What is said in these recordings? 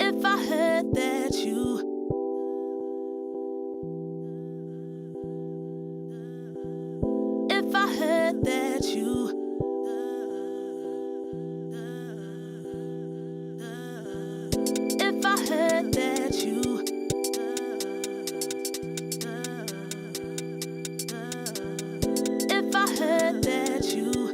If I heard that you If I heard that you If I heard that you If I heard that you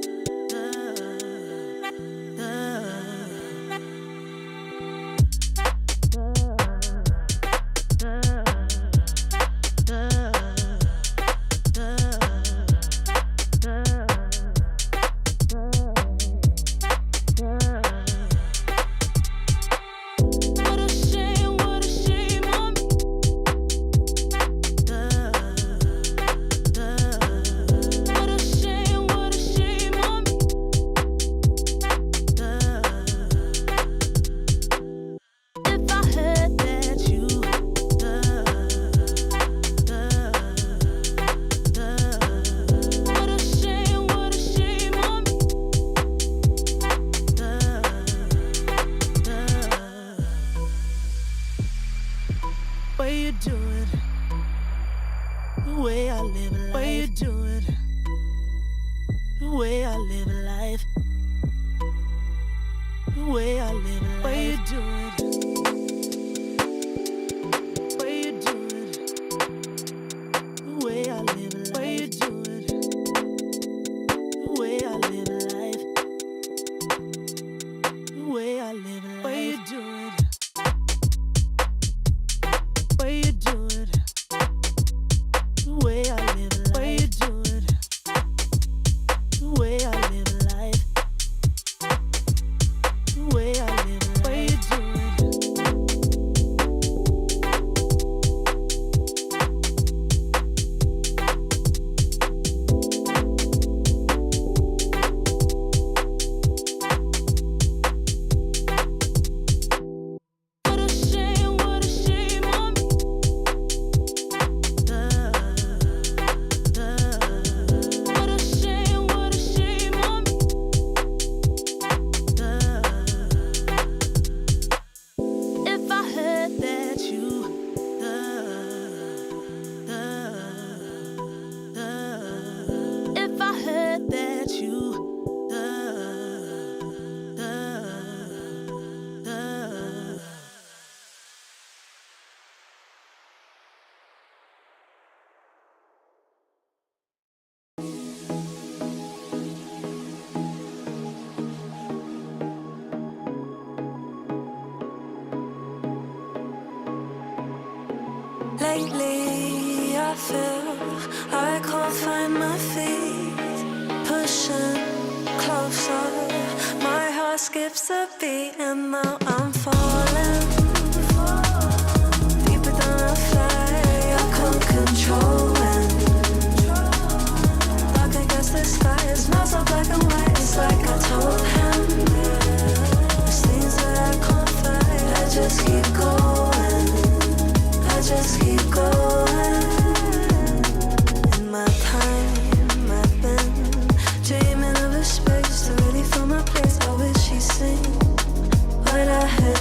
Lately I feel I can't find my feet. Pushing closer, my heart skips a beat, and now I'm falling deeper than I fly. I can't control when dark against the sky. It's not so black and white. It's like I told him there's things that I can't fight. I just keep going. I just keep going. In my time, I've been dreaming of a space to really fill my place. I wish she'd sing what I heard.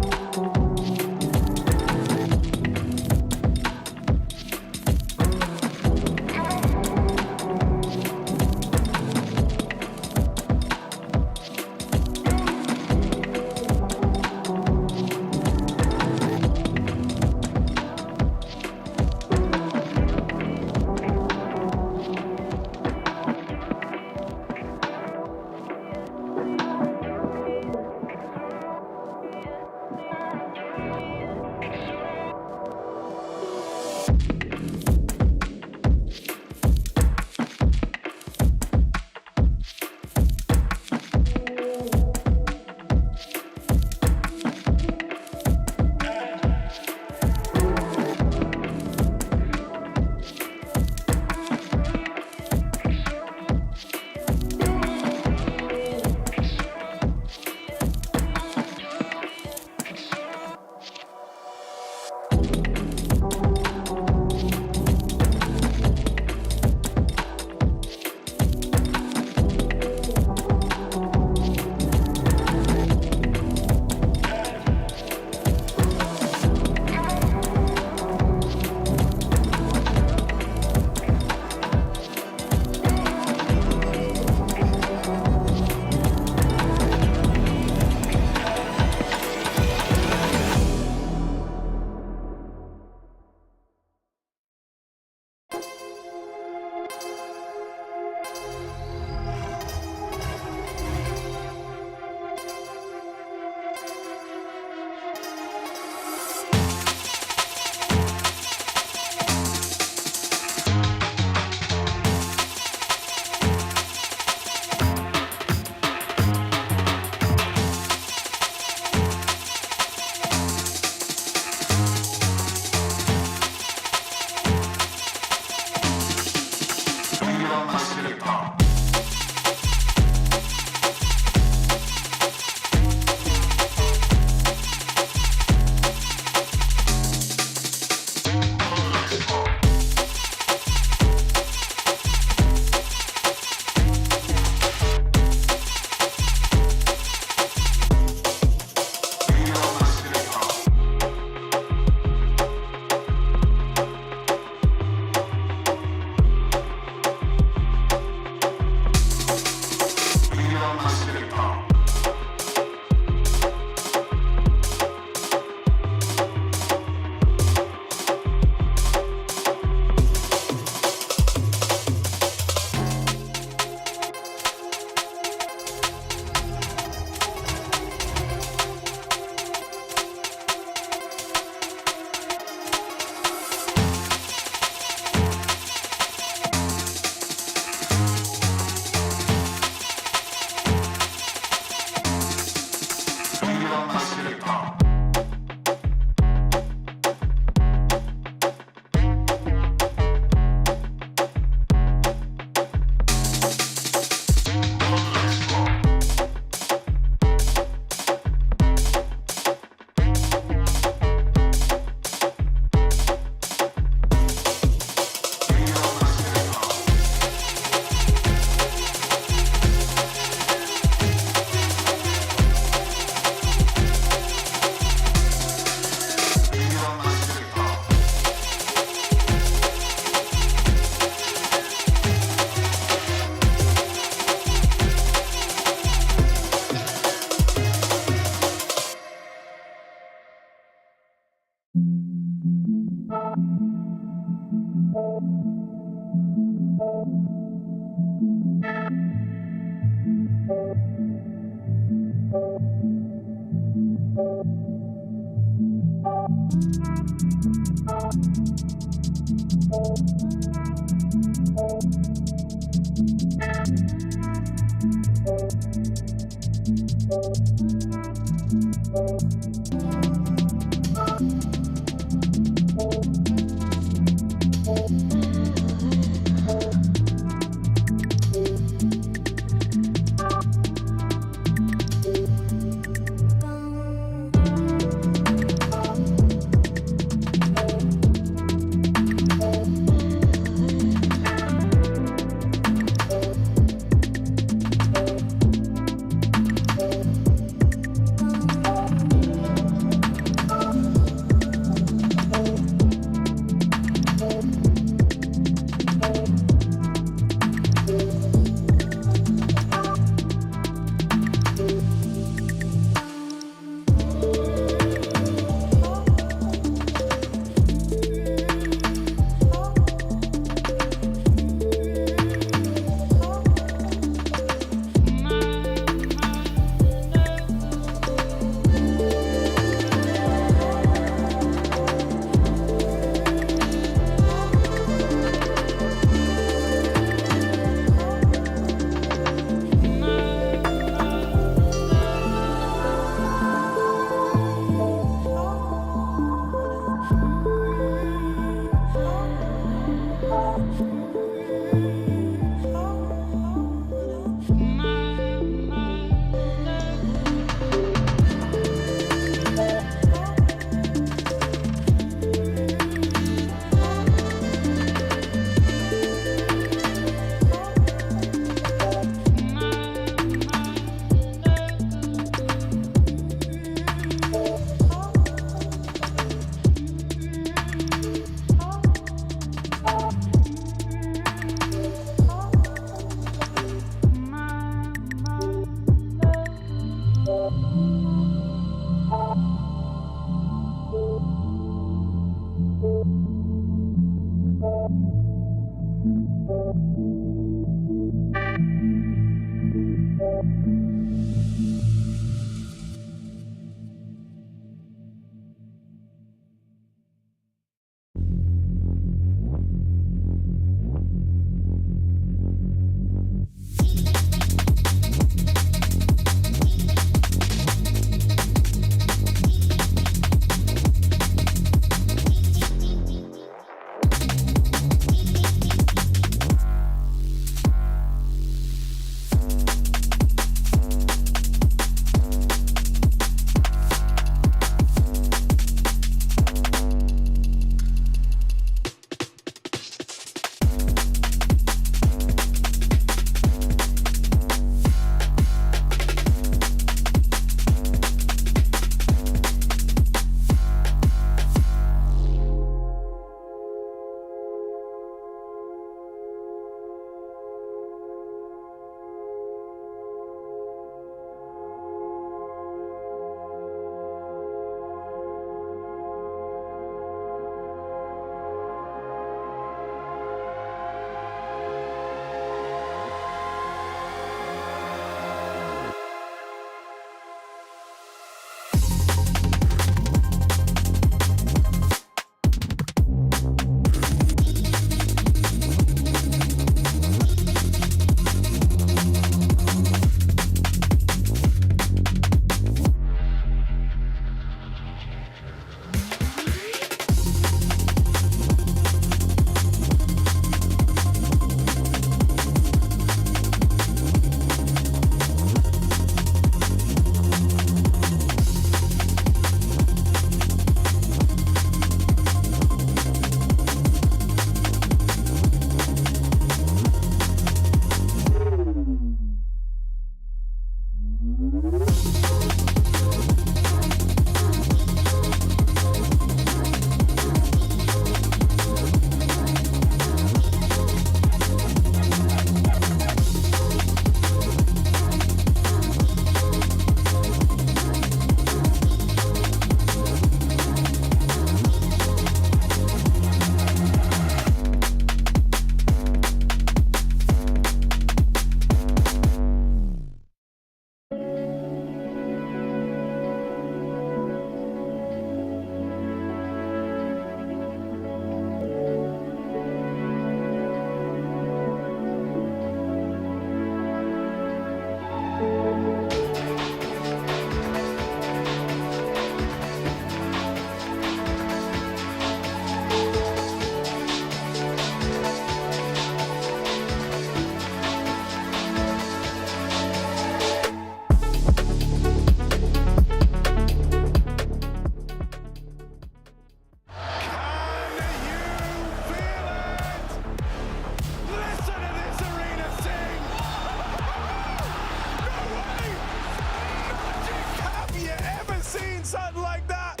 something like that.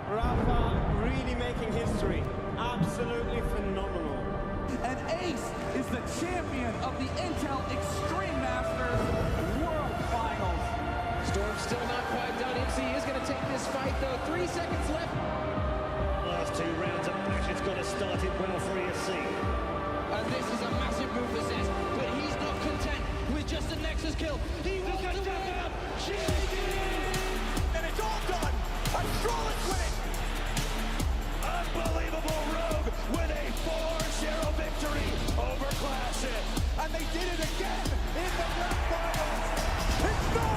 Rafa really making history. Absolutely phenomenal. And Ace is the champion of the Intel Extreme Masters World Finals. Storm's still not quite done. MC is going to take this fight, though. 3 seconds left. Last 2 rounds of action's got to start it well for ESC. And this is a massive move for Zez, but he's not content with just a Nexus kill. He wants to win. And it's all done. I'm Strolling with it. Unbelievable Rogue with a 4-0 victory over Classic. And they did it again in the grand finals. It's no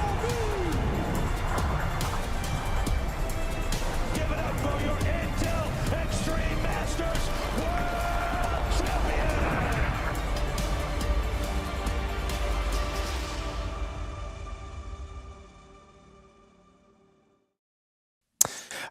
Give it up for your Intel Extreme Masters World Champion!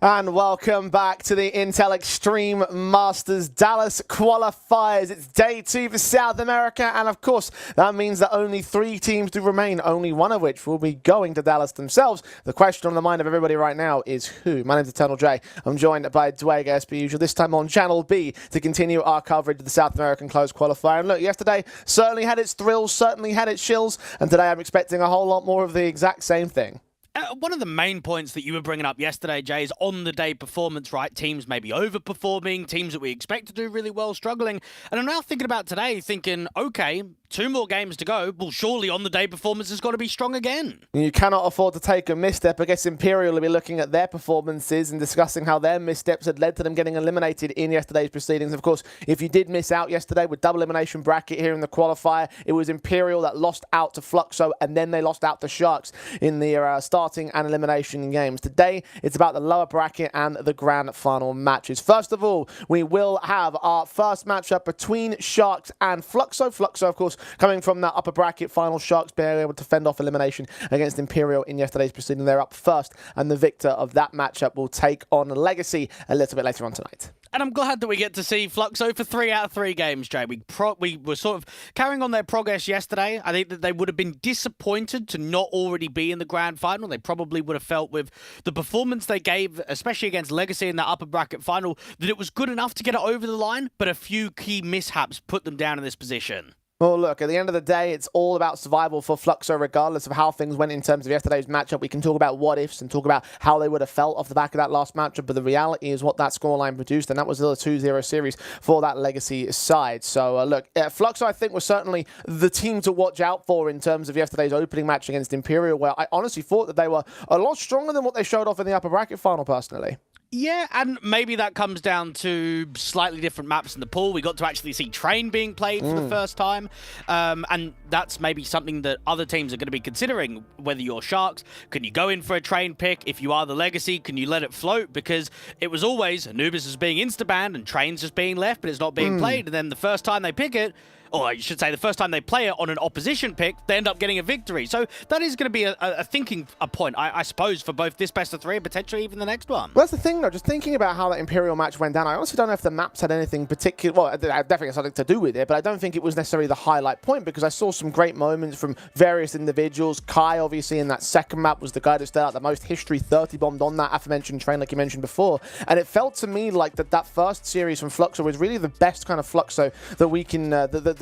And welcome back to the Intel Extreme Masters Dallas Qualifiers. It's day 2 for South America, and of course, that means that only 3 teams do remain, only one of which will be going to Dallas themselves. The question on the mind of everybody right now is who? My name's Eternal J. I'm joined by Dwayne, as per usual, this time on Channel B, to continue our coverage of the South American Closed Qualifier. And look, yesterday certainly had its thrills, certainly had its chills, and today I'm expecting a whole lot more of the exact same thing. One of the main points that you were bringing up yesterday, Jay, is on-the-day performance, right? Teams maybe overperforming, teams that we expect to do really well struggling. And I'm now thinking about today, thinking, okay, 2 more games to go. Well, surely on-the-day performance has got to be strong again. You cannot afford to take a misstep. I guess Imperial will be looking at their performances and discussing how their missteps had led to them getting eliminated in yesterday's proceedings. Of course, if you did miss out yesterday with double elimination bracket here in the qualifier, it was Imperial that lost out to Fluxo, and then they lost out to Sharks in the starting and elimination games. Today, it's about the lower bracket and the grand final matches. First of all, we will have our first matchup between Sharks and Fluxo. Fluxo, of course, coming from that upper bracket final. Sharks being able to fend off elimination against Imperial in yesterday's proceeding. They're up first, and the victor of that matchup will take on Legacy a little bit later on tonight. And I'm glad that we get to see Fluxo for 3 out of 3 games, Jay. We were sort of carrying on their progress yesterday. I think that they would have been disappointed to not already be in the grand final. They probably would have felt with the performance they gave, especially against Legacy in that upper bracket final, that it was good enough to get it over the line, but a few key mishaps put them down in this position. Well, look, at the end of the day, it's all about survival for Fluxo, regardless of how things went in terms of yesterday's matchup. We can talk about what-ifs and talk about how they would have felt off the back of that last matchup, but the reality is what that scoreline produced, and that was still a 2-0 series for that Legacy side. So, look, Fluxo, I think, was certainly the team to watch out for in terms of yesterday's opening match against Imperial, where I honestly thought that they were a lot stronger than what they showed off in the upper bracket final, personally. Yeah, and maybe that comes down to slightly different maps in the pool. We got to actually see Train being played for the first time, and that's maybe something that other teams are going to be considering. Whether you're Sharks, can you go in for a Train pick? If you are the Legacy, can you let it float? Because it was always Anubis is being insta-banned and Train's just being left, but it's not being played. And then the first time they pick it, or I should say the first time they play it on an opposition pick, they end up getting a victory. So that is going to be a thinking point, I suppose, for both this best of 3 and potentially even the next one. Well, that's the thing, though. Just thinking about how that Imperial match went down, I honestly don't know if the maps had anything particular. Well, it definitely had something to do with it, but I don't think it was necessarily the highlight point, because I saw some great moments from various individuals. Kai, obviously, in that second map was the guy that stood out the most. History 30 bombed on that aforementioned Train, like you mentioned before. And it felt to me like that first series from Fluxo was really the best kind of Fluxo that we can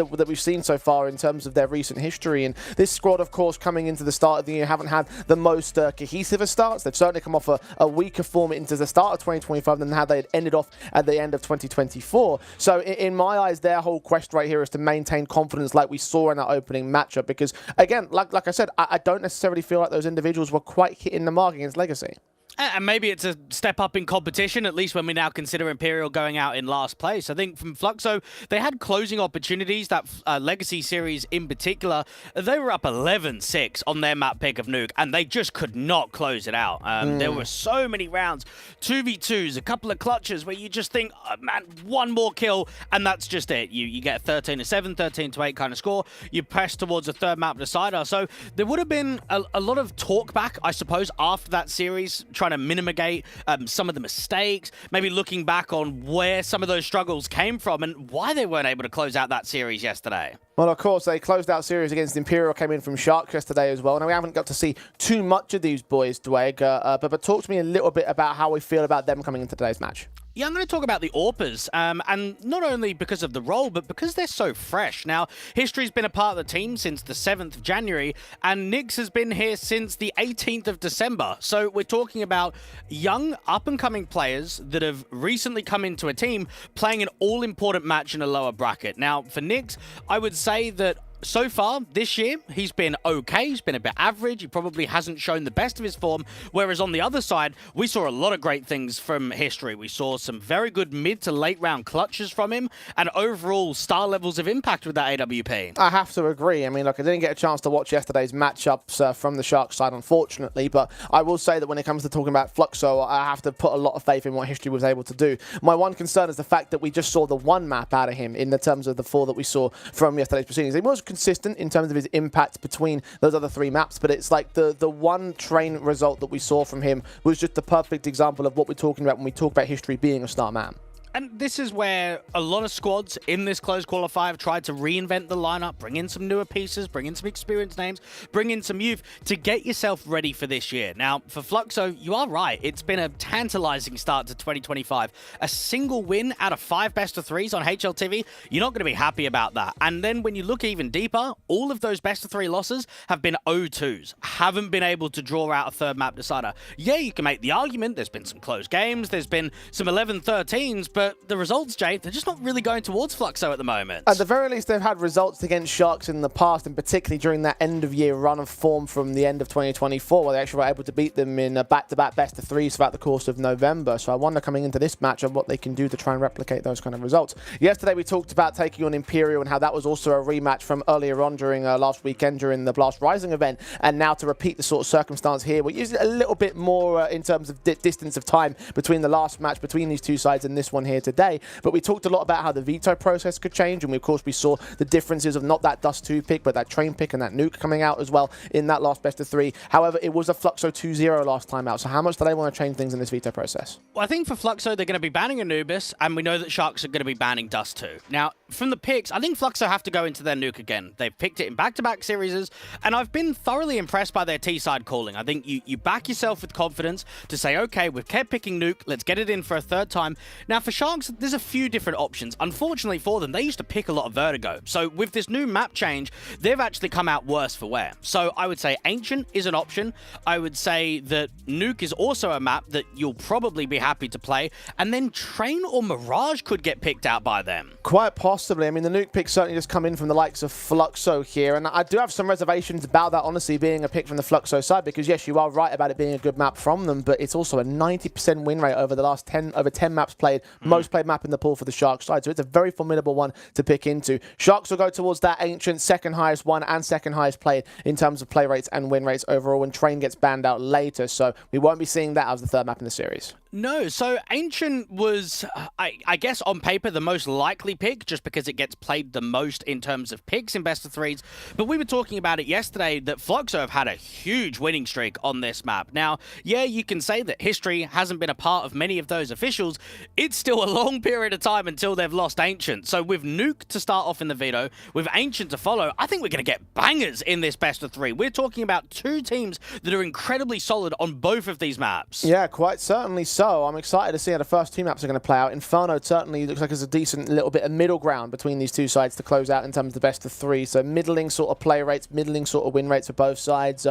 that we've seen so far in terms of their recent history. And this squad, of course, coming into the start of the year, haven't had the most cohesive of starts. They've certainly come off a weaker form into the start of 2025 than how they had ended off at the end of 2024. So in my eyes, their whole quest right here is to maintain confidence like we saw in that opening matchup, because again, like I said, I don't necessarily feel like those individuals were quite hitting the mark against Legacy. And maybe it's a step up in competition, at least when we now consider Imperial going out in last place. I think from Fluxo, they had closing opportunities, that Legacy series in particular. They were up 11-6 on their map pick of Nuke, and they just could not close it out. There were so many rounds, 2v2s, a couple of clutches where you just think, oh, man, one more kill, and that's just it. You get a 13-7, 13-8 kind of score. You press towards a third map decider. So there would have been a lot of talk back, I suppose, after that series, trying to minimigate some of the mistakes, maybe looking back on where some of those struggles came from and why they weren't able to close out that series yesterday. Well, of course, they closed out series against Imperial, came in from Sharks yesterday as well. Now, we haven't got to see too much of these boys, Dwayne, but talk to me a little bit about how we feel about them coming into today's match. Yeah, I'm going to talk about the AWPers, and not only because of the role, but because they're so fresh. Now, History's been a part of the team since the 7th of January, and Nyx has been here since the 18th of December. So we're talking about young, up-and-coming players that have recently come into a team playing an all-important match in a lower bracket. Now, for Nyx, I would say that so far this year, he's been okay. He's been a bit average. He probably hasn't shown the best of his form. Whereas on the other side, we saw a lot of great things from History. We saw some very good mid to late round clutches from him and overall star levels of impact with that AWP. I have to agree. I mean, look, I didn't get a chance to watch yesterday's matchups from the Sharks side, unfortunately, but I will say that when it comes to talking about Fluxo, I have to put a lot of faith in what History was able to do. My one concern is the fact that we just saw the one map out of him in the terms of the 4 that we saw from yesterday's proceedings. It was consistent in terms of his impact between those other 3 maps, but it's like the one train result that we saw from him was just the perfect example of what we're talking about when we talk about History being a star man. And this is where a lot of squads in this closed qualifier have tried to reinvent the lineup, bring in some newer pieces, bring in some experienced names, bring in some youth to get yourself ready for this year. Now, for Fluxo, you are right. It's been a tantalizing start to 2025. A single win out of 5 best of 3s on HLTV, you're not going to be happy about that. And then when you look even deeper, all of those best of 3 losses have been 0-2s. Haven't been able to draw out a third map decider. Yeah, you can make the argument. There's been some close games. There's been some 11-13s, but the results, Jay, they're just not really going towards Fluxo at the moment. At the very least, they've had results against Sharks in the past, and particularly during that end-of-year run of form from the end of 2024, where they actually were able to beat them in back-to-back best-of-3s throughout the course of November. So I wonder, coming into this match, of what they can do to try and replicate those kind of results. Yesterday, we talked about taking on Imperial and how that was also a rematch from earlier on during last weekend during the Blast Rising event, and now to repeat the sort of circumstance here, we're using a little bit more in terms of distance of time between the last match between these two sides and this one here today. But we talked a lot about how the veto process could change, and of course we saw the differences of not that Dust 2 pick, but that Train pick and that Nuke coming out as well in that last best of 3. However, it was a Fluxo 2-0 last time out, so how much do they want to change things in this veto process? Well, I think for Fluxo, they're going to be banning Anubis, and we know that Sharks are going to be banning Dust 2. Now, from the picks, I think Fluxo have to go into their Nuke again. They've picked it in back-to-back series, and I've been thoroughly impressed by their T-side calling. I think you back yourself with confidence to say, okay, we've kept picking Nuke, let's get it in for a third time. Now, for Sharks, there's a few different options. Unfortunately for them, they used to pick a lot of Vertigo. So with this new map change, they've actually come out worse for wear. So I would say Ancient is an option. I would say that Nuke is also a map that you'll probably be happy to play. And then Train or Mirage could get picked out by them. Quite possibly. I mean, the Nuke pick certainly just come in from the likes of Fluxo here. And I do have some reservations about that, honestly, being a pick from the Fluxo side. Because yes, you are right about it being a good map from them. But it's also a 90% win rate over the last over 10 maps played. Most played map in the pool for the Sharks side. So it's a very formidable one to pick into. Sharks will go towards that Ancient second highest one and second highest played in terms of play rates and win rates overall, when Train gets banned out later. So we won't be seeing that as the third map in the series. No, so Ancient was, I guess, on paper, the most likely pick, just because it gets played the most in terms of picks in best of 3s. But we were talking about it yesterday that Fluxo have had a huge winning streak on this map. Now, yeah, you can say that History hasn't been a part of many of those officials. It's still a long period of time until they've lost Ancient. So with Nuke to start off in the veto, with Ancient to follow, I think we're going to get bangers in this best of 3. We're talking about 2 teams that are incredibly solid on both of these maps. Yeah, quite certainly so. I'm excited to see how the first 2 maps are going to play out. Inferno certainly looks like it's a decent little bit of middle ground between these 2 sides to close out in terms of the best of 3. So middling sort of play rates, middling sort of win rates for both sides.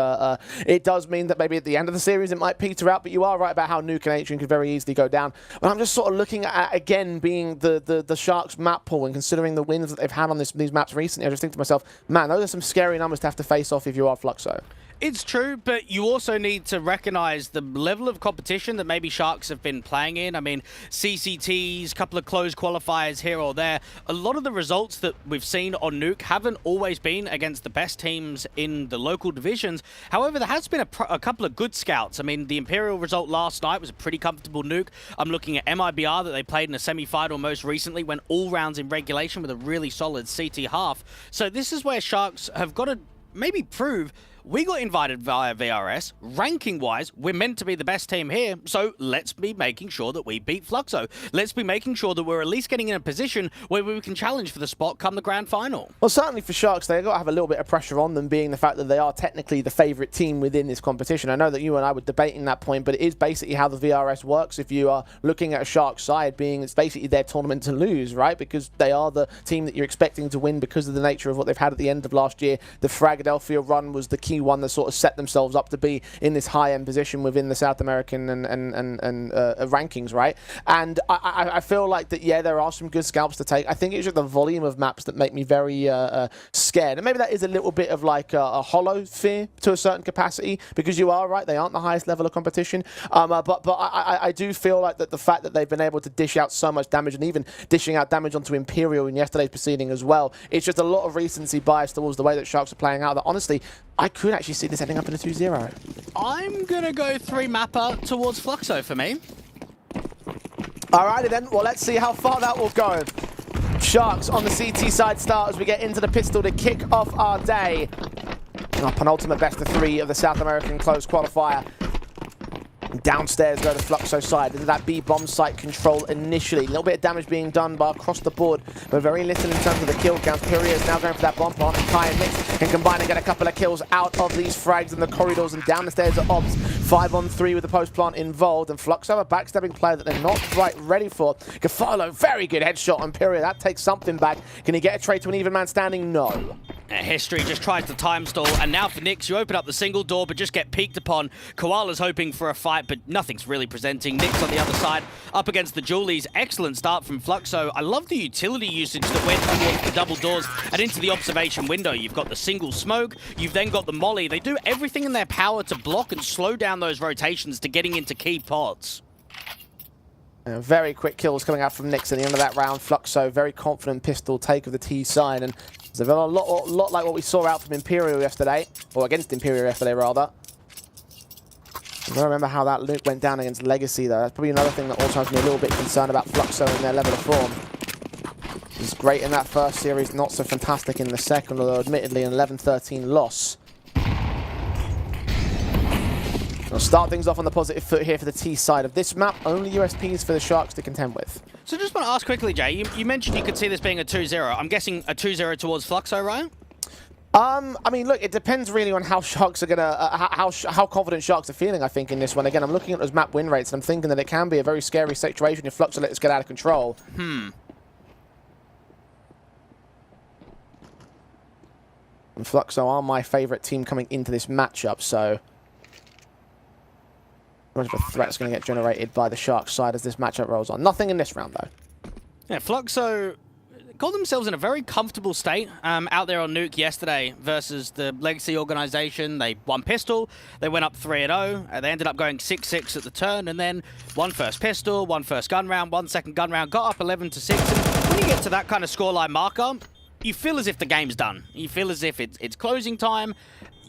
It does mean that maybe at the end of the series it might peter out, but you are right about how Nuke and Ancient could very easily go down. But I'm just sort of looking at, again, being the Sharks map pool and considering the wins that they've had on these maps recently, I just think to myself, man, those are some scary numbers to have to face off if you are Fluxo. It's true, but you also need to recognize the level of competition that maybe Sharks have been playing in. I mean, CCTs, couple of closed qualifiers here or there. A lot of the results that we've seen on Nuke haven't always been against the best teams in the local divisions. However, there has been a couple of good scouts. I mean, the Imperial result last night was a pretty comfortable Nuke. I'm looking at MIBR that they played in a semi-final most recently, went all rounds in regulation with a really solid CT half. So this is where Sharks have got to maybe prove we got invited via VRS. Ranking-wise, we're meant to be the best team here, so let's be making sure that we beat Fluxo. Let's be making sure that we're at least getting in a position where we can challenge for the spot come the grand final. Well, certainly for Sharks, they've got to have a little bit of pressure on them, being the fact that they are technically the favourite team within this competition. I know that you and I were debating that point, but it is basically how the VRS works. If you are looking at a Sharks side, being it's basically their tournament to lose, right? Because they are the team that you're expecting to win because of the nature of what they've had at the end of last year. The Philadelphia run was the key one that sort of set themselves up to be in this high-end position within the South American and rankings, right? And I feel like that, yeah, there are some good scalps to take. I think it's just the volume of maps that make me very scared. And maybe that is a little bit of like a hollow fear to a certain capacity, because you are right, they aren't the highest level of competition. But I do feel like that the fact that they've been able to dish out so much damage, and even dishing out damage onto Imperial in yesterday's proceeding as well, it's just a lot of recency bias towards the way that Sharks are playing out that honestly, I could actually see this ending up in a 2-0. I'm going to go 3-mapper towards Fluxo for me. Alrighty then, well, let's see how far that will go. Sharks on the CT side start as we get into the pistol to kick off our day. Our penultimate best of 3 of the South American closed qualifier. Downstairs go to Fluxo side. Into that B bomb site control initially. A little bit of damage being done by across the board, but very little in terms of the kill count. Pyria is now going for that bomb plant, and Kai and Nix can combine and get a couple of kills out of these frags in the corridors and down the stairs at Ops. 5-on-3 with the post plant involved, and Fluxo a backstabbing player that they're not quite ready for. Gafalo, very good headshot on Pyria. That takes something back. Can he get a trade to an even man standing? No. History just tries to time stall, and now for Nix, you open up the single door but just get peeked upon. Koala's hoping for a fight, but nothing's really presenting. Nix on the other side, up against the Julies. Excellent start from Fluxo. I love the utility usage that went towards the double doors and into the observation window. You've got the single smoke, you've then got the molly. They do everything in their power to block and slow down those rotations to getting into key pods. Very quick kills coming out from Nix at the end of that round. Fluxo, very confident pistol take of the T side, and it's a lot like what we saw out from Imperial yesterday, or against Imperial yesterday, rather. I don't remember how that loop went down against Legacy, though. That's probably another thing that also has me a little bit concerned about Fluxo and their level of form. He's great in that first series, not so fantastic in the second, although admittedly an 11-13 loss. We'll start things off on the positive foot here for the T side of this map. Only USPs for the Sharks to contend with. So just want to ask quickly, Jay, you mentioned you could see this being a 2-0. I'm guessing a 2-0 towards Fluxo, right? I mean, look, it depends really on how Sharks are gonna, how confident Sharks are feeling, I think, in this one. Again, I'm looking at those map win rates, and I'm thinking that it can be a very scary situation if Fluxo lets us get out of control. And Fluxo are my favourite team coming into this matchup, so much of a threat's going to get generated by the Sharks side as this matchup rolls on. Nothing in this round, though. Yeah, Fluxo got themselves in a very comfortable state out there on Nuke yesterday versus the Legacy organization. They won pistol, they went up 3-0, they ended up going 6-6 at the turn, and then one first pistol, one first gun round, one second gun round, got up 11-6, and when you get to that kind of scoreline marker, you feel as if the game's done. You feel as if it's closing time,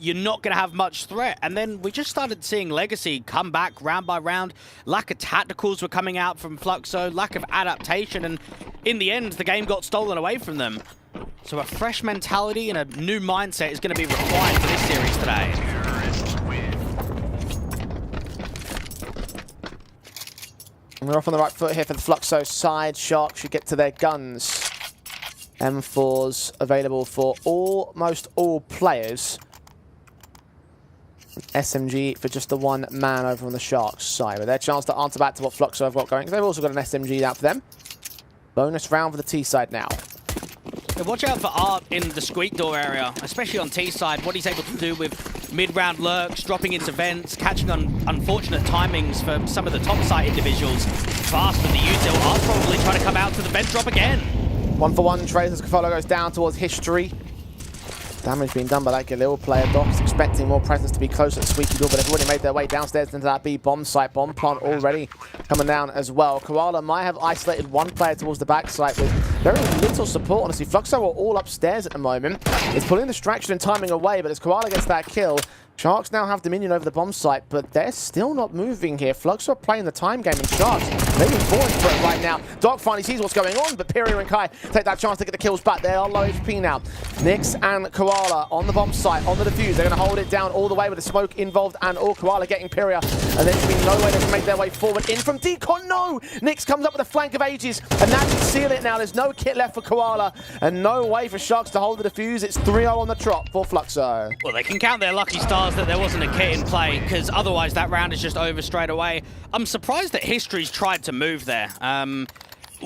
you're not going to have much threat. And then we just started seeing Legacy come back round by round. Lack of tacticals were coming out from Fluxo, lack of adaptation, and in the end, the game got stolen away from them. So a fresh mentality and a new mindset is going to be required for this series today. And we're off on the right foot here for the Fluxo side. Sharks should get to their guns. M4s available for almost all players. SMG for just the one man over on the Sharks side. With their chance to answer back to what Fluxo have got going. They've also got an SMG out for them. Bonus round for the T side now. Yeah, watch out for Art in the squeak door area, especially on T side. What he's able to do with mid-round lurks, dropping into vents, catching on unfortunate timings for some of the top side individuals. Fast with the util. Art's probably trying to come out to the vent drop again. 1-for-1 trade as Cafolo goes down towards history. Damage being done by that Galil player. Docs expecting more presence to be close at the squeaky door, but they've already made their way downstairs into that B bomb site. Bomb plant already coming down as well. Koala might have isolated one player towards the backside with very little support, honestly. Fluxo are all upstairs at the moment. It's pulling distraction and timing away, but as Koala gets that kill, Sharks now have dominion over the bomb site, but they're still not moving here. Fluxo are playing the time game, and Sharks, they're falling for it right now. Doc finally sees what's going on, but Pyria and Kai take that chance to get the kills back. They are low HP now. Nyx and Koala on the bomb site, on the defuse. They're going to hold it down all the way with the smoke involved, and all Koala getting Pyria. And there's been no way they can make their way forward. In from Decon, no! Nyx comes up with a flank of ages, and that can seal it now. There's no kit left for Koala, and no way for Sharks to hold the defuse. It's 3-0 on the trot for Fluxo. Well, they can count their lucky stars that there wasn't a kit in play, because otherwise that round is just over straight away. I'm surprised that History's tried to move there.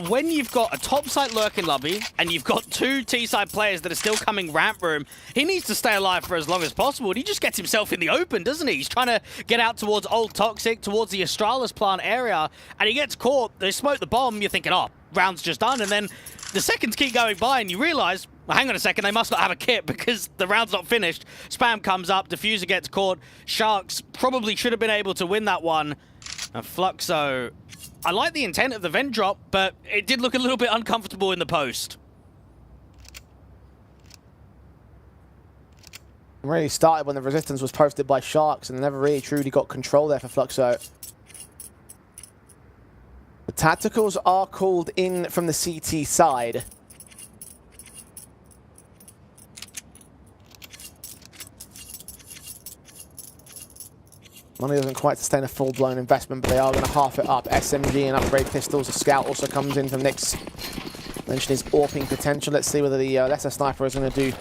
When you've got a top site lurking lobby and you've got two T-side players that are still coming ramp room, he needs to stay alive for as long as possible. And he just gets himself in the open, doesn't he? He's trying to get out towards Old Toxic, towards the Astralis plant area, and he gets caught. They smoke the bomb. You're thinking, oh, round's just done. And then the seconds keep going by and you realize, well, hang on a second, they must not have a kit because the round's not finished. Spam comes up, Diffuser gets caught. Sharks probably should have been able to win that one. And Fluxo, I like the intent of the vent drop, but it did look a little bit uncomfortable in the post. Really started when the resistance was posted by Sharks and never really truly got control there for Fluxo. The tacticals are called in from the CT side. Money doesn't quite sustain a full-blown investment, but they are going to half it up. SMG and upgrade pistols. A scout also comes in from Nyx. Mention his AWPing potential. Let's see whether the lesser sniper is going to do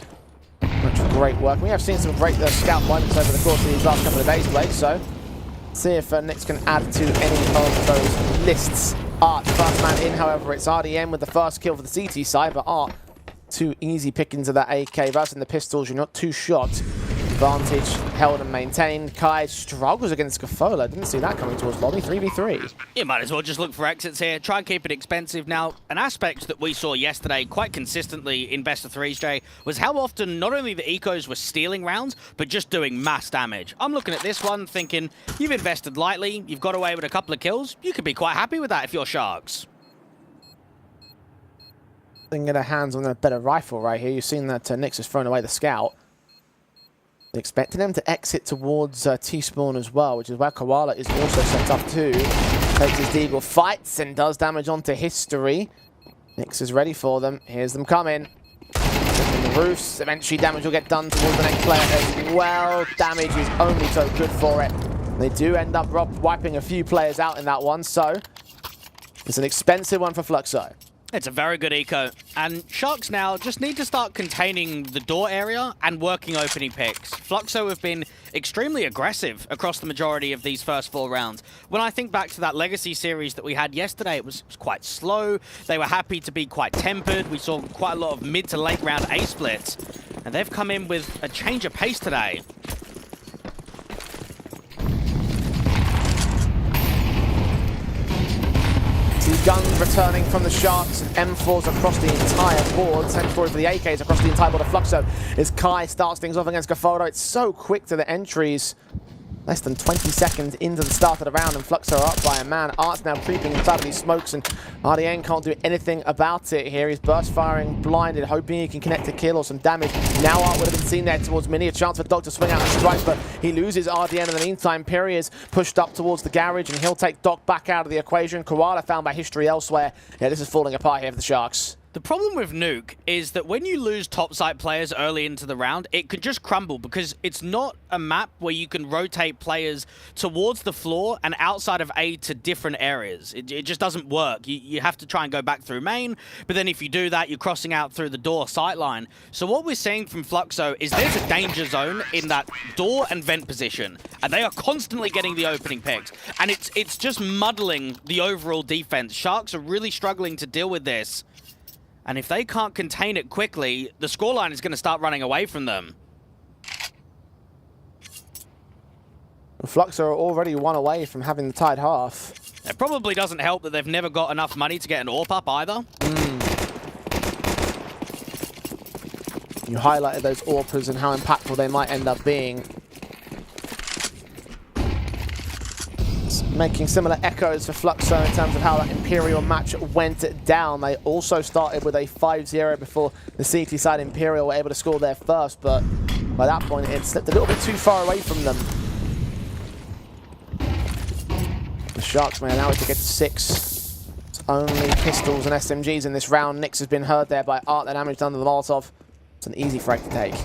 much great work. We have seen some great scout moments over the course of these last couple of days, Blake, so see if Nyx can add to any of those lists. Art, first man in, however, it's RDM with the first kill for the CT side, but Art, two easy pickings of that AK. Versus the pistols, you're not too shot. Advantage held and maintained. Kai struggles against Scafola. Didn't see that coming towards lobby. 3v3. You might as well just look for exits here. Try and keep it expensive. Now, an aspect that we saw yesterday quite consistently in best of threes, Jay, was how often not only the ecos were stealing rounds, but just doing mass damage. I'm looking at this one thinking, you've invested lightly, you've got away with a couple of kills. You could be quite happy with that if you're Sharks. They can get their hands on a better rifle right here. You've seen that Nyx has thrown away the scout. Expecting them to exit towards T-spawn as well, which is where Koala is also set up too. Takes his deagle, fights, and does damage onto History. Nyx is ready for them. Here's them coming. The roofs. Eventually damage will get done towards the next player as well. Damage is only so good for it. They do end up wiping a few players out in that one, so it's an expensive one for Fluxo. It's a very good eco, and Sharks now just need to start containing the door area and working opening picks. Fluxo have been extremely aggressive across the majority of these first 4 rounds. When I think back to that Legacy series that we had yesterday, it was quite slow. They were happy to be quite tempered. We saw quite a lot of mid to late round A splits, and they've come in with a change of pace today. Guns returning from the Sharks and M4s across the entire board. Same story for the AKs across the entire board of Fluxo as Kai starts things off against Gafodo. It's so quick to the entries. Less than 20 seconds into the start of the round and Fluxo are up by a man. Art's now creeping inside of these smokes and RDN can't do anything about it here. He's burst firing, blinded, hoping he can connect a kill or some damage. Now Art would have been seen there towards Mini. A chance for Doc to swing out and strike, but he loses RDN in the meantime. Piri is pushed up towards the garage and he'll take Doc back out of the equation. Koala found by History elsewhere. Yeah, this is falling apart here for the Sharks. The problem with Nuke is that when you lose top site players early into the round, it could just crumble because it's not a map where you can rotate players towards the floor and outside of A to different areas. It just doesn't work. You have to try and go back through main, but then if you do that, you're crossing out through the door sightline. So what we're seeing from Fluxo is there's a danger zone in that door and vent position, and they are constantly getting the opening picks. And it's just muddling the overall defense. Sharks are really struggling to deal with this. And if they can't contain it quickly, the scoreline is going to start running away from them. Fluxo are already 1 away from having the tied half. It probably doesn't help that they've never got enough money to get an AWP up either. You highlighted those AWPers and how impactful they might end up being. making similar echoes for Fluxo in terms of how that Imperial match went down. They also started with a 5-0 before the CT side Imperial were able to score there first, but by that point it slipped a little bit too far away from them. The Sharks may allow it to get to 6. It's only pistols and SMGs in this round. Nyx has been hurt there by Art, the damage done to the Molotov. It's an easy frag to take.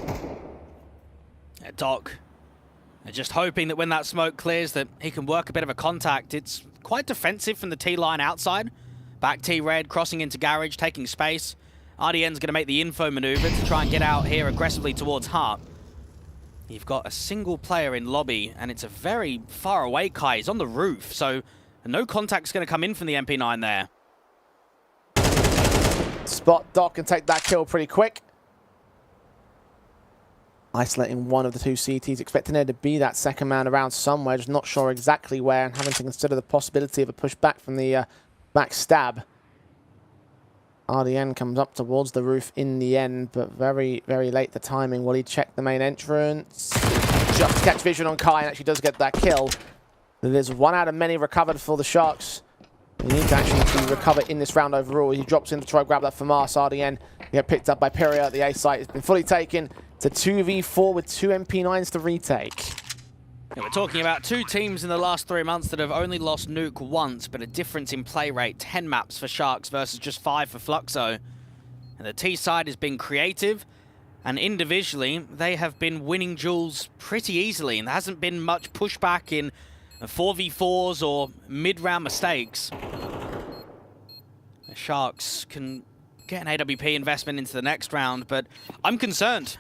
Yeah, Doc. Just hoping that when that smoke clears that he can work a bit of a contact. It's quite defensive from the T-line outside. Back T-Red, crossing into garage, taking space. RDN's going to make the info maneuver to try and get out here aggressively towards Hart. You've got a single player in lobby, and it's a very far away Kai. He's on the roof, so no contact's going to come in from the MP9 there. Spot Doc and take that kill pretty quick. Isolating one of the two CTs, expecting there to be that second man around somewhere, just not sure exactly where, and having to consider the possibility of a push back from the back stab. RDN comes up towards the roof in the end, but very, very late the timing. Will he check the main entrance? Just to catch vision on Kai, and actually does get that kill. There's 1 out of many recovered for the Sharks. They need to actually recover in this round overall. He drops in to try to grab that FAMAS. RDN get picked up by Peria at the A site. It's been fully taken. It's a 2v4 with 2 MP9s to retake. Yeah, we're talking about 2 teams in the last 3 months that have only lost Nuke once, but a difference in play rate. 10 maps for Sharks versus just 5 for Fluxo. And the T side has been creative, and individually, they have been winning duels pretty easily, and there hasn't been much pushback in 4v4s or mid-round mistakes. The Sharks can get an AWP investment into the next round, but I'm concerned.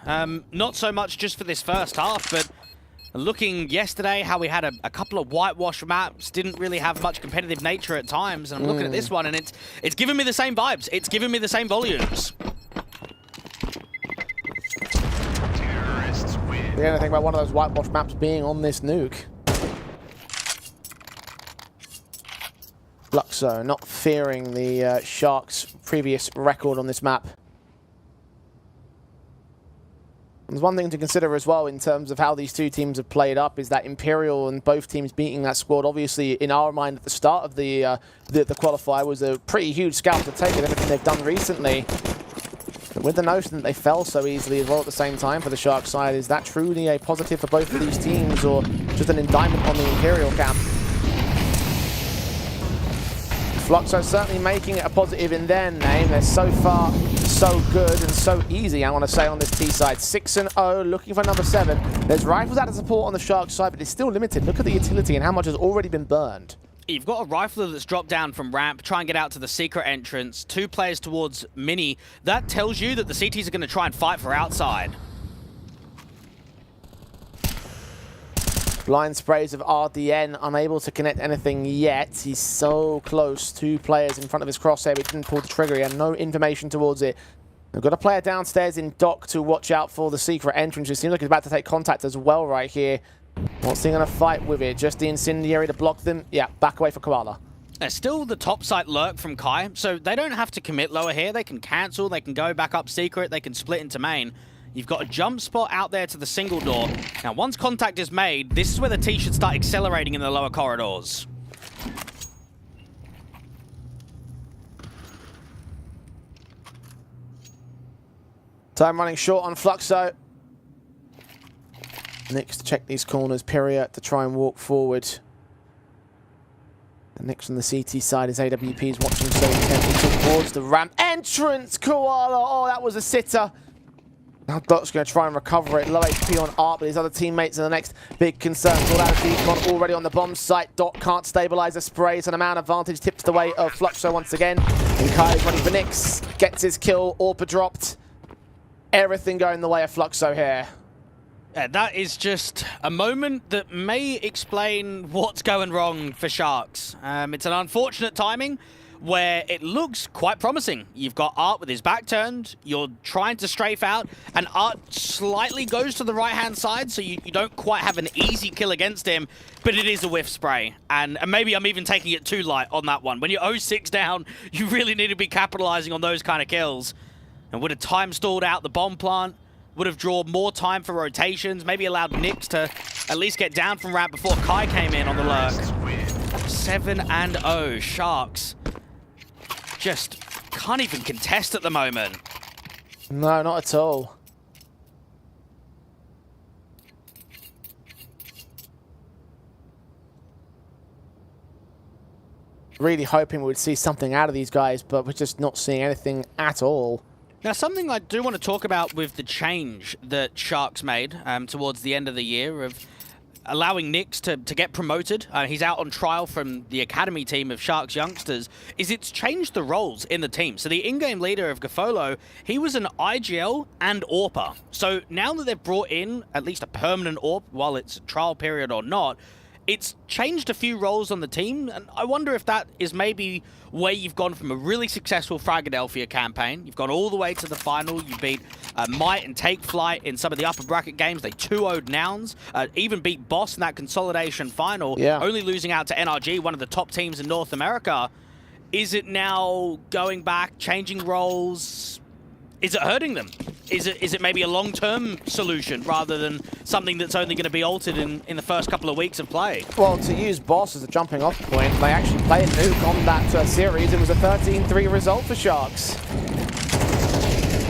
Not so much just for this first half, but looking yesterday how we had a couple of whitewash maps, didn't really have much competitive nature at times, and I'm looking at this one and it's giving me the same vibes. It's giving me the same volumes. The only thing about one of those whitewash maps being on this nuke. Fluxo not fearing the Sharks' previous record on this map. There's one thing to consider as well in terms of how these two teams have played up is that Imperial and both teams beating that squad, obviously in our mind at the start of the qualifier, was a pretty huge scalp to take with everything they've done recently. But with the notion that they fell so easily as well at the same time for the Sharks side, is that truly a positive for both of these teams or just an indictment on the Imperial camp? Fluxo certainly making it a positive in their name. They're so far so good and so easy, I want to say, on this T side. 6-0, looking for number 7. There's rifles out of support on the Sharks side, but it's still limited. Look at the utility and how much has already been burned. You've got a rifler that's dropped down from ramp, try and get out to the secret entrance. 2 players towards mini. That tells you that the CTs are going to try and fight for outside. Blind sprays of RDN, unable to connect anything yet. He's so close. 2 players in front of his crosshair, but he didn't pull the trigger. He had no information towards it. We've got a player downstairs in Dock to watch out for the secret entrance. It seems like he's about to take contact as well right here. What's he going to fight with it? Just the incendiary to block them? Yeah, back away for Koala. There's still the top site lurk from Kai, so they don't have to commit lower here. They can cancel, they can go back up secret, they can split into main. You've got a jump spot out there to the single door. Now, once contact is made, this is where the T should start accelerating in the lower corridors. Time running short on Fluxo. Nyx to check these corners. Peria to try and walk forward. And Nyx on the CT side is AWP's watching so intently towards the ramp. Entrance, Koala! Oh, that was a sitter. Now Doc's going to try and recover it. Low HP on Art, but his other teammates are the next big concern. All out of decon already on the bomb site. Doc can't stabilize the spray, so the man advantage tips the way of Fluxo once again. And Kylie's running for Nyx. Gets his kill. AWP dropped. Everything going the way of Fluxo here. Yeah, that is just a moment that may explain what's going wrong for Sharks. It's an unfortunate timing where it looks quite promising. You've got Art with his back turned, you're trying to strafe out, and Art slightly goes to the right-hand side, so you don't quite have an easy kill against him, but it is a whiff spray. And maybe I'm even taking it too light on that one. When you're 0-6 down, you really need to be capitalizing on those kind of kills. And would have time stalled out the bomb plant, would have drawn more time for rotations, maybe allowed Nyx to at least get down from ramp before Kai came in on the lurk. 7-0. Sharks just can't even contest at the moment. No, not at all. Really hoping we would see something out of these guys, but we're just not seeing anything at all. Now, something I do want to talk about with the change that Sharks made towards the end of the year of allowing Nix to get promoted. He's out on trial from the academy team of Sharks youngsters. Is it's changed the roles in the team. So the in-game leader of Gafolo, he was an IGL and AWPer. So now that they've brought in at least a permanent AWP, while it's a trial period or not, it's changed a few roles on the team, and I wonder if that is maybe where you've gone from a really successful Fragadelphia campaign. You've gone all the way to the final. You beat Might and Take Flight in some of the upper bracket games. They 2-0'd Nouns, even beat Boss in that consolidation final, only losing out to NRG, one of the top teams in North America. Is it now going back, changing roles? Is it hurting them? Is it maybe a long-term solution rather than something that's only going to be altered in the first couple of weeks of play? Well, to use Boss as a jumping-off point, they actually played Nuke on that series. It was a 13-3 result for Sharks.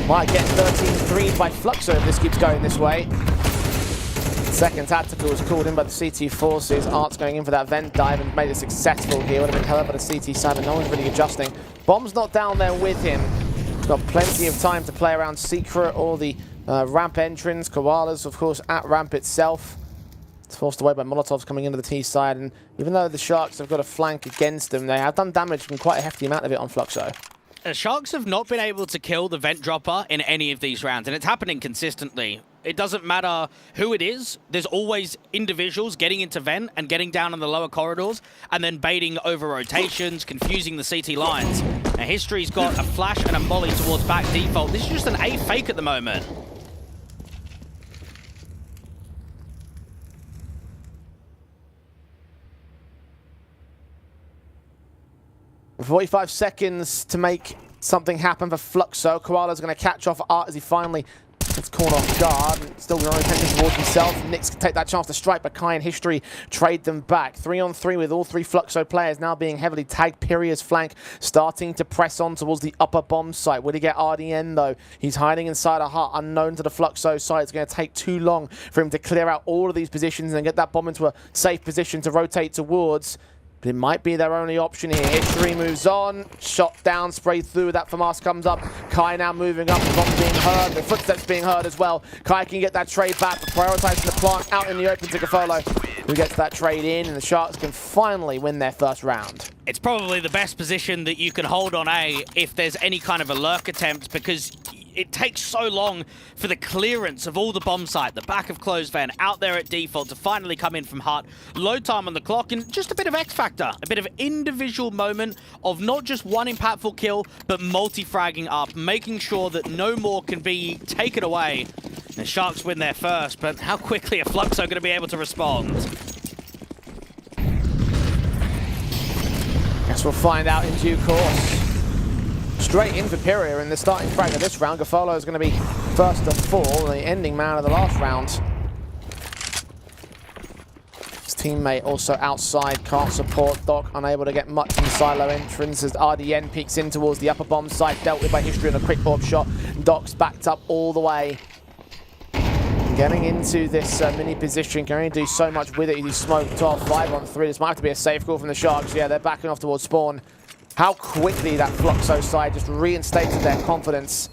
Might get 13-3 by Fluxo if this keeps going this way. Second tactical was called in by the CT forces. Art's going in for that vent dive and made it successful here. Would have been hell up at the CT side, and no one's really adjusting. Bomb's not down there with him. Got plenty of time to play around Secret or the ramp entrance. Koalas, of course, at ramp itself. It's forced away by Molotovs coming into the T side, and even though the Sharks have got a flank against them, they have done damage and quite a hefty amount of it on Fluxo. The Sharks have not been able to kill the vent dropper in any of these rounds, and it's happening consistently. It doesn't matter who it is. There's always individuals getting into vent and getting down in the lower corridors and then baiting over rotations, confusing the CT lines. Now, History's got a flash and a molly towards back default. This is just an A fake at the moment. .45 seconds to make something happen for Fluxo. Koala's going to catch off Art as he finally gets caught off guard. Still drawing attention towards himself. Nix can take that chance to strike, but Kai and History trade them back. 3-on-3 with all three Fluxo players now being heavily tagged. Pyria's flank starting to press on towards the upper bomb site. Will he get RDN though? He's hiding inside a hut unknown to the Fluxo side. It's going to take too long for him to clear out all of these positions and get that bomb into a safe position to rotate towards. But it might be their only option here. History moves on. Shot down, sprayed through. That FAMAS comes up. Kai now moving up. The bomb being heard. The footsteps being heard as well. Kai can get that trade back, but prioritizing the plant out in the open to Gafolo, who gets that trade in, and the Sharks can finally win their first round. It's probably the best position that you can hold on A if there's any kind of a lurk attempt, because it takes so long for the clearance of all the bomb site, the back of closed van, out there at default to finally come in from Hut. Load time on the clock, and just a bit of X factor, a bit of individual moment of not just one impactful kill, but multi-fragging up, making sure that no more can be taken away. The Sharks win their first, but how quickly are Fluxo going to be able to respond? Guess we'll find out in due course. Straight in for Pyria in the starting frag of this round. Gafolo is going to be first to fall, the ending man of the last round. His teammate also outside, can't support. Doc unable to get much in the silo entrance as RDN peeks in towards the upper bomb site, dealt with by History in a quick orb shot. Doc's backed up all the way. Getting into this mini position, can only do so much with it. He's smoked off. 5-on-3. This might have to be a safe call from the Sharks. Yeah, they're backing off towards spawn. How quickly that Fluxo side just reinstated their confidence.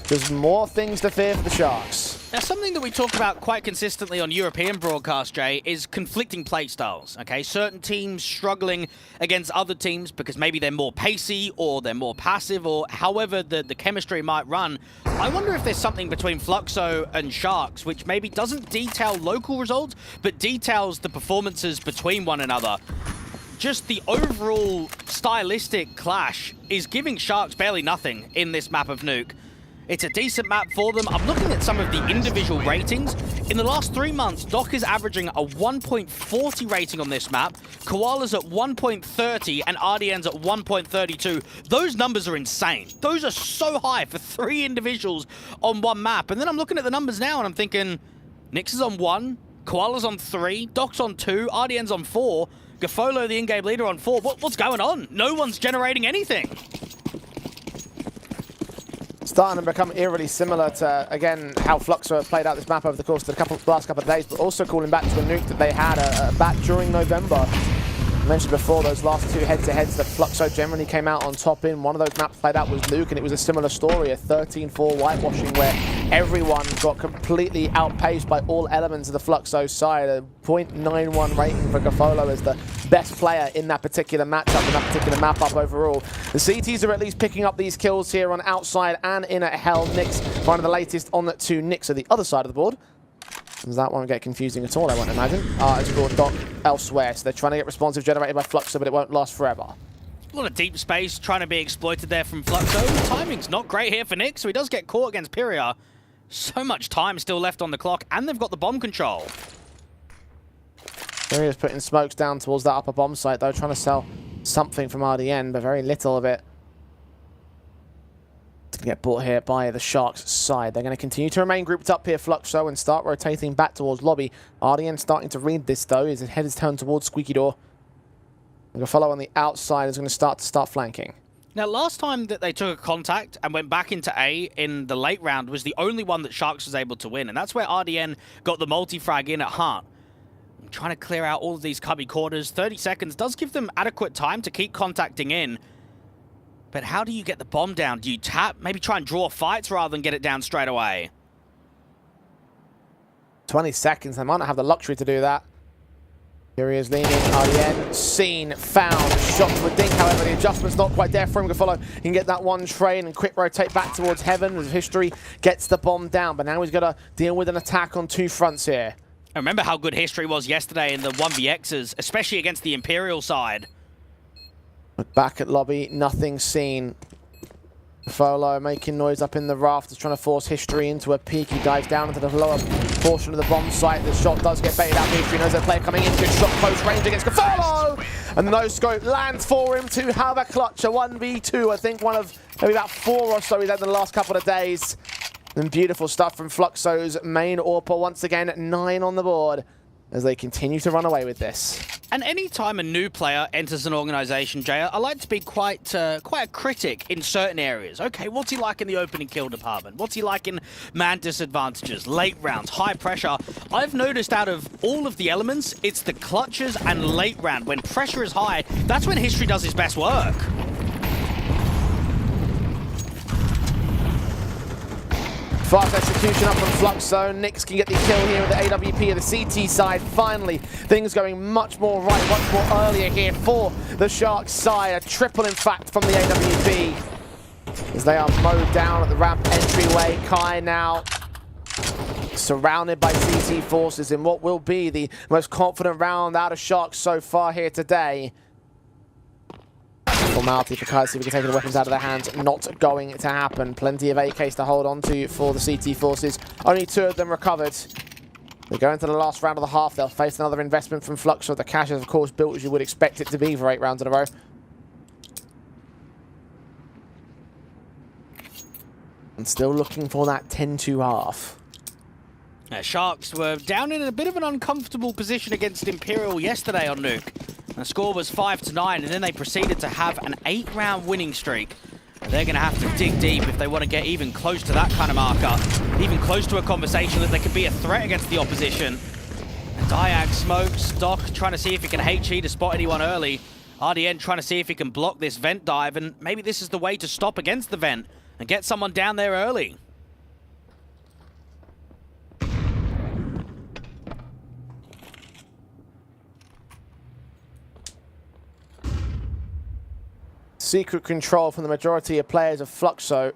There's more things to fear for the Sharks. Now, something that we talk about quite consistently on European broadcast, Jay, is conflicting playstyles, okay? Certain teams struggling against other teams because maybe they're more pacey or they're more passive or however the chemistry might run. I wonder if there's something between Fluxo and Sharks which maybe doesn't detail local results, but details the performances between one another. Just the overall stylistic clash is giving Sharks barely nothing in this map of Nuke. It's a decent map for them. I'm looking at some of the individual ratings. In the last 3 months, Doc is averaging a 1.40 rating on this map. Koala's at 1.30 and RDN's at 1.32. Those numbers are insane. Those are so high for 3 individuals on one map. And then I'm looking at the numbers now and I'm thinking, Nix is on 1, Koala's on 3, Doc's on 2, RDN's on 4. Gafolo, the in-game leader, on 4. What's going on? No one's generating anything. Starting to become eerily similar to, again, how Fluxo have played out this map over the course of the last couple of days, but also calling back to a nuke that they had back during November. I mentioned before, those last 2 head-to-heads that Fluxo generally came out on top in. One of those maps played out was Luke, and it was a similar story, a 13-4 whitewashing where everyone got completely outpaced by all elements of the Fluxo side. A 0.91 rating for Gafolo as the best player in that particular matchup, in that particular map up overall. The CTs are at least picking up these kills here on outside and in at Hell. Nyx, one of the latest on to Nyx at the other side of the board. That won't get confusing at all, I won't imagine. It's brought Doc elsewhere, so they're trying to get responsive generated by Fluxo, but it won't last forever. A lot of deep space trying to be exploited there from Fluxo. The timing's not great here for Nyx, so he does get caught against Pyria. So much time still left on the clock, and they've got the bomb control. Pyria's putting smokes down towards that upper bomb site, though, trying to sell something from RDN, but very little of it. It's going to get bought here by the Sharks' side. They're going to continue to remain grouped up here, Fluxo, and start rotating back towards lobby. RDN starting to read this, though. His head is turned towards Squeaky Door. Gafolo on the outside is going to start flanking. Now, last time that they took a contact and went back into A in the late round was the only one that Sharks was able to win, and that's where RDN got the multi-frag in at Heart. I'm trying to clear out all of these cubby quarters. 30 seconds does give them adequate time to keep contacting in. But how do you get the bomb down? Do you tap? Maybe try and draw fights rather than get it down straight away? 20 seconds. They might not have the luxury to do that. Pyria's leaning. RDN seen, found, shot to a dink. However, the adjustment's not quite there for him. Gafolo can get that one train and quick rotate back towards Heaven as History gets the bomb down. But now he's got to deal with an attack on 2 fronts here. I remember how good History was yesterday in the 1vx's, especially against the Imperial side. But back at lobby, nothing seen. Folo making noise up in the rafters, trying to force History into a peek. He dives down into the lower portion of the bomb site. The shot does get baited out. History knows their player coming in. Good shot close range against Gafolo! And the no-scope lands for him to have a clutch, a 1v2. I think one of maybe about 4 or so he's had in the last couple of days. And beautiful stuff from Fluxo's main AWPer. Once again, 9 on the board as they continue to run away with this. And any time a new player enters an organization, Jay, I like to be quite a critic in certain areas. Okay, what's he like in the opening kill department? What's he like in man disadvantages, late rounds, high pressure? I've noticed out of all of the elements, it's the clutches and late round. When pressure is high, that's when History does his best work. Fast execution up from Fluxo. Nyx can get the kill here with the AWP of the CT side. Finally, things going much more right, much more earlier here for the Sharks side. A triple, in fact, from the AWP. As they are mowed down at the ramp entryway. Kai now surrounded by CT forces in what will be the most confident round out of Sharks so far here today. Formality for Kai, see if we can take the weapons out of their hands. Not going to happen. Plenty of AKs to hold on to for the CT forces. Only 2 of them recovered. They go into the last round of the half. They'll face another investment from Fluxo. The cash is, of course, built as you would expect it to be for 8 rounds in a row. And still looking for that 10-2 half. Sharks were down in a bit of an uncomfortable position against Imperial yesterday on Nuke. The score was 5-9, and then they proceeded to have an 8-round winning streak. They're going to have to dig deep if they want to get even close to that kind of marker, even close to a conversation that they could be a threat against the opposition. Diag smokes, Doc trying to see if he can HE to spot anyone early. RDN trying to see if he can block this vent dive, and maybe this is the way to stop against the vent and get someone down there early. Secret control from the majority of players of Fluxo.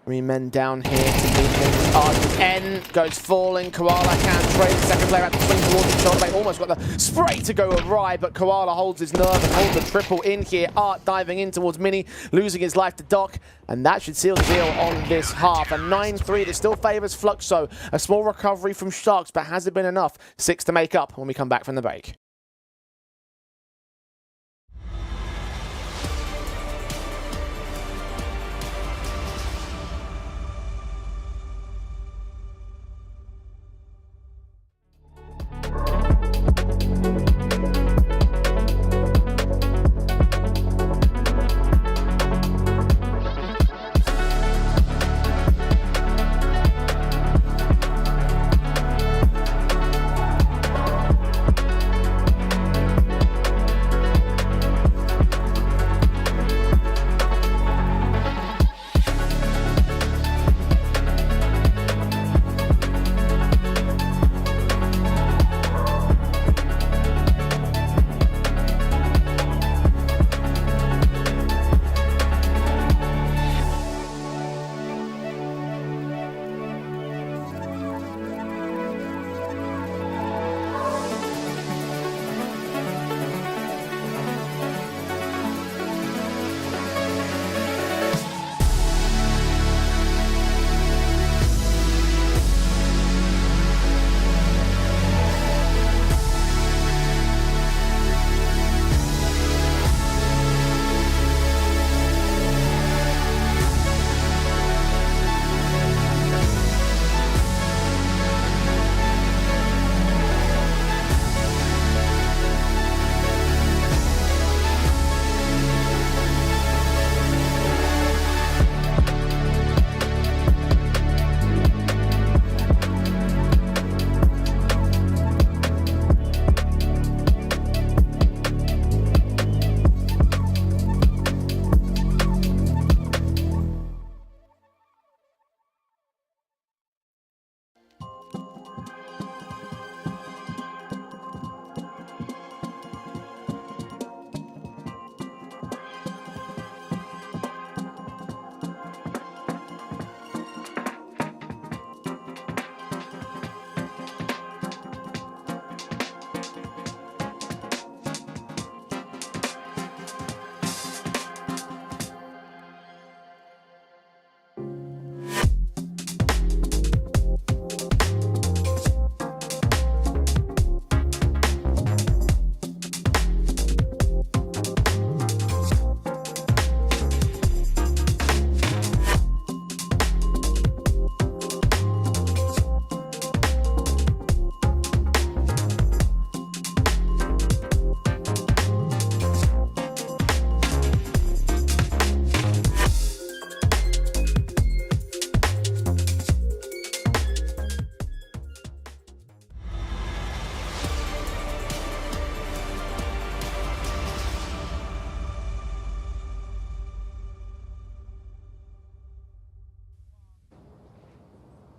3 men down here to meet him. RDN goes falling. Koala can trade the second player out the swing towards the shoulder. They almost got the spray to go awry, but Koala holds his nerve and holds the triple in here. Art diving in towards Mini, losing his life to Doc, and that should seal the deal on this half. A 9-3 that still favors Fluxo. A small recovery from Sharks, but has it been enough? 6 to make up when we come back from the break.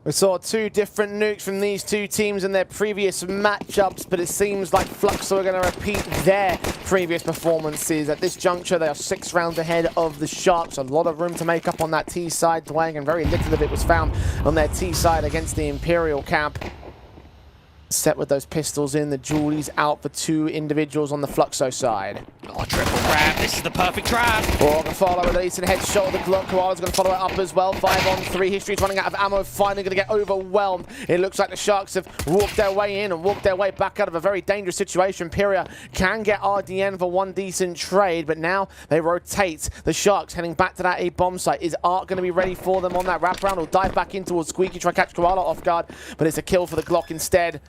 We saw two different nukes from these two teams in their previous matchups, but it seems like Fluxo are going to repeat their previous performances. At this juncture, they are 6 rounds ahead of the Sharks. A lot of room to make up on that T side, Dwayne, and very little of it was found on their T side against the Imperial camp. Set with those pistols in, the Julies out for 2 individuals on the Fluxo side. Oh, triple grab. This is the perfect trap. Going to follow with a decent headshot of the Glock. Koala's going to follow it up as well. 5 on 3. History's running out of ammo. Finally going to get overwhelmed. It looks like the Sharks have walked their way in and walked their way back out of a very dangerous situation. Pyria can get RDN for 1 decent trade, but now they rotate. The Sharks heading back to that A bomb site. Is Art going to be ready for them on that wraparound? Or dive back in towards Squeaky, try to catch Koala off guard, but it's a kill for the Glock instead.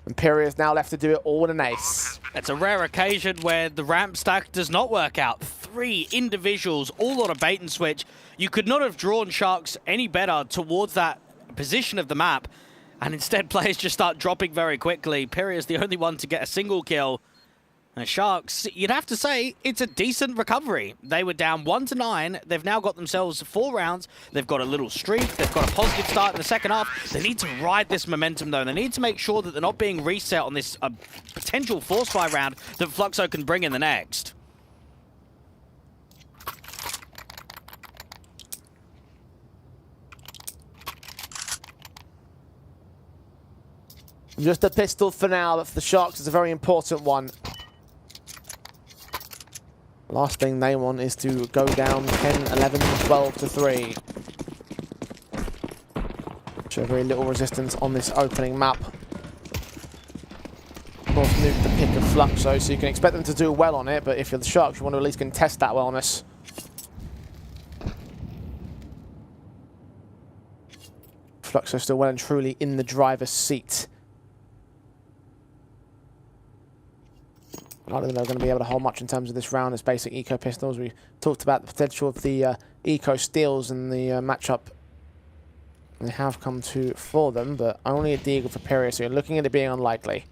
Imperial is now left to do it all with an ace. It's a rare occasion where the ramp stack does not work out. 3 individuals, all on a bait and switch. You could not have drawn Sharks any better towards that position of the map, and instead players just start dropping very quickly. Imperial is the only one to get a single kill. And Sharks, you'd have to say, it's a decent recovery. They were down 1-9. They've now got themselves 4 rounds. They've got a little streak. They've got a positive start in the second half. They need to ride this momentum, though. They need to make sure that they're not being reset on this potential force fire round that Fluxo can bring in the next. Just a pistol for now, but for the Sharks, it's a very important one. Last thing they want is to go down 10, 11, 12 to 3. Show very little resistance on this opening map. Of course, nuke the pick of Fluxo, so you can expect them to do well on it, but if you're the Sharks, you want to at least contest that wellness. Fluxo still well and truly in the driver's seat. I don't think they're going to be able to hold much in terms of this round as basic eco pistols. We talked about the potential of the eco steals in the matchup. They have come to for them, but only a deagle for Pyria, so you're looking at it being unlikely.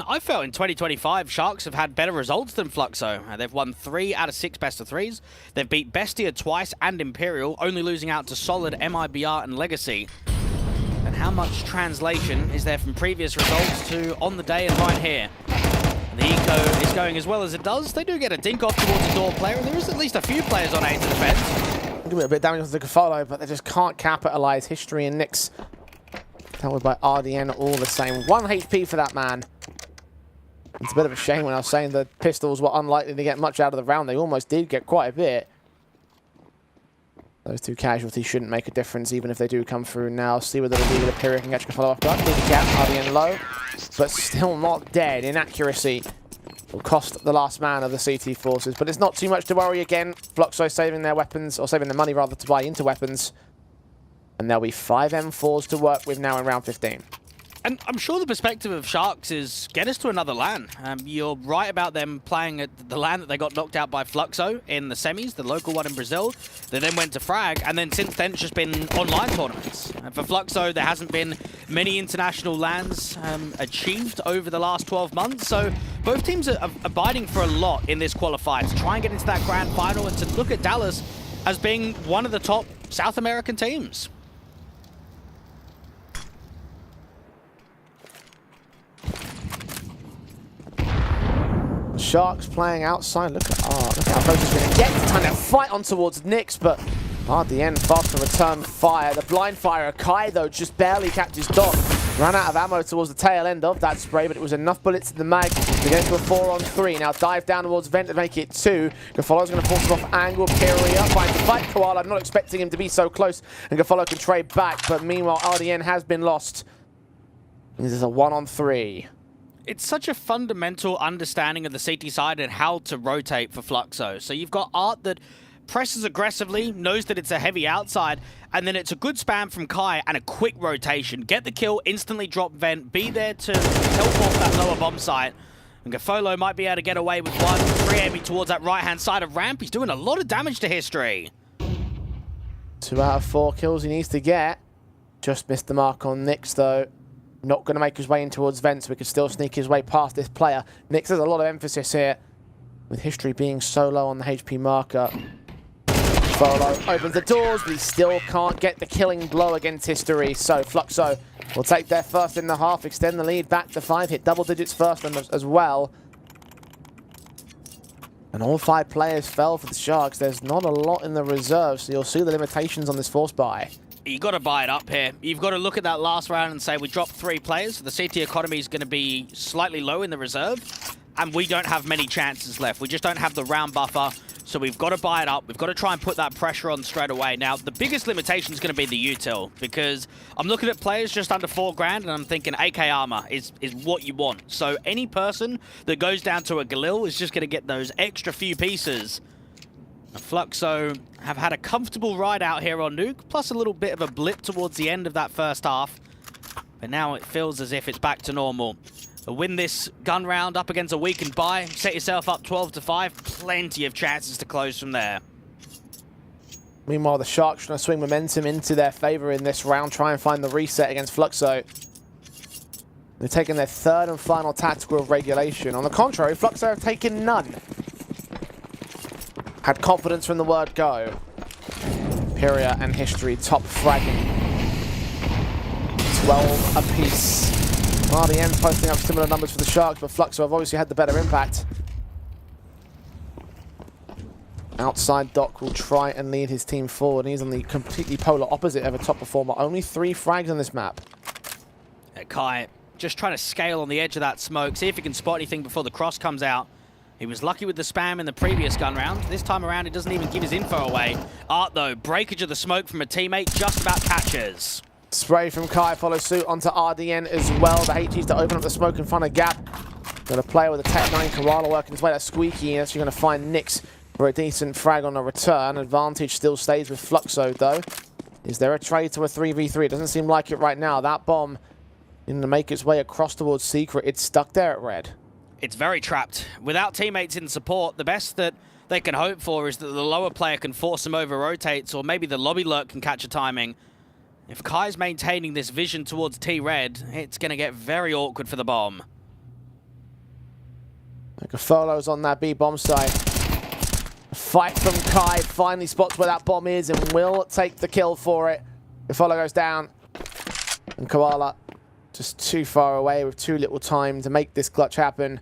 I felt in 2025, Sharks have had better results than Fluxo. They've won 3 out of 6 best of 3s. They've beat Bestia twice and Imperial, only losing out to Solid, MIBR, and Legacy. And how much translation is there from previous results to on the day and right here? The eco is going as well as it does. They do get a dink off towards the door player, and there is at least a few players on A to defense. Give it a bit of damage to the follow, but they just can't capitalize. History and Nyx dealt with by RDN all the same. 1 HP for that man. It's a bit of a shame when I was saying the pistols were unlikely to get much out of the round. They almost did get quite a bit. Those 2 casualties shouldn't make a difference, even if they do come through now. See whether the leader Pyria can catch a follow off guard. Big gap, RDN low, but still not dead. Inaccuracy will cost the last man of the CT forces, but it's not too much to worry again. Fluxo saving their weapons, or saving their money rather, to buy into weapons. And there'll be 5 M4s to work with now in round 15. And I'm sure the perspective of Sharks is get us to another LAN. You're right about them playing at the LAN that they got knocked out by Fluxo in the semis, the local one in Brazil. They then went to Frag, and then since then it's just been online tournaments. And for Fluxo, there hasn't been many international LANs achieved over the last 12 months. So both teams are abiding for a lot in this qualifier to try and get into that grand final and to look at Dallas as being one of the top South American teams. Sharks playing outside. Look at how close he's going to get. Trying to fight on towards Nyx, but RDN fast to return fire. The blind fire, Kai, though, just barely catches Doc. Ran out of ammo towards the tail end of that spray, but it was enough bullets in the mag to get into a 4-on-3. Now dive down towards Vent to make it 2. Gafolo's going to force him off angle. Pyria finds the fight. Koala, I'm not expecting him to be so close, and Gafolo can trade back, but meanwhile RDN has been lost. This is a 1-on-3. It's such a fundamental understanding of the CT side and how to rotate for Fluxo. So you've got Art that presses aggressively, knows that it's a heavy outside, and then it's a good spam from Kai and a quick rotation. Get the kill, instantly drop Vent, be there to help off that lower bomb site. And Gafolo might be able to get away with 1, pre-aiming towards that right-hand side of ramp. He's doing a lot of damage to History. 2 out of 4 kills he needs to get. Just missed the mark on Nyx, though. Not going to make his way in towards Vent, so we could still sneak his way past this player. Nyx has a lot of emphasis here, with History being so low on the HP marker. Folo opens the doors, but he still can't get the killing blow against history. So Fluxo will take their first in the half, extend the lead back to 5, hit double digits first as well. And all 5 players fell for the Sharks. There's not a lot in the reserve, so you'll see the limitations on this force buy. You got to buy it up here. You've got to look at that last round and say we dropped 3 players. The CT economy is going to be slightly low in the reserve, and we don't have many chances left. We just don't have the round buffer, so we've got to buy it up. We've got to try and put that pressure on straight away. Now, the biggest limitation is going to be the util, because I'm looking at players just under 4 grand, and I'm thinking AK armor is what you want. So any person that goes down to a Galil is just going to get those extra few pieces. Fluxo have had a comfortable ride out here on Nuke, plus a little bit of a blip towards the end of that first half. But now it feels as if it's back to normal. Win this gun round up against a weakened buy, set yourself up 12-5, plenty of chances to close from there. Meanwhile, the Sharks trying to swing momentum into their favor in this round, try and find the reset against Fluxo. They're taking their 3rd and final tactical of regulation. On the contrary, Fluxo have taken none. Had confidence from the word go. Imperia and History top fragging. 12 apiece. IEM posting up similar numbers for the Sharks, but Fluxo have obviously had the better impact. Outside Doc will try and lead his team forward. He's on the completely polar opposite of a top performer. Only 3 frags on this map. Kai just trying to scale on the edge of that smoke, see if he can spot anything before the cross comes out. He was lucky with the spam in the previous gun round. This time around, it doesn't even give his info away. Art, though, breakage of the smoke from a teammate, just about catches. Spray from Kai follows suit onto RDN as well. The HG's to open up the smoke and find a gap. Got a player with a Tech 9 Koala working his way. That's Squeaky, and actually going to find Nyx for a decent frag on a return. Advantage still stays with Fluxo, though. Is there a trade to a 3v3? It doesn't seem like it right now. That bomb going to make its way across towards Secret. It's stuck there at red. It's very trapped. Without teammates in support, the best that they can hope for is that the lower player can force him over rotates, or maybe the lobby lurk can catch a timing. If Kai's maintaining this vision towards T-Red, it's going to get very awkward for the bomb. Like a Folo's on that B bomb side. A fight from Kai, finally spots where that bomb is and will take the kill for it. The Folo goes down. And Koala just too far away with too little time to make this clutch happen.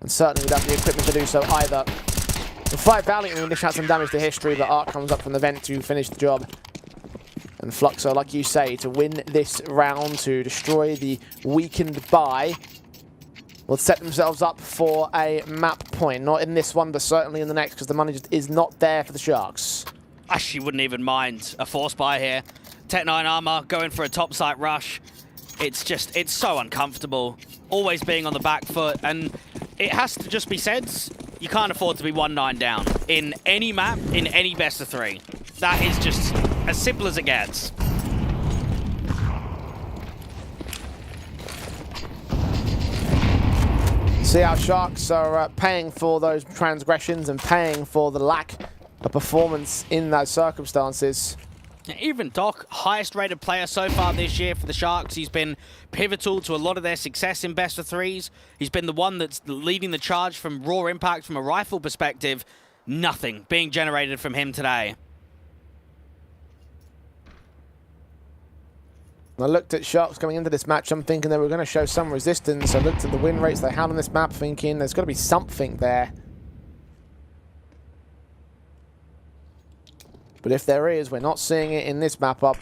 And certainly without the equipment to do so either. The fight valiantly and dish out some damage to History, but Art comes up from the vent to finish the job. And Fluxo, like you say, to win this round, to destroy the weakened buy, will set themselves up for a map point. Not in this one, but certainly in the next, because the money just is not there for the Sharks. I actually wouldn't even mind a force buy here. Tech 9 armor, going for a top site rush. It's so uncomfortable, always being on the back foot, and it has to just be said, you can't afford to be 1-9 down in any map, in any best of 3. That is just as simple as it gets. See how Sharks are paying for those transgressions and paying for the lack of performance in those circumstances. Even Doc, highest rated player so far this year for the Sharks. He's been pivotal to a lot of their success in best of 3s. He's been the one that's leading the charge from raw impact from a rifle perspective. Nothing being generated from him today. I looked at Sharks coming into this match. I'm thinking they were going to show some resistance. I looked at the win rates they had on this map, thinking there's got to be something there. But if there is, we're not seeing it in this map up.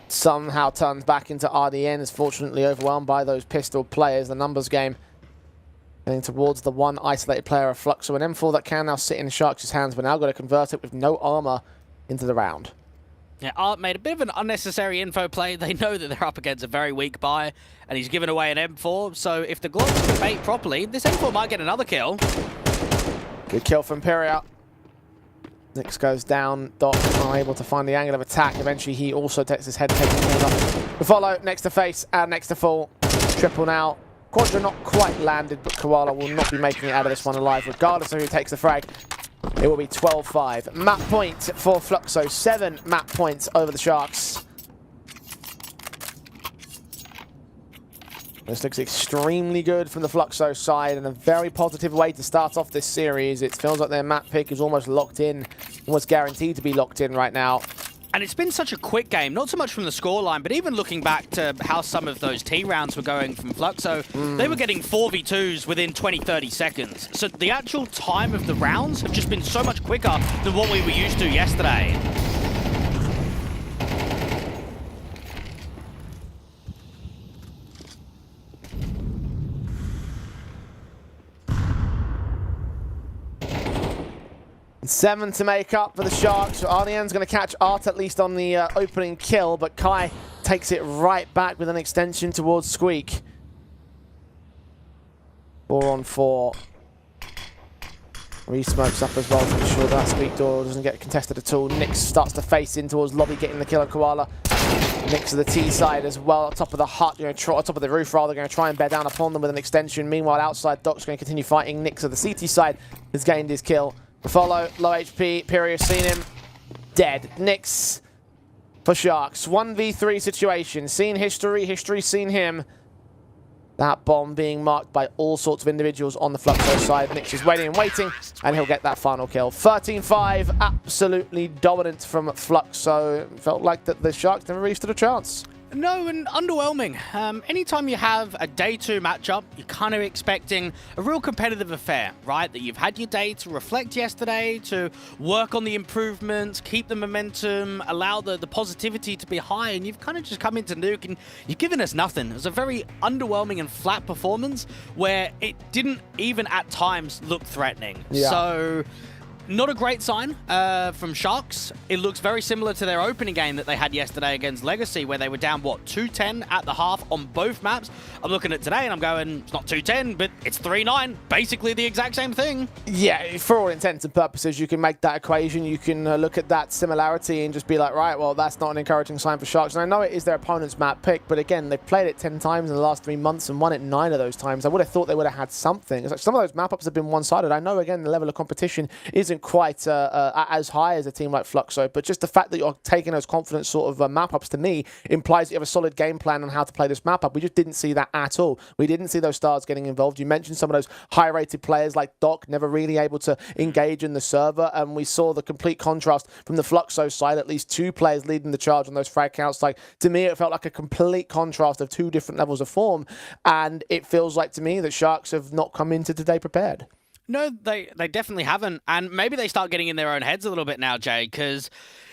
Somehow turns back into RDN, is fortunately overwhelmed by those pistol players. The numbers game heading towards the one isolated player of Fluxo. An M4 that can now sit in Sharks' hands, but now got to convert it with no armor into the round. Yeah, Art made a bit of an unnecessary info play. They know that they're up against a very weak buy, and he's given away an M4. So if the Glocks can bait properly, this M4 might get another kill. Good kill from Imperia. Nyx goes down. Doc unable to find the angle of attack. Eventually, he also takes his head, taking things off. The follow next to face and next to full. Triple now. Quadra not quite landed, but Koala will not be making it out of this one alive, regardless of who takes the frag. It will be 12-5. Map point for Fluxo. 7 map points over the Sharks. This looks extremely good from the Fluxo side and a very positive way to start off this series. It feels like their map pick is almost locked in, almost guaranteed to be locked in right now. And it's been such a quick game, not so much from the scoreline, but even looking back to how some of those T rounds were going from Fluxo, they were getting 4v2s within 20-30 seconds. So the actual time of the rounds have just been so much quicker than what we were used to yesterday. Seven to make up for the Sharks. Arnian's going to catch Art at least on the opening kill, but Kai takes it right back with an extension towards Squeak. 4 on 4. Re-smokes up as well to ensure that Squeak door doesn't get contested at all. Nyx starts to face in towards Lobby, getting the kill on Koala. Nyx to the T side as well, top of the hut, top of the roof rather, going to try and bear down upon them with an extension. Meanwhile, outside, Doc's going to continue fighting. Nyx of the CT side has gained his kill. Follow, low HP, Pyrio seen him, dead. Nyx for Sharks, 1v3 situation. Seen history, history seen him. That bomb being marked by all sorts of individuals on the Fluxo side. Nyx is waiting and waiting, and he'll get that final kill. 13-5, absolutely dominant from Fluxo. Felt like that the Sharks never really stood a chance. No, and underwhelming. Anytime you have a day 2 matchup, you're kind of expecting a real competitive affair, right? That you've had your day to reflect yesterday, to work on the improvements, keep the momentum, allow the positivity to be high, and you've kind of just come into Nuke and you've given us nothing. It was a very underwhelming and flat performance where it didn't even at times look threatening. Yeah. So not a great sign from Sharks. It looks very similar to their opening game that they had yesterday against Legacy, where they were down, what, 2-10 at the half on both maps. I'm looking at today and I'm going, it's not 2-10, but it's 3-9. Basically the exact same thing. Yeah, for all intents and purposes, you can make that equation. You can look at that similarity and just be like, right, well, that's not an encouraging sign for Sharks. And I know it is their opponent's map pick, but again, they've played it 10 times in the last 3 months and won it 9 of those times. I would have thought they would have had something. It's like some of those map-ups have been one-sided. I know, again, the level of competition isn't quite as high as a team like Fluxo, but just the fact that you're taking those confident sort of map-ups to me implies that you have a solid game plan on how to play this map-up. We just didn't see that at all. We didn't see those stars getting involved. You mentioned some of those high-rated players like Doc never really able to engage in the server, and we saw the complete contrast from the Fluxo side, at least 2 players leading the charge on those frag counts. Like, to me, it felt like a complete contrast of 2 different levels of form, and it feels like to me that Sharks have not come into today prepared. No, they definitely haven't. And maybe they start getting in their own heads a little bit now, Jay, because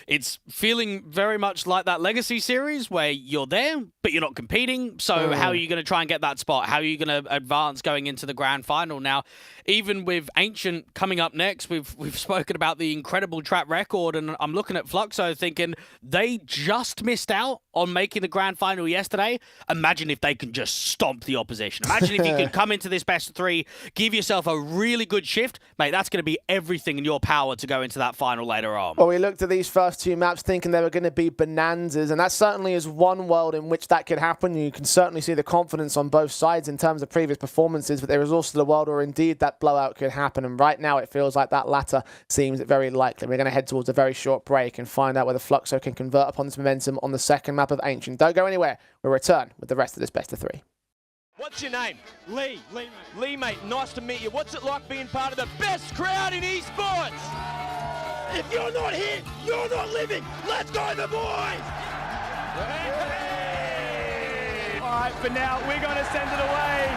it's feeling very much like that Legacy series where you're there, but you're not competing. So how are you going to try and get that spot? How are you going to advance going into the grand final? Now, even with Ancient coming up next, we've spoken about the incredible track record, and I'm looking at Fluxo thinking they just missed out on making the grand final yesterday. Imagine if they can just stomp the opposition. Imagine if you can come into this best of 3, give yourself a really good shift. Mate, that's going to be everything in your power to go into that final later on. Well, we looked at these first 2 maps thinking they were going to be bonanzas, and that certainly is one world in which that could happen. You can certainly see the confidence on both sides in terms of previous performances, but there is also the world where indeed that blowout could happen, and right now it feels like that latter seems very likely. We're going to head towards a very short break and find out whether Fluxo can convert upon this momentum on the second map of Ancient. Don't go anywhere. We'll return with the rest of this best of 3. What's your name? Lee, mate. Lee, mate, nice to meet you. What's it like being part of the best crowd in esports? If you're not here, you're not living. Let's go, the boys! All right, for now, we're going to send it away.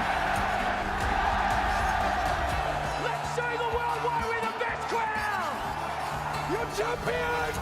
Let's show the world why we're the best crowd. You're champions!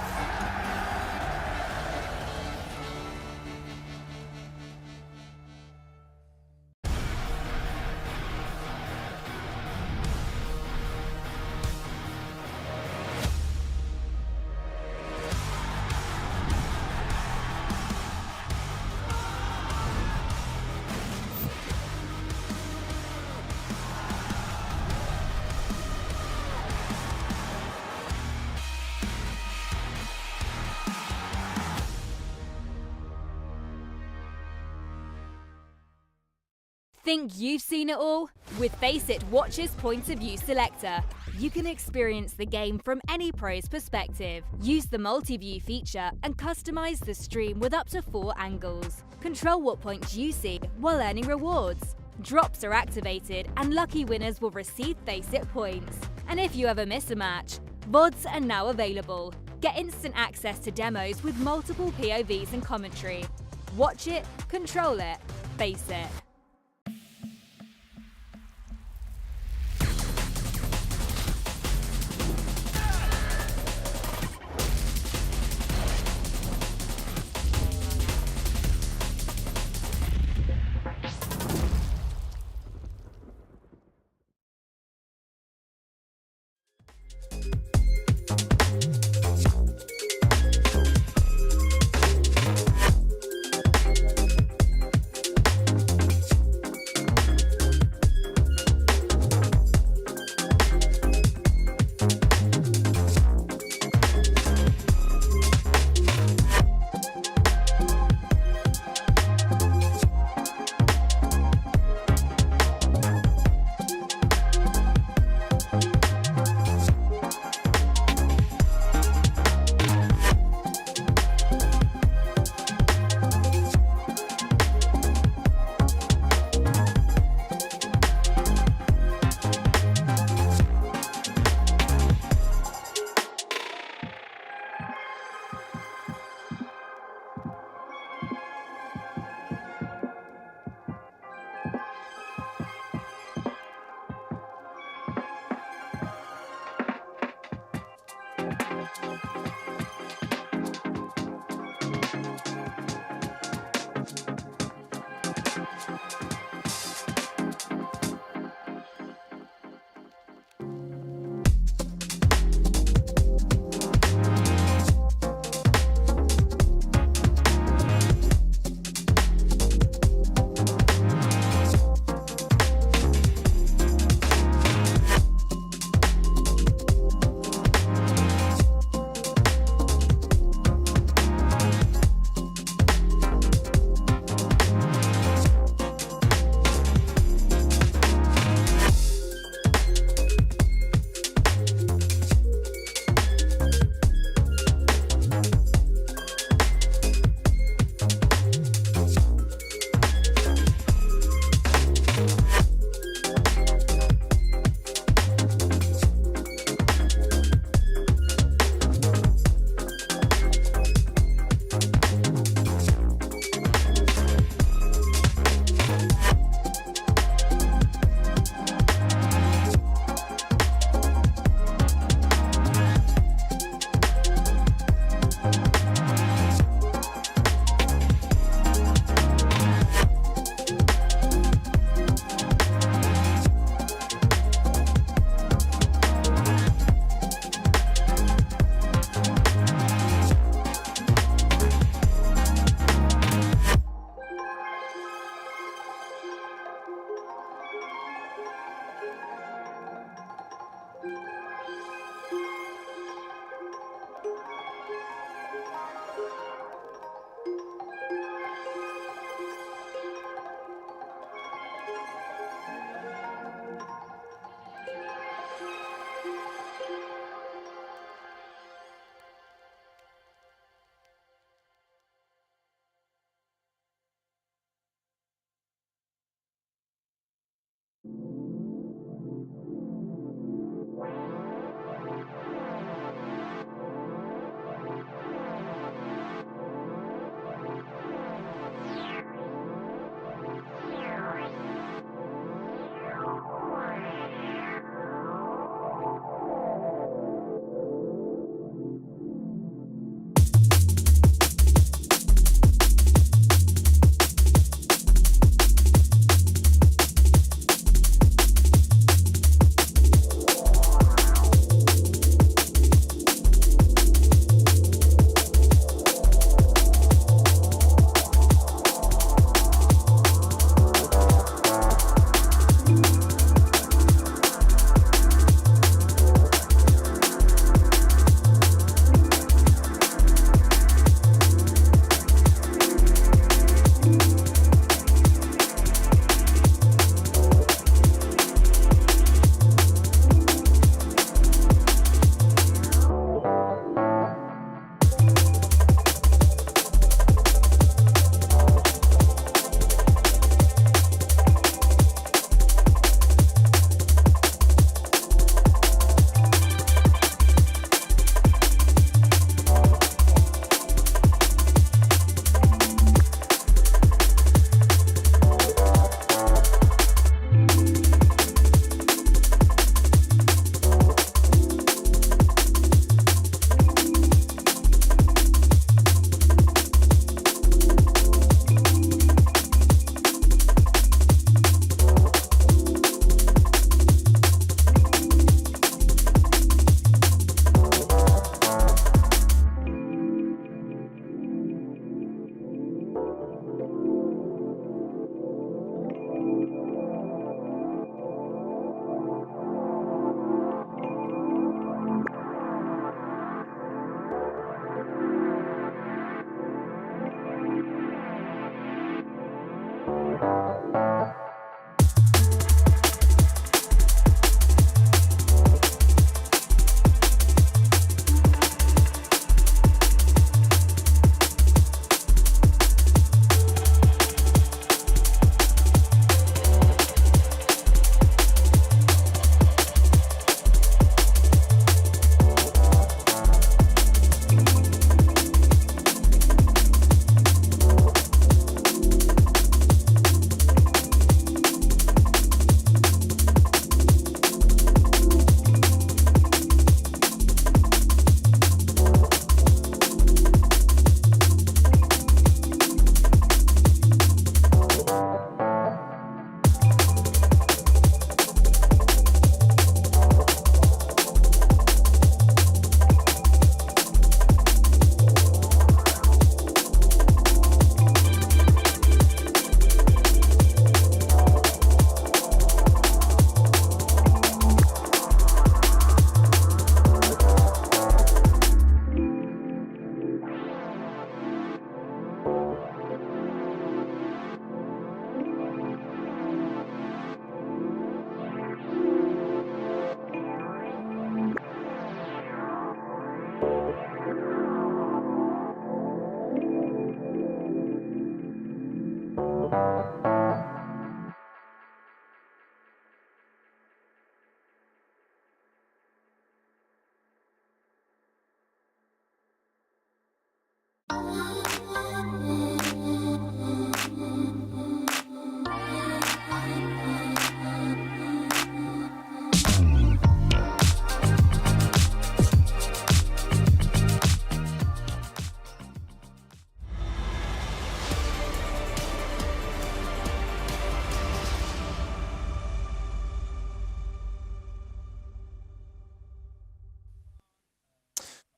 Think you've seen it all? With Face It Watch's Point of View Selector. you can experience the game from any pro's perspective. Use the multi-view feature and customize the stream with up to 4 angles. Control what points you see while earning rewards. Drops are activated and lucky winners will receive FaceIt points. And if you ever miss a match, VODs are now available. Get instant access to demos with multiple POVs and commentary. Watch it, control it, face it.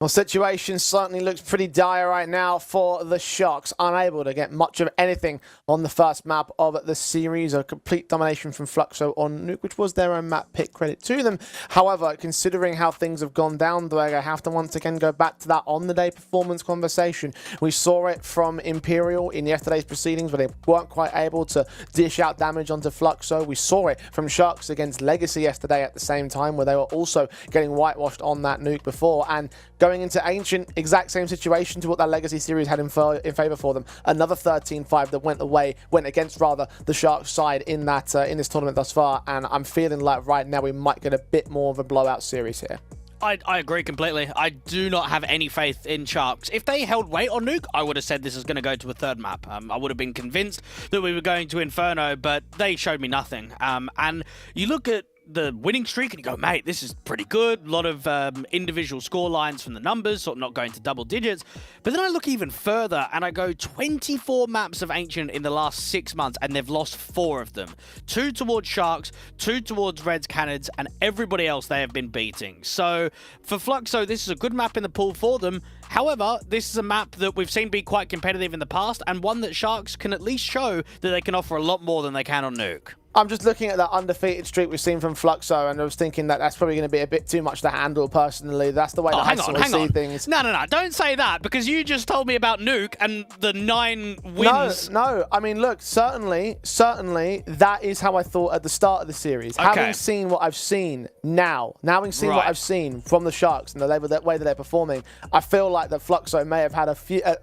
Well, situation certainly looks pretty dire right now for the Sharks, unable to get much of anything on the first map of the series. A complete domination from Fluxo on Nuke, which was their own map pick, credit to them. However, considering how things have gone down, Dwayne, I have to once again go back to that on-the-day performance conversation. We saw it from Imperial in yesterday's proceedings, where they weren't quite able to dish out damage onto Fluxo. We saw it from Sharks against Legacy yesterday at the same time, where they were also getting whitewashed on that Nuke before. And going into Ancient, exact same situation to what that Legacy series had in favor for them. Another 13-5 that went against the Sharks side in that in this tournament thus far, and I'm feeling like right now we might get a bit more of a blowout series here. I agree completely. I do not have any faith in Sharks. If they held weight on Nuke, I would have said this is going to go to a third map. I would have been convinced that we were going to Inferno, but they showed me nothing. And you look at the winning streak and you go, mate, this is pretty good. A lot of individual score lines from the numbers, sort of not going to double digits. But then I look even further and I go 24 maps of Ancient in the last 6 months, and they've lost 4 of them. 2 towards Sharks, 2 towards Reds, Canids, and everybody else they have been beating. So for Fluxo, this is a good map in the pool for them. However, this is a map that we've seen be quite competitive in the past, and one that Sharks can at least show that they can offer a lot more than they can on Nuke. I'm just looking at that undefeated streak we've seen from Fluxo, and I was thinking that that's probably going to be a bit too much to handle, personally. That's the way that I sort of see things. No, don't say that, because you just told me about Nuke and the 9 wins. No. I mean, look, certainly, that is how I thought at the start of the series. Okay. Having seen what I've seen now having seen what I've seen from the Sharks and the way that they're performing, I feel like that Fluxo may have had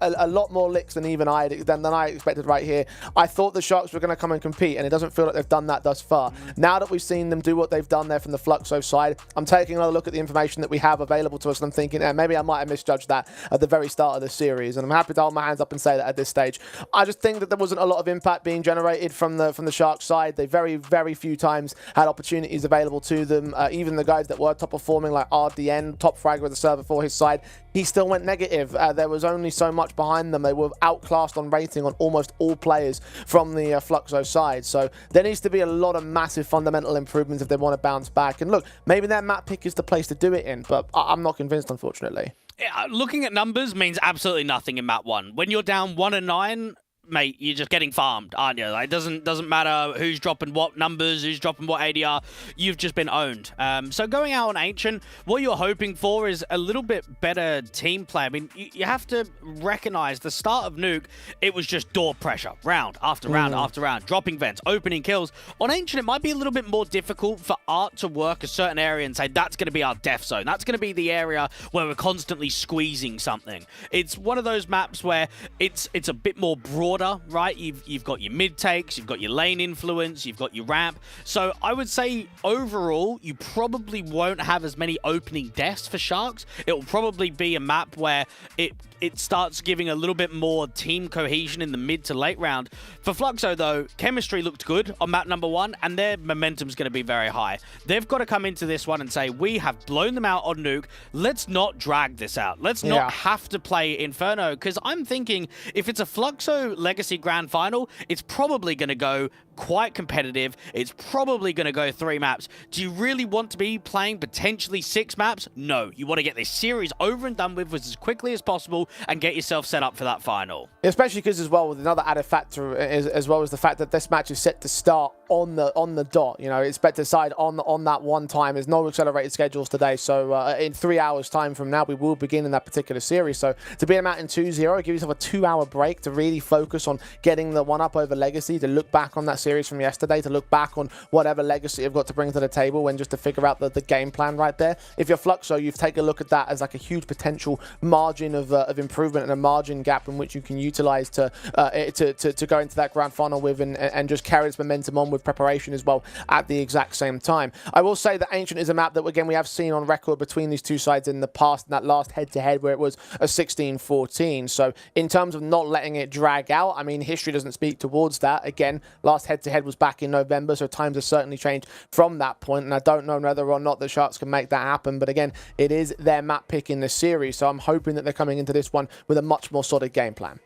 a lot more licks than even I expected right here. I thought the Sharks were going to come and compete, and it doesn't feel like they've done that thus far. Now that we've seen them do what they've done there from the Fluxo side, I'm taking another look at the information that we have available to us, and I'm thinking, maybe I might have misjudged that at the very start of the series, and I'm happy to hold my hands up and say that at this stage. I just think that there wasn't a lot of impact being generated from the Sharks side. They very, very few times had opportunities available to them. Even the guys that were top performing, like RDN, top fragger of the server for his side, he still went negative. There was only so much behind them. They were outclassed on rating on almost all players from the Fluxo side. So there needs to be a lot of massive fundamental improvements if they want to bounce back. And look, maybe their map pick is the place to do it in, but I'm not convinced, unfortunately. Yeah, looking at numbers means absolutely nothing in map 1. When you're down 1-9, mate, you're just getting farmed, aren't you? Like, it doesn't matter who's dropping what numbers, who's dropping what ADR. You've just been owned. So going out on Ancient, what you're hoping for is a little bit better team play. I mean, you have to recognize the start of Nuke, it was just door pressure, round after round after round, dropping vents, opening kills. On Ancient, it might be a little bit more difficult for Art to work a certain area and say, that's going to be our death zone. That's going to be the area where we're constantly squeezing something. It's one of those maps where it's a bit more broad, right? You've got your mid takes, you've got your lane influence, you've got your ramp. So I would say overall, you probably won't have as many opening deaths for Sharks. It will probably be a map where it starts giving a little bit more team cohesion in the mid to late round. For Fluxo, though, chemistry looked good on map number 1, and their momentum's going to be very high. They've got to come into this one and say, we have blown them out on Nuke. Let's not drag this out. Let's not have to play Inferno, because I'm thinking if it's a Fluxo Legacy Grand Final, it's probably going to go quite competitive. It's probably going to go 3 maps. Do you really want to be playing potentially 6 maps? No. You want to get this series over and done with as quickly as possible and get yourself set up for that final. Especially because, as well, with another added factor as well as the fact that this match is set to start on the dot. You know, it's bet to decide on that one time. There's no accelerated schedules today, so in 3 hours time from now we will begin in that particular series. So to be out in 2-0, give yourself a 2-hour break to really focus on getting the one up over Legacy, to look back on that series from yesterday, to look back on whatever Legacy have got to bring to the table, and just to figure out the game plan right there. If you're Fluxo, you've taken a look at that as like a huge potential margin of improvement and a margin gap in which you can utilize to go into that grand final with and just carry its momentum on with preparation as well at the exact same time. I will say that Ancient is a map that, again, we have seen on record between these two sides in the past, in that last head-to-head where it was a 16-14. So in terms of not letting it drag out, I mean, history doesn't speak towards that. Again, last head-to-head was back in November, so times have certainly changed from that point, and I don't know whether or not the Sharks can make that happen, but again, it is their map pick in this series, so I'm hoping that they're coming into this one with a much more solid game plan.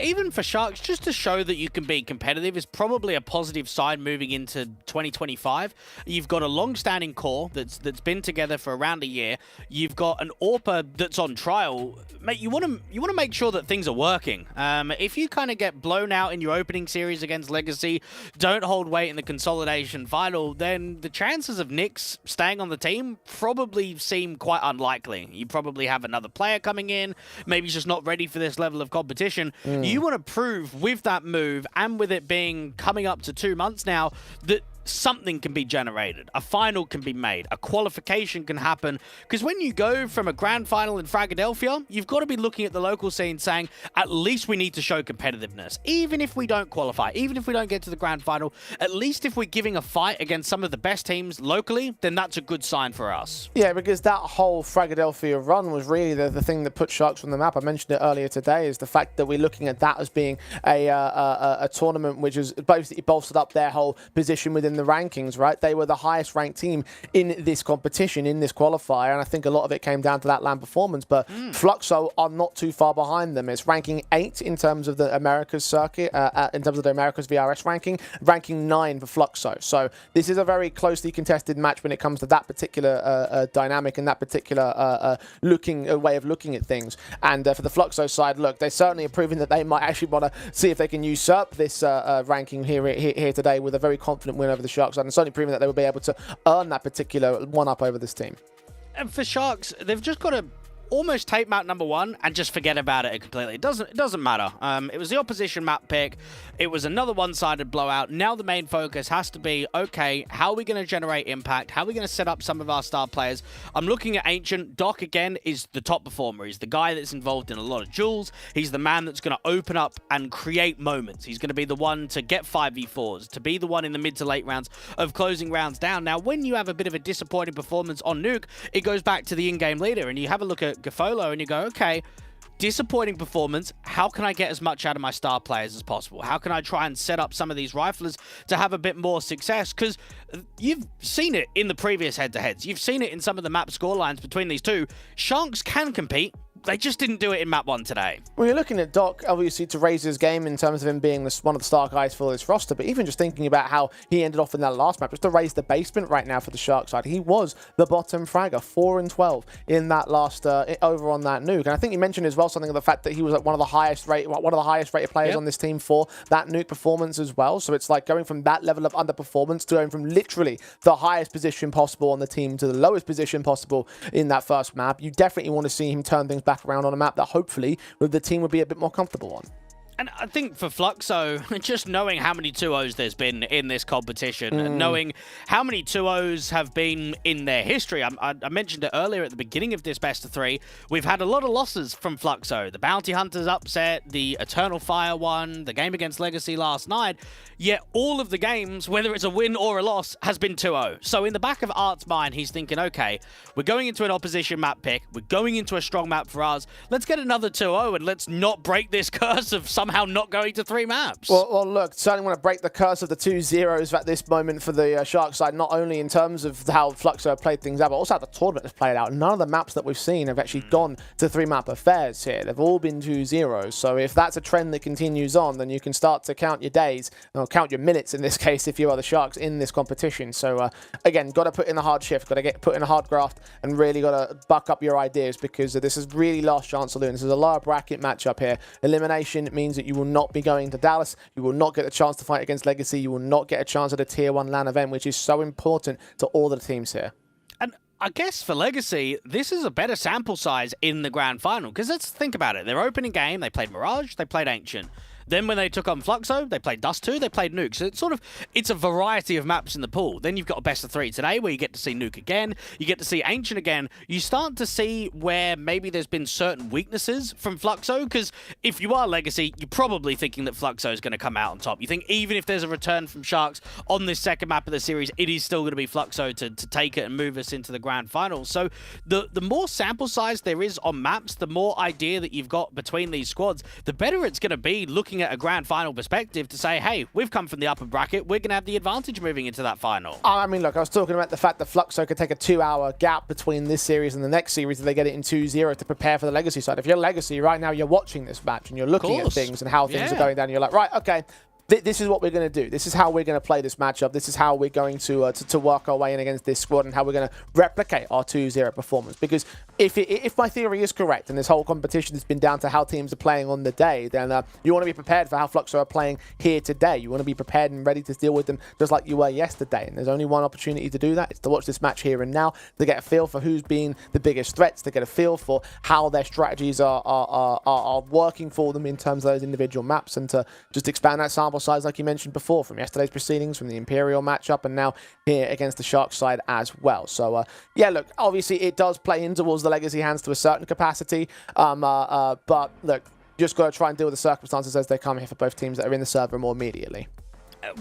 even for Sharks, just to show that you can be competitive is probably a positive sign moving into 2025. You've got a long-standing core that's been together for around a year. You've got an AWPer that's on trial. Mate, you want to make sure that things are working. If you kind of get blown out in your opening series against Legacy, don't hold weight in the consolidation final, then the chances of Nyx staying on the team probably seem quite unlikely. You probably have another player coming in, maybe he's just not ready for this level of competition. You want to prove with that move and with it being coming up to 2 months now that something can be generated, a final can be made, a qualification can happen. Because when you go from a grand final in Philadelphia, you've got to be looking at the local scene saying, at least we need to show competitiveness. Even if we don't qualify, even if we don't get to the grand final, at least if we're giving a fight against some of the best teams locally, then that's a good sign for us. Yeah, because that whole Philadelphia run was really the thing that put Sharks on the map. I mentioned it earlier today, is the fact that we're looking at that as being a tournament which has basically bolstered up their whole position within the rankings, right? They were the highest ranked team in this competition, in this qualifier, and I think a lot of it came down to that LAN performance, but Fluxo are not too far behind them. It's ranking 8 in terms of the Americas circuit, in terms of the Americas VRS ranking 9 for Fluxo. So this is a very closely contested match when it comes to that particular dynamic and that particular way of looking at things. And for the Fluxo side, look, they certainly are proving that they might actually want to see if they can usurp this ranking here today with a very confident win over the Sharks, and certainly proving that they will be able to earn that particular one-up over this team. And for Sharks, they've just got to almost tape map number 1 and just forget about it completely. It doesn't matter. It was the opposition map pick. It was another one-sided blowout. Now the main focus has to be, okay, how are we going to generate impact? How are we going to set up some of our star players? I'm looking at Ancient. Doc, again, is the top performer. He's the guy that's involved in a lot of duels. He's the man that's going to open up and create moments. He's going to be the one to get 5v4s, to be the one in the mid to late rounds of closing rounds down. Now, when you have a bit of a disappointing performance on Nuke, it goes back to the in-game leader, and you have a look at Gafolo and you go, okay, disappointing performance. How can I get as much out of my star players as possible? How can I try and set up some of these riflers to have a bit more success? Because you've seen it in the previous head-to-heads. You've seen it in some of the map scorelines between these two. Sharks can compete. They just didn't do it in map 1 today. Well, you're looking at Doc, obviously, to raise his game in terms of him being one of the star guys for this roster, but even just thinking about how he ended off in that last map, just to raise the basement right now for the Shark side, he was the bottom fragger, 4-12 in that last, over on that nuke. And I think you mentioned as well something of the fact that he was like one of the highest rated players on this team for that nuke performance as well. So it's like going from that level of underperformance to going from literally the highest position possible on the team to the lowest position possible in that first map. You definitely want to see him turn things back around on a map that hopefully the team would be a bit more comfortable on. And I think for Fluxo, just knowing how many 2-0s there's been in this competition, and knowing how many 2-0s have been in their history. I mentioned it earlier at the beginning of this best of 3. We've had a lot of losses from Fluxo. The Bounty Hunters upset, the Eternal Fire one, the game against Legacy last night. Yet all of the games, whether it's a win or a loss, has been 2-0. So in the back of Art's mind, he's thinking, okay, we're going into an opposition map pick. We're going into a strong map for us. Let's get another 2-0 and let's not break this curse of somehow not going to 3 maps. Well, look, certainly want to break the curse of the 2 zeros at this moment for the Shark side, not only in terms of how Fluxo played things out, but also how the tournament has played out. None of the maps that we've seen have actually gone to 3-map affairs here. They've all been 2 zeros. So if that's a trend that continues on, then you can start to count your days, or count your minutes in this case, if you are the Sharks in this competition. So again, got to put in the hard shift, got to put in a hard graft, and really got to buck up your ideas, because this is really last chance saloon. This is a lower bracket matchup here. Elimination means that you will not be going to Dallas. You will not get the chance to fight against Legacy. You will not get a chance at a tier 1 LAN event, which is so important to all the teams here. And I guess for Legacy, this is a better sample size in the grand final, because let's think about it. Their opening game, they played Mirage, they played Ancient. Then when they took on Fluxo, they played Dust 2, they played Nuke. So it's a variety of maps in the pool. Then you've got a best of 3 today where you get to see Nuke again, you get to see Ancient again. You start to see where maybe there's been certain weaknesses from Fluxo, because if you are Legacy, you're probably thinking that Fluxo is going to come out on top. You think even if there's a return from Sharks on this second map of the series, it is still going to be Fluxo to take it and move us into the grand final. So the more sample size there is on maps, the more idea that you've got between these squads, the better it's going to be looking looking at a grand final perspective to say, hey, we've come from the upper bracket, we're going to have the advantage moving into that final. I mean, look, I was talking about the fact that Fluxo could take a 2-hour gap between this series and the next series if they get it in 2-0 to prepare for the Legacy side. If you're Legacy right now, you're watching this match and you're looking at things and how things are going down. You're like, right, okay, this is what we're going to do. This is how we're going to play this matchup. This is how we're going to work our way in against this squad and how we're going to replicate our 2-0 performance. Because if my theory is correct and this whole competition has been down to how teams are playing on the day, then you want to be prepared for how Fluxo are playing here today. You want to be prepared and ready to deal with them just like you were yesterday. And there's only one opportunity to do that. It's to watch this match here and now, to get a feel for who's been the biggest threats, to get a feel for how their strategies are working for them in terms of those individual maps, and to just expand that sample size like you mentioned before from yesterday's proceedings, from the Imperial matchup, and now here against the Sharks side as well. So yeah, look, obviously it does play in towards the Legacy hands to a certain capacity, but look, just got to try and deal with the circumstances as they come here for both teams that are in the server more immediately.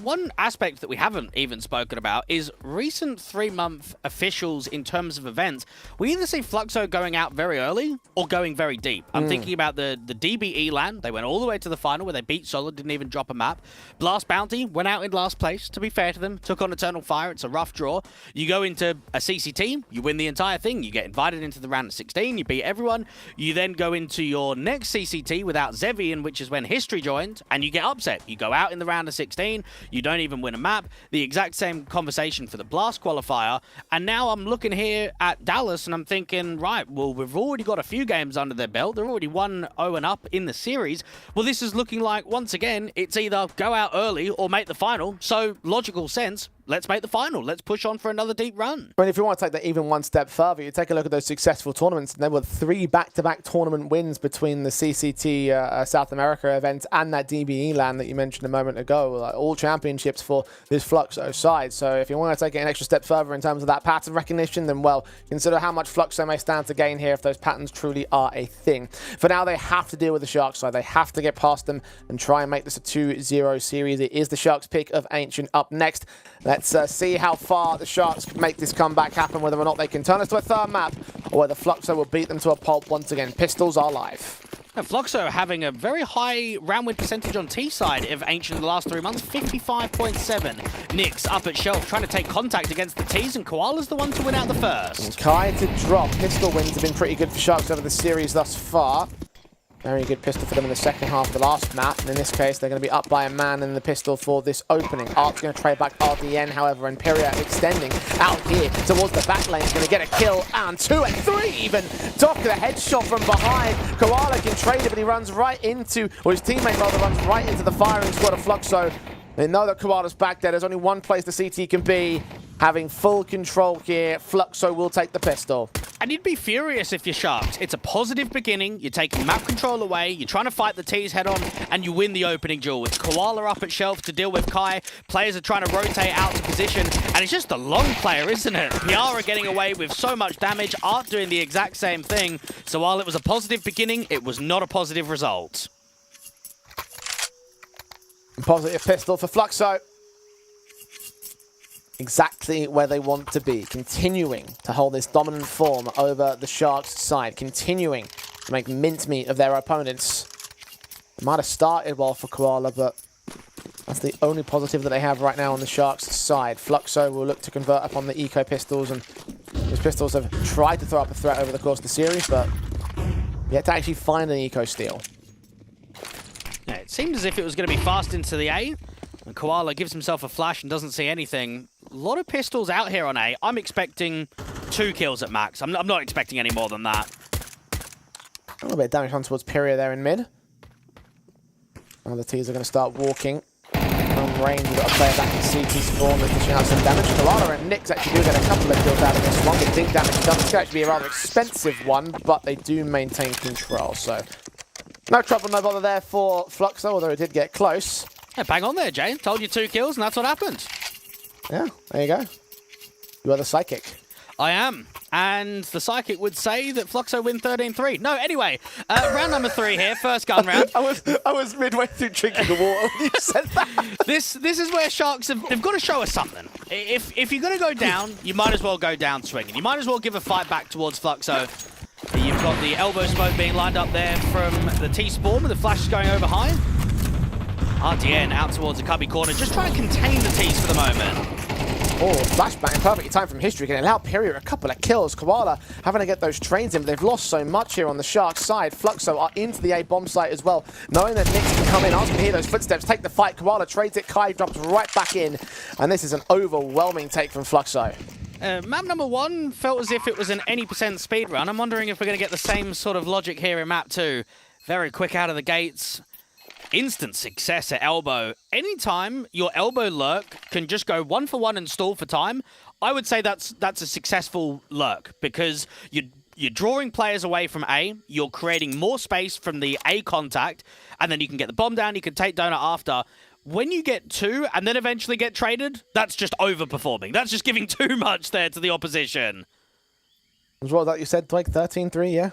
One aspect that we haven't even spoken about is recent 3-month officials in terms of events. We either see Fluxo going out very early or going very deep. I'm thinking about the DBE LAN. They went all the way to the final where they beat Solid, didn't even drop a map. Blast Bounty went out in last place, to be fair to them. Took on Eternal Fire. It's a rough draw. You go into a CCT, you win the entire thing. You get invited into the round of 16, you beat everyone. You then go into your next CCT without Zevian, which is when History joined, and you get upset. You go out in the round of 16, you don't even win a map. The exact same conversation for the Blast qualifier. And now I'm looking here at Dallas and I'm thinking, right, well, we've already got a few games under their belt. They're already 1-0 and up in the series. Well, this is looking like, once again, it's either go out early or make the final. So, logical sense, let's make the final. Let's push on for another deep run. I mean, if you want to take that even one step further, you take a look at those successful tournaments, and there were 3 back-to-back tournament wins between the CCT South America event and that DBE LAN that you mentioned a moment ago, like all championships for this Fluxo side. So if you want to take it an extra step further in terms of that pattern recognition, then, well, consider how much Fluxo may stand to gain here if those patterns truly are a thing. For now, they have to deal with the Sharks side. They have to get past them and try and make this a 2-0 series. It is the Sharks' pick of Ancient up next. Let's see how far the Sharks can make this comeback happen, whether or not they can turn us to a third map, or whether Fluxo will beat them to a pulp once again. Pistols are live. And Fluxo having a very high round win percentage on T side of Ancient in the last 3 months, 55.7. Nyx up at Shelf trying to take contact against the T's, and Koala's the one to win out the first. And Kai to drop. Pistol wins have been pretty good for Sharks over the series thus far. Very good pistol for them in the second half of the last map. And in this case, they're going to be up by a man in the pistol for this opening. Art's going to trade back RDN, however, and Pyria extending out here towards the back lane. He's going to get a kill, and 2 and 3 even. Doc with a headshot from behind. Koala can trade it, but he runs right into, or his teammate rather, runs right into the firing squad of Fluxo. They know that Koala's back there. There's only one place the CT can be. Having full control here, Fluxo will take the pistol. And you'd be furious if you're Sharks. It's a positive beginning. You're taking map control away. You're trying to fight the T's head on, and you win the opening duel with Koala up at Shelf to deal with Kai. Players are trying to rotate out to position, and it's just a long player, isn't it? Piara getting away with so much damage. Art doing the exact same thing. So while it was a positive beginning, it was not a positive result. Positive pistol for Fluxo. Exactly where they want to be, continuing to hold this dominant form over the Sharks side, continuing to make mincemeat of their opponents. It might have started well for Koala, but that's the only positive that they have right now on the Sharks side. Fluxo will look to convert upon the eco pistols, and these pistols have tried to throw up a threat over the course of the series, but yet to actually find an eco steal. Yeah, it seemed as if it was going to be fast into the A, and Koala gives himself a flash and doesn't see anything. A lot of pistols out here on A. I'm expecting 2 kills at max. I'm not expecting any more than that. A little bit of damage on towards Pyria there in mid. Now the T's are going to start walking. From range, we've got a player back in CT spawn that's dishing out some damage. Koala and Nyx actually do get a couple of kills out of this one. The dink damage done. This could actually be a rather expensive one, but they do maintain control. So no trouble, no bother there for Fluxo, although it did get close. Yeah, bang on there, Jay. Told you 2 kills, and that's what happened. Yeah, there you go. You are the psychic. I am. And the psychic would say that Fluxo win 13-3. No, anyway, round number 3 here, first gun round. I was midway through drinking the water when you said that. This is where Sharks they've got to show us something. If you're going to go down, you might as well go down swinging. You might as well give a fight back towards Fluxo. You've got the elbow smoke being lined up there from the T-spawn with the flashes going over high. RDN out towards the cubby corner, just trying to contain the tease for the moment. Oh, flashbang, perfectly timed from history. Can allow Pyria a couple of kills. Koala having to get those trains in, but they've lost so much here on the Sharks side. Fluxo are into the A bomb site as well, knowing that Nix can come in, asking to hear those footsteps, take the fight. Koala trades it, Kai drops right back in, and this is an overwhelming take from Fluxo. Map number 1 felt as if it was an any percent speed run. I'm wondering if we're going to get the same sort of logic here in map 2. Very quick out of the gates. Instant success at elbow. Anytime your elbow lurk can just go 1 for 1 and stall for time, I would say that's a successful lurk, because you're drawing players away from A, you're creating more space from the A contact, and then you can get the bomb down, you can take donut after. When you get 2 and then eventually get traded, that's just overperforming. That's just giving too much there to the opposition. As well as that you said, like 13-3, yeah?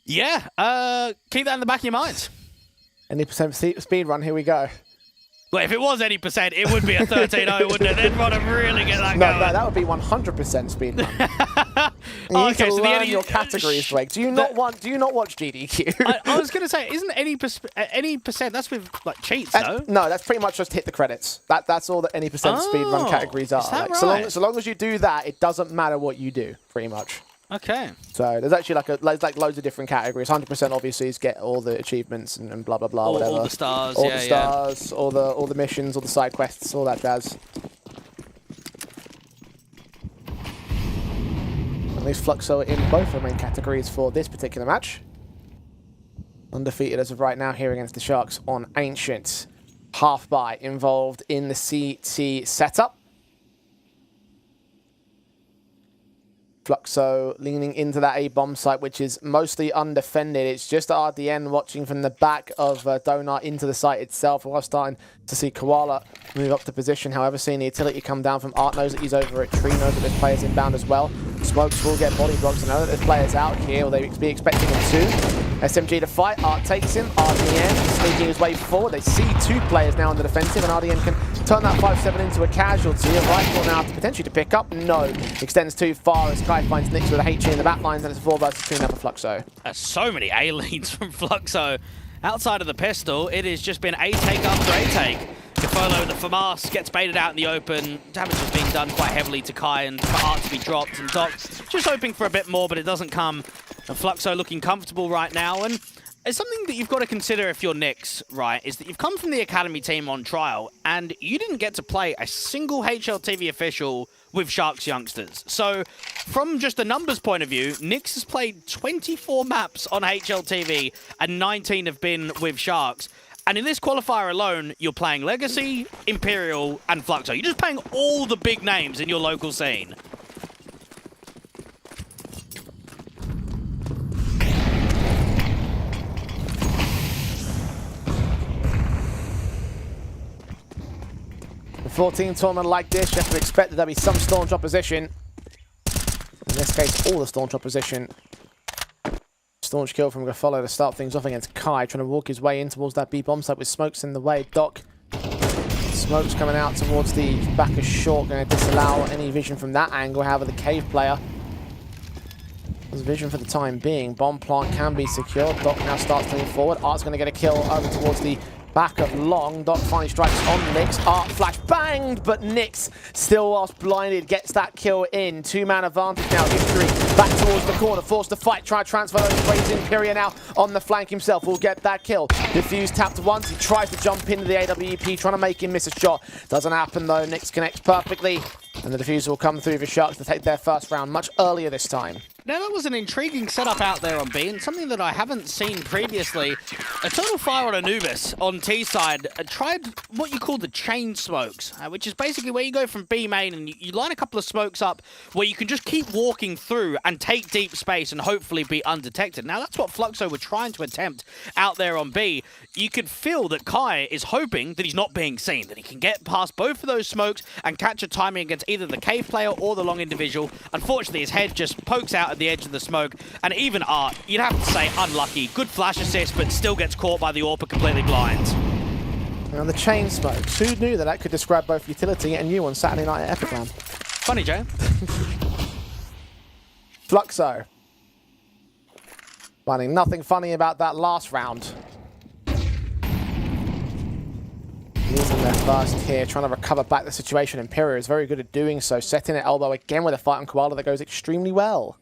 Yeah, keep that in the back of your mind. Any percent speed run, here we go. Well, if it was any percent, it would be a 13-0, wouldn't it? They'd want to really get that going. No, that would be 100% speed run. You Oh, need okay, to so the learn any- your categories, Blake. Do you not watch GDQ? I was going to say, isn't any percent, that's with like cheats, though? No, that's pretty much just hit the credits. That's all that any percent speed run categories are. Is that So right? long as you do that, it doesn't matter what you do, pretty much. Okay. So there's actually like loads of different categories. 100% obviously is get all the achievements and blah blah blah, whatever. All the stars, all the stars, all the missions, all the side quests, all that jazz. At least Fluxo in both the main categories for this particular match. Undefeated as of right now here against the Sharks on Ancient. Half by involved in the CT setup. Fluxo leaning into that A-bomb site, which is mostly undefended. It's just RDN watching from the back of Donut into the site itself. We're starting to see Koala move up to position. However, seeing the utility come down from Art, knows that he's over at Tree, knows that there's players inbound as well. Smokes will get body blocks. I know that there's players out here. Will they be expecting him to? SMG to fight. Art takes him. RDN sneaking his way forward. They see 2 players now on the defensive, and RDN can turn that 5-7 into a casualty. A rifle now potentially to pick up. No. Extends too far as Kai finds Nix with a HE in the back lines, and it's a 4 versus 2 now for Fluxo. So many A leads from Fluxo. Outside of the pistol, it has just been A take after A take. Kefolo, the FAMAS, gets baited out in the open. Damage is being done quite heavily to Kai and for Art to be dropped. And Doc just hoping for a bit more, but it doesn't come. And Fluxo looking comfortable right now. And it's something that you've got to consider if you're Nix, right, is that you've come from the Academy team on trial, and you didn't get to play a single HLTV official with Sharks youngsters. So, from just a numbers point of view, Nix has played 24 maps on HLTV, and 19 have been with Sharks. And in this qualifier alone, you're playing Legacy, Imperial, and Fluxo. You're just playing all the big names in your local scene. A 14 tournament like this, you have to expect that there'll be some staunch opposition. In this case, all the staunch opposition. Staunch kill from Kefolo to start things off against Kai, trying to walk his way in towards that B bomb site with Smokes in the way. Doc. Smokes coming out towards the back of short, going to disallow any vision from that angle. However, the cave player has vision for the time being. Bomb plant can be secured. Doc now starts to move forward. Art's going to get a kill over towards the back of Long. Doc finally strikes on Nix. Art flash banged, but Nix, still whilst blinded, gets that kill in. 2-man advantage now. History back towards the corner, forced to fight, try to transfer those trades. Imperia now on the flank himself will get that kill. Diffuse tapped once. He tries to jump into the AWP, trying to make him miss a shot. Doesn't happen though. Nix connects perfectly, and the diffuser will come through for Sharks to take their first round much earlier this time. Now, that was an intriguing setup out there on B, and something that I haven't seen previously. A total fire on Anubis on T side tried what you call the chain smokes, which is basically where you go from B main and you line a couple of smokes up where you can just keep walking through and take deep space and hopefully be undetected. Now, that's what Fluxo were trying to attempt out there on B. You could feel that Kai is hoping that he's not being seen, that he can get past both of those smokes and catch a timing against either the cave player or the long individual. Unfortunately, his head just pokes out at the edge of the smoke, and even Art, you'd have to say unlucky. Good flash assist, but still gets caught by the AWPer completely blind. And the chain smokes. Who knew that could describe both utility and you on Saturday night at Epicram? Funny, Joe. Fluxo. Finding nothing funny about that last round. Losing their first here, trying to recover back the situation. Imperial is very good at doing so. Setting an elbow again with a fight on Koala that goes extremely well.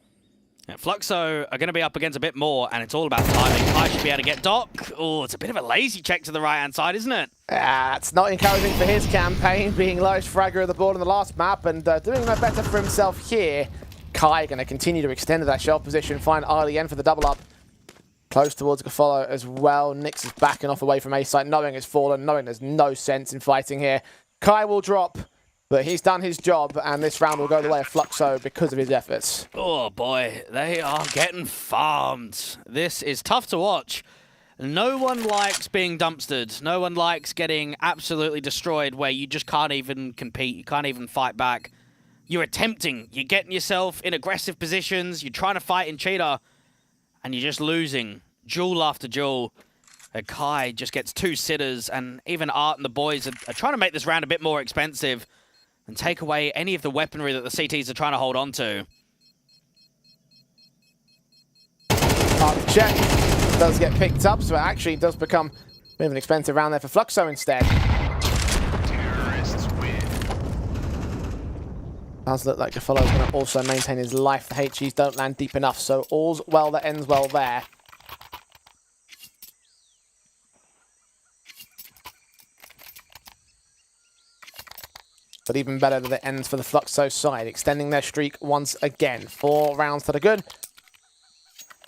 Yeah, Fluxo are going to be up against a bit more, and it's all about timing. Kai should be able to get Doc. Oh, it's a bit of a lazy check to the right-hand side, isn't it? It's not encouraging for his campaign, being lowest fragger of the board on the last map, and doing no better for himself here. Kai going to continue to extend that shell position, find IEM for the double up. Close towards Gafolo as well. Nyx is backing off away from A site, knowing it's fallen, knowing there's no sense in fighting here. Kai will drop, but he's done his job, and this round will go the way of Fluxo because of his efforts. Oh boy, they are getting farmed. This is tough to watch. No one likes being dumpstered. No one likes getting absolutely destroyed where you just can't even compete. You can't even fight back. You're attempting. You're getting yourself in aggressive positions. You're trying to fight in cheater. And you're just losing, duel after duel. Kai just gets 2 sitters, and even Art and the boys are trying to make this round a bit more expensive and take away any of the weaponry that the CTs are trying to hold on to. Check does get picked up, so it actually does become a bit of an expensive round there for Fluxo instead. Does look like Gafolo is going to also maintain his life. The HEs don't land deep enough, so all's well that ends well there. But even better that it ends for the Fluxo side, extending their streak once again. 4 rounds that are good.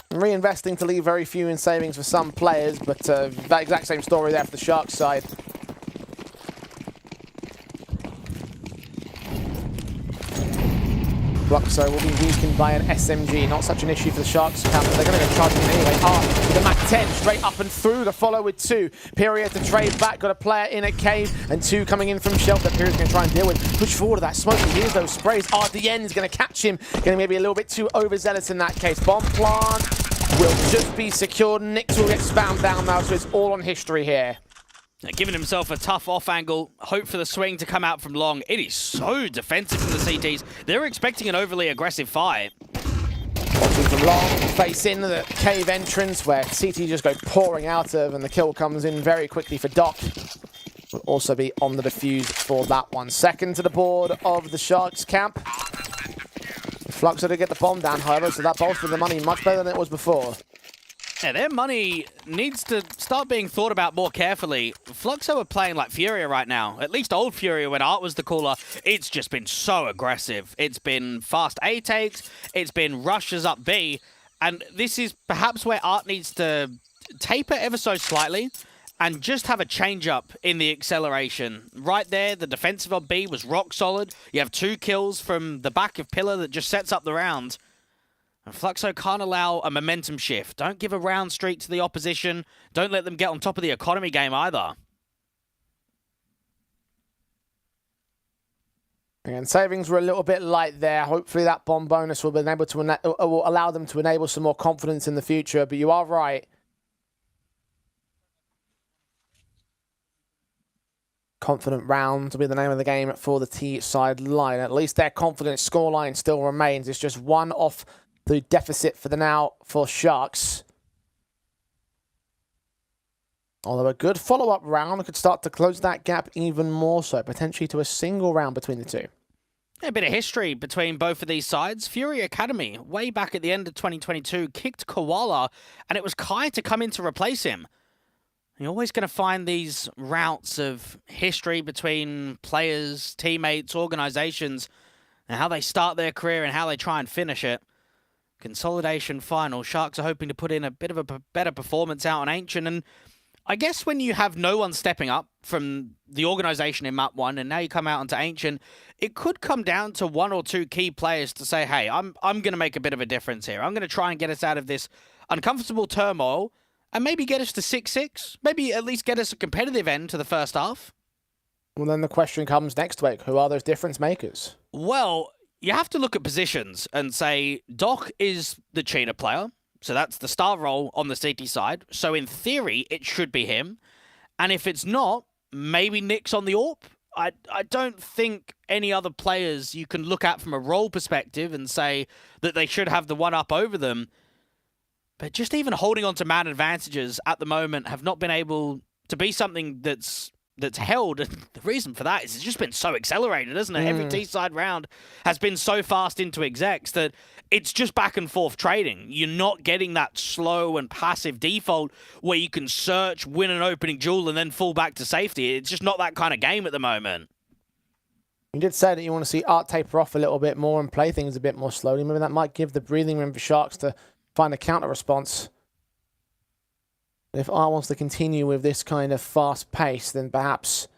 Reinvesting to leave very few in savings for some players, but that exact same story there for the Sharks side. Fluxo will be weakened by an SMG. Not such an issue for the Sharks camp, but they're going to go charging anyway. With the Mac 10 straight up and through. The follow with 2. Period to trade back. Got a player in a cave and 2 coming in from shelter. Period's going to try and deal with. Push forward to that smoke. Here's those sprays. RDN is going to catch him. Going to maybe a little bit too overzealous in that case. Bomb plant will just be secured. Nyx will get spammed down now, so it's all on history here. Giving himself a tough off angle, hope for the swing to come out from long. It is so defensive from the CTs. They're expecting an overly aggressive fight. Watching from long, face in the cave entrance where CT just go pouring out of, and the kill comes in very quickly for Doc. Will also be on the defuse for that one. Second to the board of the Sharks camp. Fluxo to get the bomb down, however, so that bolstered the money much better than it was before. Yeah, their money needs to start being thought about more carefully. Fluxo are playing like Furia right now. At least old Furia when Art was the caller. It's just been so aggressive. It's been fast A takes. It's been rushes up B. And this is perhaps where Art needs to taper ever so slightly and just have a change up in the acceleration. Right there, the defensive on B was rock solid. You have 2 kills from the back of Pillar that just sets up the round. And Fluxo can't allow a momentum shift. Don't give a round streak to the opposition. Don't let them get on top of the economy game either. And savings were a little bit light there. Hopefully that bomb bonus will be able to will allow them to enable some more confidence in the future. But you are right. Confident round will be the name of the game for the T side line. At least their confident scoreline still remains. It's just 1 off the deficit for the now for Sharks. Although a good follow-up round could start to close that gap even more so, potentially to a single round between the 2. A bit of history between both of these sides. Fury Academy, way back at the end of 2022, kicked Koala, and it was Kai to come in to replace him. You're always going to find these routes of history between players, teammates, organizations, and how they start their career and how they try and finish it. Consolidation final. Sharks are hoping to put in a bit of a better performance out on Ancient. And I guess when you have no one stepping up from the organization in Map 1 and now you come out onto Ancient, it could come down to 1 or 2 key players to say, hey, I'm going to make a bit of a difference here. I'm going to try and get us out of this uncomfortable turmoil and maybe get us to 6-6. Maybe at least get us a competitive end to the first half. Well, then the question comes next week. Who are those difference makers? Well, you have to look at positions and say Doc is the cheater player. So that's the star role on the CT side. So in theory, it should be him. And if it's not, maybe Nyx on the AWP. I don't think any other players you can look at from a role perspective and say that they should have the one up over them. But just even holding on to man advantages at the moment have not been able to be something that's that's held. And the reason for that is it's just been so accelerated, isn't it? Every T-side round has been so fast into execs that it's just back and forth trading. You're not getting that slow and passive default where you can search, win an opening duel, and then fall back to safety. It's just not that kind of game at the moment. You did say that you want to see Art taper off a little bit more and play things a bit more slowly. Maybe that might give the breathing room for Sharks to find a counter response. If Art wants to continue with this kind of fast pace, then perhaps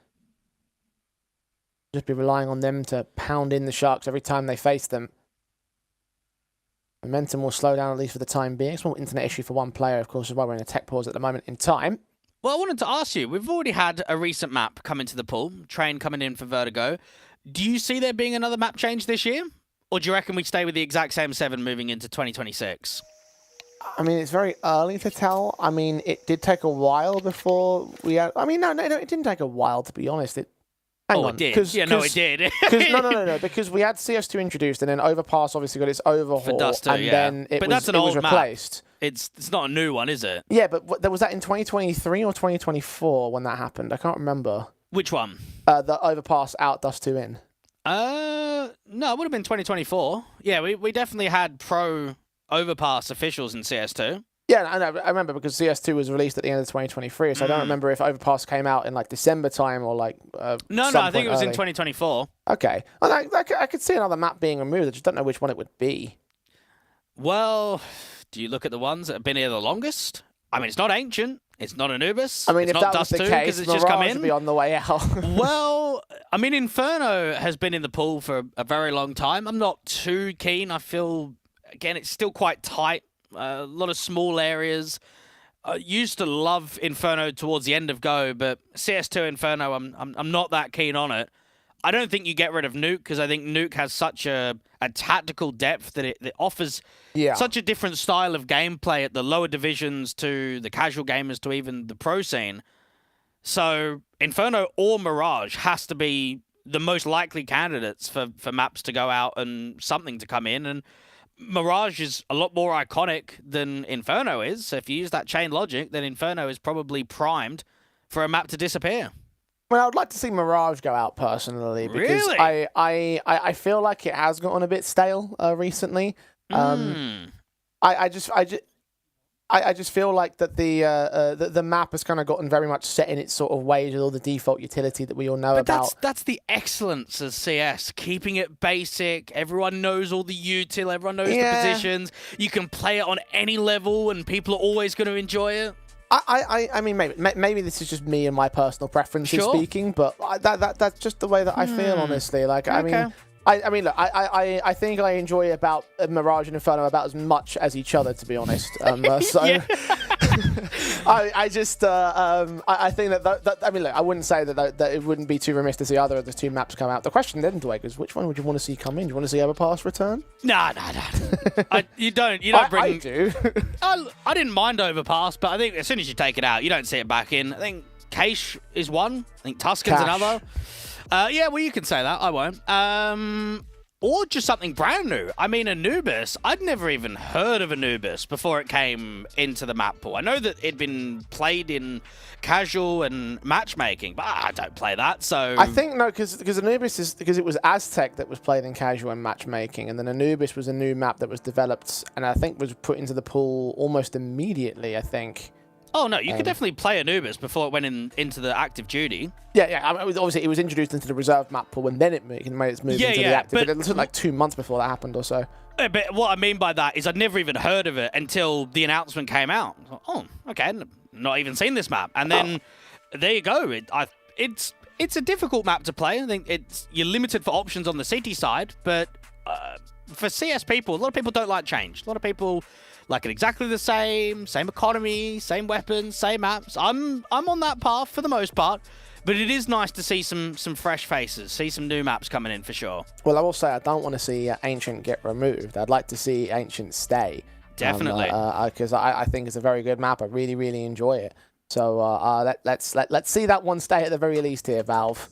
just be relying on them to pound in the Sharks every time they face them. Momentum will slow down, at least for the time being. It's more internet issue for one player, of course, as well. We're in a tech pause at the moment in time. Well, I wanted to ask you, we've already had a recent map come into the pool, Train coming in for Vertigo. Do you see there being another map change this year? Or do you reckon we stay with the exact same 7 moving into 2026? I mean, it's very early to tell. I mean, it did take a while before we had... I mean, no, it didn't take a while, to be honest. Hang on. It did. Yeah, no, it did. No, because we had CS2 introduced, and then Overpass obviously got its overhaul, for Dust 2, and then it was replaced. Map. It's not a new one, is it? Yeah, but was that in 2023 or 2024 when that happened? I can't remember. Which one? The Overpass out, Dust 2 in. No, it would have been 2024. Yeah, we definitely had pro Overpass officials in CS2. Yeah, I remember because CS2 was released at the end of 2023, so I don't remember if Overpass came out in like December time or like. No, I think it was in 2024. Okay, well, I could see another map being removed. I just don't know which one it would be. Well, do you look at the ones that have been here the longest? I mean, it's not Ancient. It's not Anubis. I mean, it's if not that was Dust the 2, case, it's just come Mirage in. would be on the way out. Well, I mean, Inferno has been in the pool for a very long time. I'm not too keen. I feel, again, it's still quite tight. A lot of small areas. I used to love Inferno towards the end of Go, but CS2 Inferno, I'm not that keen on it. I don't think you get rid of Nuke because I think Nuke has such a tactical depth that it offers such a different style of gameplay at the lower divisions to the casual gamers to even the pro scene. So Inferno or Mirage has to be the most likely candidates for maps to go out and something to come in. And Mirage is a lot more iconic than Inferno is. So if you use that chain logic, then Inferno is probably primed for a map to disappear. Well, I would like to see Mirage go out personally because Really? I feel like it has gotten a bit stale recently. I just feel like that the map has kind of gotten very much set in its sort of ways with all the default utility that we all know about. That's the excellence of CS, keeping it basic. Everyone knows all the util, everyone knows the positions. You can play it on any level and people are always going to enjoy it. I mean, maybe this is just me and my personal preferences speaking, but that's just the way that I feel, honestly. Like, Okay. I mean, look, I think I enjoy about Mirage and Inferno about as much as each other, to be honest. I think that I mean, look, I wouldn't say that it wouldn't be too remiss to see either of the two maps come out. The question then, Dwayne, is which one would you want to see come in? Do you want to see Overpass return? No. You don't bring... I do. I didn't mind Overpass, but I think as soon as you take it out, you don't see it back in. I think Cache is one. I think Tuscan's another. Yeah, well, you can say that. I won't. Or just something brand new. I mean, Anubis. I'd never even heard of Anubis before it came into the map pool. I know that it'd been played in casual and matchmaking, but I don't play that, so... I think, no, because Anubis is... Because it was Aztec that was played in casual and matchmaking, and then Anubis was a new map that was developed, and I think was put into the pool almost immediately, I think. Oh, no, you could definitely play Anubis before it went into the active duty. Yeah. I mean, obviously, it was introduced into the reserve map pool, and then it made its move into the active. But it took like 2 months before that happened or so. But what I mean by that is I'd never even heard of it until the announcement came out. Oh, okay, not even seen this map. And then there you go. It's a difficult map to play. I think you're limited for options on the CT side, but for CS people, a lot of people don't like change. A lot of people like it exactly the same economy, same weapons, same maps. I'm on that path for the most part, but it is nice to see some fresh faces, see some new maps coming in for sure. Well, I will say I don't want to see Ancient get removed. I'd like to see Ancient stay. Definitely. Because I think it's a very good map. I really, really enjoy it. So let's see that one stay at the very least here, Valve.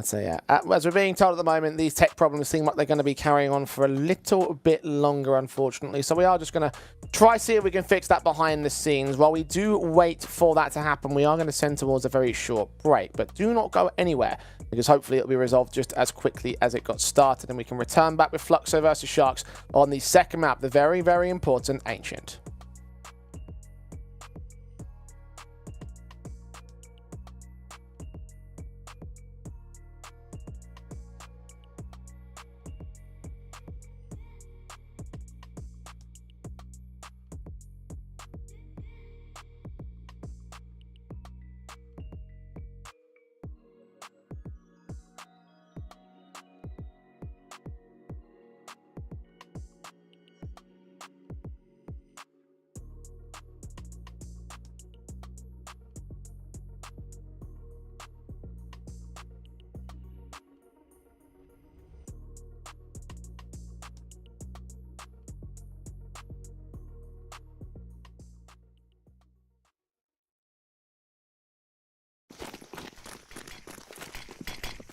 So yeah, as we're being told at the moment, these tech problems seem like they're going to be carrying on for a little bit longer, unfortunately. So we are just going to try see if we can fix that behind the scenes. While we do wait for that to happen, we are going to send towards a very short break. But do not go anywhere, because hopefully it'll be resolved just as quickly as it got started. And we can return back with Fluxo versus Sharks on the second map, the very, very important Ancient.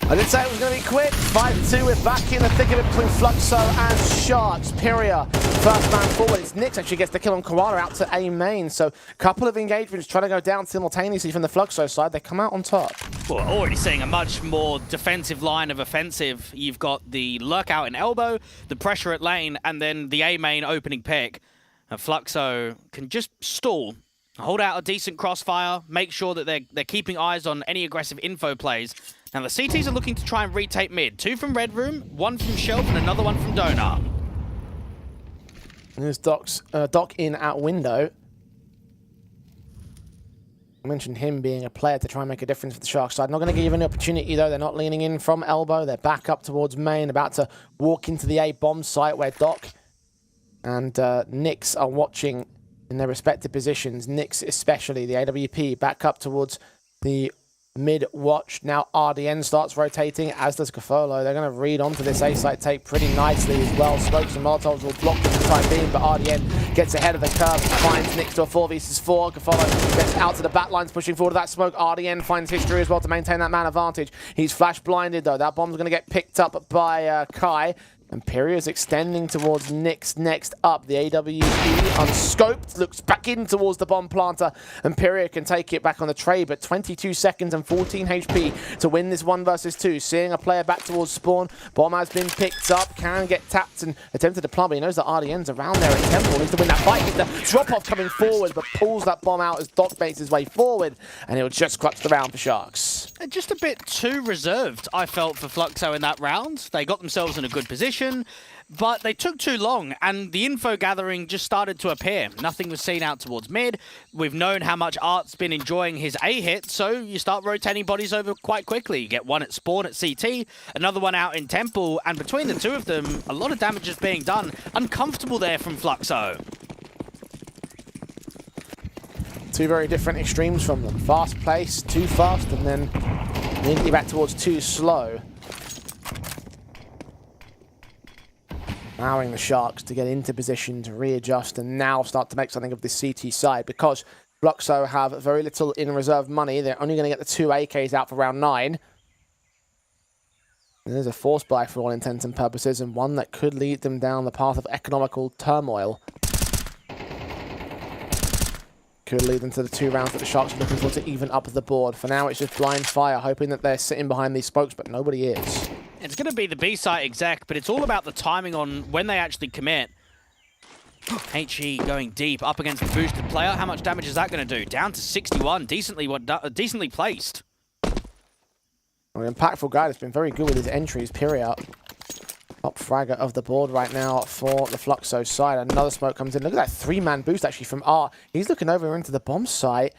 I did say it was going to be quick. 5-2, we're back in the thick of it between Fluxo and Sharks. Pyria, first man forward. It's Nyx actually gets the kill on Koala out to A main. So a couple of engagements trying to go down simultaneously from the Fluxo side. They come out on top. Well, already seeing a much more defensive line of offensive. You've got the lurk out in elbow, the pressure at lane, and then the A main opening pick. And Fluxo can just stall, hold out a decent crossfire, make sure that they're keeping eyes on any aggressive info plays. Now the CTs are looking to try and retake mid. 2 from Red Room, 1 from Shelf, and another one from Donut. There's Doc in at window. I mentioned him being a player to try and make a difference for the Sharks side. Not going to give any opportunity though. They're not leaning in from elbow. They're back up towards main, about to walk into the A bomb site where Doc and Nyx are watching in their respective positions. Nyx especially, the AWP, back up towards the mid watch. Now RDN starts rotating, as does Gafolo. They're going to read onto this A site take pretty nicely as well. Smokes and Molotovs will block for the time being, but RDN gets ahead of the curve, finds Nyx to a 4v4. Gafolo gets out to the back lines, pushing forward that smoke. RDN finds history as well to maintain that man advantage. He's flash blinded though. That bomb's going to get picked up by Kai. And Pyria's extending towards Nyx next up. The AWP unscoped, looks back in towards the bomb planter, and Pyria can take it back on the tray, but 22 seconds and 14 HP to win this 1 versus 2. Seeing a player back towards spawn. Bomb has been picked up, can get tapped and attempted to plumb. He knows that RDN's around there at Temple. Needs to win that fight. Gets the drop-off coming forward, but pulls that bomb out as Doc makes his way forward, and he'll just clutch the round for Sharks. Just a bit too reserved, I felt, for Fluxo in that round. They got themselves in a good position, but they took too long, and the info gathering just started to appear. Nothing was seen out towards mid. We've known how much Art's been enjoying his A hit, so you start rotating bodies over quite quickly. You get one at spawn at CT, another one out in Temple, and between the two of them, a lot of damage is being done. Uncomfortable there from Fluxo. Two very different extremes from them. Fast pace, too fast, and then immediately back towards too slow. Allowing the Sharks to get into position to readjust and now start to make something of this CT side, because Fluxo have very little in reserve money. They're only going to get the 2 AKs out for round 9. And there's a force buy for all intents and purposes, and one that could lead them down the path of economical turmoil. Could lead them to the 2 rounds that the Sharks are looking for to even up the board. For now, it's just blind fire, hoping that they're sitting behind these spokes, but nobody is. It's going to be the B-site exec, but it's all about the timing on when they actually commit. HE going deep up against the boosted player. How much damage is that going to do? Down to 61. Decently placed. An impactful guy that's been very good with his entries. Pyria, top fragger of the board right now for the Fluxo side. Another smoke comes in. Look at that 3-man boost actually from R. He's looking over into the bomb site.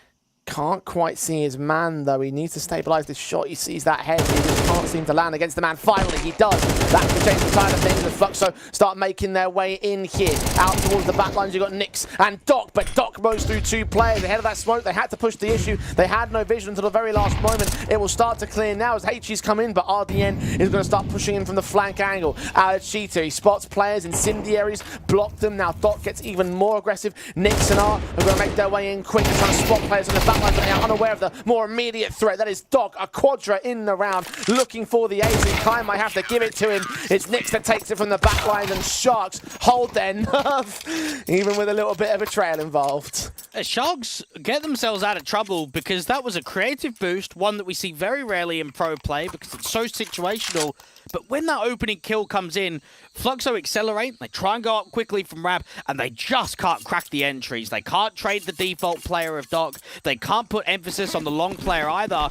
Can't quite see his man though. He needs to stabilize this shot. He sees that head. He just can't seem to land against the man. Finally, he does. That can change the side of things. The Fluxo start making their way in here. Out towards the back lines, you've got Nyx and Doc, but Doc moves through 2 players. Ahead of that smoke, they had to push the issue. They had no vision until the very last moment. It will start to clear now as HE's come in, but RDN is going to start pushing in from the flank angle. Cheetah, he spots players, incendiaries, blocked them. Now Doc gets even more aggressive. Nyx and R are going to make their way in quick, trying to spot players on the back back lines, but they are unaware of the more immediate threat. That is Doc, a quadra in the round, looking for the ace. Kai might have to give it to him. It's Nix that takes it from the back line, and Sharks hold their nerve, even with a little bit of a trail involved. Sharks get themselves out of trouble because that was a creative boost, one that we see very rarely in pro play because it's so situational. But when that opening kill comes in, Fluxo accelerate, they try and go up quickly from Rab, and they just can't crack the entries. They can't trade the default player of Doc. They can't put emphasis on the long player either.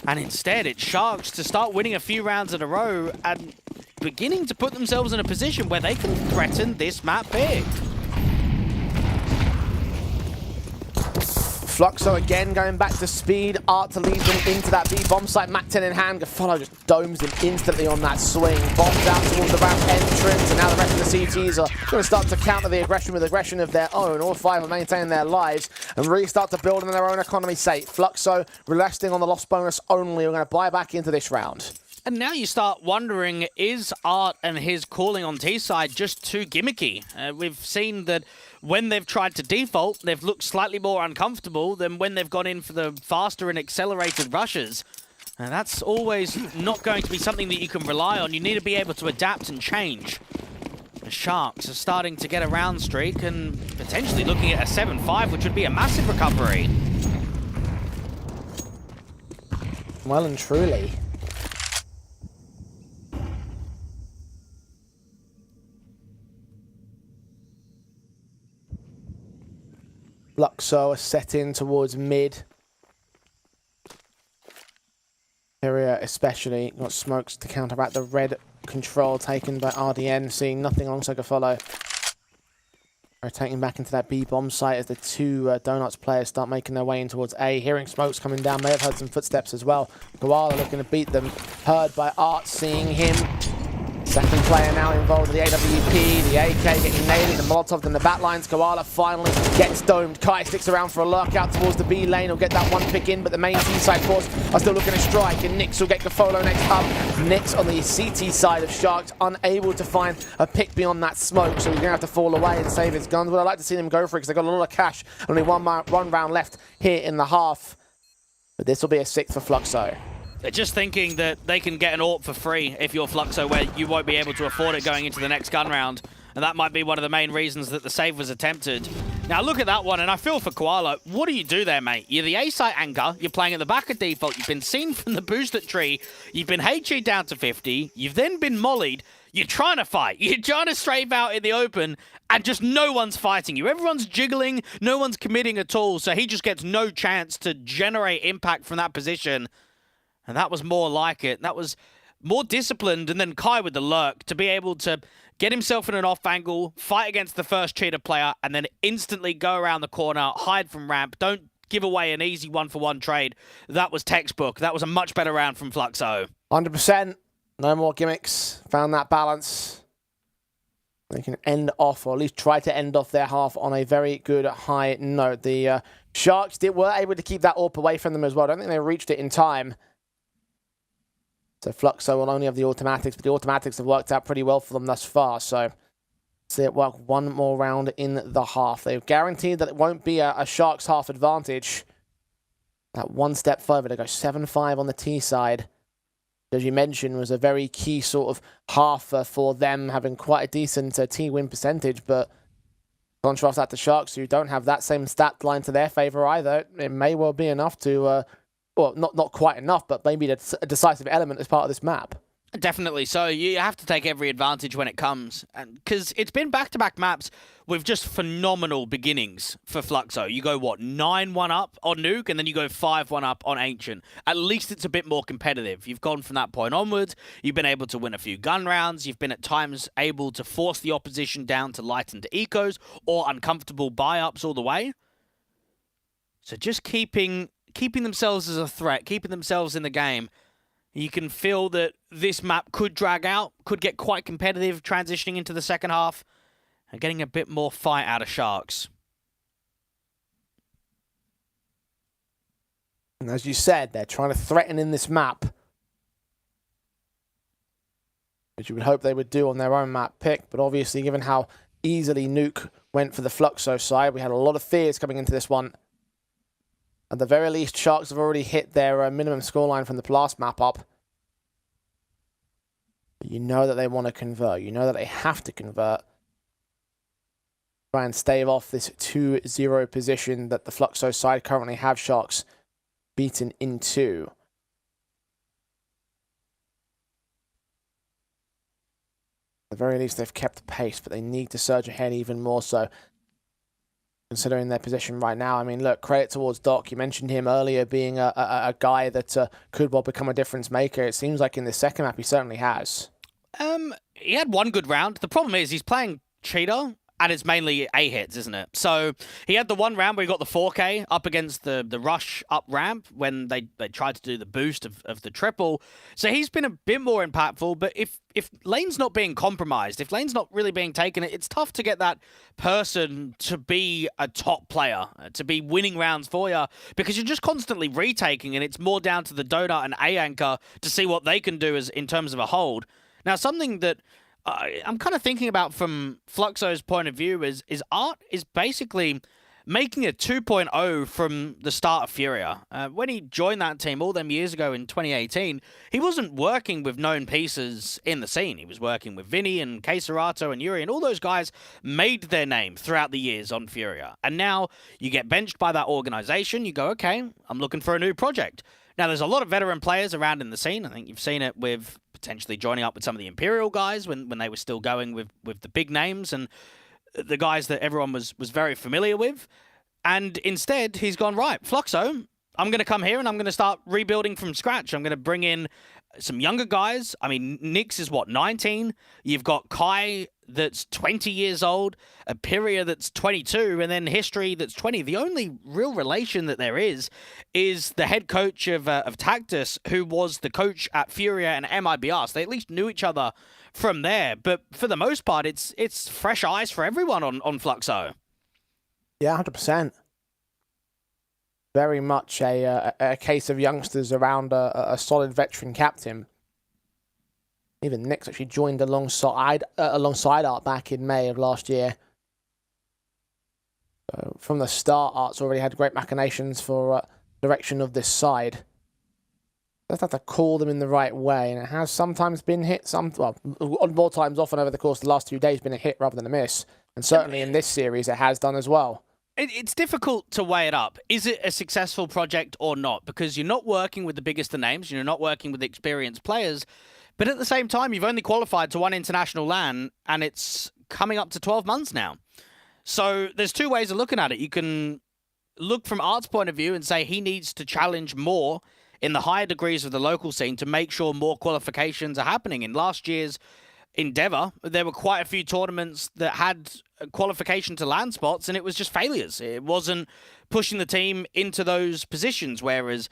And instead, it's Sharks to start winning a few rounds in a row and beginning to put themselves in a position where they can threaten this map big. Fluxo again going back to speed. Art to lead them into that B bomb site. Mac 10 in hand. Gafolo just domes him instantly on that swing. Bombs out towards the ramp entrance, and now the rest of the CTs are going to start to counter the aggression with aggression of their own. All five are maintaining their lives and really start to build in their own economy state. Fluxo resting on the loss bonus only. We're going to buy back into this round. And now you start wondering, is Art and his calling on T-side just too gimmicky? We've seen that when they've tried to default, they've looked slightly more uncomfortable than when they've gone in for the faster and accelerated rushes. And that's always not going to be something that you can rely on. You need to be able to adapt and change. The Sharks are starting to get a round streak and potentially looking at a 7-5, which would be a massive recovery. Well and truly. Fluxo are set in towards mid. Area especially. Got smokes to counteract the red control taken by RDN. Seeing nothing alongside Gafolo. Rotating back into that B bomb site as the two Donuts players start making their way in towards A. Hearing smokes coming down. May have heard some footsteps as well. Koala looking to beat them. Heard by Art. Seeing him. Second player now involved with the AWP, the AK getting nailed, the Molotov in the back lines. Koala finally gets domed. Kai sticks around for a lurk out towards the B lane. He'll get that one pick in, but the main T-side force are still looking to strike, and Nix will get Gafolo next up. Nix on the CT side of Sharks, unable to find a pick beyond that smoke, so he's going to have to fall away and save his guns. But I'd like to see them go for it because they've got a lot of cash. Only one round left here in the half. But this will be a 6th for Fluxo. They're just thinking that they can get an AWP for free if you're Fluxo, where you won't be able to afford it going into the next gun round. And that might be one of the main reasons that the save was attempted. Now look at that one, and I feel for Koala. What do you do there, mate? You're the A-site anchor. You're playing at the back of default. You've been seen from the boosted tree. You've been HE down to 50. You've then been mollied. You're trying to fight. You're trying to strafe out in the open, and just no one's fighting you. Everyone's jiggling. No one's committing at all, so he just gets no chance to generate impact from that position. And that was more like it. That was more disciplined. And then Kai with the lurk to be able to get himself in an off angle, fight against the first cheater player, and then instantly go around the corner, hide from ramp. Don't give away an easy 1-for-1 trade. That was textbook. That was a much better round from Fluxo. 100%. No more gimmicks. Found that balance. They can end off, or at least try to end off their half on a very good high note. The Sharks were able to keep that AWP away from them as well. I don't think they reached it in time. So Fluxo will only have the automatics, but the automatics have worked out pretty well for them thus far. So see it work one more round in the half. They've guaranteed that it won't be a Sharks half advantage. That one step further to go 7-5 on the T side. As you mentioned, was a very key sort of half for them, having quite a decent T win percentage. But contrast that to Sharks, who don't have that same stat line to their favor either. It may well be enough to... well, not quite enough, but maybe a decisive element as part of this map. Definitely. So you have to take every advantage when it comes. Because it's been back-to-back maps with just phenomenal beginnings for Fluxo. You go, what, 9-1 up on Nuke, and then you go 5-1 up on Ancient. At least it's a bit more competitive. You've gone from that point onwards. You've been able to win a few gun rounds. You've been at times able to force the opposition down to lightened ecos or uncomfortable buy-ups all the way. So just keeping themselves as a threat, keeping themselves in the game. You can feel that this map could drag out, could get quite competitive transitioning into the second half, and getting a bit more fight out of Sharks. And as you said, they're trying to threaten in this map, which you would hope they would do on their own map pick. But obviously, given how easily Nuke went for the Fluxo side, we had a lot of fears coming into this one. At the very least, Sharks have already hit their minimum scoreline from the last map up. But you know that they want to convert. You know that they have to convert. Try and stave off this 2-0 position that the Fluxo side currently have Sharks beaten into. At the very least, they've kept the pace, but they need to surge ahead even more so. Considering their position right now, I mean, look, credit towards Doc. You mentioned him earlier being a guy that could well become a difference maker. It seems like in the second map, he certainly has. He had one good round. The problem is he's playing Cheetah, and it's mainly A hits, isn't it? So he had the one round where he got the 4K up against the rush up ramp when they tried to do the boost of the triple. So he's been a bit more impactful, but if lane's not being compromised, if lane's not really being taken, it's tough to get that person to be a top player, to be winning rounds for you, because you're just constantly retaking, and it's more down to the Donut and A anchor to see what they can do as in terms of a hold. Now, something that I'm kind of thinking about from Fluxo's point of view is Art is basically making a 2.0 from the start of Furia. When he joined that team all them years ago in 2018, he wasn't working with known pieces in the scene. He was working with Vinny and Keserato and Yuri, and all those guys made their name throughout the years on Furia. And now you get benched by that organization. You go, okay, I'm looking for a new project. Now, there's a lot of veteran players around in the scene. I think you've seen it with potentially joining up with some of the Imperial guys when they were still going with the big names and the guys that everyone was very familiar with. And instead, he's gone, right, Fluxo, I'm going to come here and I'm going to start rebuilding from scratch. I'm going to bring in some younger guys. I mean, Nyx is, 19? You've got Kai that's 20 years old, Aperia that's 22, and then History that's 20. The only real relation that there is the head coach of Tactus, who was the coach at Furia and MIBR. So they at least knew each other from there. But for the most part, it's fresh eyes for everyone on Fluxo. Yeah, 100%. Very much a case of youngsters around a solid veteran captain. Even Nyx actually joined alongside Art back in May of last year. So from the start, Art's already had great machinations for direction of this side. Just have to call them in the right way, and it has sometimes been hit. More times often over the course of the last 2 days, been a hit rather than a miss. And certainly in this series, it has done as well. It's difficult to weigh it up. Is it a successful project or not? Because you're not working with the biggest of names, you're not working with experienced players, but at the same time, you've only qualified to one international LAN, and it's coming up to 12 months now. So there's two ways of looking at it. You can look from Art's point of view and say he needs to challenge more in the higher degrees of the local scene to make sure more qualifications are happening. In last year's Endeavor, there were quite a few tournaments that had qualification to LAN spots, and it was just failures. It wasn't pushing the team into those positions, whereas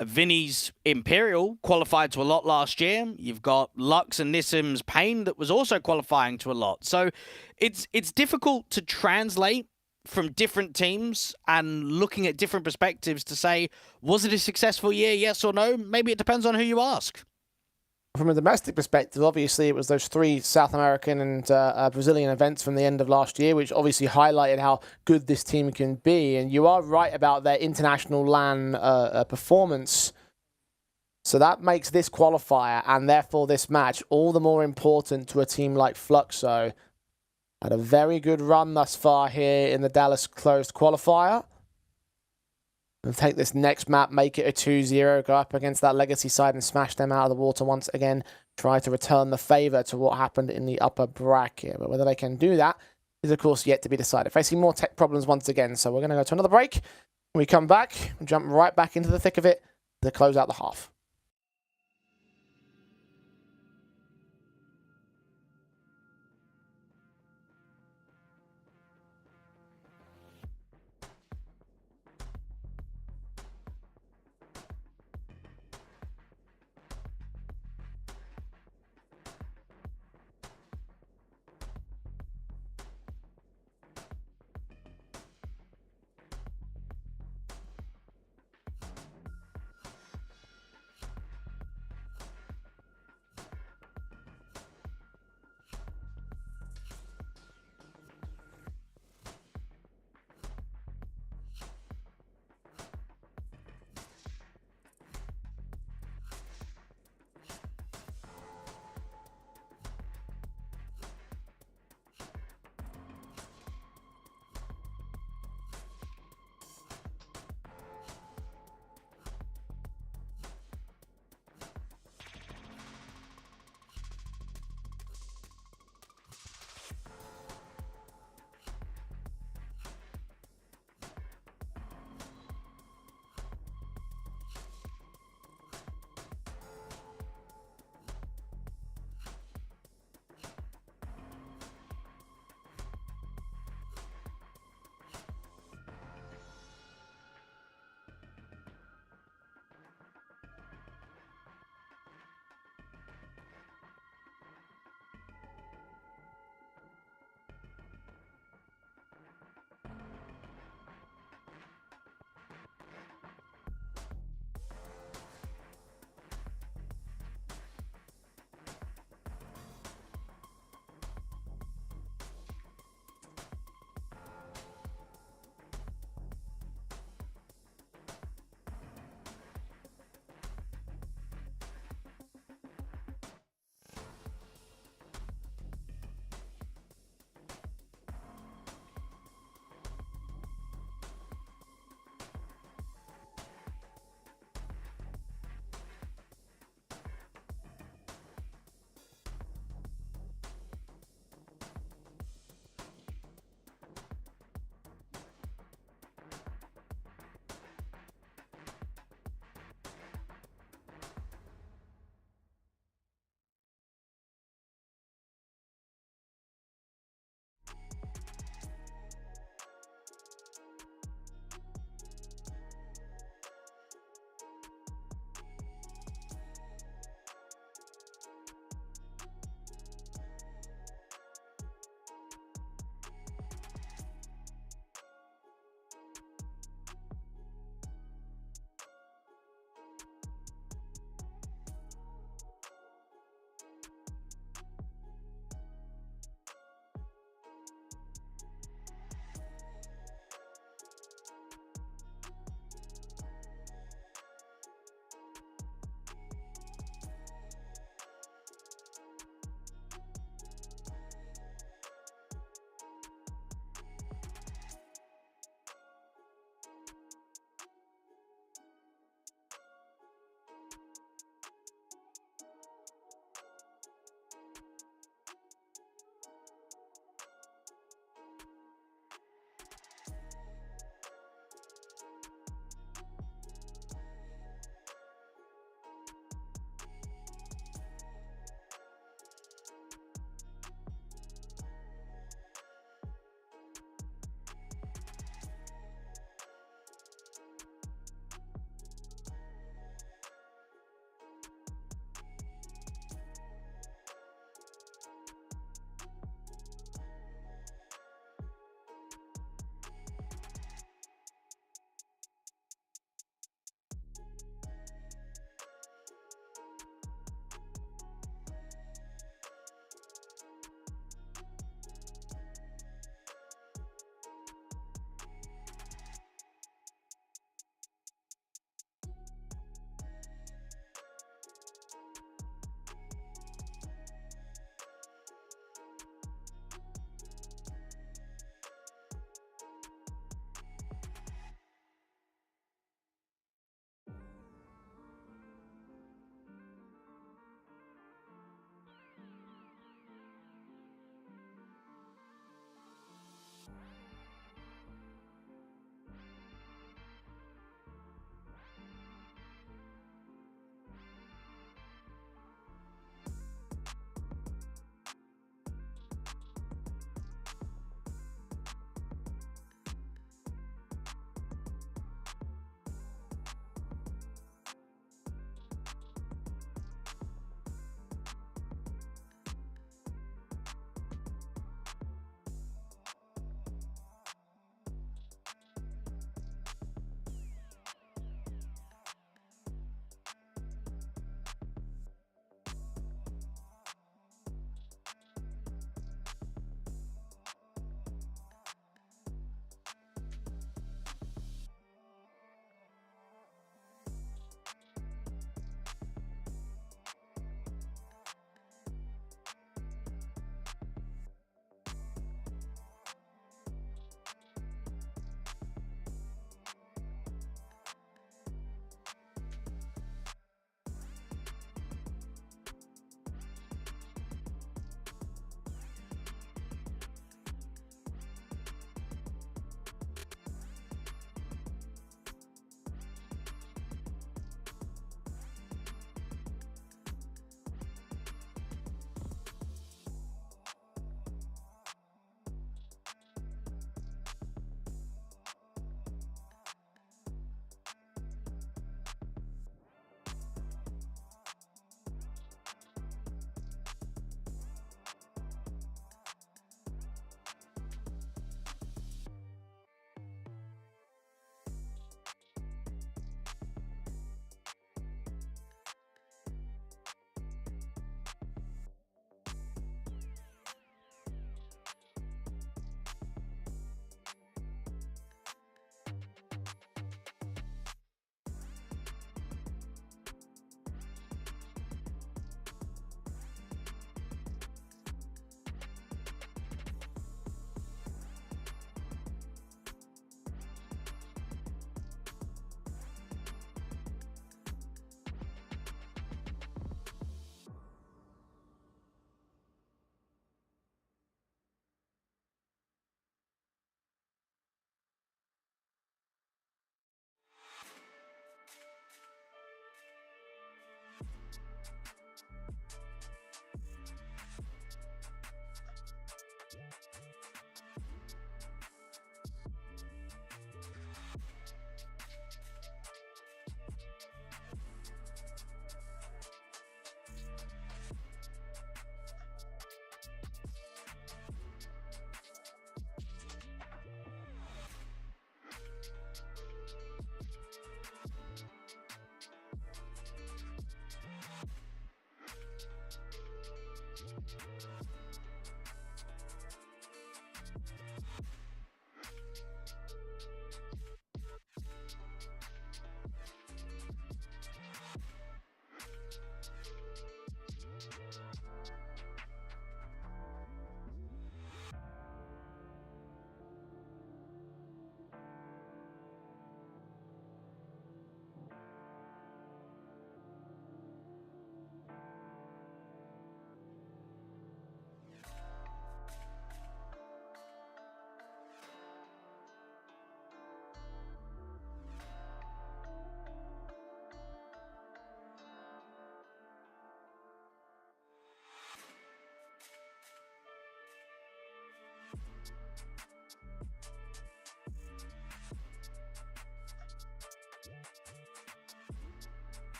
Vinny's Imperial qualified to a lot last year. You've got Lux and Nissim's Pain that was also qualifying to a lot. So it's difficult to translate from different teams and looking at different perspectives to say, was it a successful year, yes or no? Maybe it depends on who you ask. From a domestic perspective, obviously, it was those 3 South American and Brazilian events from the end of last year, which obviously highlighted how good this team can be. And you are right about their international LAN performance. So that makes this qualifier, and therefore this match, all the more important to a team like Fluxo. Had a very good run thus far here in the Dallas closed qualifier. And take this next map, make it a 2-0, go up against that Legacy side and smash them out of the water once again. Try to return the favour to what happened in the upper bracket. But whether they can do that is, of course, yet to be decided. Facing more tech problems once again. So we're going to go to another break. When we come back, we'll jump right back into the thick of it to close out the half.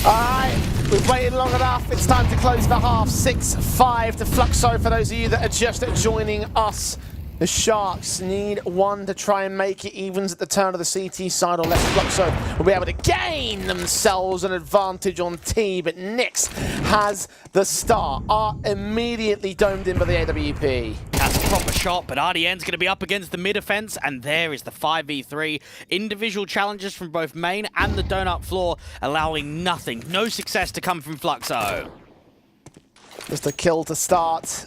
Alright, we've waited long enough. It's time to close the half. 6-5 to Fluxo for those of you that are just joining us. The Sharks need one to try and make it evens at the turn of the CT side, or less Fluxo will be able to gain themselves an advantage on T, but Nyx has the start. Are immediately domed in by the AWP. That's a proper shot, but RDN's going to be up against the mid-offense, and there is the 5v3. Individual challenges from both main and the donut floor, allowing nothing, no success to come from Fluxo. Just a kill to start.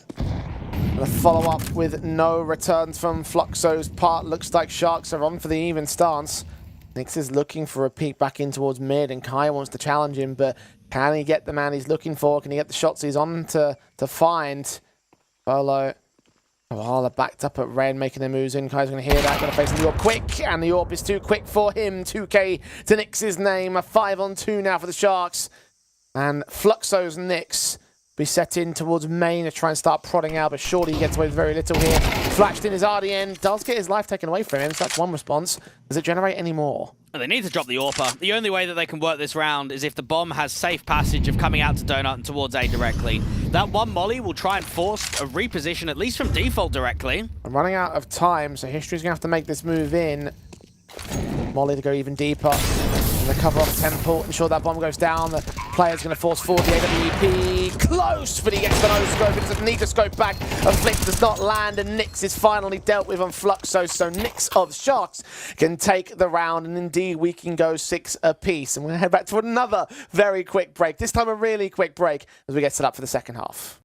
The follow-up with no returns from Fluxo's part. Looks like Sharks are on for the even stance. Nyx is looking for a peek back in towards mid, and Kai wants to challenge him, but can he get the man he's looking for? Can he get the shots he's on to find? Bolo. Valhalla backed up at Ren, making their moves in. Kai's going to hear that, going to face the AWP quick, and the AWP is too quick for him. 2K to Nyx's name, a 5-on-2 now for the Sharks. And Fluxo's Nyx be set in towards main to try and start prodding out, but surely he gets away with very little here. Flashed in his RDN, does get his life taken away from him, so that's one response. Does it generate any more? They need to drop the AWPer. The only way that they can work this round is if the bomb has safe passage of coming out to Donut and towards A directly. That one molly will try and force a reposition, at least from default directly. I'm running out of time, so History's going to have to make this move in. Molly to go even deeper. And the cover off Temple, ensure that bomb goes down. The player's going to force forward the AWP. Close, but he gets the no-scope. He doesn't need to scope back. A flick does not land, and Nyx is finally dealt with on Fluxo. So Nyx of Sharks can take the round, and indeed we can go 6 apiece. And we're going to head back to another very quick break. This time a really quick break as we get set up for the second half.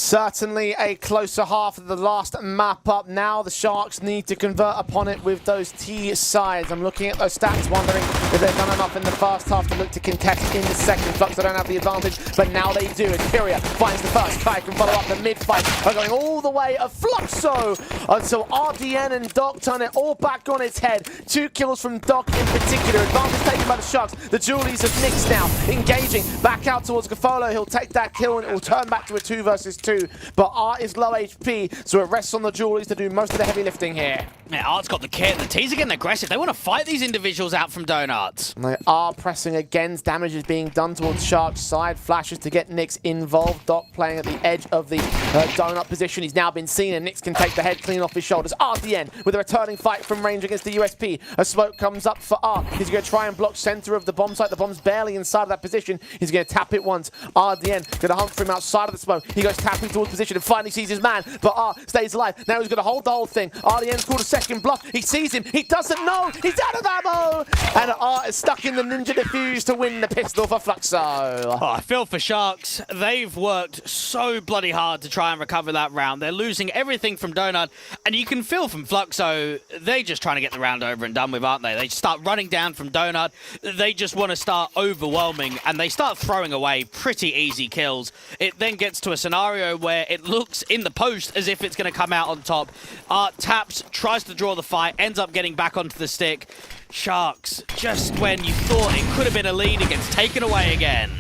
Certainly a closer half of the last map up now. The Sharks need to convert upon it with those T sides. I'm looking at those stats, wondering if they've done enough in the first half to look to contest in the second. Fluxo don't have the advantage, but now they do. Imperia finds the first. Kai can follow up. The mid fight are going all the way of Fluxo until RDN and Doc turn it all back on its head. 2 kills from Doc in particular. Advantage taken by the Sharks. The Julies of Nyx now engaging back out towards Gafolo. He'll take that kill and it will turn back to a 2 versus 2. But Art is low HP, so it rests on the Julies to do most of the heavy lifting here. Yeah, Art's got the kit. The T's are getting aggressive. They want to fight these individuals out from Donuts. And they are pressing against. Damage is being done towards Shark's side. Flashes to get Nyx involved. Doc playing at the edge of the donut position. He's now been seen, and Nyx can take the head clean off his shoulders. RDN with a returning fight from range against the USP. A smoke comes up for Art. He's going to try and block center of the bomb site. The bomb's barely inside of that position. He's going to tap it once. RDN going to hunt for him outside of the smoke. He goes tapping towards position and finally sees his man, but Art stays alive. Now he's going to hold the whole thing. RDN's called a second bluff. He sees him. He doesn't know. He's out of ammo. And Art is stuck in the Ninja Defuse to win the pistol for Fluxo. Oh, I feel for Sharks. They've worked so bloody hard to try and recover that round. They're losing everything from Donut, and you can feel from Fluxo, they're just trying to get the round over and done with, aren't they? They start running down from Donut. They just want to start overwhelming, and they start throwing away pretty easy kills. It then gets to a scenario where it looks in the post as if it's going to come out on top. Art taps, tries to draw the fight, ends up getting back onto the stick. Sharks, just when you thought it could have been a lead, it gets taken away again.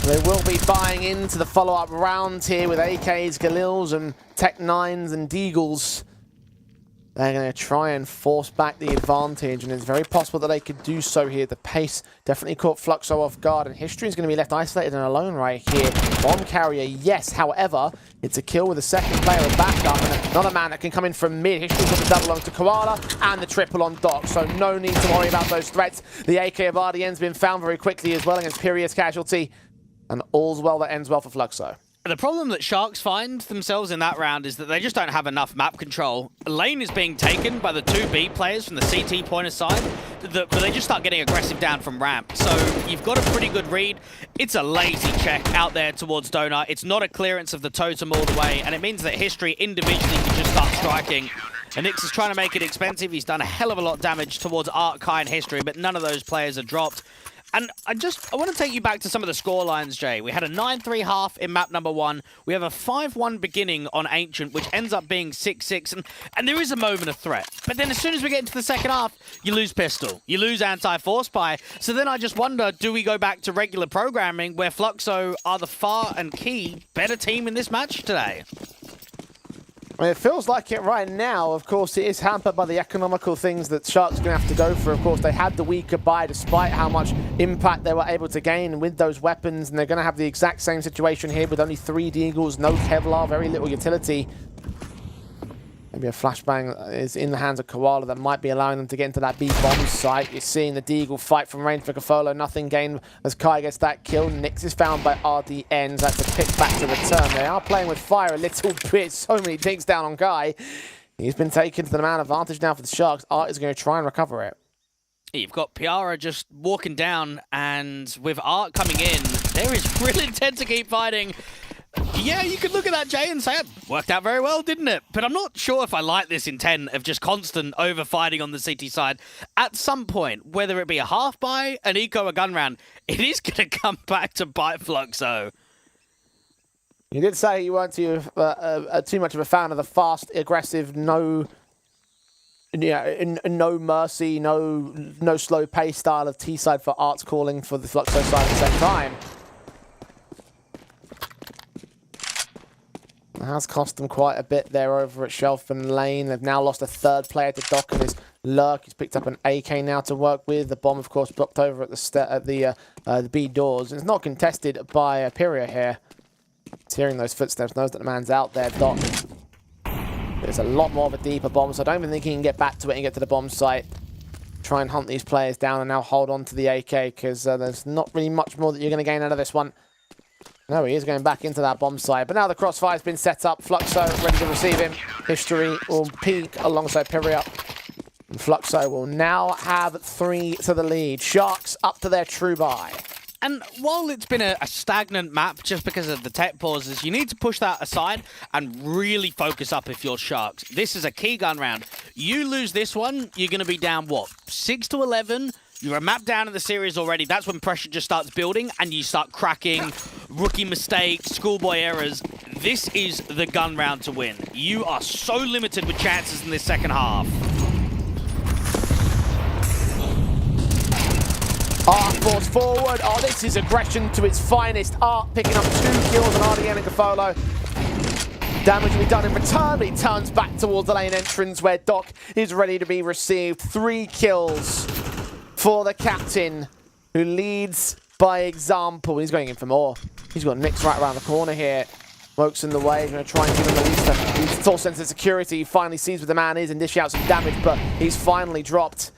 They will be buying into the follow-up round here with AKs, Galils, and Tech 9s and Deagles. They're going to try and force back the advantage, and it's very possible that they could do so here. The pace definitely caught Fluxo off guard, and History is going to be left isolated and alone right here. Bomb carrier, yes. However, it's a kill with a second player of backup, and another man that can come in from mid. History's got the double onto Koala and the triple on Doc, so no need to worry about those threats. The AK of RDN's been found very quickly as well against Perius Casualty, and all's well that ends well for Fluxo. The problem that Sharks find themselves in that round is that they just don't have enough map control. Lane is being taken by the 2B players from the CT pointer side, but they just start getting aggressive down from ramp. So you've got a pretty good read. It's a lazy check out there towards Donut. It's not a clearance of the totem all the way, and it means that History individually can just start striking. And Nyx is trying to make it expensive. He's done a hell of a lot of damage towards Art, Kai, and History, but none of those players are dropped. And I want to take you back to some of the score lines, Jay. We had a 9-3 half in map number 1. We have a 5-1 beginning on Ancient, which ends up being 6-6. And there is a moment of threat. But then as soon as we get into the second half, you lose pistol. You lose anti-force buy. So then I just wonder, do we go back to regular programming where Fluxo are the far and key better team in this match today? I mean, it feels like it right now. Of course, it is hampered by the economical things that Sharks are going to have to go for. Of course, they had the weaker buy despite how much impact they were able to gain with those weapons, and they're going to have the exact same situation here with only 3 Deagles, no Kevlar, very little utility. Maybe a flashbang is in the hands of Koala that might be allowing them to get into that B bomb site. You're seeing the Deagle fight from range for Gafolo. Nothing gained as Kai gets that kill. Nyx is found by RDNs. That's a pick back to return. They are playing with fire a little bit. So many digs down on Kai. He's been taken to the man advantage now for the Sharks. Art is going to try and recover it. You've got Piara just walking down, and with Art coming in, there is real intent to keep fighting. Yeah, you could look at that, Jay, and say it worked out very well, didn't it? But I'm not sure if I like this intent of just constant over-fighting on the CT side. At some point, whether it be a half buy, an eco, a gun round, it is going to come back to bite Fluxo. You did say you weren't too much of a fan of the fast, aggressive, no mercy, no slow pace style of T-side for Art's calling for the Fluxo side at the same time. It has cost them quite a bit there over at Shelf and Lane. They've now lost a 3rd player to Doc and his Lurk. He's picked up an AK now to work with. The bomb, of course, blocked over at the B doors. And it's not contested by Imperia here. He's hearing those footsteps, knows that the man's out there. Doc. There's a lot more of a deeper bomb, so I don't even think he can get back to it and get to the bomb site. Try and hunt these players down and now hold on to the AK, because there's not really much more that you're going to gain out of this one. No, he is going back into that bomb site. But now the crossfire's been set up. Fluxo ready to receive him. History will peek alongside Piria. And Fluxo will now have 3 to the lead. Sharks up to their true buy. And while it's been a stagnant map just because of the tech pauses, you need to push that aside and really focus up if you're Sharks. This is a key gun round. You lose this one, you're going to be down, what, 6-11? You're a map down in the series already. That's when pressure just starts building and you start cracking rookie mistakes, schoolboy errors. This is the gun round to win. You are so limited with chances in this second half. Art falls forward. Oh, this is aggression to its finest. Art picking up 2 kills on RDN and Gafolo. Damage will be done in return, but he turns back towards the lane entrance where Doc is ready to be received. 3 kills for the captain, who leads by example. He's going in for more. He's got Nyx right around the corner here. Woke's in the way. He's going to try and give him at least a full sense of security. He finally sees where the man is and dish out some damage, but he's finally dropped.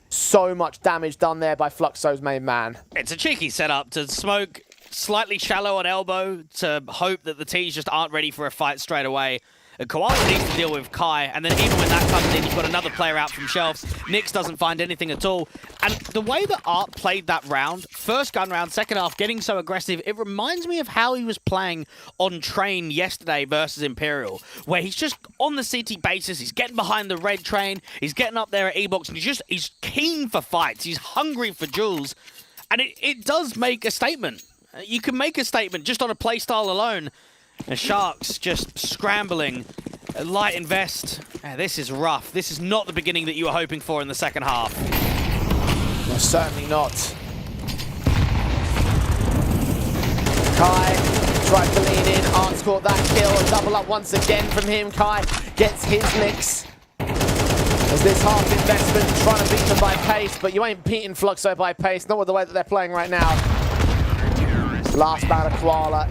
So much damage done there by Fluxo's main man. It's a cheeky setup to smoke slightly shallow on elbow to hope that the T's just aren't ready for a fight straight away. And Koala needs to deal with Kai, and then even when that comes in, you've got another player out from shelves. Nyx doesn't find anything at all. And the way that Art played that round, first gun round, second half, getting so aggressive, it reminds me of how he was playing on Train yesterday versus Imperial, where he's just on the CT basis, he's getting behind the red train, he's getting up there at E-Box, and he's keen for fights, he's hungry for duels, and it does make a statement. You can make a statement just on a playstyle alone. The Sharks just scrambling, light invest. This is rough. This is not the beginning that you were hoping for in the second half. No, certainly not. Kai tried to lean in. Art scored that kill. A double up once again from him. Kai gets his licks. As this half investment trying to beat them by pace, but you ain't beating Fluxo by pace, not with the way that they're playing right now. Last battle, Koala.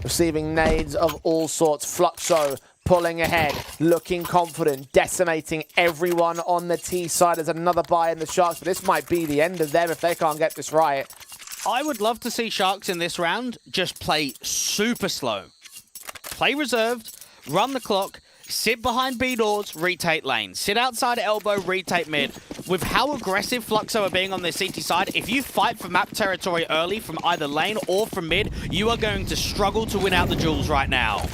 Receiving nades of all sorts. Fluxo pulling ahead, looking confident, decimating everyone on the T side. There's another buy in the Sharks, but this might be the end of them if they can't get this right. I would love to see Sharks in this round just play super slow. Play reserved, run the clock, sit behind B doors, retake lane. Sit outside elbow, retake mid. With how aggressive Fluxo are being on their CT side, if you fight for map territory early from either lane or from mid, you are going to struggle to win out the duels right now.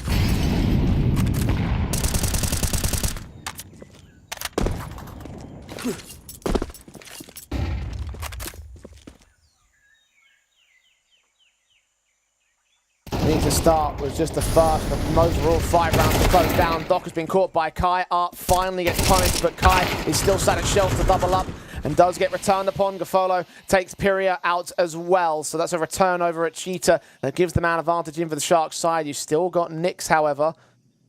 Need to start was just the first, but most of all 5 rounds to close down. Doc has been caught by Kai. Art finally gets punished, but Kai is still sat at shelf to double up and does get returned upon. Gafolo takes Pyria out as well, so that's a return over at Cheetah that gives the man advantage in for the Sharks side. You've still got Nyx, however,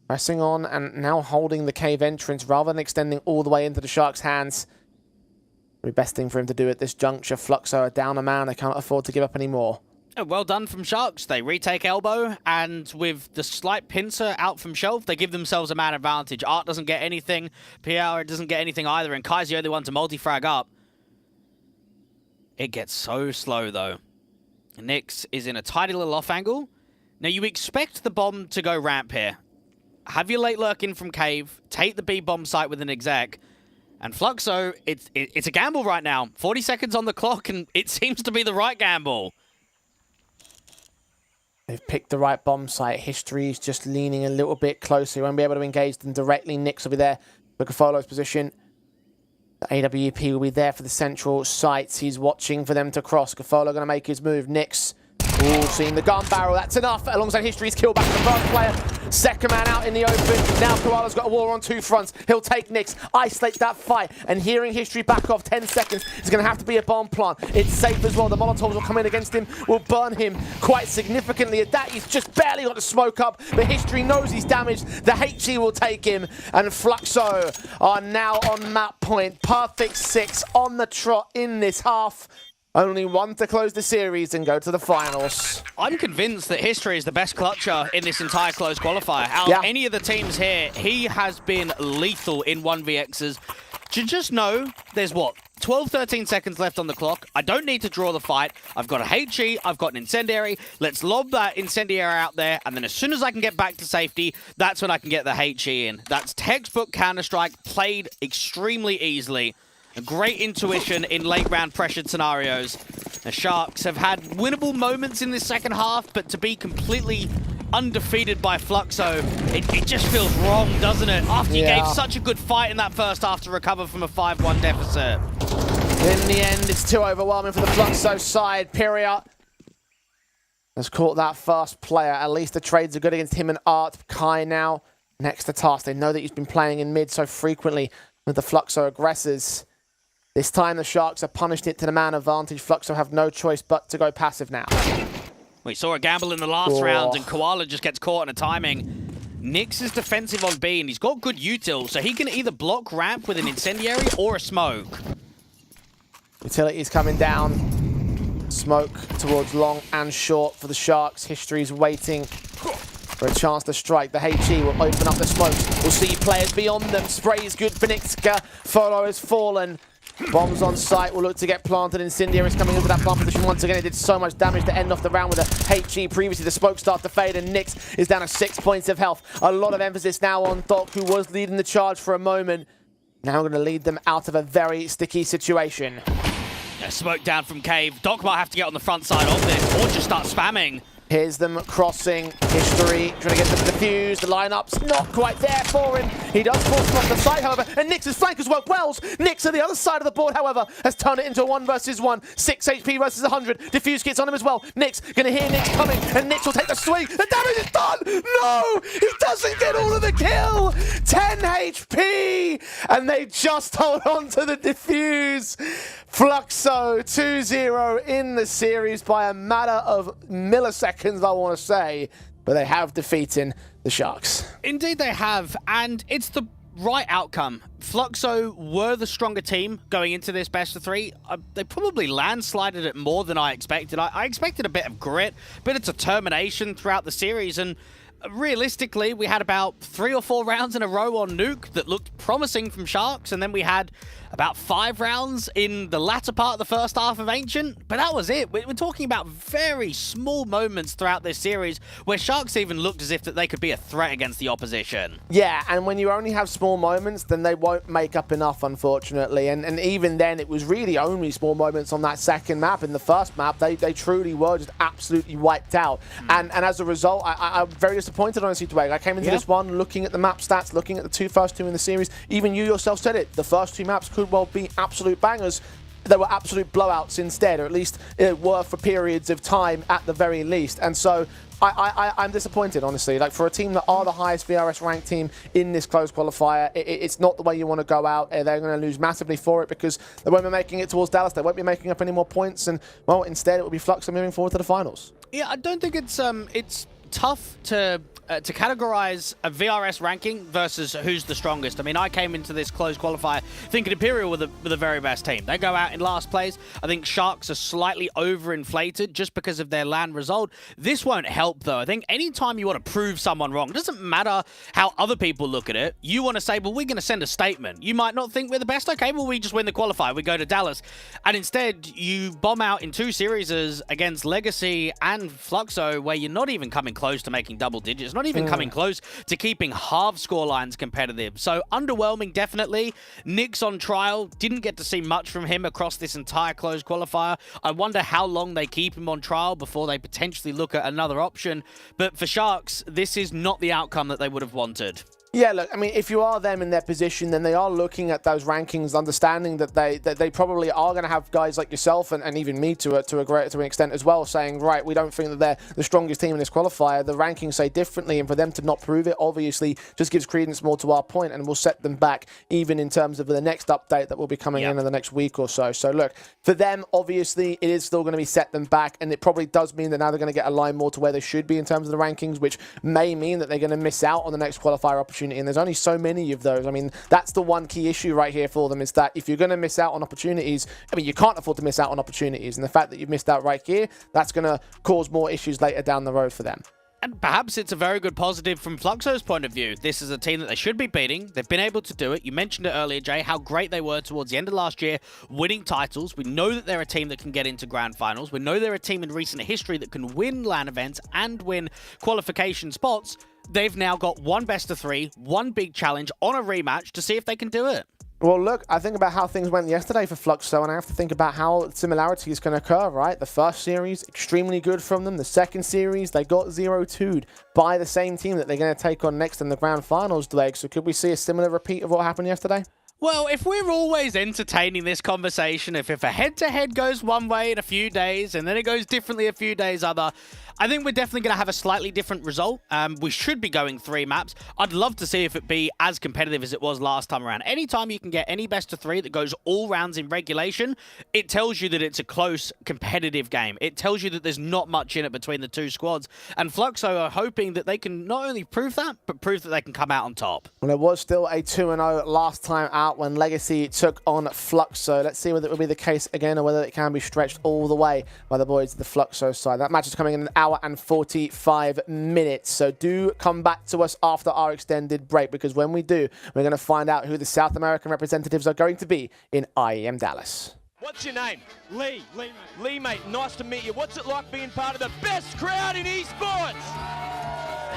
pressing on and now holding the cave entrance rather than extending all the way into the Sharks' hands. The best thing for him to do at this juncture. Fluxo are down a man. They can't afford to give up any more. Well done from Sharks. They retake elbow, and with the slight pincer out from shelf, they give themselves a man advantage. Art doesn't get anything, PR doesn't get anything either, and Kai's the only one to multi-frag up. It gets so slow, though. Nyx is in a tidy little off angle. Now, you expect the bomb to go ramp here. Have your late lurk in from cave, take the B bomb site with an exec, and Fluxo, it's a gamble right now. 40 seconds on the clock, and it seems to be the right gamble. They've picked the right bomb site. History is just leaning a little bit closer. He won't be able to engage them directly. Nyx will be there for Gafolo's position. The AWP will be there for the central sites. He's watching for them to cross. Gafolo going to make his move. Nyx, ooh, seeing the gun barrel. That's enough. Alongside History's kill back the first player. Second man out in the open. Now Koala's got a war on 2 fronts. He'll take Nyx, isolate that fight, and hearing History back off 10 seconds, it's going to have to be a bomb plant. It's safe as well. The Molotovs will come in against him, will burn him quite significantly. At that, he's just barely got the smoke up, but History knows he's damaged. The HE will take him, and Fluxo are now on map point. Perfect 6 on the trot in this half. Only 1 to close the series and go to the finals. I'm convinced that History is the best clutcher in this entire closed qualifier. Out of any of the teams here, he has been lethal in 1vx's. Just know there's, what, 12, 13 seconds left on the clock. I don't need to draw the fight. I've got a HE, I've got an incendiary. Let's lob that incendiary out there, and then as soon as I can get back to safety, that's when I can get the HE in. That's textbook Counter-Strike, played extremely easily. A great intuition in late round pressured scenarios. The Sharks have had winnable moments in this second half, but to be completely undefeated by Fluxo, it just feels wrong, doesn't it? After you gave such a good fight in that first half to recover from a 5-1 deficit. In the end, it's too overwhelming for the Fluxo side. Pyria has caught that first player. At least the trades are good against him and Art. Kai now next to task. They know that he's been playing in mid so frequently with the Fluxo aggressors. This time the Sharks have punished it to the man advantage. Fluxo have no choice but to go passive now. We saw a gamble in the last round, and Koala just gets caught in a timing. Nyx is defensive on B, and he's got good util, so he can either block ramp with an incendiary or a smoke. Utilities coming down. Smoke towards long and short for the Sharks. History's waiting for a chance to strike. The HE will open up the smokes. We'll see players beyond them. Spray's good for Nixka. Follow has fallen. Bombs on site will look to get planted. Incendiaries coming into that plant position once again. It did so much damage to end off the round with a HE previously. The smoke starts to fade and Nyx is down to 6 points of health. A lot of emphasis now on Doc, who was leading the charge for a moment. Now going to lead them out of a very sticky situation. A smoke down from Cave. Doc might have to get on the front side of this or just start spamming. Here's them crossing. History trying to get them defused. The lineup's not quite there for him. He does force them off the side, however, and Nyx's flankers work well. Nyx on the other side of the board, however, has turned it into a 1 versus 1. 6 HP versus 100. Diffuse kits on him as well. Nyx gonna hear Nyx coming, and Nyx will take the swing. The damage is done! No! He doesn't get all of the kill! 10 HP! And they just hold on to the diffuse. Fluxo 2-0 in the series by a matter of milliseconds, I want to say. But they have defeated the Sharks. Indeed they have, and it's the right outcome. Fluxo were the stronger team going into this best of 3. They probably landslided it more than I expected. I expected a bit of grit, a bit of determination throughout the series, and realistically, we had about 3 or 4 rounds in a row on Nuke that looked promising from Sharks, and then we had about 5 rounds in the latter part of the first half of Ancient, but that was it. We're talking about very small moments throughout this series where Sharks even looked as if that they could be a threat against the opposition. Yeah, and when you only have small moments, then they won't make up enough, unfortunately, and even then, it was really only small moments on that second map. In the first map, they truly were just absolutely wiped out, and as a result, I'm very disappointed, honestly, Dwayne. I came into this one looking at the map stats, looking at the first two in the series. Even you yourself said it. The first 2 maps could well be absolute bangers. They were absolute blowouts instead, or at least were for periods of time at the very least. And so I'm disappointed, honestly. Like, for a team that are the highest VRS ranked team in this closed qualifier, it's not the way you want to go out. They're going to lose massively for it because they won't be making it towards Dallas. They won't be making up any more points. And, well, instead it will be Fluxo moving forward to the finals. Yeah, I don't think it's tough to categorize a VRS ranking versus who's the strongest. I mean, I came into this closed qualifier thinking Imperial were the very best team. They go out in last place. I think Sharks are slightly overinflated just because of their LAN result. This won't help, though. I think anytime you want to prove someone wrong, it doesn't matter how other people look at it. You want to say, well, we're going to send a statement. You might not think we're the best. Okay, well, we just win the qualifier. We go to Dallas. And instead, you bomb out in 2 series against Legacy and Fluxo, where you're not even coming close to making double digits. Not even coming close to keeping half score lines competitive. So underwhelming, definitely. Nyx on trial, didn't get to see much from him across this entire closed qualifier. I wonder how long they keep him on trial before they potentially look at another option. But for Sharks, this is not the outcome that they would have wanted. Yeah, look, I mean, if you are them in their position, then they are looking at those rankings, understanding that they probably are going to have guys like yourself and even me to an extent as well, saying, right, we don't think that they're the strongest team in this qualifier. The rankings say differently, and for them to not prove it, obviously, just gives credence more to our point and will set them back, even in terms of the next update that will be coming in the next week or so. So, look, for them, obviously, it is still going to be set them back, and it probably does mean that now they're going to get aligned more to where they should be in terms of the rankings, which may mean that they're going to miss out on the next qualifier opportunity. And there's only so many of those. I mean, that's the one key issue right here for them, is that if you're going to miss out on opportunities, I mean, you can't afford to miss out on opportunities. And the fact that you've missed out right here, that's going to cause more issues later down the road for them. And perhaps it's a very good positive from Fluxo's point of view. This is a team that they should be beating. They've been able to do it. You mentioned it earlier, Jay, how great they were towards the end of last year, winning titles. We know that they're a team that can get into grand finals. We know they're a team in recent history that can win LAN events and win qualification spots. They've now got 1 best of 3, 1 big challenge on a rematch to see if they can do it. Well, look, I think about how things went yesterday for Fluxo, and I have to think about how similarities can occur, right? The first series, extremely good from them. The second series, they got 0-2'd by the same team that they're going to take on next in the grand finals leg. So could we see a similar repeat of what happened yesterday? Well, if we're always entertaining this conversation, if a head-to-head goes one way in a few days and then it goes differently a few days other, I think we're definitely going to have a slightly different result. We should be going 3 maps. I'd love to see if it be as competitive as it was last time around. Anytime you can get any best of 3 that goes all rounds in regulation, it tells you that it's a close, competitive game. It tells you that there's not much in it between the two squads. And Fluxo are hoping that they can not only prove that, but prove that they can come out on top. Well, it was still a 2-0 last time out when Legacy took on Fluxo. Let's see whether it will be the case again or whether it can be stretched all the way by the boys of the Fluxo side. That match is coming in an hour and 45 minutes. So do come back to us after our extended break, because when we do, we're going to find out who the South American representatives are going to be in IEM Dallas. What's your name? Lee. Lee, mate. Nice to meet you. What's it like being part of the best crowd in esports?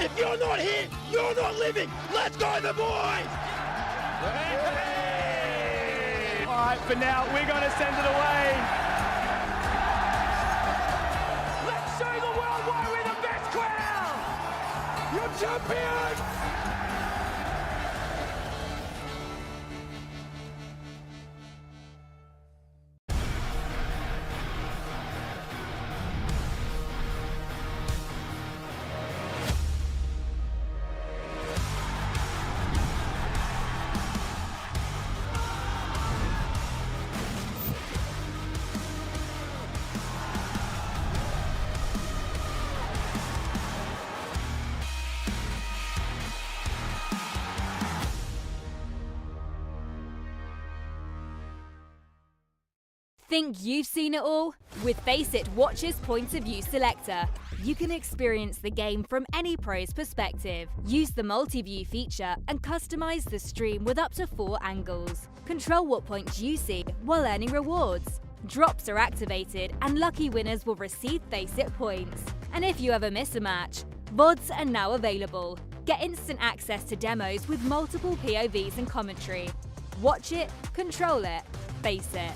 If you're not here, you're not living. Let's go, the boys! All right, for now, we're going to send it away. Let's show the world why we're the best crowd! You're champions! Think you've seen it all? With FaceIt Watch's Point of View Selector, you can experience the game from any pro's perspective. Use the multi-view feature and customize the stream with up to 4 angles. Control what points you see while earning rewards. Drops are activated and lucky winners will receive FaceIt points. And if you ever miss a match, VODs are now available. Get instant access to demos with multiple POVs and commentary. Watch it, control it, face it.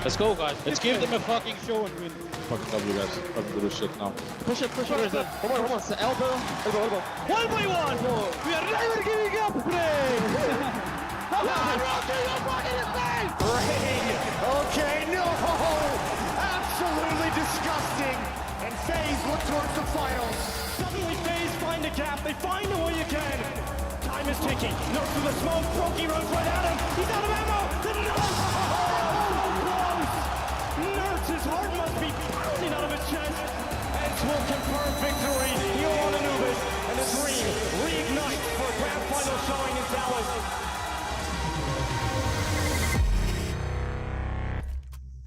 Let's go, guys. Let's give them a fucking show and win. Fucking W, guys. Fucking do this shit now. Push it, push it. Hold on. It's the elbow. 1v1. We are never giving up, Bray. Come on, Rocky, you're fucking insane. Okay, no! Absolutely disgusting! And FaZe look towards the finals. Suddenly FaZe find a gap. They find a way again. Time is ticking. Looks for the smoke. Rocky runs right at him. He's out of ammo. The nose. His heart must be pounding out of his chest. And will confirm victory here on Anubis. And the dream reignites for a grand final showing in Dallas.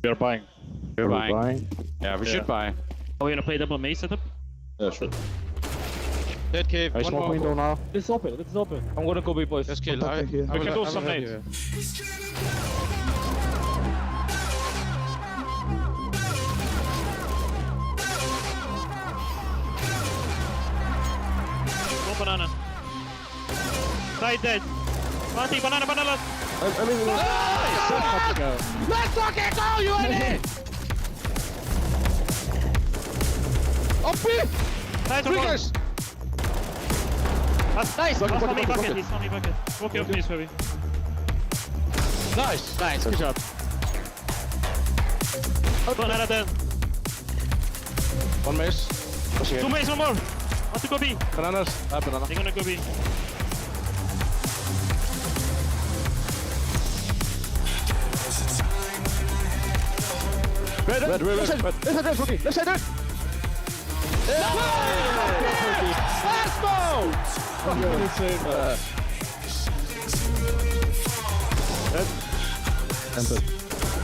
We are buying. We're buying. Yeah, we should buy. Are we gonna play double maze setup? Yeah, sure. Dead cave. I One smoke more. window now. It's open. It's open. I'm gonna go big boys. Let's kill. We can do some nades. Banana. Side dead. Monty, banana. Let's fucking go, you idiot! Nice one. Nice! Last on me bucket, he's on me bucket. Walk you off me, Sweaty. Nice! Nice, good job. Banana then. One mace. Pushing Two in. mates, one more. Want to go B. Bananas. Banana. They're gonna go B. Red. Left side red, rookie. Left side red. Let's go!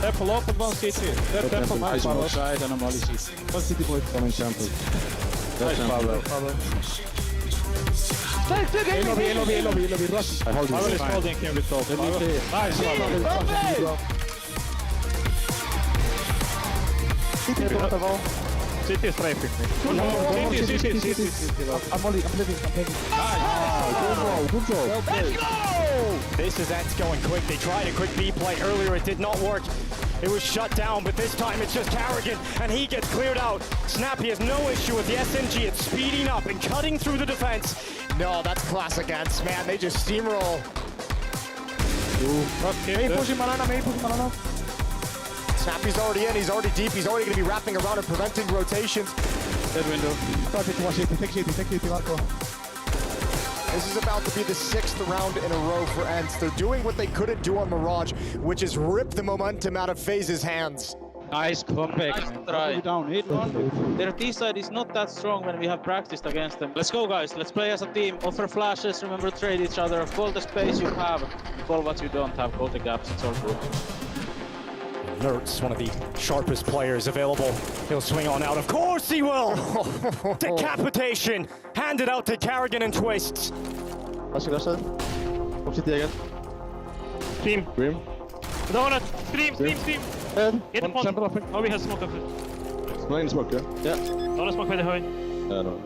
Temple open, one CT. Temple Nice power. side and a molly seat. One CT boy coming temple. Nice power. Lobby, rush. I hold I it. will holding him with top. Nice. CT is strafing me. I'm living. Good job. Let's go! This is Ents going quick. They tried a quick B play earlier. It did not work. It was shut down, but this time it's just Carrigan, and he gets cleared out. Snappy has no issue with the SMG. It's speeding up and cutting through the defense. No, that's classic Ents, man. They just steamroll. Pushing banana. Snappy's already in. He's already deep. He's already going to be wrapping around and preventing rotations. Dead window. Take CT, Marco. This is about to be the 6th round in a row for Ents. They're doing what they couldn't do on Mirage, which is rip the momentum out of FaZe's hands. Nice comeback. Nice try. Down, hit one. Their T side is not that strong when we have practiced against them. Let's go, guys. Let's play as a team. Offer flashes. Remember, trade each other. Call the space you have. Call what you don't have. Call the gaps. It's all good. Nert's one of the sharpest players available. He'll swing on out. Of course he will! Decapitation! Handed out to Carrigan and Twists. Left side. Up CT again. Team. Grim. Donut. Stream. Get the Temple pond. up. Oh, we have smoke up it. Blind smoke, yeah? Yeah. Donut smoke by the high. No.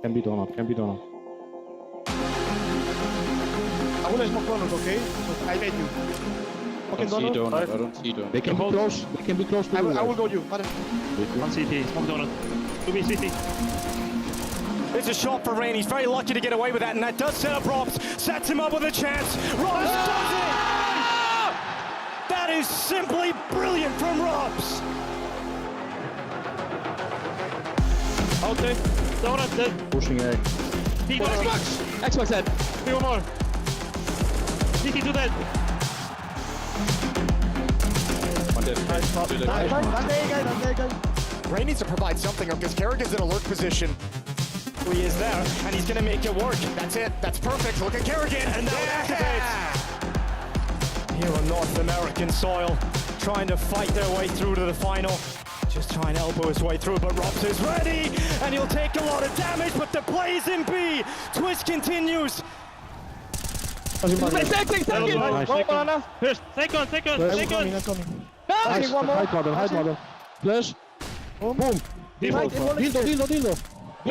Can be donut. I will smoke donut, okay? So I made you. I don't see donut. They can be close. I will go you. One CT. Smoke donut. 2B CT. It's a shot for Rain. He's very lucky to get away with that, and that does set up Robs. Sets him up with a chance. Robs does it! That is simply brilliant from Robs. Okay. Donut dead. Pushing A. T back. Xbox head. 3 more. CT 2 dead. One dead. Rain needs to provide something because Carrigan's in alert position. He is there, and he's going to make it work. That's it. That's perfect. Look at Carrigan, and now it activates. Here on North American soil, trying to fight their way through to the final. Just trying to elbow his way through, but Robs is ready, and he'll take a lot of damage, but the play is in B. Twist continues. Second. First. Second. Nice. Hide model. Flash. Boom. Dildo. I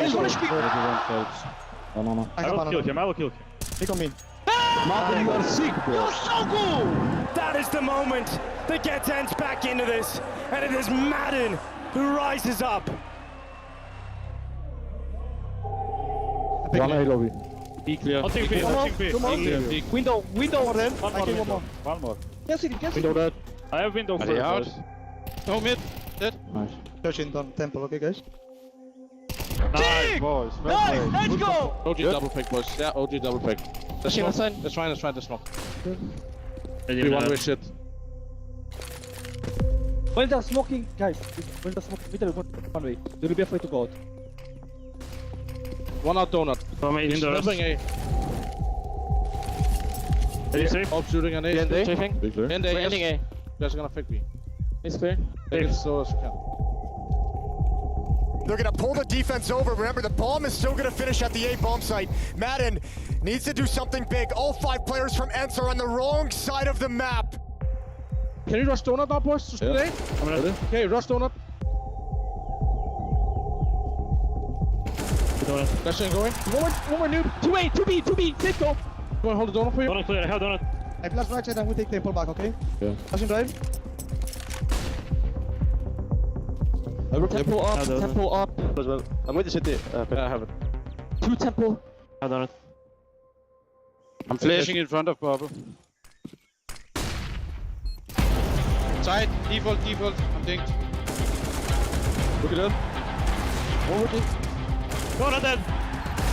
will kill him. Take on me. Madden, you are sick, bro. That is the moment that gets Ents back into this, and it is Madden who rises up. One A lobby. Be clear. I'll take B. Window then. One more. Yes, Window dead. I have window Are they out? first. No mid. Dead. Nice. 13 on temple, okay guys? Nice, boys. Let's go! OG double pick, boys. Yeah, OG double pick. Let's try the smoke. We one way shit. When they're smoking, guys, when they're smoking, middle one way. They will be afraid to go out. One out donut. From A indoors. Snapping A. Are you safe? Up shooting an A. And A. And A. Ending A. Guys are gonna fake B. It's clear. Take it slow as you can. They're going to pull the defense over. Remember, the bomb is still going to finish at the A bomb site. Madden needs to do something big. All 5 players from Ents are on the wrong side of the map. Can you rush donut now, boys? To yeah. I'm ready. Okay, rush donut. Flashing going. One more noob. 2A, 2B, safe go. Go and hold the donut for you. Donut clear. I have donut. I flash right side and we take temple back, okay? Yeah. Flashing drive. Temple up. Temple up. I'm with the city. I have it. 2 temple. I've done it. I'm flashing in front of Bubble. Side, default. I'm dinked. Look at that. One more dink. Jonathan!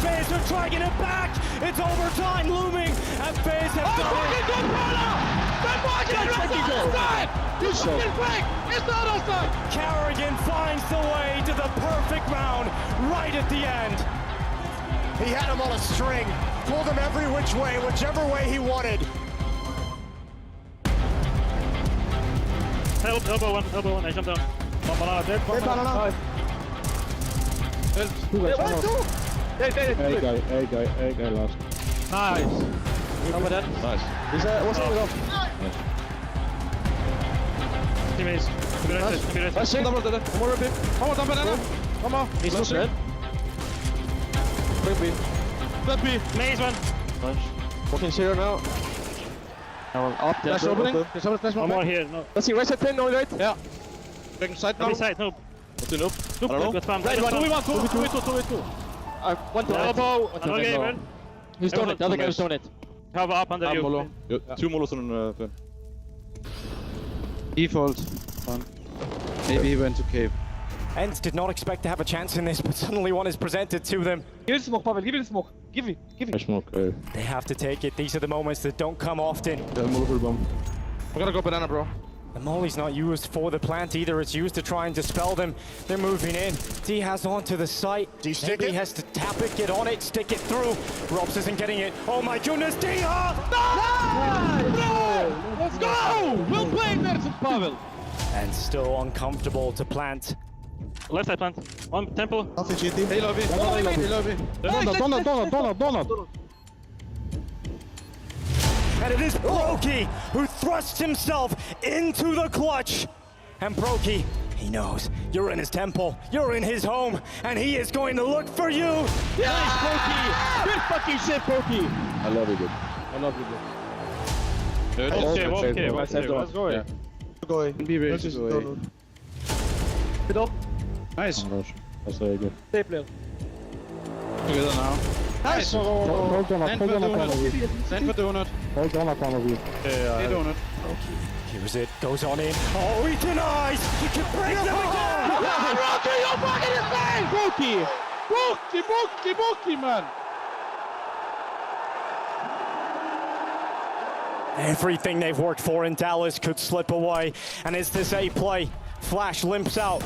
FaZe are dragging it back! It's overtime looming! And FaZe have done it! You fucking break! It's not offside! Carrigan finds the way to the perfect round right at the end. He had him on a string, pulled him every which way, whichever way he wanted. Help, elbow one, I jump down. One banana dead, one banana. Hey guy last. Nice. Over that. Nice. What's going on? Teammates. Let's see. Double dead. One more rip. One more banana. One more. He's not dead. Quick B. That B. Maze one. Nice. Walking zero now. Up there. Flash opening. Flash One more here, no. Let's see, right side pin, no right. Yeah. Back side now. Every side, no. What's it up? I don't know. Good spam. Right one. 2v2. One to Elbow. Another gamer. He's done it. The other guy's done it. Cover up under you. Molo. Two molos on pin. Default. Fun. Maybe he went to cave. Ents did not expect to have a chance in this, but suddenly one is presented to them. Give it the smoke, Pavel. Give it the smoke. Give it. Smoke. They have to take it. These are the moments that don't come often. Yeah, molo for the bomb. I gotta go banana, bro. The molly's not used for the plant either. It's used to try and dispel them. They're moving in. D has onto the site. D maybe has to tap it, get on it, stick it through. Robs isn't getting it. Oh my goodness, D! No! Let's go! Well played, Nelson Pavel. And still uncomfortable to plant. Left side plant. One temple. Hey, lobby. Hey, lobby. Donald. And it is Brokey who thrusts himself into the clutch. And Brokey, he knows you're in his temple, you're in his home, and he is going to look for you. Yeah! Nice, Brokey! Good fucking shit, Brokey! I love you, dude. Okay. Let's go. Yeah. Go. Be ready to go. Hit up. Nice. That's very good. Stay player. Together now. Nice! Hold donut. Send for donut. Hold donut on of you. Yeah, donut. Here's it, goes on in. Oh, he denies! He can break them again! Rocky, you're fucking insane! Brokey, man! Everything they've worked for in Dallas could slip away. And it's this A play. Flash limps out.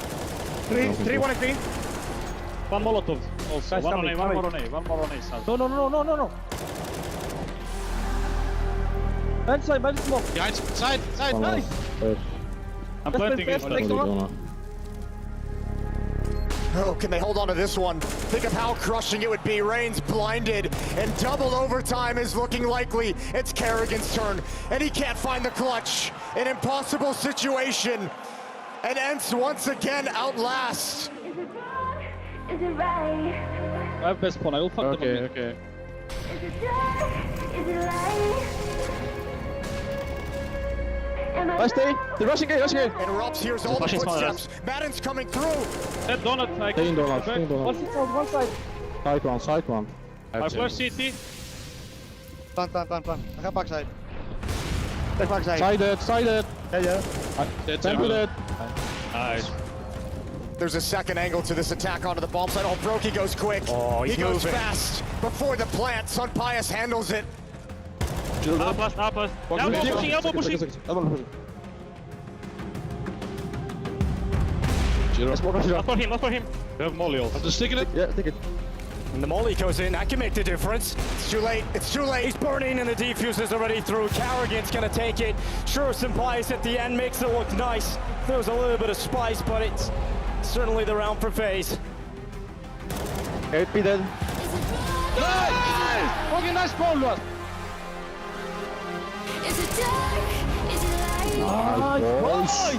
3, 1 and 3. One Molotov. Also. One more on A. South. No. Back smoke. Behind, side. Nice. I'm planting it. Oh, can they hold on to this one? Think of how crushing it would be. Reigns blinded, and double overtime is looking likely. It's Kerrigan's turn, and he can't find the clutch. An impossible situation. And Ents once again outlast. Is it wrong? Is it right? I have best pawn. I will fuck them up. Okay. Is it dark? Is it light? Am I Nice day. wrong? The rushing gate. And Robs hears all the Pushing small footsteps. Madden's coming through. That donut. Side one. I flash CT. Plan. I ga backside. Sided. Yeah. Temple. Nice. There's a second angle to this attack onto the bomb site. Oh, Brokey goes quick. Oh, he goes fast. Before the plant, Sun Pius handles it. Up us. Elbow pushing. Up for him. We have Molly also. Just sticking it? Yeah, take it. And the molly goes in. That can make the difference. It's too late. He's burning, and the defuse is already through. Carrigan's going to take it. Sure, Sun Pius at the end makes it look nice. There was a little bit of spice, but it's certainly the round for FaZe. Can't be dead. Nice! Fucking nice ball, Lord. Is it dark? Is it light? Nice.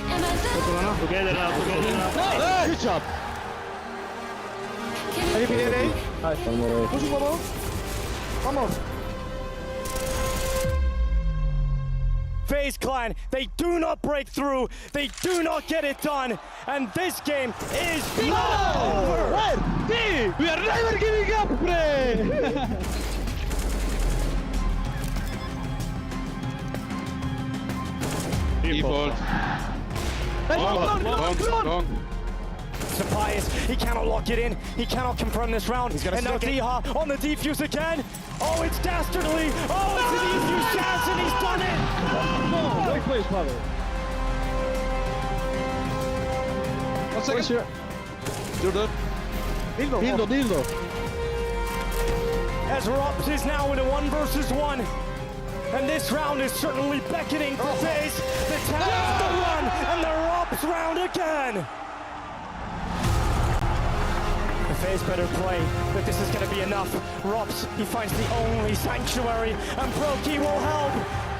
Am I wrong? Together now. Good job. Can you be there? One more. Pushing one more. FaZe Clan, they do not break through, they do not get it done, and this game is over! We are never giving up, bro! Default. Long. Sapias, he cannot lock it in, he cannot confirm this round, and now Diha on the defuse again. Oh, it's dastardly! Oh, it's a defuse chance, and he's done it! Great place, brother. 1 second. Here. You're Dildo. As Rops is now in a 1 versus 1. And this round is certainly beckoning for FaZe. The tap, the run, and the Rops round again. The FaZe better play, but this is going to be enough. Rops, he finds the only sanctuary, and Broky will help.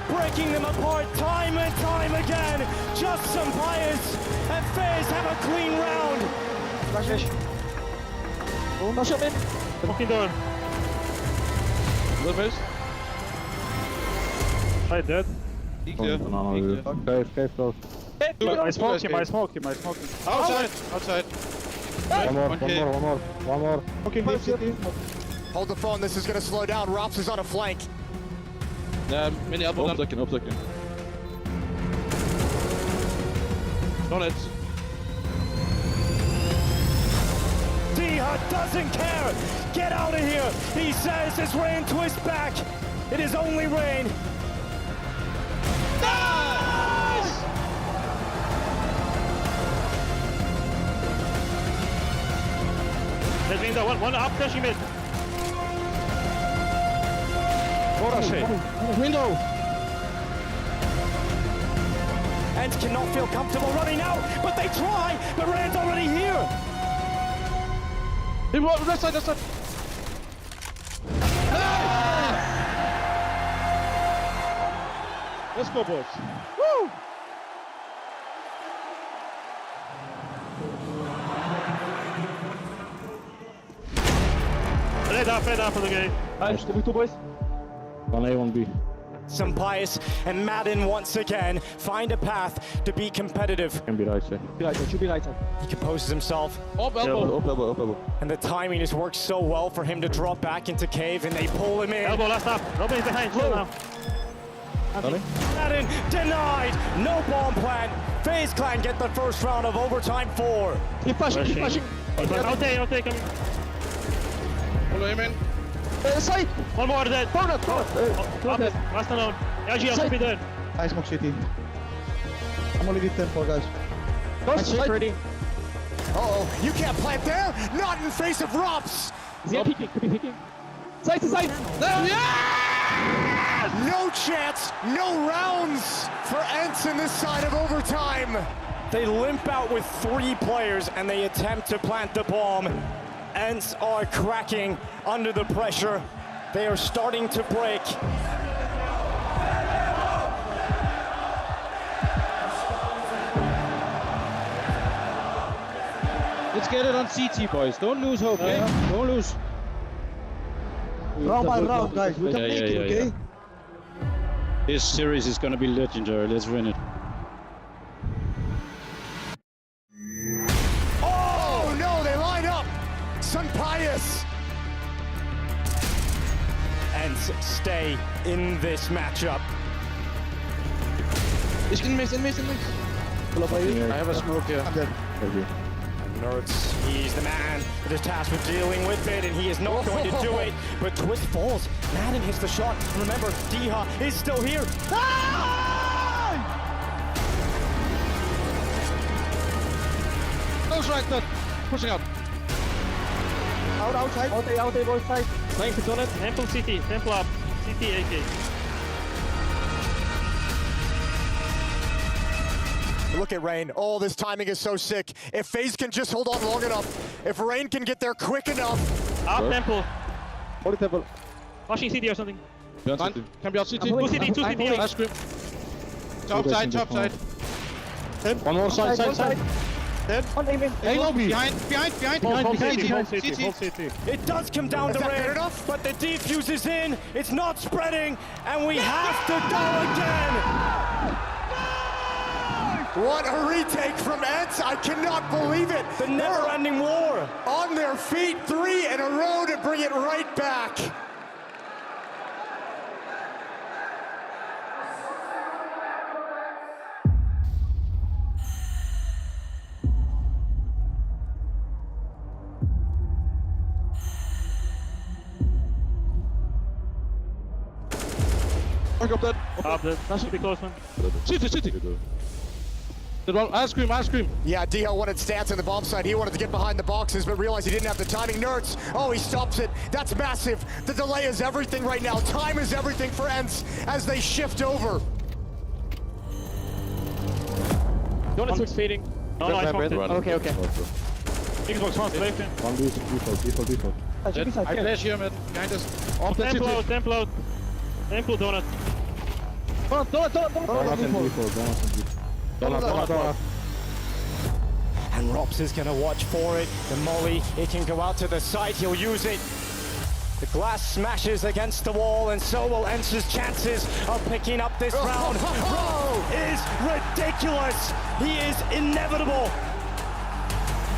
Breaking them apart time and time again. Just some bias, and FaZe have a clean round. Fucking door. Little bit. I dead. Okay, close. I smoke him. Outside. One more. Okay, Hold the phone, this is going to slow down. Rops is on a flank. Mini elbow. Opdekken. On it. Diha doesn't care. Get out of here. He says as Rain twists back. It is only Rain. Nice! There's window. One up pushing mid. Window. And cannot feel comfortable running out, but they try. But Rain's already here. Left side. Let's go, boys. Woo! Red up for the game. Nice. Two boys. 1A, 1B. Some bias, and Madden once again find a path to be competitive. Can be right side. Should be right side. He composes himself. Up elbow. And the timing has worked so well for him to drop back into cave, and they pull him in. Elbow last up. Nobody's behind. Chill now. Madden denied. No bomb plan. FaZe Clan get the first round of overtime 4. Keep pushing. I'll take him. Follow him in. Side. One more dead. Last alone. LG, I'll be dead. I smoke city. I'm only with 10 for guys. Go ready. Uh-oh, you can't plant there. Not in face of Rops. Is he peeking? Could be peeking. Side to side. No chance, no rounds for Ents in this side of overtime. They limp out with 3 players, and they attempt to plant the bomb. Ents are cracking under the pressure. They are starting to break. Let's get it on CT, boys. Don't lose hope, eh? Don't lose. Round by round, guys. We can make it, okay? This series is gonna be legendary. Let's win it. Oh no, they line up. Sunpius. Ents stay in this matchup. In miss. I have a smoke here. I'm dead. Nerds, he's the man that is tasked with dealing with it, and he is not going to do it. But Twist falls. Madden hits the shot. Remember, Diha is still here. Close right, but pushing out. Outside. Out, both sides. Playing to donut. Temple CT. Temple up. CT AK. Look at Rain. Oh, this timing is so sick. If FaZe can just hold on long enough, if Rain can get there quick enough. Up Temple. Hold temple. Flashing CT or something. Can be out CT. Two CT. Last grip. Top side. One more side. 10. Hey, lobby. Behind. Hold CT. It does come down Is to that Rain, good enough? but the defuse is in. It's not spreading, and we have to go again. What a retake from Ents. I cannot believe it. The never-ending war. On their feet, 3 in a row to bring it right back. Back up that. Up that. That should be close, man. City. Ice cream. Yeah, DL wanted stance on the bomb side. He wanted to get behind the boxes, but realized he didn't have the timing. Nerds, oh, he stops it. That's massive. The delay is everything right now. Time is everything for Ents as they shift over. Don't switch feeding. No, I smoked it. Okay. Xbox one, left. One default. I flash here, man. Behind us. Off that city. Template. Temple donut. Donut. And Rops is going to watch for it. The molly, it can go out to the side. He'll use it. The glass smashes against the wall, and so will Ents' chances of picking up this round. Rops is ridiculous. He is inevitable.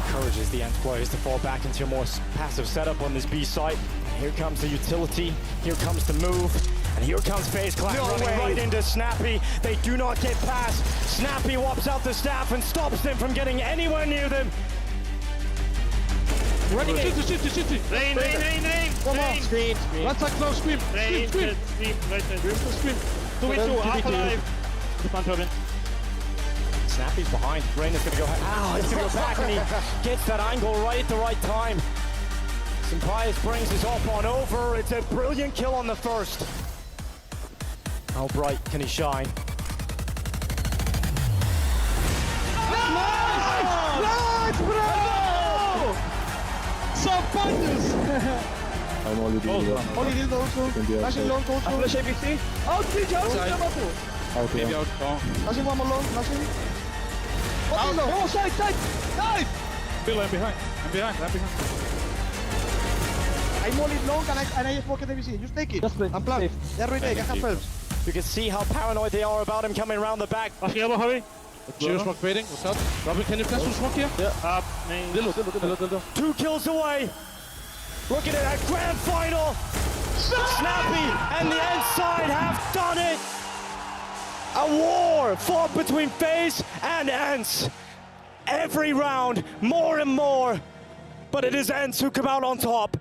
Encourages the Ents players to fall back into a more passive setup on this B site. Here comes the utility. Here comes the move. And here comes FaZe Clan running right into Snappy. They do not get past. Snappy whops out the staff and stops them from getting anywhere near them. Running in. City. Rain. One more. Screen. Let's close scream. Rain. Scream. Right side. Scream. 2v2, half alive. The front Robin. Snappy's behind. Rain is going to go. Ow, he's going to go back, and he gets that angle right at the right time. Sampaias brings his up on over. It's a brilliant kill on the first. How bright can he shine? Nice, bro! Sampaias! I'm only dildo. Only dildo also. Flashing long also. Flash ABC. Out, Okay. Maybe out. Flashing one more long. Flashing. Out. Oh, side. Nice! Bill, I'm behind. I'm only long and I just walk at ABC. Just take it. Just play. I'm planning. They're retake. I have helps. You can see how paranoid they are about him coming around the back. Flashing elbow, hurry. Geo smoke fading. What's up? Robin, can you flash some smoke here? Up, main. Dildo. 2 kills away. Look at it, a grand final. Snappy and the Ents side have done it. A war fought between FaZe and Ents. Every round, more and more. But it is Ents who come out on top.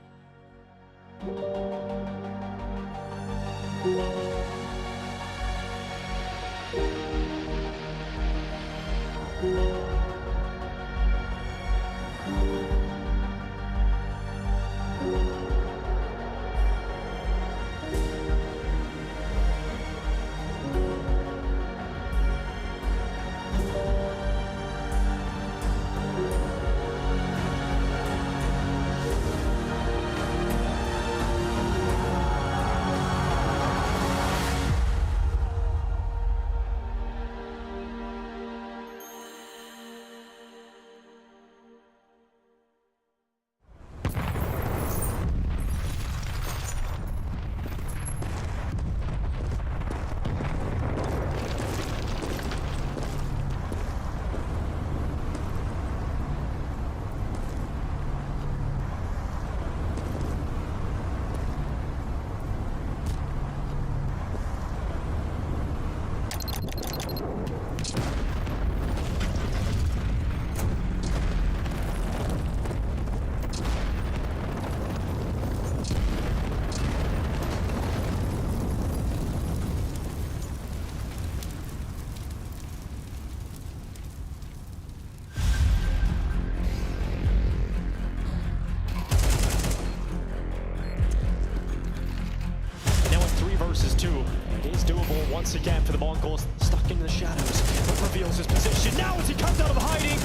Versus 2. It is doable once again for the Mongols, stuck in the shadows, but reveals his position. Now as he comes out of hiding,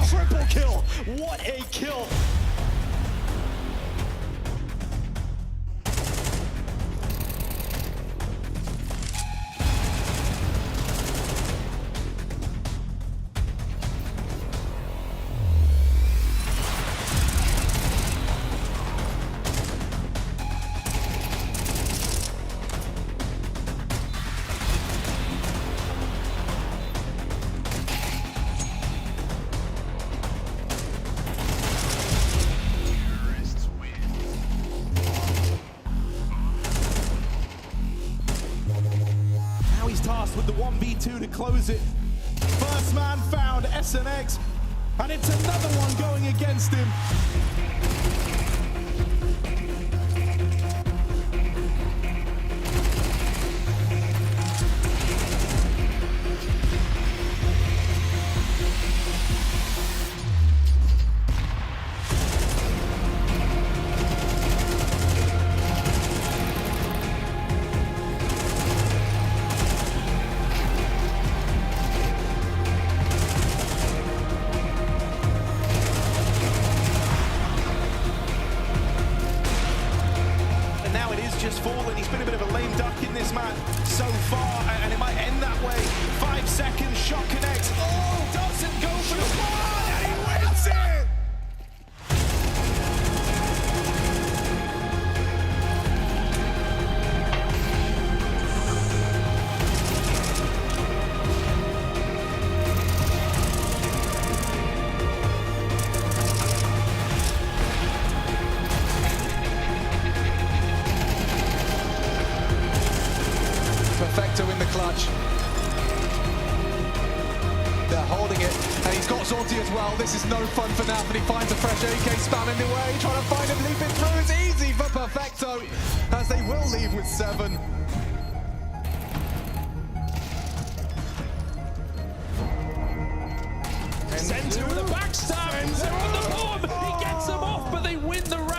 triple kill. What a kill. he's tasked with the 1v2 to close it. First man found, SNX, and it's another one going against him. Just fallen. He's been a bit of a lame duck in this match so far, and it might end that way. 5 seconds, shot connects. Oh, doesn't go for the ball, and he wins it! Perfecto in the clutch. They're holding it, and he's got Zorti as well. This is no fun for Nap, and he finds a fresh AK spamming away, trying to find him, leaping through. It's easy for Perfecto, as they will leave with 7. Center with a backstab. They're on the bomb. He gets them off, but they win the round.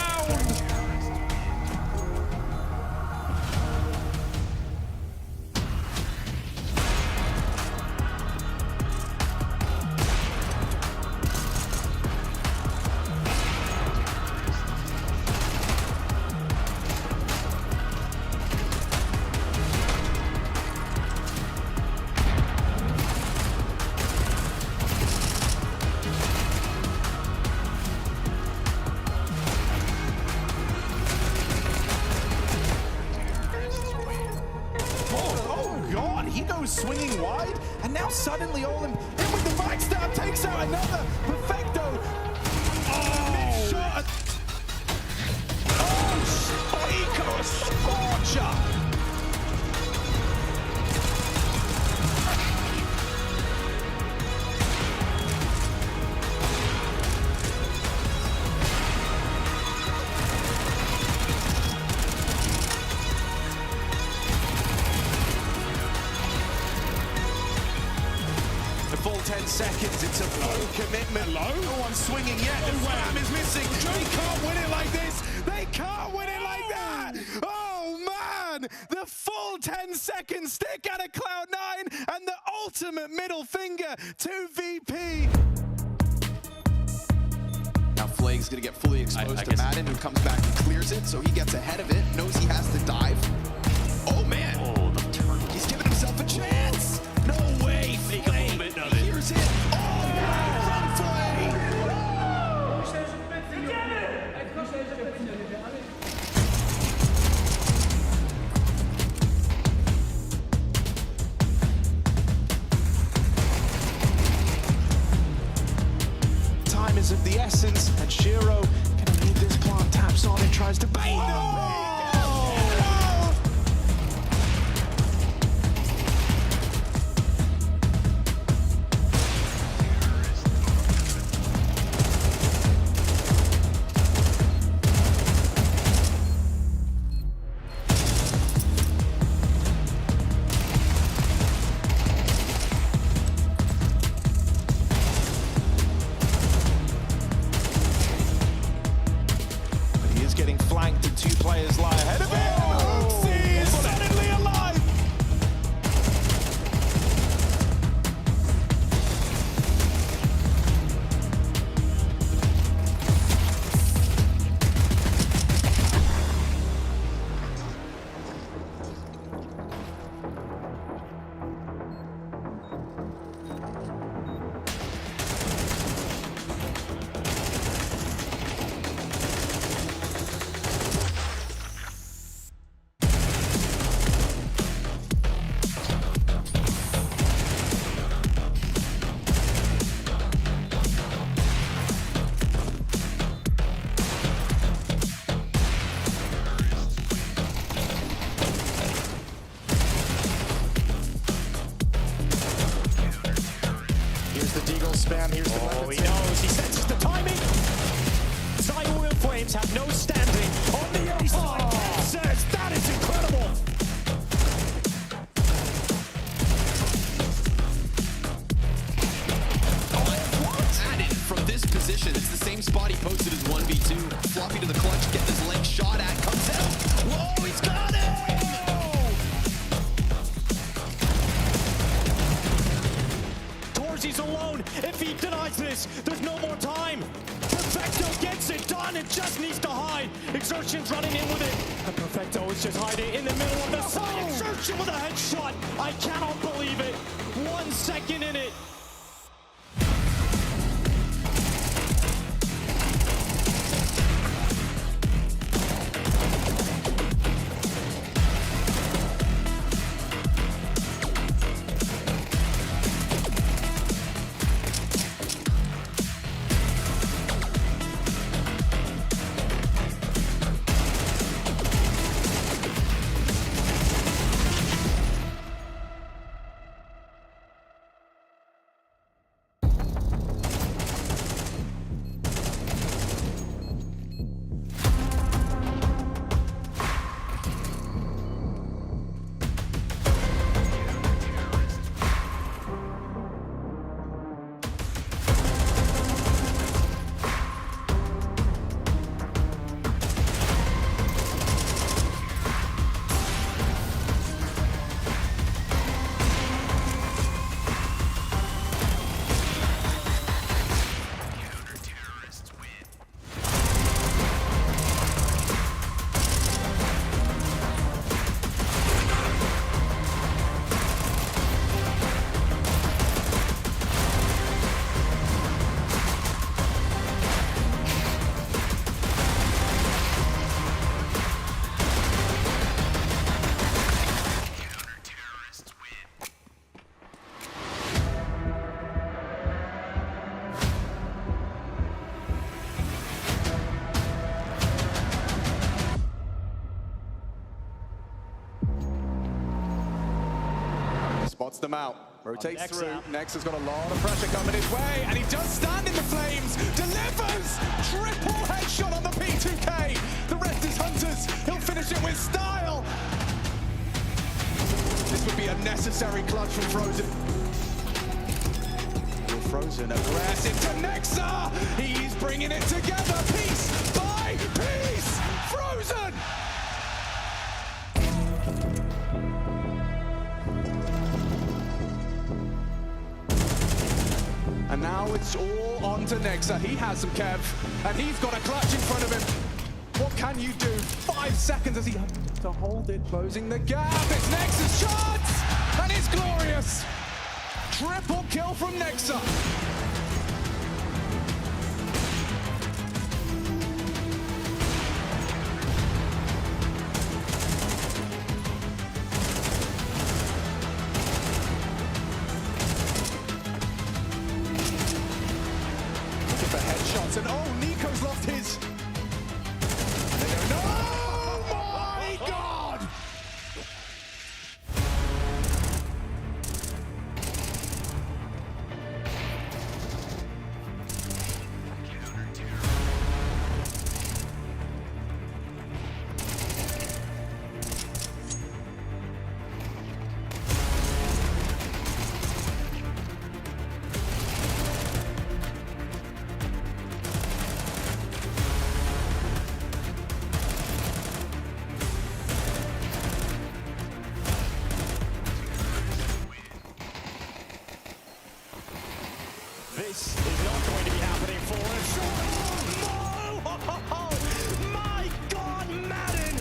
He goes swinging wide, and now suddenly all in with the backstab takes out another. Perfecto. Oh, shot. Oh, Eco Scorcher. Full 10 seconds, it's a full commitment. No one's swinging yet, and Wham is missing. They can't win it like this. They can't win it like that. Oh man, the full 10 seconds stick out of Cloud9 and the ultimate middle finger to VP. Now Flag's gonna get fully exposed to Madden, who comes back and clears it, so he gets ahead of it, knows he has to dive. Oh man, he's giving himself a chance. No way, Flay. He hears it. Oh, run, Flay. Time is of the essence, and Shiro gonna need this plant, taps on and tries to bait them. Sam. Here's the Oh, he knows. He senses the timing. Zion Flames have no standing on the ace side. Says that is incredible. Added from this position. It's the same spot he posted as 1v2. Floppy to the clutch, getting his leg shot at. Comes out. Whoa, he's got it! He's alone. If he denies this, there's no more time. Perfecto gets it done. It just needs to hide. Exertion's running in with it. And Perfecto is just hiding in the middle of the side. Exertion with a headshot. I cannot believe it. 1 second in it. Spots them out, rotates through. Next has got a lot of pressure coming his way, and he does stand in the flames, delivers! Triple headshot on the P2K! The rest is Hunters, he'll finish it with style! This would be a necessary clutch from Frozen. Frozen aggressive to Nexa! He's bringing it together, piece by piece! Frozen! And now it's all on to Nexa. He has some Kev, and he's got a clutch in front of him. What can you do? 5 seconds as he has to hold it, closing the gap. It's Nexa's chance, and it's glorious. Triple kill from Nexa. For headshots, and oh, Nico's lost his. Oh my God! This is not going to be happening for us. Oh, my God, Madden!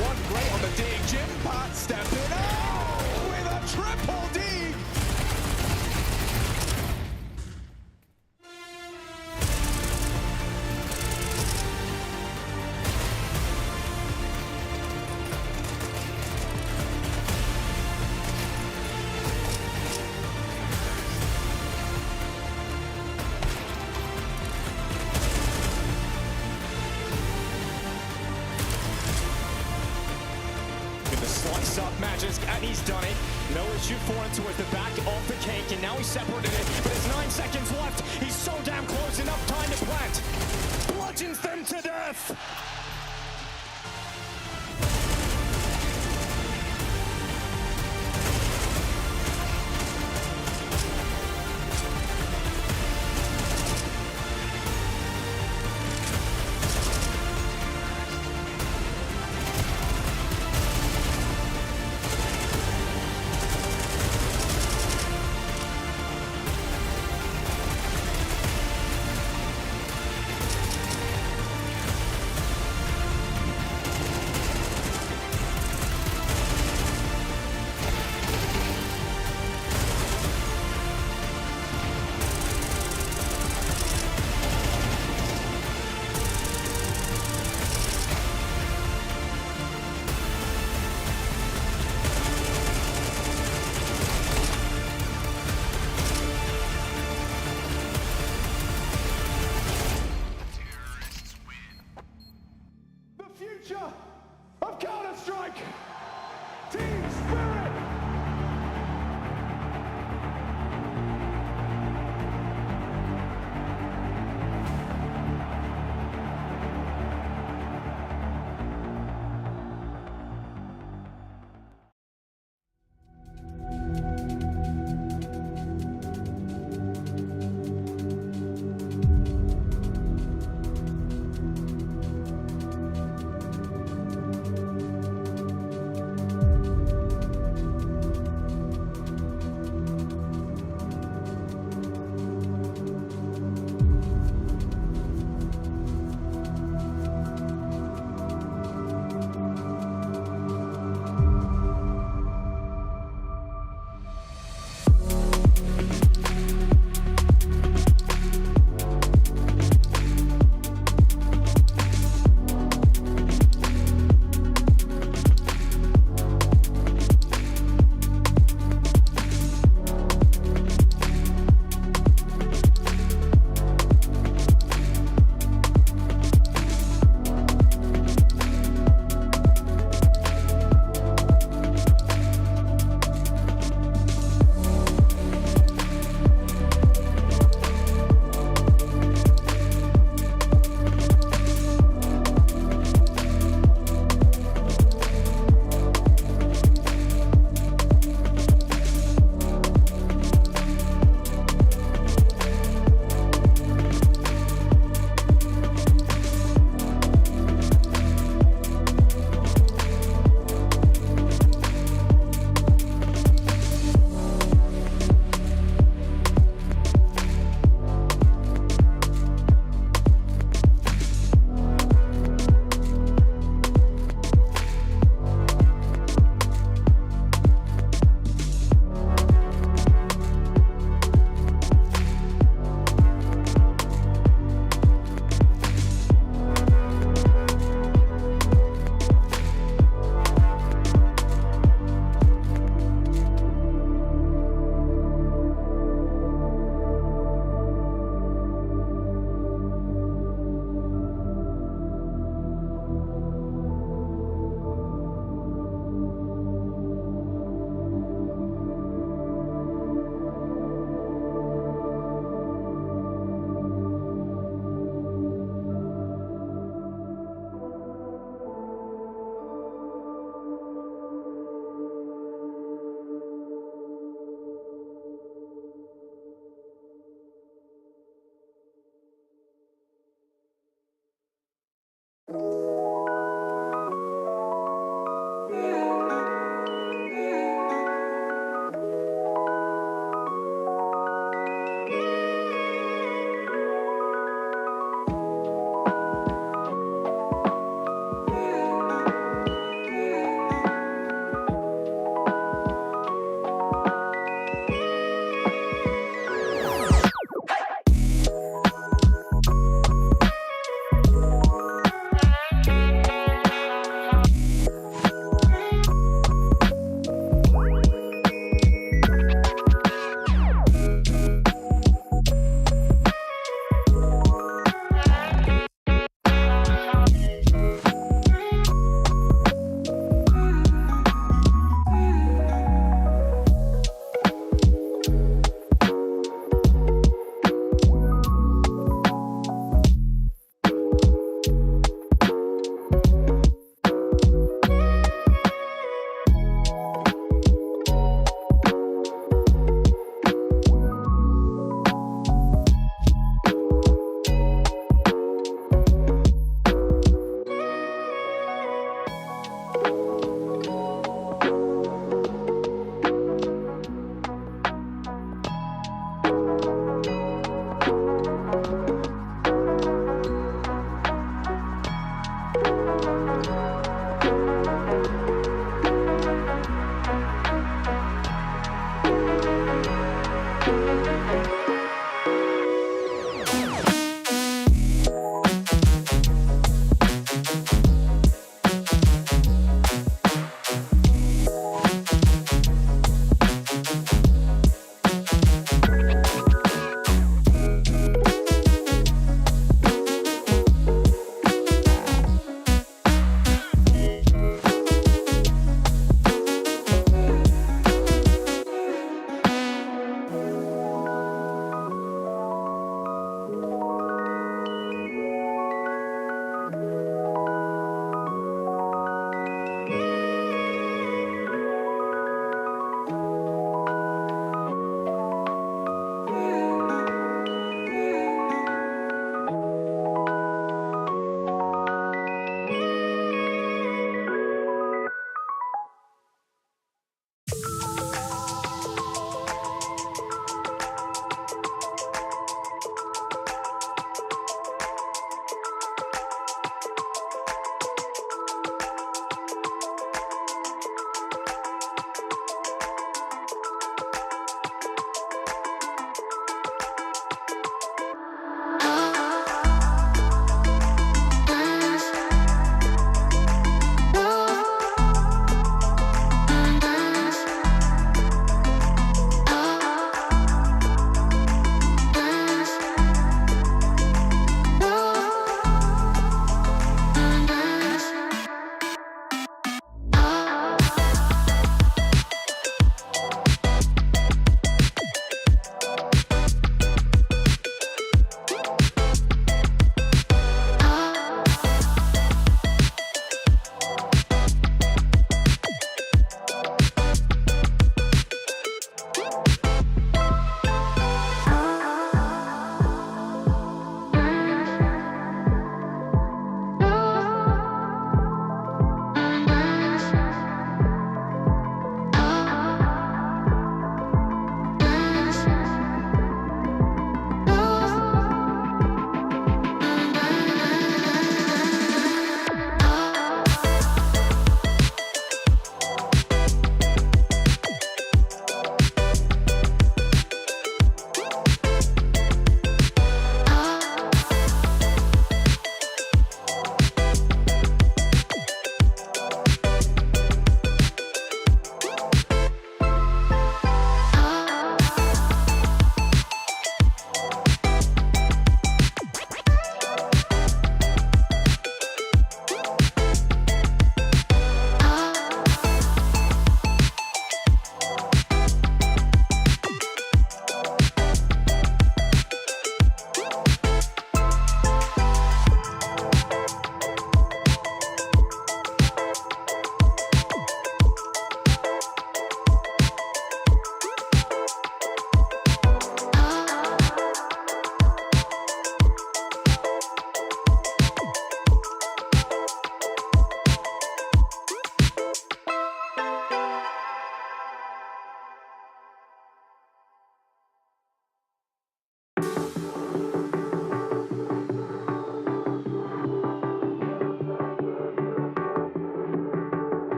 One great on the dig. Jim Pat stepping out with a triple dig. Slice up matches, and he's done it. No issue for him towards the back of the cake, and now he's separated it, but there's 9 seconds left. He's so damn close, enough time to plant. Bludgeons them to death. Of Counter-Strike! Team Spirit!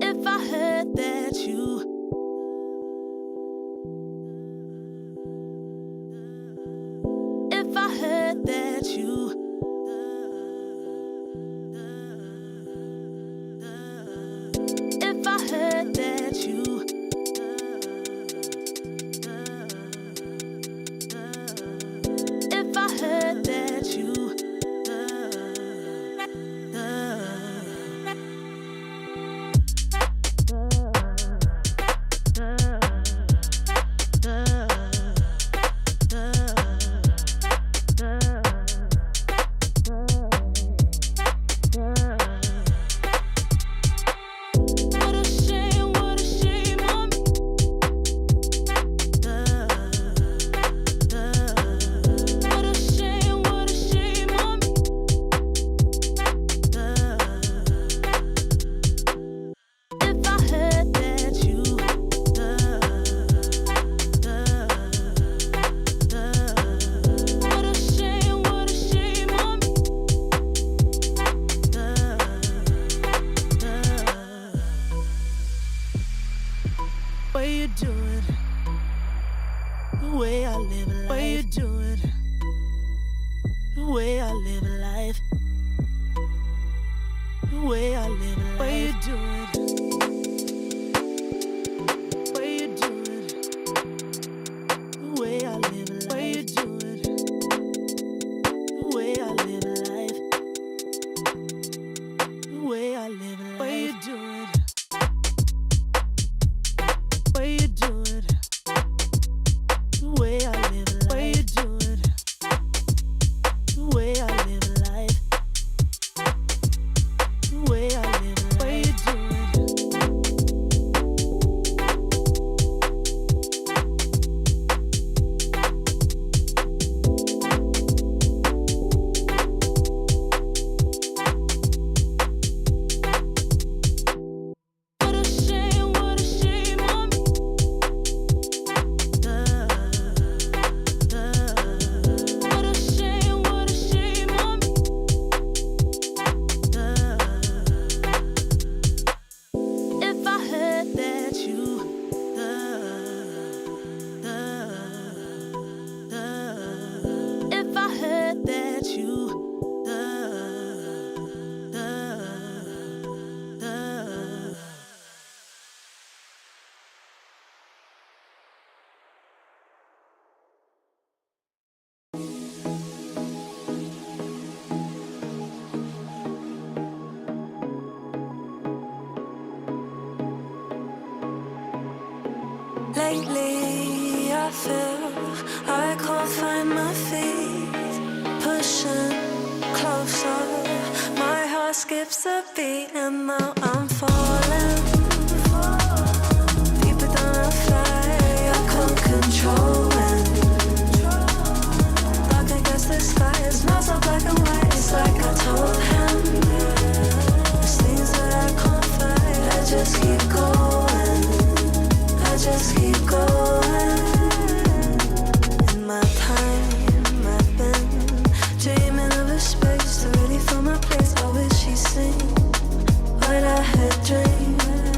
If I heard that you If I heard that you If I heard that you If I heard that you What you doing? The way I live a life. What you doing? The way I live a life. The way I live a life. What you doing? What you doing? The way I live a life. What you doing? The way I live a life. The way I live a life. What you doing? What you doing? The way I live a life. What you doing? The way I live a life. The way I live a life. What you doing? Lately, I feel I can't find my feet. Pushing closer, my heart skips a beat, and now I'm falling. Deeper than a fly, I can't control it. Dark against the sky, it's not so black and white. It's like I told him, there's things that I can't fight. I just keep going, I just keep going. In my time, I've been dreaming of a space to really fill my place. I wish she'd sing what I had dreamed.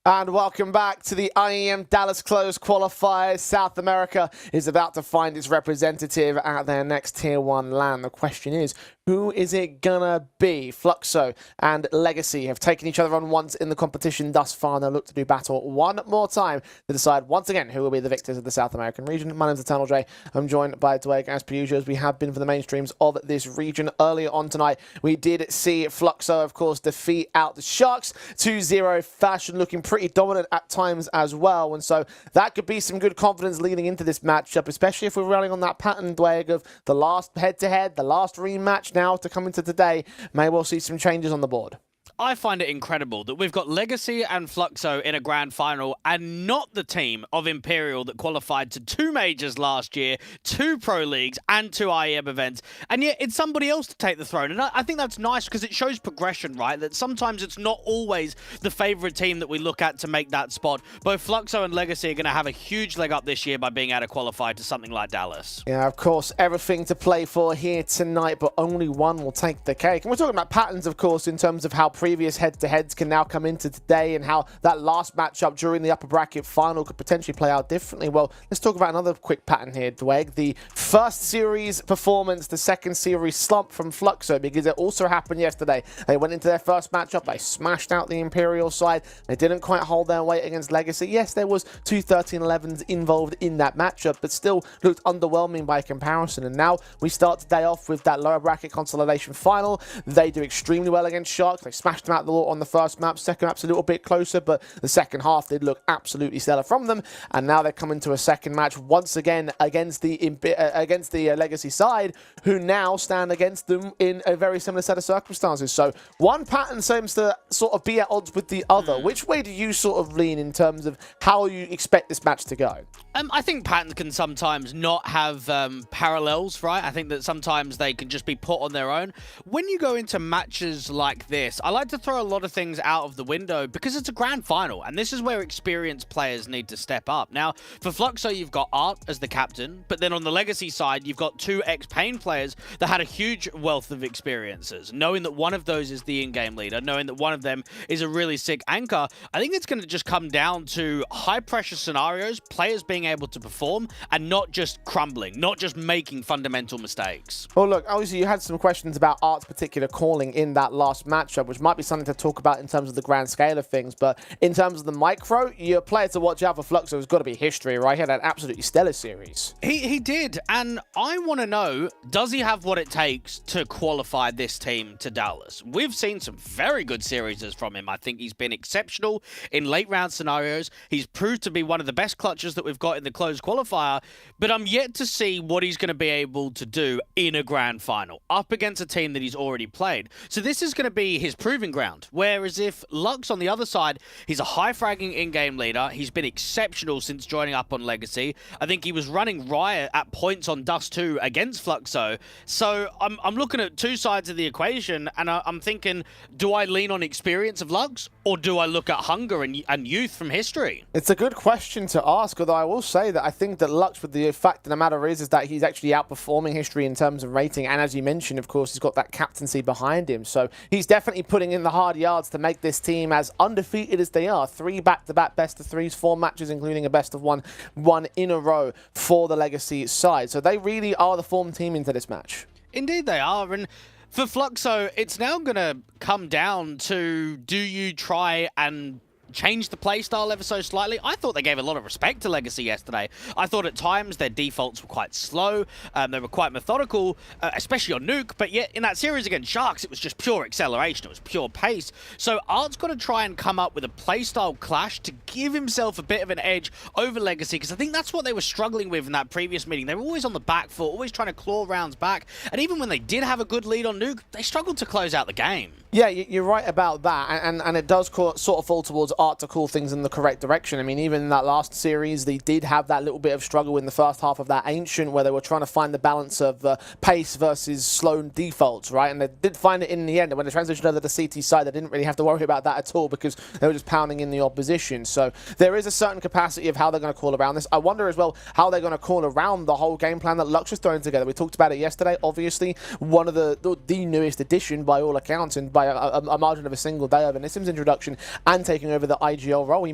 And welcome back to the IEM Dallas Close Qualifiers. South America is about to find its representative at their next Tier 1 LAN. The question is, who is it gonna be? Fluxo and Legacy have taken each other on once in the competition thus far, and they'll look to do battle one more time to decide once again who will be the victors of the South American region. My name's Eternal J. I'm joined by Dwayne as per usual, as we have been for the mainstreams of this region. Earlier on tonight, we did see Fluxo, of course, defeat out the Sharks 2-0 fashion, looking pretty dominant at times as well. And so that could be some good confidence leading into this matchup, especially if we're running on that pattern, Dwayne, of the last head-to-head, the last rematch now to come into today. May well see some changes on the board. I find it incredible that we've got Legacy and Fluxo in a grand final and not the team of Imperial that qualified to 2 majors last year, 2 pro leagues and 2 IEM events, and yet it's somebody else to take the throne. And I think that's nice because it shows progression, right? That sometimes it's not always the favourite team that we look at to make that spot. Both Fluxo and Legacy are going to have a huge leg up this year by being able to qualify to something like Dallas. Yeah, of course, everything to play for here tonight, but only one will take the cake. And we're talking about patterns, of course, in terms of how previous head-to-heads can now come into today and how that last matchup during the upper bracket final could potentially play out differently. Well, let's talk about another quick pattern here, Dweg. The first series performance, the second series slump from Fluxo, because it also happened yesterday. They went into their first matchup, they smashed out the Imperial side, they didn't quite hold their weight against Legacy. Yes, there was 2 13-11s involved in that matchup, but still looked underwhelming by comparison. And now we start today off with that lower bracket consolidation final. They do extremely well against Sharks. They smashed them out the on the first map. Second map's a little bit closer, but the second half did look absolutely stellar from them. And now they're coming to a second match once again against the Legacy side, who now stand against them in a very similar set of circumstances. So one pattern seems to sort of be at odds with the other. Which way do you sort of lean in terms of how you expect this match to go? I think patterns can sometimes not have parallels, right? I think that sometimes they can just be put on their own. When you go into matches like this, I like to throw a lot of things out of the window because it's a grand final, and this is where experienced players need to step up. Now, for Fluxo, you've got Art as the captain, but then on the Legacy side, you've got 2 ex-Pain players that had a huge wealth of experiences. Knowing that one of those is the in-game leader, knowing that one of them is a really sick anchor, I think it's going to just come down to high-pressure scenarios, players being able to perform, and not just crumbling, not just making fundamental mistakes. Well, look, obviously you had some questions about Art's particular calling in that last matchup, which might be something to talk about in terms of the grand scale of things, but in terms of the micro, your player to watch out for Fluxo has got to be history, right? He had an absolutely stellar series. He did, and I want to know, does he have what it takes to qualify this team to Dallas? We've seen some very good series from him. I think he's been exceptional in late round scenarios. He's proved to be one of the best clutches that we've got in the closed qualifier, but I'm yet to see what he's going to be able to do in a grand final up against a team that he's already played. So this is going to be his proving ground. Whereas if Lux on the other side, he's a high-fragging in-game leader. He's been exceptional since joining up on Legacy. I think he was running riot at points on Dust 2 against Fluxo. So I'm looking at 2 sides of the equation, and I'm thinking, do I lean on experience of Lux, or do I look at hunger and youth from history? It's a good question to ask, although I will say that I think that Lux, with the fact of the matter is that he's actually outperforming history in terms of rating, and as you mentioned, of course, he's got that captaincy behind him. So he's definitely putting in the hard yards to make this team as undefeated as they are. 3 back-to-back best-of-3s, 4 matches, including a best-of-1 in a row for the Legacy side. So they really are the form team into this match. Indeed they are, and for Fluxo, it's now going to come down to, do you try and changed the playstyle ever so slightly? I thought they gave a lot of respect to Legacy yesterday. I thought at times their defaults were quite slow. They were quite methodical, especially on Nuke. But yet in that series against Sharks, it was just pure acceleration. It was pure pace. So Art's got to try and come up with a playstyle clash to give himself a bit of an edge over Legacy, because I think that's what they were struggling with in that previous meeting. They were always on the back foot, always trying to claw rounds back. And even when they did have a good lead on Nuke, they struggled to close out the game. Yeah, you're right about that, and it does sort of fall towards Art to call things in the correct direction. I mean, even in that last series, they did have that little bit of struggle in the first half of that Ancient, where they were trying to find the balance of pace versus slow defaults, right? And they did find it in the end, and when they transitioned over to the CT side, they didn't really have to worry about that at all, because they were just pounding in the opposition. So there is a certain capacity of how they're going to call around this. I wonder as well how they're going to call around the whole game plan that Lux is throwing together. We talked about it yesterday, obviously, one of the newest addition by all accounts, and by by a margin of a single day over Nissim's introduction and taking over the IGL role.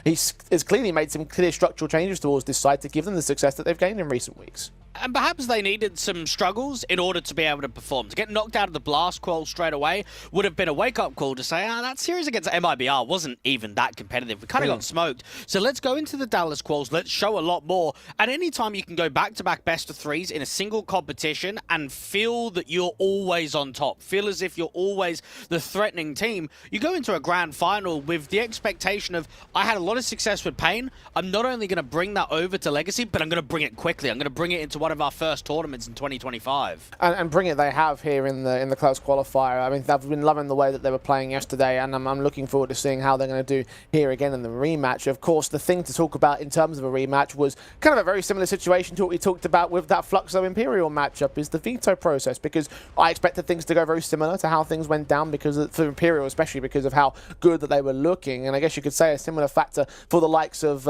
He's clearly made some clear structural changes towards this side to give them the success that they've gained in recent weeks. And perhaps they needed some struggles in order to be able to perform. To get knocked out of the Blast qual straight away would have been a wake-up call to say, that series against MIBR wasn't even that competitive. We kind of got smoked. So let's go into the Dallas quals. Let's show a lot more. And anytime you can go back-to-back best-of-3s in a single competition and feel that you're always on top, feel as if you're always the threatening team, you go into a grand final with the expectation of, I had a lot of success with Pain. I'm not only going to bring that over to Legacy, but I'm going to bring it quickly. I'm going to bring it into one of our first tournaments in 2025. And bring it they have here in the close qualifier. I mean, they've been loving the way that they were playing yesterday, and I'm looking forward to seeing how they're going to do here again in the rematch. Of course, the thing to talk about in terms of a rematch was kind of a very similar situation to what we talked about with that Fluxo Imperial matchup, is the veto process, because I expected things to go very similar to how things went down for Imperial, especially because of how good that they were looking. And I guess you could say a similar factor for the likes of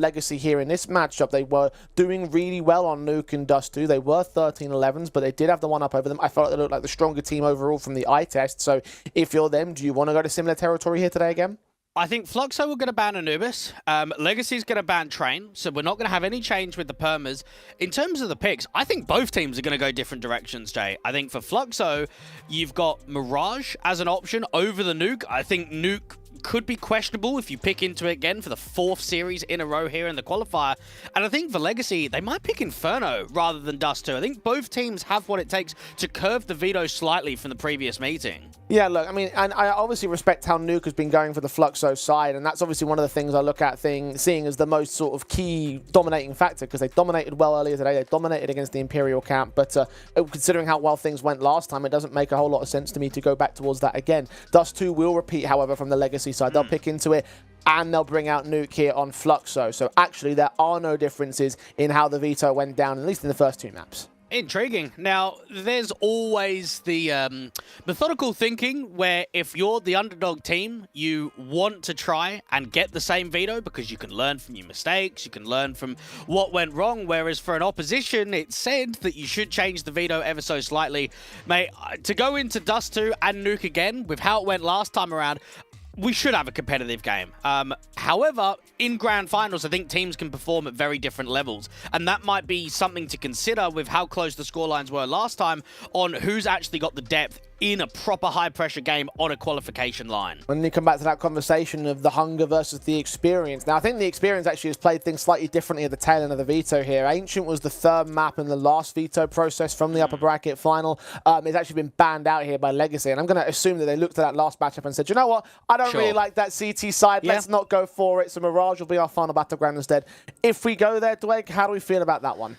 Legacy here in this matchup. They were doing really well on Nuke and Dust 2. They were 13-11s, but they did have the one up over them. I felt like they looked like the stronger team overall from the eye test. So if you're them, do you want to go to similar territory here today again? I think Fluxo will going to ban Anubis. Legacy's going to ban Train, so we're not going to have any change with the Permas. In terms of the picks, I think both teams are going to go different directions, Jay. I think for Fluxo, you've got Mirage as an option over the Nuke. I think Nuke could be questionable if you pick into it again for the 4th series in a row here in the qualifier. And I think for Legacy, they might pick Inferno rather than Dust 2. I think both teams have what it takes to curve the veto slightly from the previous meeting. Yeah, look, I mean, and I obviously respect how Nuke has been going for the Fluxo side, and that's obviously one of the things I look at seeing as the most sort of key dominating factor, because they dominated well earlier today. They dominated against the Imperial camp, but considering how well things went last time, it doesn't make a whole lot of sense to me to go back towards that again. Dust 2 will repeat, however, from the Legacy side. They'll pick into it, and they'll bring out Nuke here on Fluxo. So actually, there are no differences in how the veto went down, at least in the first 2 maps. Intriguing. Now, there's always the methodical thinking where if you're the underdog team, you want to try and get the same veto because you can learn from your mistakes, you can learn from what went wrong, whereas for an opposition, it's said that you should change the veto ever so slightly. Mate, to go into Dust 2 and Nuke again, with how it went last time around, we should have a competitive game. However, in grand finals, I think teams can perform at very different levels. And that might be something to consider with how close the scorelines were last time on who's actually got the depth in a proper high-pressure game on a qualification line. When you come back to that conversation of the hunger versus the experience. Now, I think the experience actually has played things slightly differently at the tail end of the veto here. Ancient was the 3rd map in the last veto process from the upper bracket final. It's actually been banned out here by Legacy, and I'm going to assume that they looked at that last matchup and said, you know what, I don't really like that CT side. Let's not go for it. So Mirage will be our final battleground instead. If we go there, Dwayne, how do we feel about that one?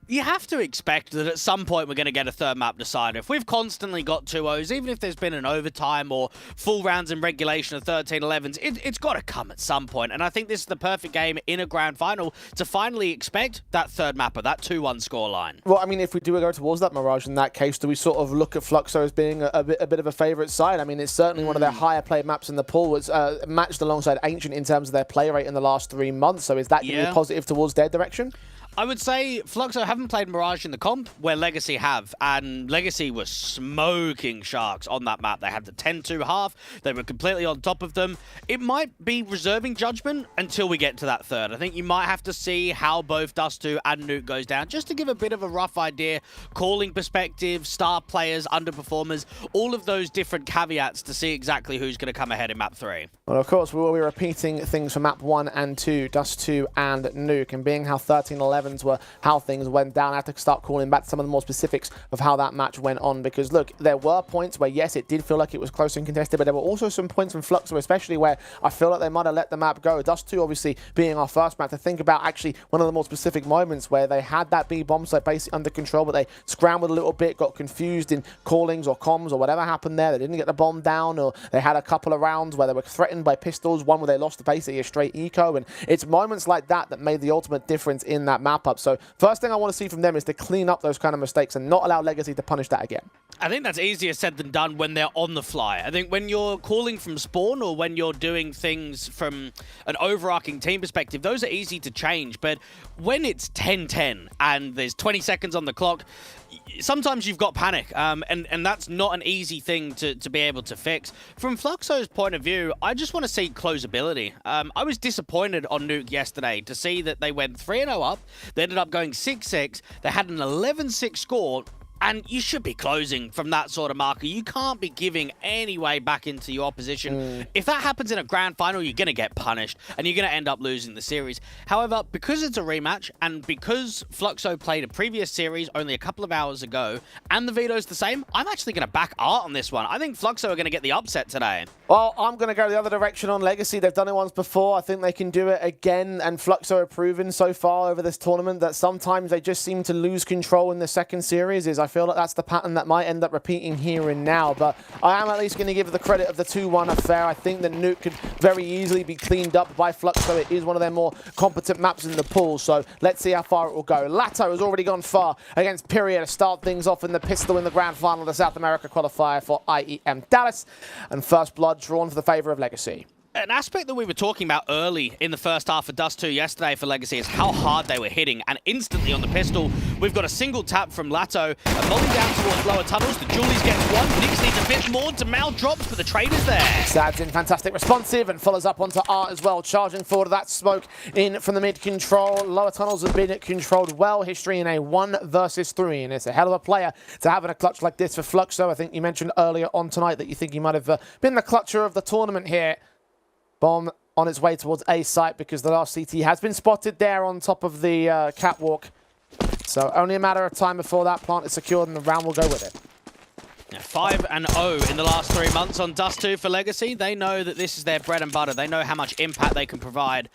You have to expect that at some point we're going to get a 3rd map decider. If we've constantly got 2-0s, even if there's been an overtime or full rounds in regulation of 13-11s, it's got to come at some point. And I think this is the perfect game in a grand final to finally expect that 3rd mapper, that 2-1 scoreline. Well, I mean, if we do go towards that Mirage in that case, do we sort of look at Fluxo as being a bit of a favourite side? I mean, it's certainly one of their higher played maps in the pool. It's matched alongside Ancient in terms of their play rate in the last 3 months. So is that going to be positive towards their direction? I would say Fluxo haven't played Mirage in the comp, where Legacy have, and Legacy was smoking Sharks on that map. They had the 10-2 half, they were completely on top of them. It might be reserving judgment until we get to that 3rd. I think you might have to see how both Dust 2 and Nuke goes down, just to give a bit of a rough idea, calling perspective, star players, underperformers, all of those different caveats to see exactly who's going to come ahead in map 3. Well, of course, we will be repeating things for map 1 and 2, Dust 2 and Nuke, and being how 13-11 were how things went down, I have to start calling back to some of the more specifics of how that match went on, because look, there were points where yes, it did feel like it was close and contested, but there were also some points from Fluxo especially where I feel like they might have let the map go. Dust 2 obviously being our first map, to think about actually one of the more specific moments where they had that B bomb site basically under control, but they scrambled a little bit, got confused in callings or comms or whatever happened there. They didn't get the bomb down, or they had a couple of rounds where they were threatened by pistols, one where they lost basically a straight eco, and it's moments like that that made the ultimate difference in that map up. So first thing I want to see from them is to clean up those kind of mistakes and not allow Legacy to punish that again. I think that's easier said than done when they're on the fly. I think when you're calling from spawn or when you're doing things from an overarching team perspective, those are easy to change. But when it's 10-10 and there's 20 seconds on the clock, sometimes you've got panic, and that's not an easy thing to be able to fix. From Fluxo's point of view, I just want to see closability. I was disappointed on Nuke yesterday to see that they went 3-0 up. They ended up going 6-6. They had an 11-6 score. And you should be closing from that sort of marker. You can't be giving any way back into your opposition. If that happens in a grand final, you're going to get punished, and you're going to end up losing the series. However, because it's a rematch, and because Fluxo played a previous series only a couple of hours ago, and the veto's the same, I'm actually going to back Art on this one. I think Fluxo are going to get the upset today. Well, I'm going to go the other direction on Legacy. They've done it once before. I think they can do it again, and Fluxo have proven so far over this tournament that sometimes they just seem to lose control in the second series. I feel like that's the pattern that might end up repeating here and now, but I am at least going to give the credit of the 2-1 affair. I think that Nuke could very easily be cleaned up by Fluxo. It is one of their more competent maps in the pool, so let's see how far it will go. Lato has already gone far against Pyria to start things off in the pistol in the grand final of the South America qualifier for IEM Dallas, and first blood drawn for the favour of Legacy. An aspect that we were talking about early in the first half of Dust 2 yesterday for Legacy is how hard they were hitting, and instantly on the pistol, we've got a single tap from Lato, and molly down towards lower tunnels. The Julies gets one, Nix needs a bit more, Demal drops, but the trade is there. Sad's in fantastic responsive and follows up onto Art as well, charging forward to that smoke in from the mid control. Lower tunnels have been controlled well. History in a 1 versus 3, and it's a hell of a player to have in a clutch like this for Fluxo. I think you mentioned earlier on tonight that you think he might have been the clutcher of the tournament here. Bomb on its way towards A site because the last CT has been spotted there on top of the catwalk. So only a matter of time before that plant is secured and the round will go with it. 5-0 in the last 3 months on Dust 2 for Legacy. They know that this is their bread and butter. They know how much impact they can provide.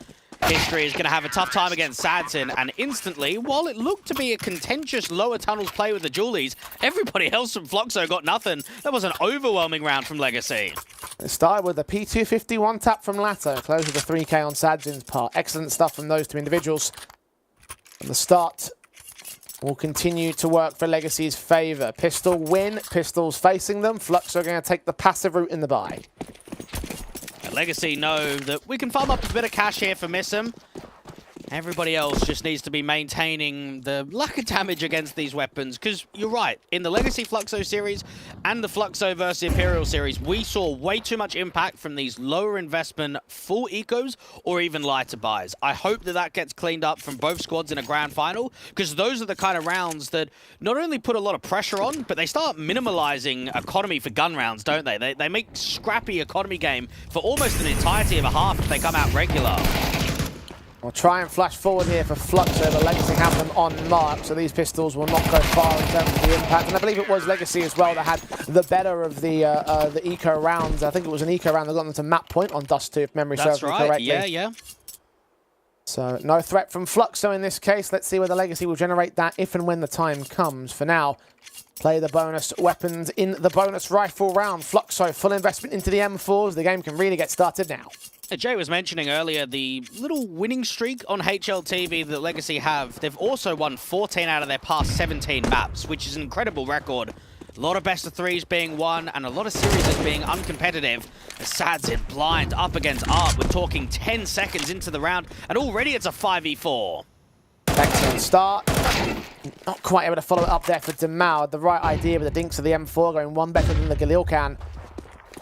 History is going to have a tough time against Sadsin, and instantly, while it looked to be a contentious lower tunnels play with the Julies, everybody else from Fluxo got nothing. That was an overwhelming round from Legacy. It started with a P251 tap from Lato, closed with a 3K on Sadzin's part. Excellent stuff from those two individuals. And the start will continue to work for Legacy's favour. Pistol win, Pistols facing them. Fluxo are going to take the passive route in the buy. Legacy know that we can farm up a bit of cash here for Missum. Everybody else just needs to be maintaining the lack of damage against these weapons, because you're right, in the Legacy Fluxo series and the Fluxo vs Imperial series, we saw way too much impact from these lower investment full ecos or even lighter buys. I hope that that gets cleaned up from both squads in a grand final, because those are the kind of rounds that not only put a lot of pressure on, but they start minimalizing economy for gun rounds, don't they? They make scrappy economy game for almost an entirety of a half if they come out regular. We'll try and flash forward here for Fluxo, but Legacy have them on mark, so these pistols will not go far in terms of the impact. And I believe it was Legacy as well that had the better of the eco rounds. I think it was an eco round that got them to map point on Dust 2, if memory serves me correctly. Yeah. So no threat from Fluxo in this case. Let's see whether Legacy will generate that if and when the time comes. For now, play the bonus weapons in the bonus rifle round. Fluxo, full investment into the M4s. The game can really get started now. Jay was mentioning earlier the little winning streak on HLTV that Legacy have. They've also won 14 out of their past 17 maps, which is an incredible record. A lot of best of threes being won and a lot of series being uncompetitive. Sad's in blind up against Art. We're talking 10 seconds into the round and already it's a 5v4. Excellent start. Not quite able to follow it up there for Demal. The right idea with the dinks of the M4 going one better than the Galil can.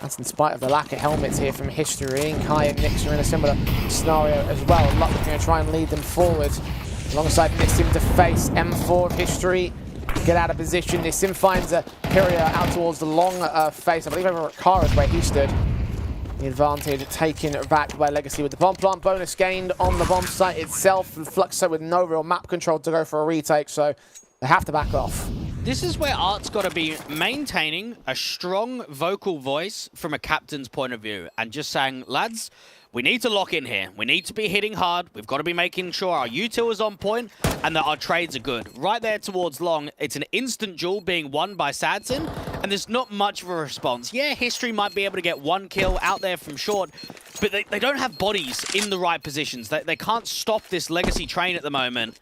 That's in spite of the lack of helmets here from History. And Kai and Nix are in a similar scenario as well. Luck is going to try and lead them forward. Alongside Nissim to face M4 of History. Get out of position. Nissim finds a Pyria out towards the long face. I believe over at Kara's where he stood. The advantage taken back by Legacy with the bomb plant bonus gained on the bomb site itself. And Fluxo with no real map control to go for a retake, so they have to back off. This is where Art's got to be maintaining a strong vocal voice from a captain's point of view and just saying, lads, we need to lock in here. We need to be hitting hard. We've got to be making sure our util is on point and that our trades are good. Right there towards long, it's an instant duel being won by Sadsin, and there's not much of a response. Yeah, History might be able to get one kill out there from short, but they don't have bodies in the right positions. They can't stop this Legacy train at the moment.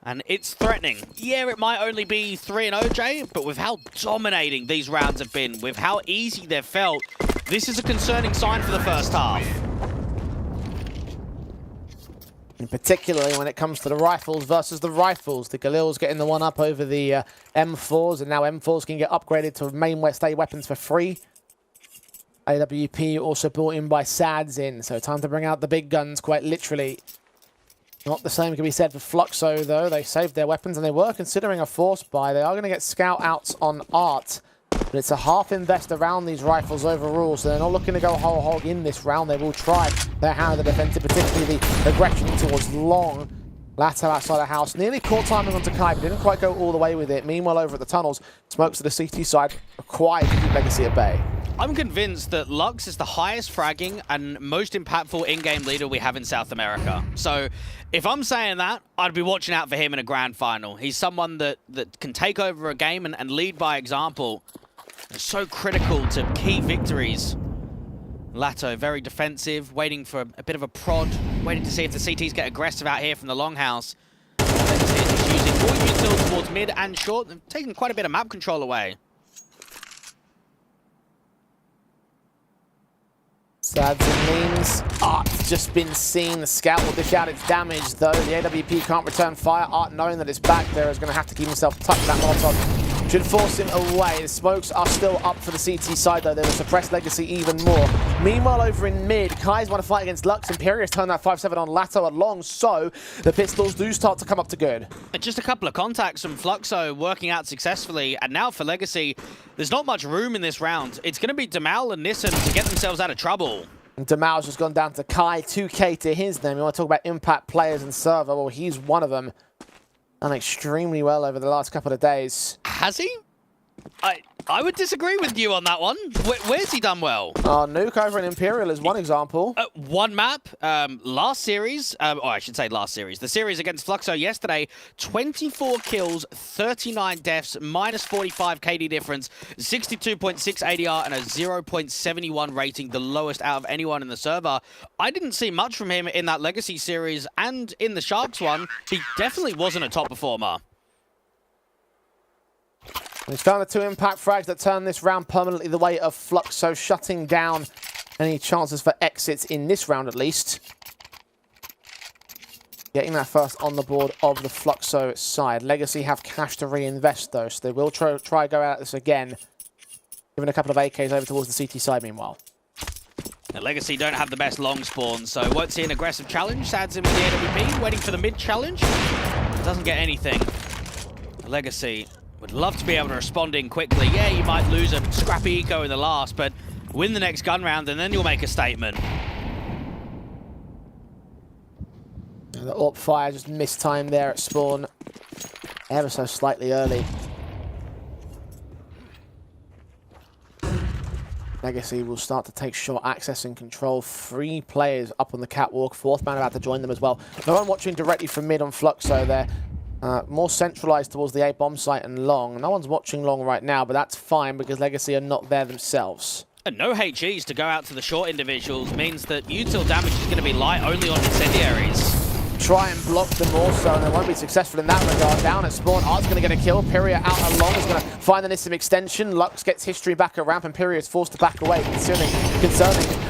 And it's threatening. Yeah, it might only be 3-0, Jay, but with how dominating these rounds have been, with how easy they've felt, this is a concerning sign for the first half. And particularly when it comes to the rifles versus the rifles. The Galil's getting the one up over the M4s, and now M4s can get upgraded to main state weapons for free. AWP also brought in by Sadzin, so time to bring out the big guns, quite literally. Not the same can be said for Fluxo, though. They saved their weapons, and they were considering a force buy. They are going to get scout outs on Art, but it's a half invest around these rifles overall, so they're not looking to go whole hog in this round. They will try their hand at the defensive, particularly the aggression towards long. Lato outside the house, nearly caught timing onto Kai, but didn't quite go all the way with it. Meanwhile, over at the tunnels, smokes to the CT side, required to keep Legacy at bay. I'm convinced that Lux is the highest fragging and most impactful in-game leader we have in South America. So if I'm saying that, I'd be watching out for him in a grand final. He's someone that can take over a game and lead by example. It's so critical to key victories. Lato, very defensive, waiting for a bit of a prod, waiting to see if the CTs get aggressive out here from the longhouse. He's using more util towards mid and short, and taking quite a bit of map control away. Sads and leans. Art's just been seen. The scout will dish out its damage, though. The AWP can't return fire. Art, knowing that it's back there, is going to have to keep himself tucked. That Molotov should force him away. The smokes are still up for the CT side, though. They will suppress Legacy even more. Meanwhile, over in mid, Kai's want to fight against Lux. Imperius turned that 5-7 on Lato along, so the pistols do start to come up to good. Just a couple of contacts from Fluxo working out successfully, and now for Legacy, there's not much room in this round. It's going to be Damal and Nissan to get themselves out of trouble. And Damal's just gone down to Kai, 2K to his name. You want to talk about impact players and server? Well, he's one of them. Done extremely well over the last couple of days. Has he? I would disagree with you on that one. Where's he done well? Nuke over in Imperial is one example. One map, last series, or I should say last series, the series against Fluxo yesterday, 24 kills, 39 deaths, minus 45 KD difference, 62.6 ADR, and a 0.71 rating, the lowest out of anyone in the server. I didn't see much from him in that Legacy series, and in the Sharks one, he definitely wasn't a top performer. He's found the two impact frags that turn this round permanently the way of Fluxo, shutting down any chances for exits in this round at least. Getting that first on the board of the Fluxo side. Legacy have cash to reinvest though, so they will try go at this again. Giving a couple of AKs over towards the CT side meanwhile. The Legacy don't have the best long spawn, so won't see an aggressive challenge. Sads in with the AWP, waiting for the mid challenge. Doesn't get anything. The Legacy would love to be able to respond in quickly. Yeah, you might lose a scrappy eco in the last, but win the next gun round and then you'll make a statement. And the AWP fire just missed time there at spawn. Ever so slightly early. Legacy will start to take short access and control. 3 players up on the catwalk. 4th man about to join them as well. No one watching directly from mid on Fluxo there. More centralized towards the A bomb site and long. No one's watching long right now, but that's fine because Legacy are not there themselves. And no HEs to go out to the short individuals means that util damage is going to be light only on incendiaries. Try and block them also, and they won't be successful in that regard. Down at spawn, Art's going to get a kill. Pyria out along is going to find the Nissim extension. Lux gets history back at ramp, and Pyria is forced to back away, concerning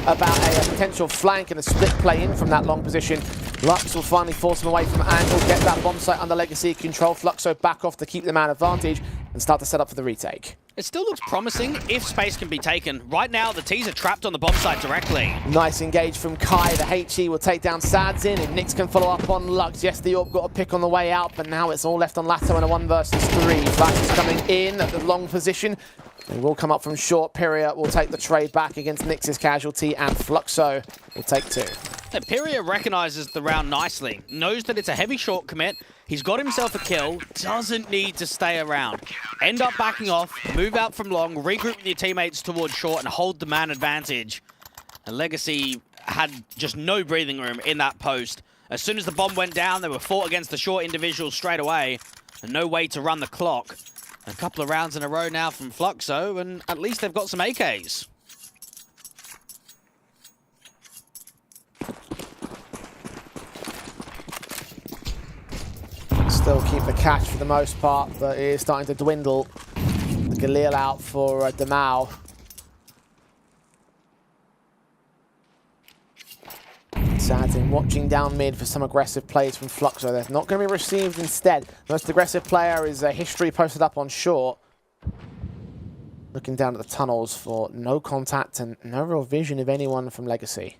about a potential flank and a split play in from that long position. Lux will finally force him away from angle, get that bomb site under Legacy control. Fluxo back off to keep them at advantage and start to set up for the retake. It still looks promising if space can be taken. Right now, the T's are trapped on the bomb site directly. Nice engage from Kai. The HE will take down Sads in. If Nix can follow up on Lux, yes, the AWP got a pick on the way out, but now it's all left on Lato in a 1 versus 3. Flash is coming in at the long position. They will come up from short. Pyria will take the trade back against Nix's casualty, and Fluxo will take 2. Pyria recognizes the round nicely, knows that it's a heavy short commit, he's got himself a kill, doesn't need to stay around. End up backing off, move out from long, regroup with your teammates towards short and hold the man advantage. And Legacy had just no breathing room in that post. As soon as the bomb went down, they were fought against the short individuals straight away, and no way to run the clock. A couple of rounds in a row now from Fluxo, and at least they've got some AKs. Still keep the cash for the most part, but it is starting to dwindle. The Galil out for Demau. Sadin watching down mid for some aggressive plays from Fluxo. They're not going to be received instead. Most aggressive player is History posted up on short. Looking down at the tunnels for no contact and no real vision of anyone from Legacy.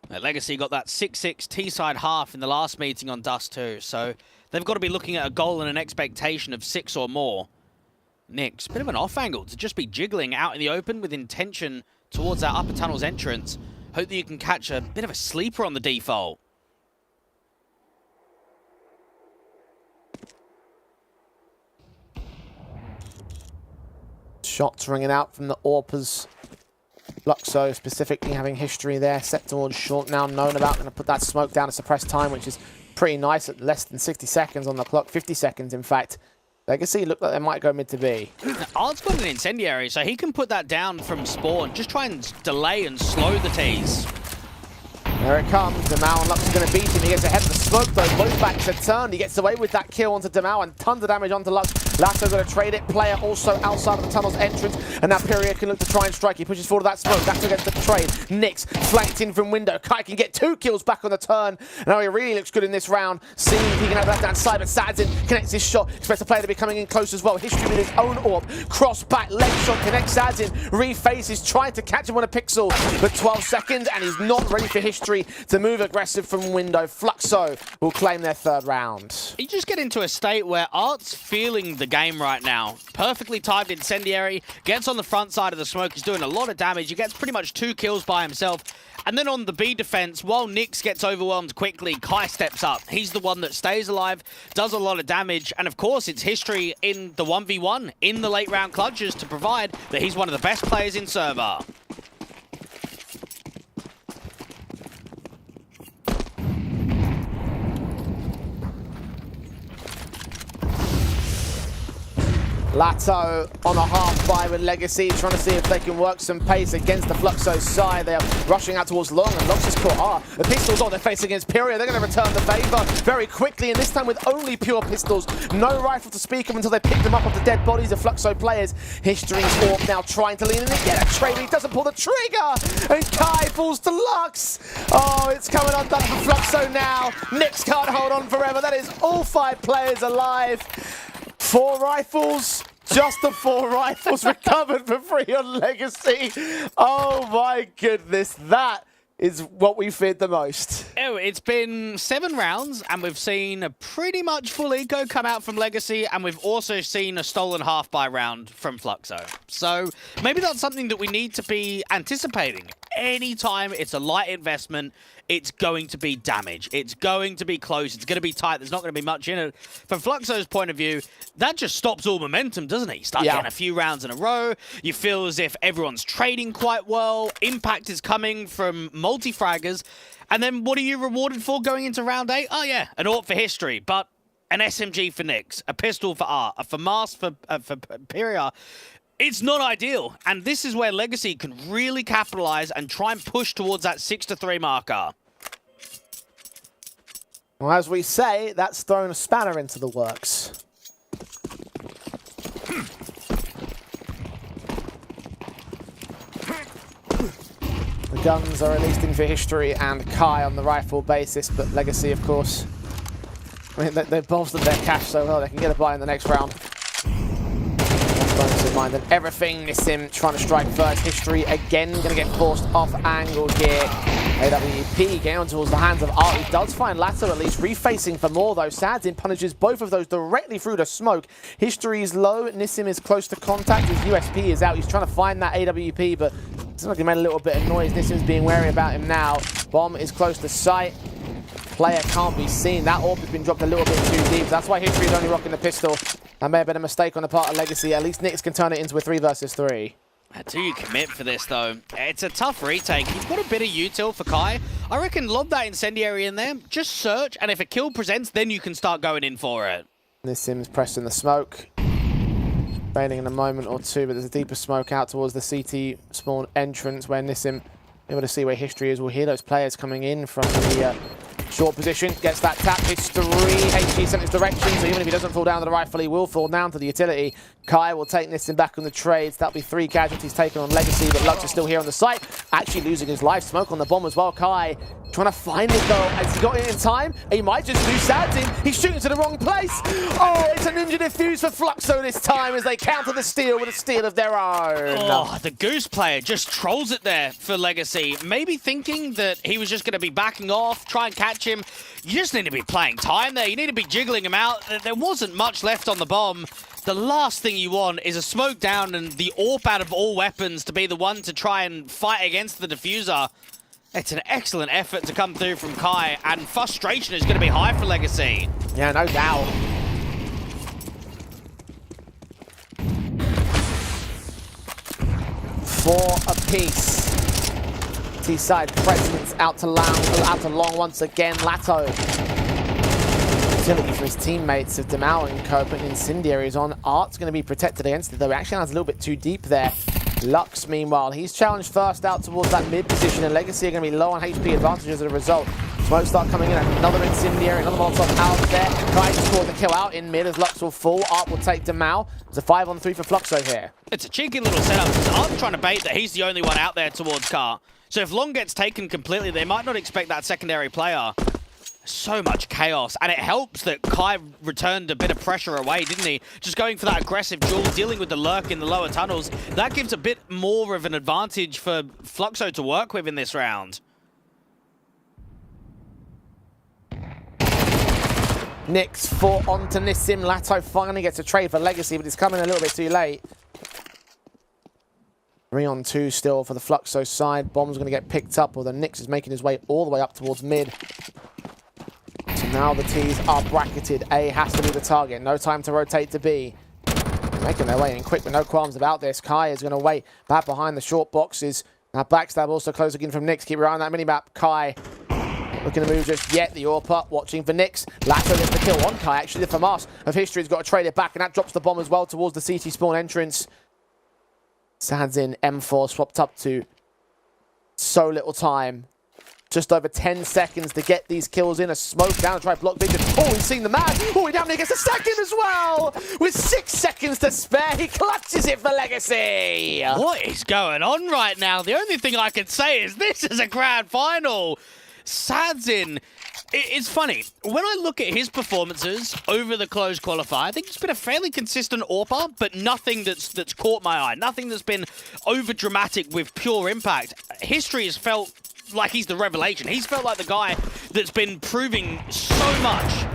Legacy got that 6-6 T-side half in the last meeting on Dust 2, so they've got to be looking at a goal and an expectation of 6 or more. Nyx, bit of an off angle to just be jiggling out in the open with intention towards that upper tunnel's entrance. Hope that you can catch a bit of a sleeper on the default. Shots ringing out from the Orpers. Fluxo specifically having History there, set towards short now, known about, going to put that smoke down to suppress time, which is pretty nice at less than 60 seconds on the clock, 50 seconds in fact. Legacy look like they might go mid to B. Art's got an incendiary, so he can put that down from spawn, just try and delay and slow the tease. There it comes. Demau and Lux is going to beat him. He gets ahead of the smoke, though. Both backs are turned. He gets away with that kill onto Demau and tons of damage onto Lux. Lasso going to trade it. Player also outside of the tunnel's entrance. And now Pyria can look to try and strike. He pushes forward that smoke. Lasso gets the trade. Nyx flanked in from window. Kai can get 2 kills back on the turn. And now he really looks good in this round. Seeing if he can have that down side, but Sadin connects his shot. Expects the player to be coming in close as well. History with his own orb. Cross back, leg shot connects Sadin. Refaces, trying to catch him on a pixel. But 12 seconds, and he's not ready for History to move aggressive from window. Fluxo will claim their 3rd round. You just get into a state where Art's feeling the game right now. Perfectly timed incendiary, gets on the front side of the smoke, he's doing a lot of damage, he gets pretty much 2 kills by himself. And then on the B defense, while Nyx gets overwhelmed quickly, Kai steps up. He's the one that stays alive, does a lot of damage, and of course it's History in the 1v1, in the late round clutches to provide that he's one of the best players in server. Lato on a half-buy with Legacy, trying to see if they can work some pace against the Fluxo side. They are rushing out towards long, and Lux is caught. The pistols on their face against Pyria. They're going to return the favor very quickly, and this time with only pure pistols. No rifle to speak of until they pick them up off the dead bodies of Fluxo players. History's Orb now trying to lean in and get a trade. He doesn't pull the trigger, and Kai falls to Lux. Oh, it's coming undone for Fluxo now. Nyx can't hold on forever. That is all 5 players alive. 4 rifles, just the 4 rifles recovered for free on Legacy. Oh my goodness, that is what we feared the most. Oh, it's been 7 rounds, and we've seen a pretty much full eco come out from Legacy, and we've also seen a stolen half-buy round from Fluxo. So maybe that's something that we need to be anticipating. Anytime it's a light investment, it's going to be damage. It's going to be close. It's going to be tight. There's not going to be much in it. From Fluxo's point of view, that just stops all momentum, doesn't it? You start getting a few rounds in a row. You feel as if everyone's trading quite well. Impact is coming from multi-fraggers. And then what are you rewarded for going into round 8? Oh, yeah, an AWP for History, but an SMG for Nyx, a pistol for Art, a FAMAS for Pyria. It's not ideal, and this is where Legacy can really capitalize and try and push towards that 6-3 marker. Well, as we say, that's thrown a spanner into the works. The guns are released in for History and Kai on the rifle basis, but Legacy, of course, I mean, they've bolstered their cash so well they can get a buy in the next round. In mind and everything. Nissim trying to strike first. History again going to get forced off angle here. AWP getting on towards the hands of Art. He does find Lasso at least refacing for more though. Sadin punishes both of those directly through the smoke. History is low. Nissim is close to contact. His USP is out. He's trying to find that AWP, but it's like he made a little bit of noise. Nissim's being wary about him now. Bomb is close to sight. Player can't be seen. That AWP has been dropped a little bit too deep. That's why History is only rocking the pistol. That may have been a mistake on the part of Legacy. At least Nyx can turn it into a 3 versus 3. Do you commit for this, though? It's a tough retake. You've got a bit of util for Kai. I reckon lob that incendiary in there. Just search, and if a kill presents, then you can start going in for it. Nissim's pressing the smoke. Fading in a moment or two, but there's a deeper smoke out towards the CT spawn entrance where Nissim able to see where History is. We'll hear those players coming in from the Short position, gets that tap, it's 3 HG sent his direction, so even if he doesn't fall down to the rifle, he will fall down to the utility. Kai will take Nissim back on the trades. That'll be 3 casualties taken on Legacy, but Lux is still here on the site, actually losing his life. Smoke on the bomb as well. Kai trying to find it though. Has he got it in time? He might just lose Sadzin. He's shooting to the wrong place. Oh, it's a ninja defuse for Fluxo this time as they counter the steal with a steal of their own. Oh, the Goose player just trolls it there for Legacy. Maybe thinking that he was just going to be backing off, try and catch him. You just need to be playing time there. You need to be jiggling him out. There wasn't much left on the bomb. The last thing you want is a smoke down and the AWP out of all weapons to be the one to try and fight against the diffuser. It's an excellent effort to come through from Kai, and frustration is going to be high for Legacy. Yeah, no doubt. Four apiece. T-side presence out to long once again. Lato. Utility for his teammates of Demau and co, putting incendiaries on. Art's going to be protected against it, though. He actually lands a little bit too deep there. Lux, meanwhile, he's challenged first out towards that mid position, and Legacy are going to be low on HP advantage as a result. Smoke start coming in, another incendiary, another Molotov out there. Tries to score the kill out in mid as Lux will fall. Art will take Demau. It's a 5-on-3 for Fluxo here. It's a cheeky little setup. Art's trying to bait that he's the only one out there towards Car. So if Long gets taken completely, they might not expect that secondary player. So much chaos, and it helps that Kai returned a bit of pressure away, didn't he? Just going for that aggressive duel, dealing with the lurk in the lower tunnels. That gives a bit more of an advantage for Fluxo to work with in this round. Nyx for onto Nissim. Lato finally gets a trade for Legacy, but it's coming a little bit too late. 3-on-2 still for the Fluxo side. Bomb's going to get picked up, although Nyx is making his way all the way up towards mid. So now the T's are bracketed. A has to be the target. No time to rotate to B. Making their way in quick with no qualms about this. Kai is going to wait back behind the short boxes. Now backstab also closing in from Nyx. Keep your eye on that minimap. Kai looking to move just yet. The AWP up, watching for Nyx. Lato gets the kill on Kai. Actually, the FAMAS of history has got to trade it back, and that drops the bomb as well towards the CT spawn entrance. Sadzin M4 swapped up to so little time. Just over 10 seconds to get these kills in. A smoke down to try to block Vision. Oh, he's seen the man. Oh, he damn near gets a second as well. With 6 seconds to spare, he clutches it for Legacy. What is going on right now? The only thing I can say is this is a grand final. Sadzin, it's funny. When I look at his performances over the closed qualifier, I think it's been a fairly consistent AWPer, but nothing that's caught my eye. Nothing that's been over-dramatic with pure impact. History has felt like he's the revelation. He's felt like the guy that's been proving so much.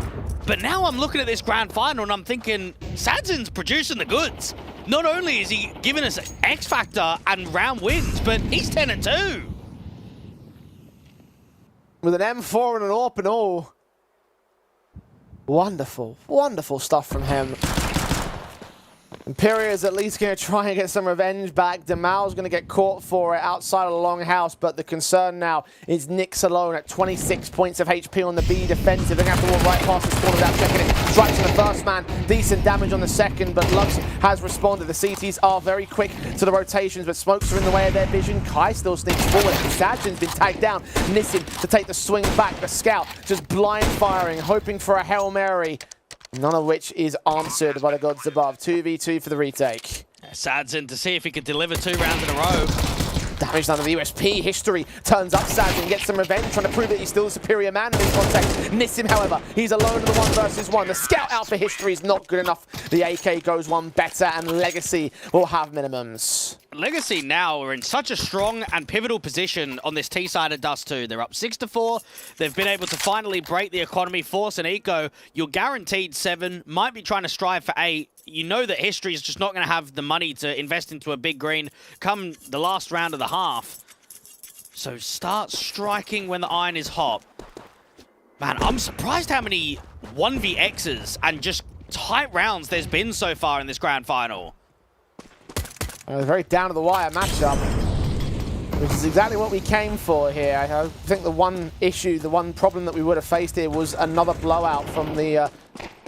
But now I'm looking at this grand final and I'm thinking, Sadzin's producing the goods. Not only is he giving us X Factor and round wins, but he's 10-2. With an M4 and an AWP and all. Wonderful, wonderful stuff from him. Imperia is at least going to try and get some revenge back. Demau's going to get caught for it outside of the longhouse, but the concern now is Nyx alone at 26 points of HP on the B defensive. They're going to have to walk right past the spawn without checking it. Strikes on the first man, decent damage on the second, but Lux has responded. The CTs are very quick to the rotations, but smokes are in the way of their vision. Kai still sneaks forward. Sadzin been tagged down. Nissim to take the swing back. The scout just blind firing, hoping for a Hail Mary. None of which is answered by the gods above. 2v2 for the retake. Sadzin to see if he could deliver 2 rounds in a row. Damage down to the USP. History turns up. Sadzin gets some revenge, trying to prove that he's still the superior man in this context. Nissim, however, he's alone in the 1 versus 1. The scout out for history is not good enough. The AK goes one better, and Legacy will have minimums. Legacy now are in such a strong and pivotal position on this T side of Dust 2. They're up 6-4. They've been able to finally break the economy, force an eco. You're guaranteed 7. Might be trying to strive for 8. You know that history is just not going to have the money to invest into a big green come the last round of the half. So start striking when the iron is hot. Man, I'm surprised how many 1vXs and just tight rounds there's been so far in this grand final. A very down-to-the-wire matchup, which is exactly what we came for here. I think the one issue, the one problem that we would have faced here was another blowout from the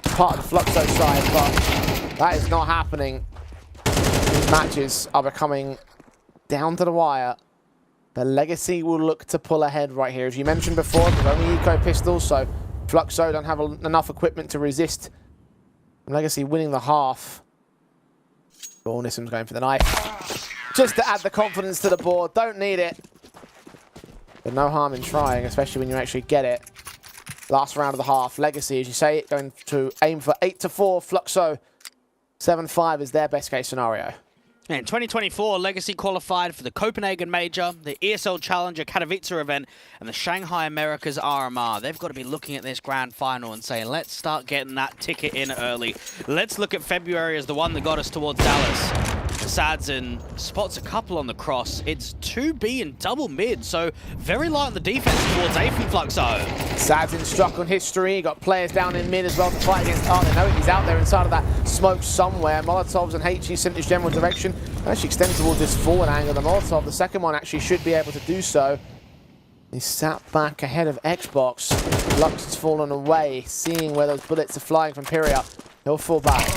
part of the Fluxo side, but that is not happening. These matches are becoming down to the wire. The Legacy will look to pull ahead right here. As you mentioned before, there's only eco pistols, so Fluxo don't have enough equipment to resist. Legacy winning the half. Oh, Nissim's going for the knife. Just to add the confidence to the board. Don't need it. But no harm in trying, especially when you actually get it. Last round of the half. Legacy, as you say, going to aim for 8-4. Fluxo, 7-5 is their best case scenario. In 2024, Legacy qualified for the Copenhagen Major, the ESL Challenger Katowice event, and the Shanghai Americas RMR. They've got to be looking at this grand final and saying, let's start getting that ticket in early. Let's look at February as the one that got us towards Dallas. Sadzin spots a couple on the cross. It's 2B and double mid, so very light on the defense towards A from Fluxo. Sadzin struck on history. Got players down in mid as well to fight against Art. They know he's out there inside of that smoke somewhere. Molotovs and HE sent his general direction. Actually extends towards this forward angle. The Molotov, the second one, actually should be able to do so. He sat back ahead of Xbox. Lux has fallen away, seeing where those bullets are flying from Pyria. He'll fall back.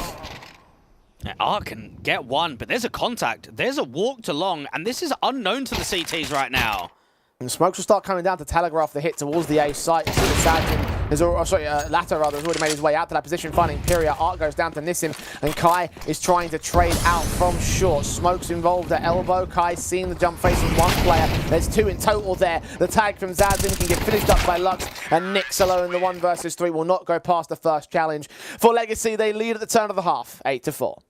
Art can get one, but there's a contact. There's a walk to long, and this is unknown to the CTs right now. And the smokes will start coming down to telegraph the hit towards the A site. You see the Sadzin, Latter rather, has already made his way out to that position, finding Pyria. Art goes down to Nissim, and Kai is trying to trade out from short. Smokes involved at elbow. Kai's seeing the jump face of one player. There's two in total there. The tag from Sadzin can get finished up by Lux, and Nix alone, the 1 versus 3, will not go past the first challenge. For Legacy, they lead at the turn of the half, 8-4.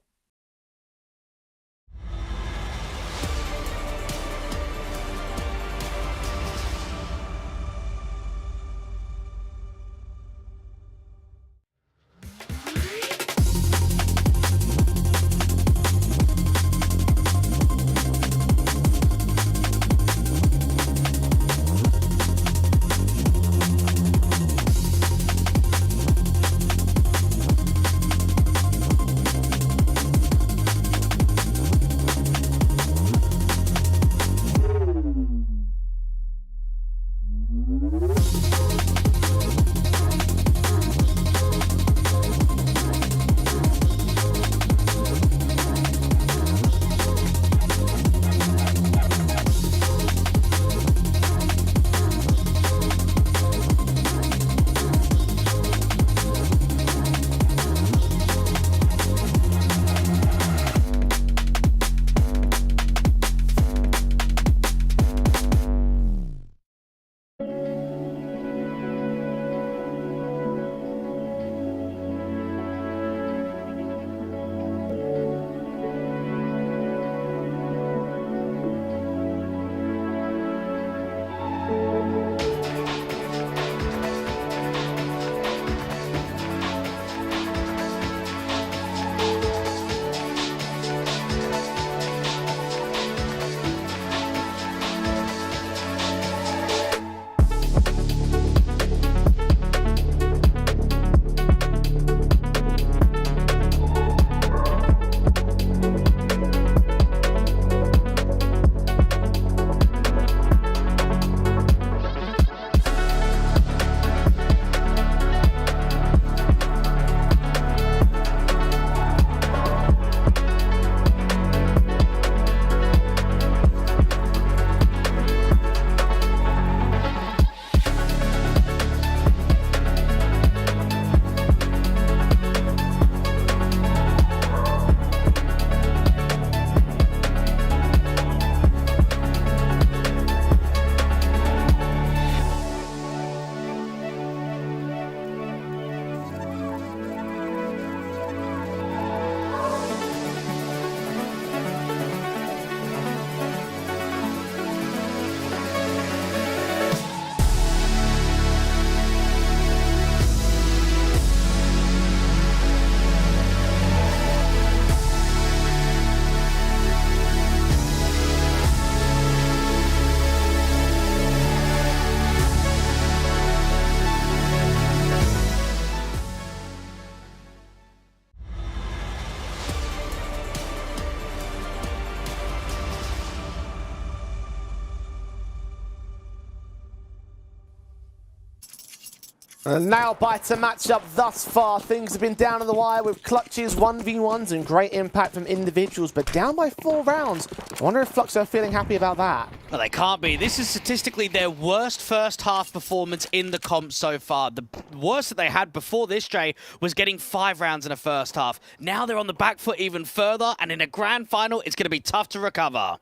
A nail-biter matchup thus far. Things have been down to the wire with clutches, 1v1s, and great impact from individuals, but down by 4 rounds. I wonder if Fluxo are feeling happy about that. Well, they can't be. This is statistically their worst first half performance in the comp so far. The worst that they had before this, Jay, was getting 5 rounds in a first half. Now they're on the back foot even further, and in a grand final, it's going to be tough to recover.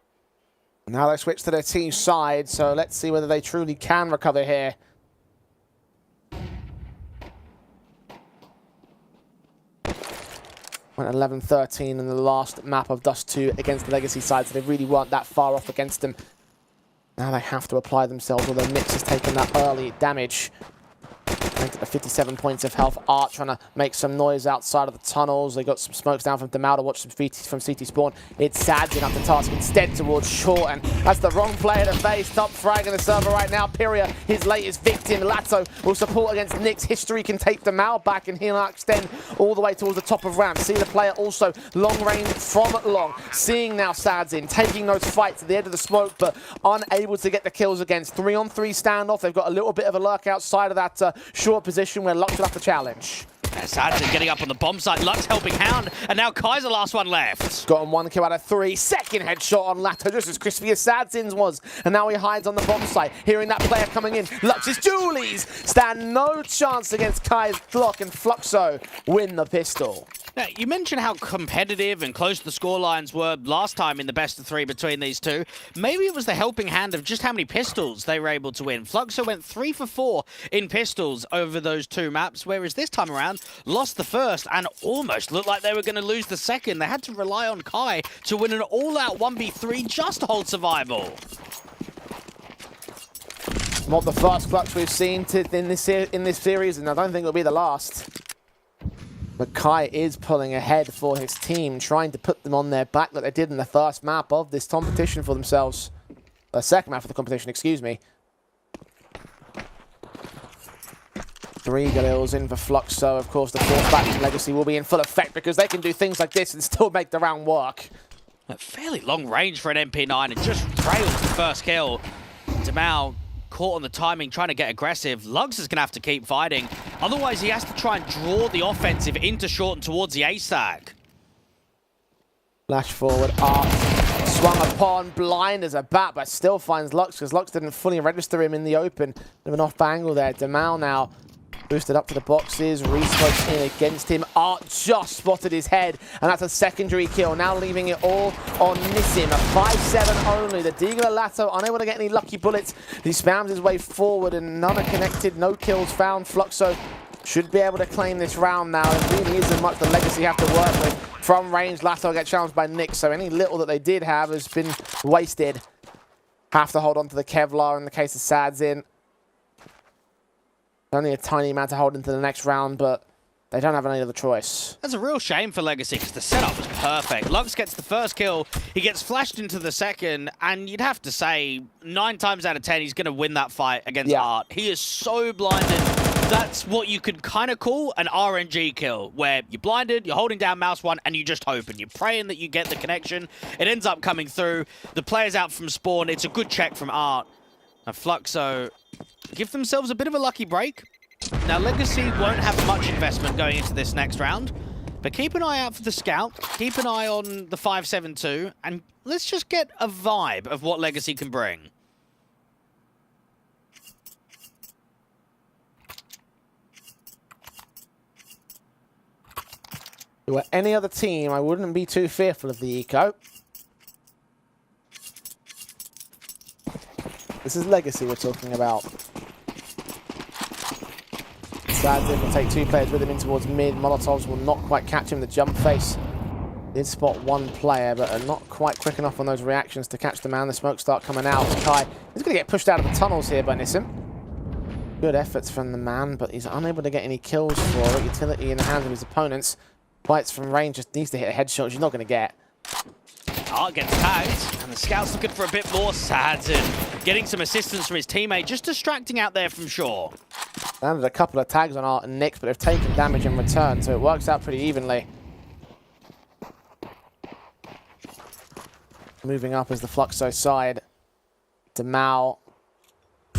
Now they switch to their team side, so let's see whether they truly can recover here. Went 11-13 in the last map of Dust 2 against the Legacy side, so they really weren't that far off against them. Now they have to apply themselves, although Mix has taken that early damage. At the 57 points of health. Art trying to make some noise outside of the tunnels. They got some smokes down from Demal to watch some from CT spawn. It's Sadzin up the task instead towards Short, and that's the wrong player to face. Top frag in the server right now. Pyria, his latest victim. Lato will support against Nyx. History can take Demal back, and he'll now extend all the way towards the top of ramp. See the player also long range from long. Seeing now Sadzin taking those fights at the edge of the smoke, but unable to get the kills against 3-on-3 standoff. They've got a little bit of a lurk outside of that short position where Lux will have to challenge. Sadzin getting up on the bomb site. Lux helping Hound, and now Kai's the last one left. Got him 1 kill out of 3. Second headshot on Lato, just as crispy as Sadzin's was. And now he hides on the bomb site. Hearing that player coming in. Lux's Julies stand no chance against Kai's Glock, and Fluxo win the pistol. Now, you mentioned how competitive and close the scorelines were last time in the best of 3 between these two. Maybe it was the helping hand of just how many pistols they were able to win. Fluxo went 3 for 4 in pistols over those 2 maps, whereas this time around, lost the first and almost looked like they were going to lose the second. They had to rely on Kai to win an all-out 1v3 just to hold survival. Not the first clutch we've seen in this series, and I don't think it'll be the last. But Kai is pulling ahead for his team, trying to put them on their back like they did in the first map of this competition for themselves. The second map of the competition, excuse me. 3 Galils in for Fluxo. Of course, the 4th faction Legacy will be in full effect because they can do things like this and still make the round work. A fairly long range for an MP9 and just trails the first kill. Demal caught on the timing, trying to get aggressive. Lugs is going to have to keep fighting. Otherwise, he has to try and draw the offensive into Short and towards the A-stack. Flash forward, Art swung upon, blind as a bat, but still finds Lux because Lux didn't fully register him in the open. Bit of an off angle there. Demal now boosted up to the boxes, resmokes in against him. Art just spotted his head, and that's a secondary kill. Now leaving it all on Nissim. A 5-7 only. The Deagle Lato unable to get any lucky bullets. He spams his way forward, and none are connected. No kills found. Fluxo should be able to claim this round now. It really isn't much the Legacy have to work with. From range, Lato get challenged by Nyx, so any little that they did have has been wasted. Have to hold on to the Kevlar in the case of Sadzin. Only a tiny amount to hold into the next round, but they don't have any other choice. That's a real shame for Legacy because the setup was perfect. Lux gets the first kill, he gets flashed into the second, and you'd have to say 9 times out of 10 he's going to win that fight against Art. He is so blinded. That's what you could kind of call an RNG kill, where you're blinded, you're holding down mouse 1, and you're just hoping. You're praying that you get the connection. It ends up coming through. The player's out from spawn. It's a good check from Art. Now Fluxo give themselves a bit of a lucky break. Now, Legacy won't have much investment going into this next round, but keep an eye out for the scout, keep an eye on the 5-7-2, and let's just get a vibe of what Legacy can bring. If it were any other team, I wouldn't be too fearful of the eco. This is Legacy we're talking about. Sadzin will take 2 players with him in towards mid. Molotovs will not quite catch him. The jump face did spot 1 player, but are not quite quick enough on those reactions to catch the man. The smoke start coming out. Kai is going to get pushed out of the tunnels here by Nissim. Good efforts from the man, but he's unable to get any kills for it. Utility in the hands of his opponents. Fights from range, just needs to hit a headshot, which he's not going to get. Art gets tagged, and the scout's looking for a bit more. Sadzin getting some assistance from his teammate, just distracting out there from shore. Landed a couple of tags on Art and Nyx, but they've taken damage in return, so it works out pretty evenly. Moving up is the Fluxo side. Demal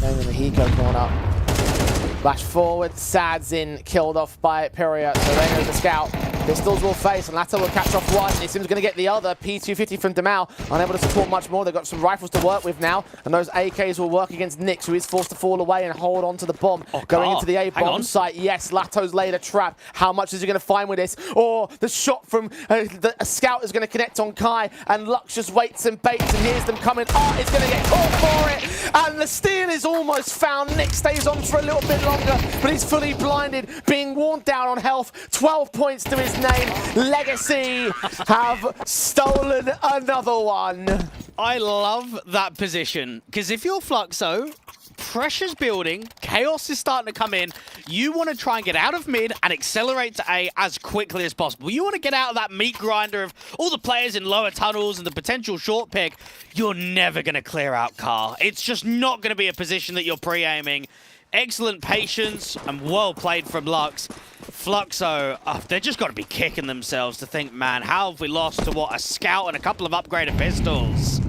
going in the Hiko corner. Flash forward, Sadzin killed off by Pyria, so there goes the scout. Pistols will face, and Latta will catch off one. Nissim's going to get the other. P250 from Demal, unable to support much more. They've got some rifles to work with now, and those AKs will work against Nyx, who is forced to fall away and hold on to the bomb. Going into the A bomb site. Yes, Latto's laid a trap. How much is he going to find with this? Or the shot from a scout is going to connect on Kai, and Lux just waits and baits, and hears them coming. Art is going to get caught for it, and the steal is almost found. Nyx stays on for a little bit longer, but he's fully blinded, being worn down on health. 12 points to his name. Legacy have stolen another one. I love that position, because if you're Fluxo, pressure's building, chaos is starting to come in, you want to try and get out of mid and accelerate to A as quickly as possible. You want to get out of that meat grinder of all the players in lower tunnels and the potential short pick. You're never going to clear out Car. It's just not going to be a position that you're pre-aiming. Excellent patience and well played from Lux. Fluxo, they've just got to be kicking themselves to think, man, how have we lost to what, a scout and a couple of upgraded pistols?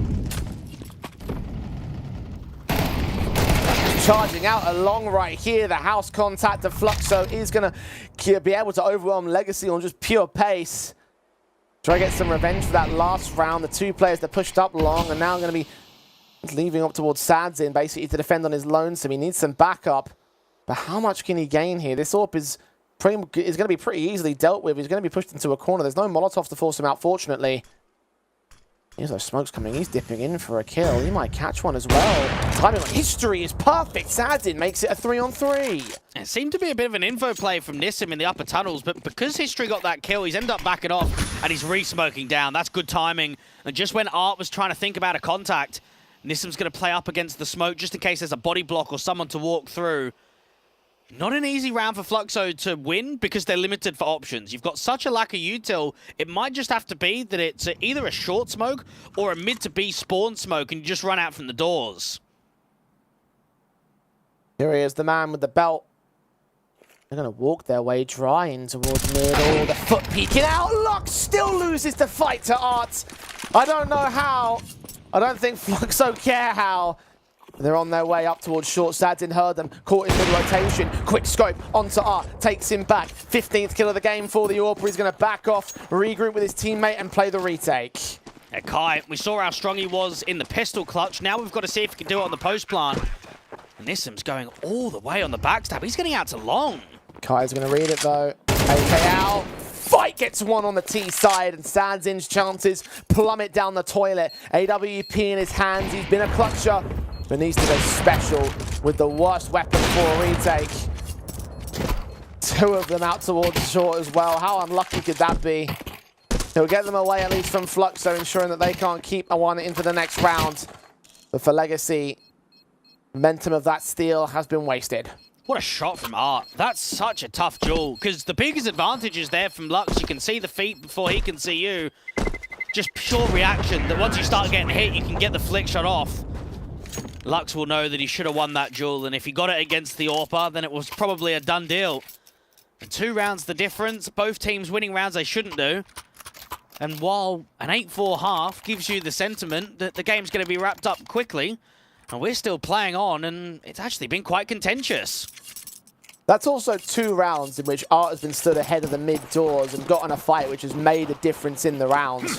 Charging out along right here, the house contact of Fluxo is going to be able to overwhelm Legacy on just pure pace. Try to get some revenge for that last round. The two players that pushed up long are now going to be leaving up towards Sadzin, basically to defend on his lonesome. He needs some backup. But how much can he gain here? This AWP is going to be pretty easily dealt with. He's going to be pushed into a corner. There's no Molotovs to force him out, fortunately. Here's those smokes coming. He's dipping in for a kill. He might catch one as well. Timing on history is perfect. Sadzin makes it a 3-on-3. It seemed to be a bit of an info play from Nissim in the upper tunnels, but because History got that kill, he's ended up backing off, and he's re-smoking down. That's good timing. And just when Art was trying to think about a contact, Nissim's going to play up against the smoke just in case there's a body block or someone to walk through. Not an easy round for Fluxo to win because they're limited for options. You've got such a lack of util, it might just have to be that it's either a short smoke or a mid to B spawn smoke and you just run out from the doors. Here he is, the man with the belt. They're going to walk their way dry in towards mid. Oh, the foot peeking out. Lux still loses the fight to Art. I don't know how. I don't think Fluxo care how. They're on their way up towards short. Sadzin heard them, caught in mid-rotation. Quick scope onto Art, takes him back. 15th kill of the game for the AWP. He's going to back off, regroup with his teammate, and play the retake. Yeah, Kai, we saw how strong he was in the pistol clutch. Now we've got to see if he can do it on the post plant. And Nissim's going all the way on the backstab. He's getting out to long. Kai's going to read it, though. AK out. Fight gets one on the T side, and Sadzin's chances plummet down the toilet. AWP in his hands. He's been a clutcher, but needs to go special with the worst weapon for a retake. Two of them out towards short as well. How unlucky could that be? He'll get them away at least from Fluxo, ensuring that they can't keep a one into the next round. But for Legacy, momentum of that steal has been wasted. What a shot from Art. That's such a tough duel, because the biggest advantage is there from Lux. You can see the feet before he can see you. Just pure reaction, that once you start getting hit, you can get the flick shot off. Lux will know that he should have won that duel, and if he got it against the AWPer, then it was probably a done deal. And 2 rounds the difference, both teams winning rounds they shouldn't do. And while an 8-4 half gives you the sentiment that the game's going to be wrapped up quickly, and we're still playing on, and it's actually been quite contentious. That's also 2 rounds in which Art has been stood ahead of the mid doors and got in a fight which has made a difference in the rounds.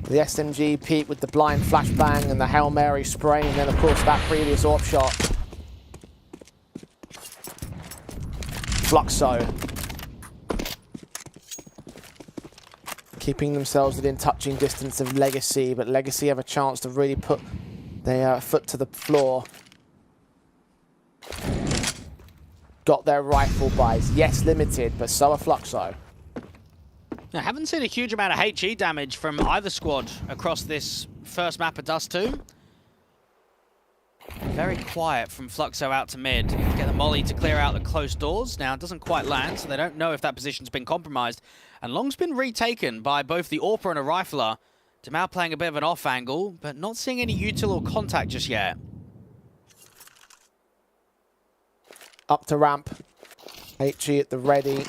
The SMG peak with the blind flashbang and the Hail Mary spray, and then of course that previous AWP shot. Fluxo keeping themselves within touching distance of Legacy, but Legacy have a chance to really put their foot to the floor. Got their rifle buys. Yes, limited, but so are Fluxo. I haven't seen a huge amount of HE damage from either squad across this first map of Dust 2. Very quiet from Fluxo out to mid. Get the molly to clear out the closed doors. Now, it doesn't quite land, so they don't know if that position's been compromised. And Long's been retaken by both the AWPer and a rifler. Demal playing a bit of an off angle, but not seeing any util or contact just yet. Up to ramp. HE at the ready.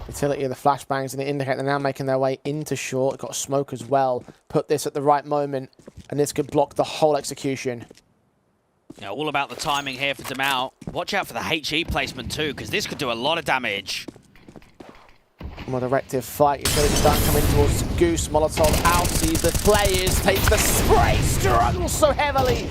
Utility of the flashbangs and the indicator. They're now making their way into short. Got a smoke as well. Put this at the right moment, and this could block the whole execution. Yeah, all about the timing here for Damao. Watch out for the HE placement too, because this could do a lot of damage. More directive fight. You see the done coming towards Goose. Molotov out. Sees the players. Takes the spray. Struggles so heavily.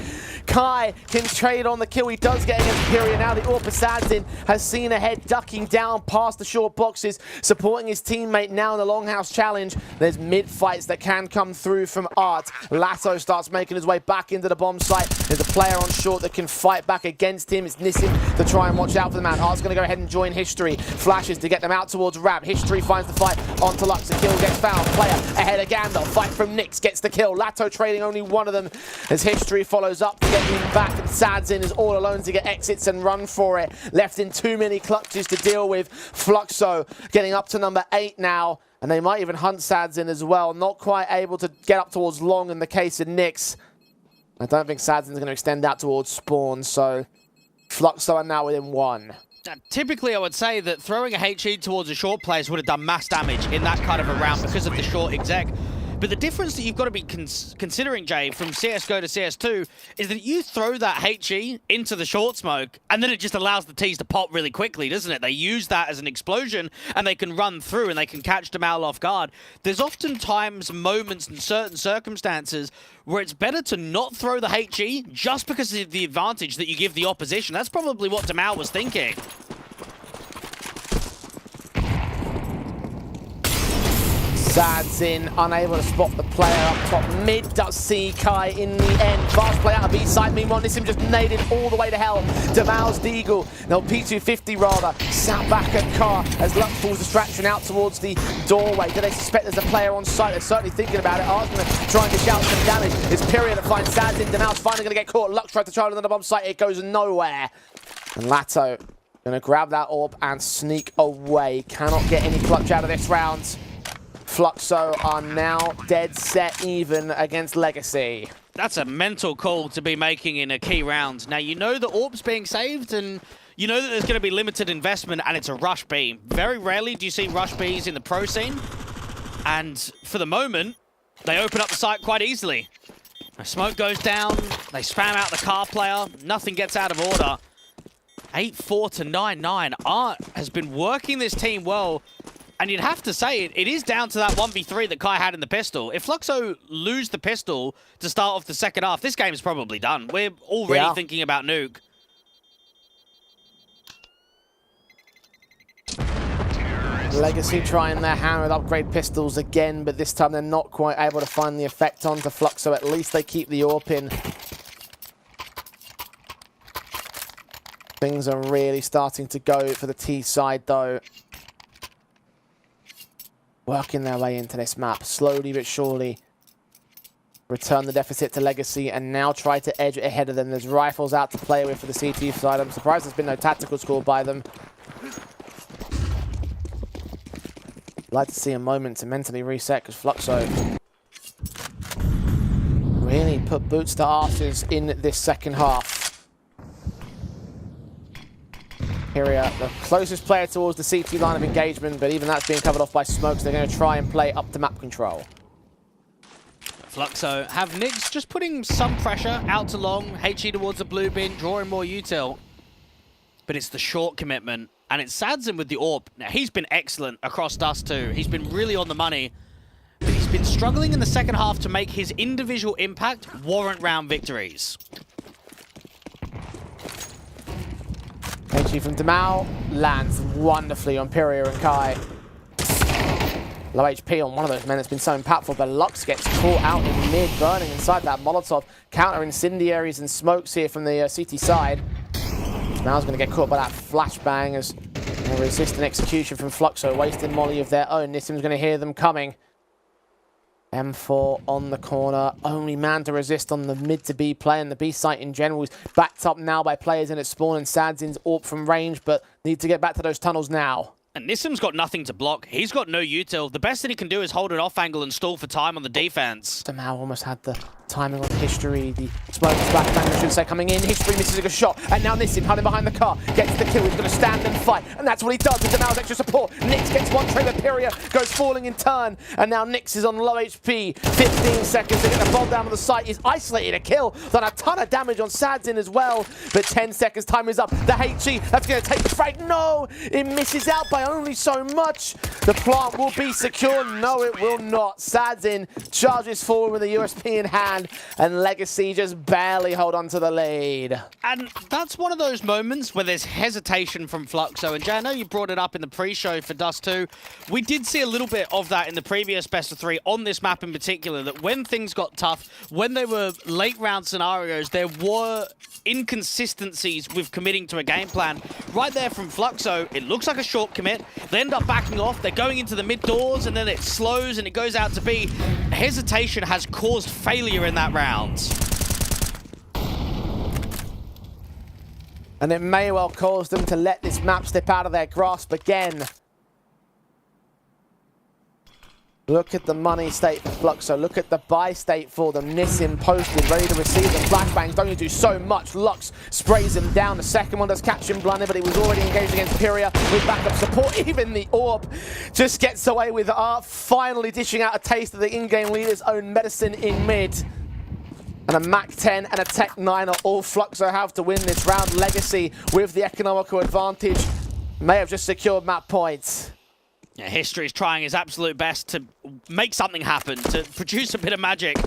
Kai can trade on the kill. He does get against Furia. Now the Orpa Sadzin has seen ahead, ducking down past the short boxes, supporting his teammate now in the Longhouse challenge. There's mid-fights that can come through from Art. Lato starts making his way back into the bomb site. There's a player on short that can fight back against him. It's Nissim to try and watch out for the man. Art's going to go ahead and join History. Flashes to get them out towards Rab. History finds the fight onto Lux. The kill gets found. Player ahead of Gandalf. Fight from Nyx gets the kill. Lato trading only one of them as History follows up to get him back, and Sadzin is all alone to get exits and run for it. Left in too many clutches to deal with. Fluxo getting up to number 8 now, and they might even hunt Sadzin as well. Not quite able to get up towards long in the case of Nyx. I don't think Sadzin's going to extend out towards spawn, so Fluxo are now within 1. Typically, I would say that throwing a HE towards a short place would have done mass damage in that kind of a round because of the short exec. But the difference that you've got to be considering, Jay, from CSGO to CS2 is that you throw that HE into the short smoke, and then it just allows the Ts to pop really quickly, doesn't it? They use that as an explosion, and they can run through, and they can catch Damao off guard. There's oftentimes moments in certain circumstances where it's better to not throw the HE just because of the advantage that you give the opposition. That's probably what Damao was thinking. Sadzin unable to spot the player up top. Mid does see Kai in the end. Fast play out of B side. Meanwhile, Nissim just naded all the way to hell. Damao's Deagle, no P250 rather, sat back at car as Lux pulls distraction out towards the doorway. Do they suspect there's a player on site? They're certainly thinking about it. Art's going to try and dish out some damage. It's Pyria that finds Sadzin. Damao's finally going to get caught. Lux tried to try another bomb site. It goes nowhere. And Lato going to grab that orb and sneak away. Cannot get any clutch out of this round. Fluxo are now dead set even against Legacy. That's a mental call to be making in a key round. Now, you know the orb's being saved, and you know that there's going to be limited investment, and it's a rush B. Very rarely do you see rush Bs in the pro scene. And for the moment, they open up the site quite easily. The smoke goes down, they spam out the car player, nothing gets out of order. 8-4 to 9-9. Art has been working this team well. And you'd have to say it is down to that 1v3 that Kai had in the pistol. If Fluxo lose the pistol to start off the second half, this game is probably done. We're already thinking about nuke. Legacy trying their hand with upgrade pistols again, but this time they're not quite able to find the effect onto Fluxo. At least they keep the AWP in. Things are really starting to go for the T side though. Working their way into this map, slowly but surely. Return the deficit to Legacy and now try to edge it ahead of them. There's rifles out to play with for the CT side. I'm surprised there's been no tactical scored by them. I'd like to see a moment to mentally reset because Fluxo really put boots to arses in this second half. Pyria, the closest player towards the CT line of engagement, but even that's being covered off by smokes. They're going to try and play up to map control. Fluxo have Nyx just putting some pressure out to long, HE towards the blue bin, drawing more util. But it's the short commitment, and it's Sadzin with the AWP. Now, he's been excellent across Dust too. He's been really on the money, but he's been struggling in the second half to make his individual impact warrant round victories. HE from Damao lands wonderfully on Pyria and Kai. Low HP on one of those men that's been so impactful, but Lux gets caught out in mid, burning inside that Molotov. Counter incendiaries and smokes here from the CT side. Damao's going to get caught by that flashbang as a resistant execution from Fluxo, wasting molly of their own. Nissim's going to hear them coming. M4 on the corner, only man to resist on the mid to B play, and the B site in general is backed up now by players in its spawn, and Sadzin's AWP from range, but need to get back to those tunnels now. And Nissim's got nothing to block. He's got no util. The best that he can do is hold an off angle and stall for time on the defense. Damao almost had the timing on History, the smoke flashbang, I should say, coming in. History misses a good shot, and now Nissim hiding behind the car, gets the kill. He's going to stand and fight, and that's what he does with Demal's extra support. Nix gets one trade, Pyria goes falling in turn, and now Nix is on low HP. 15 seconds to get the bomb down on the site. He's isolated a kill, done a ton of damage on Sadzin as well, but 10 seconds, time is up. The HE, that's going to take the frag. No, it misses out by only so much. The plant will be secure. No, it will not. Sadzin charges forward with a USP in hand, and Legacy just barely hold on to the lead. And that's one of those moments where there's hesitation from Fluxo. And Jay, I know you brought it up in the pre-show for Dust 2. We did see a little bit of that in the previous best of 3 on this map in particular, that when things got tough, when they were late round scenarios, there were inconsistencies with committing to a game plan. Right there from Fluxo, it looks like a short commit. They end up backing off, they're going into the mid doors, and then it slows and it goes out to B. Hesitation has caused failure in that round. And it may well cause them to let this map slip out of their grasp again. Look at the money state for Fluxo. Look at the buy state for them. Nissim posted, ready to receive them. Flashbangs don't do so much. Lux sprays him down. The second one does catch him blinded, but he was already engaged against Pyria with backup support. Even the Orb just gets away with art, finally dishing out a taste of the in-game leader's own medicine in mid. And a Mac 10 and a Tech 9 are all Fluxo have to win this round. Legacy, with the economical advantage, may have just secured map points. Yeah, History is trying his absolute best to make something happen, to produce a bit of magic.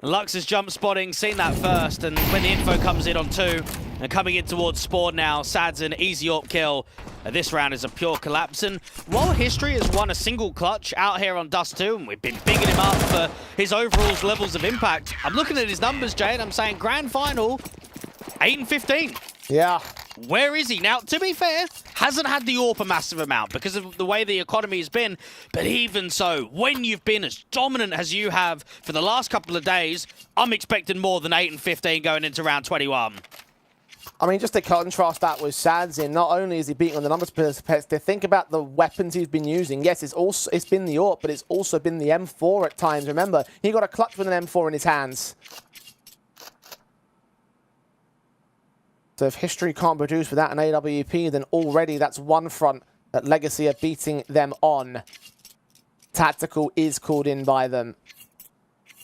Lux is jump spotting, seen that first, and when the info comes in on 2, and coming in towards Spawn now, Sadzin, easy AWP kill. This round is a pure collapse, and while History has won a single clutch out here on Dust 2, and we've been bigging him up for his overall levels of impact, I'm looking at his numbers, Jay, and I'm saying grand final, 8 and 15. Yeah. Where is he? Now, to be fair, hasn't had the AWP a massive amount because of the way the economy has been. But even so, when you've been as dominant as you have for the last couple of days, I'm expecting more than 8 and 15 going into round 21. I mean, just to contrast that with Sadzin, not only is he beating on the numbers perspective, think about the weapons he's been using. Yes, it's been the AWP, but it's also been the M4 at times. Remember, he got a clutch with an M4 in his hands. So if History can't produce without an AWP, then already that's one front that Legacy are beating them on. Tactical is called in by them.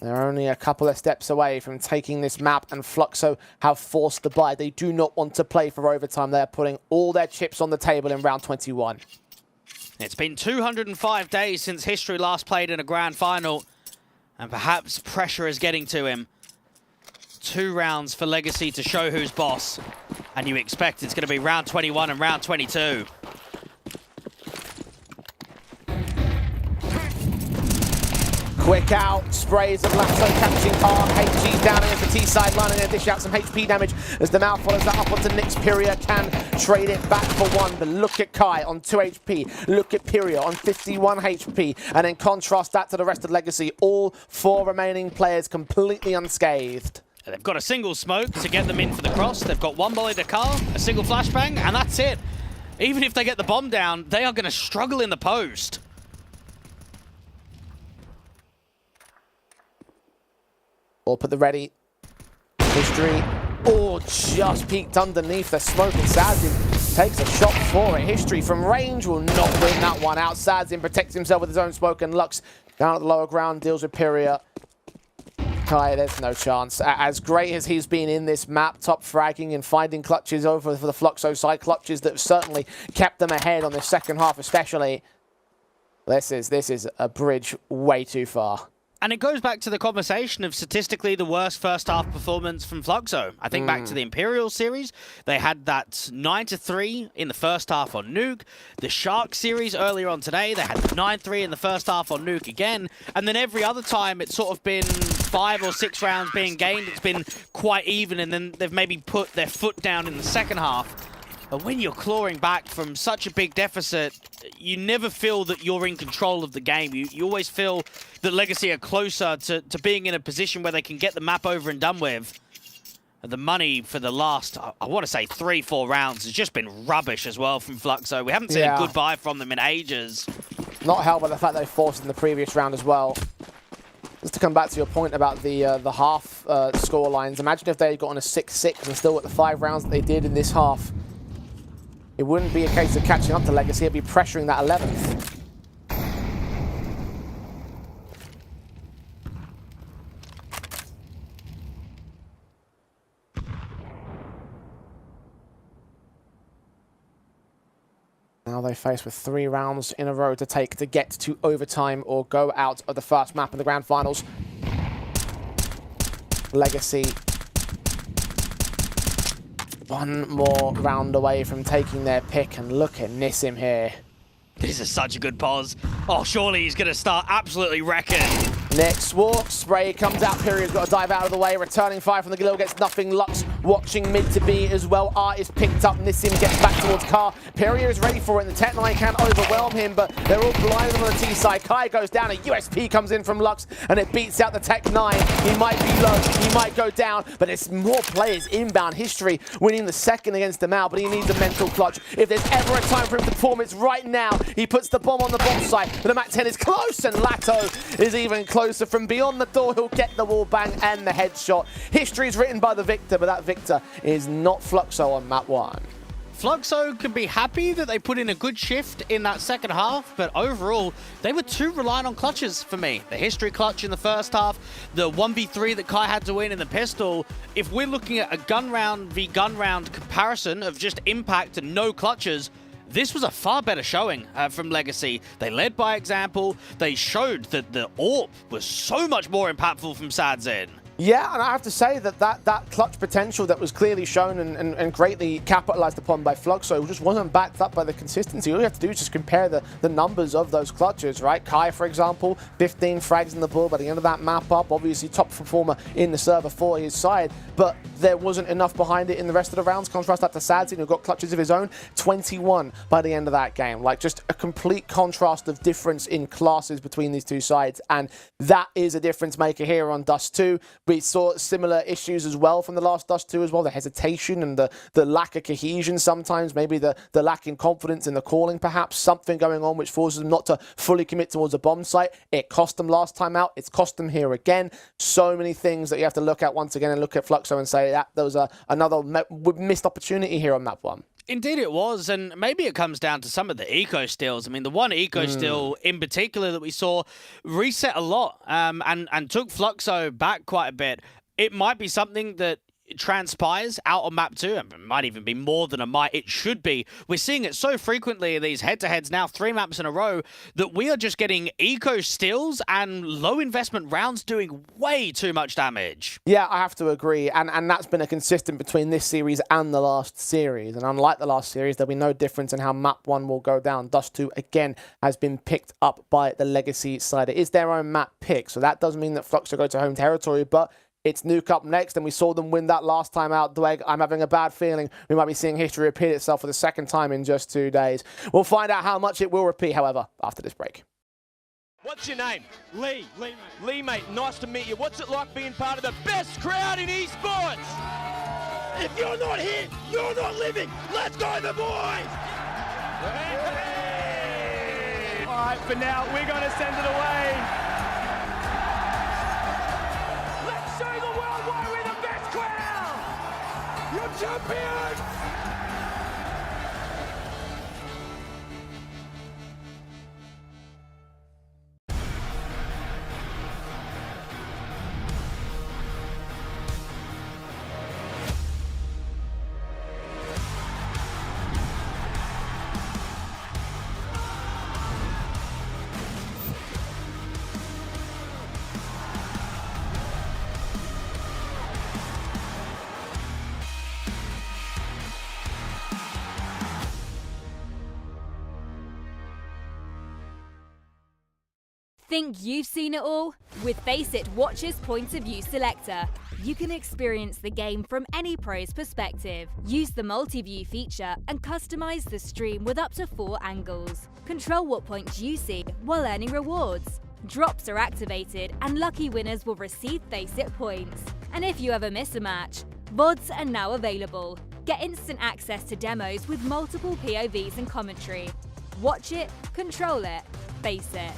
They're only a couple of steps away from taking this map, and Fluxo have forced the buy. They do not want to play for overtime. They are putting all their chips on the table in round 21. It's been 205 days since History last played in a grand final, and perhaps pressure is getting to him. 2 rounds for Legacy to show who's boss, and you expect it's going to be round 21 and round 22. Quick out, sprays of Lasso catching arm. HG's down against the T-side line and going to dish out some HP damage as the Mal follows that up onto Nix. Pyria can trade it back for 1, but look at Kai on 2 HP. Look at Pyria on 51 HP. And then contrast that to the rest of Legacy. All 4 remaining players completely unscathed. They've got a single smoke to get them in for the cross. They've got 1 volley to car, a single flashbang, and that's it. Even if they get the bomb down, they are going to struggle in the post. Or put the ready. History. Oh, just peeked underneath the smoke, and Sadzin takes a shot for it. History from range will not win that one out. Sadzin protects himself with his own smoke, and Lux down at the lower ground deals with Pyria. Kai, there's no chance. As great as he's been in this map, top fragging and finding clutches over for the Fluxo side, clutches that have certainly kept them ahead on the second half especially. This is a bridge way too far. And it goes back to the conversation of statistically the worst first half performance from Fluxo. I think back to the Imperial series, they had that 9-3 in the first half on Nuke. The Shark series earlier on today, they had 9-3 in the first half on Nuke again. And then every other time it's sort of been 5 or 6 rounds being gained. It's been quite even, and then they've maybe put their foot down in the second half. But when you're clawing back from such a big deficit, you never feel that you're in control of the game. You always feel that Legacy are closer to being in a position where they can get the map over and done with. And the money for the last, I want to say 3-4 rounds has just been rubbish as well from Fluxo. We haven't seen a good buy from them in ages. Not helped by the fact they forced in the previous round as well. Just to come back to your point about the half score lines. Imagine if they had gotten a 6-6 and still at the 5 rounds that they did in this half. It wouldn't be a case of catching up to Legacy, it'd be pressuring that 11th. Now they face with 3 rounds in a row to take to get to overtime or go out of the first map in the grand finals. Legacy, one more round away from taking their pick, and look at Nissim here. This is such a good pause. Oh, surely he's going to start absolutely wrecking. Next walk, spray comes out, Period's got to dive out of the way, returning fire from the Galil gets nothing, Lux watching mid to B as well, Art is picked up, Nissim gets back towards Car, Period is ready for it, and the Tech 9 can overwhelm him, but they're all blinded on the T side, Kai goes down, a USP comes in from Lux, and it beats out the Tech 9, he might be low, he might go down, but it's more players inbound, History winning the second against the Mal, but he needs a mental clutch, if there's ever a time for him to perform, it's right now, he puts the bomb on the bomb site, but the Mac 10 is close, and Lato is even closer from beyond the door, he'll get the wall bang and the headshot. History is written by the Victor, but that Victor is not Fluxo on map 1. Fluxo can be happy that they put in a good shift in that second half, but overall, they were too reliant on clutches for me. The History clutch in the first half, the 1v3 that Kai had to win in the pistol. If we're looking at a gun round v gun round comparison of just impact and no clutches, this was a far better showing from Legacy. They led by example. They showed that the AWP was so much more impactful from SaDZen. Yeah, and I have to say that clutch potential that was clearly shown and greatly capitalized upon by Fluxo just wasn't backed up by the consistency. All you have to do is just compare the numbers of those clutches, right? Kai, for example, 15 frags in the ball by the end of that map up. Obviously, top performer in the server for his side, but there wasn't enough behind it in the rest of the rounds. Contrast that to SaDZen, who got clutches of his own, 21 by the end of that game. Like, just a complete contrast of difference in classes between these two sides, and that is a difference maker here on Dust 2. We saw similar issues as well from the last Dust 2 as well, the hesitation and the lack of cohesion sometimes, maybe the lack in confidence in the calling perhaps, something going on which forces them not to fully commit towards a bomb site. It cost them last time out, it's cost them here again. So many things that you have to look at once again and look at Fluxo and say that there was another missed opportunity here on map 1. Indeed it was, and maybe it comes down to some of the eco steals. I mean, the one eco steal in particular that we saw reset a lot and took Fluxo back quite a bit. It might be something that transpires out on map 2, and it might even be more than a might. It should be. We're seeing it so frequently in these head-to-heads now, 3 maps in a row, that we are just getting eco steals and low investment rounds doing way too much damage. Yeah, I have to agree, and that's been a consistent between this series and the last series, and unlike the last series, there'll be no difference in how map 1 will go down. Dust 2 again has been picked up by the Legacy side. It is their own map pick, so that does mean that Fluxo go to home territory, but it's Nuke up next, and we saw them win that last time out. Dweg, I'm having a bad feeling we might be seeing history repeat itself for the second time in just 2 days. We'll find out how much it will repeat, however, after this break. What's your name? Lee. Lee, mate, nice to meet you. What's it like being part of the best crowd in esports? If you're not here, you're not living. Let's go, the boys! Hey! All right, for now, we're going to send it away. Champions! Think you've seen it all? With FaceIt Watch's Point of View Selector, you can experience the game from any pro's perspective. Use the multi-view feature and customize the stream with up to 4 angles. Control what points you see while earning rewards. Drops are activated and lucky winners will receive FaceIt points. And if you ever miss a match, VODs are now available. Get instant access to demos with multiple POVs and commentary. Watch it, control it, FaceIt.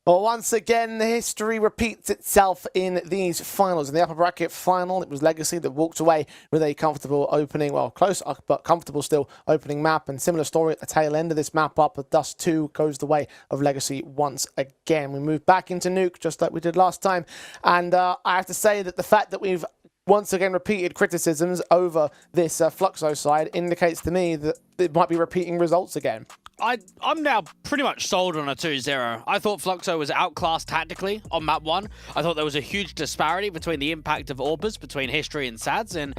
Well, once again, the history repeats itself in these finals. In the upper bracket final, it was Legacy that walked away with a comfortable opening, well, close, but comfortable still opening map. And similar story at the tail end of this map up. Dust 2 goes the way of Legacy once again. We move back into Nuke, just like we did last time. And I have to say that the fact that we've once again repeated criticisms over this Fluxo side indicates to me that it might be repeating results again. I'm now pretty much sold on a 2-0. I thought Fluxo was outclassed tactically on map 1. I thought there was a huge disparity between the impact of Orbers, between History and Sads, and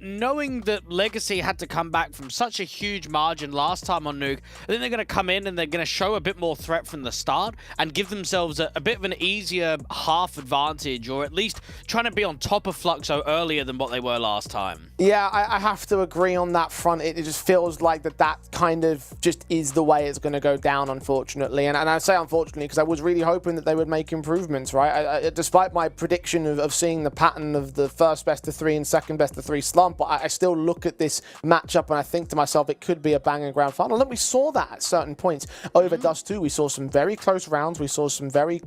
knowing that Legacy had to come back from such a huge margin last time on Nuke, I think they're going to come in and they're going to show a bit more threat from the start and give themselves a bit of an easier half advantage, or at least trying to be on top of Fluxo earlier than what they were last time. Yeah, I have to agree on that front. It just feels like that kind of just is the way it's going to go down, unfortunately. And I say unfortunately because I was really hoping that they would make improvements, right? Despite my prediction of seeing the pattern of the first best of 3 and second best of 3 slump, I still look at this matchup and I think to myself it could be a banging grand final. Look, we saw that at certain points over Dust 2. We saw some very close rounds. We saw some very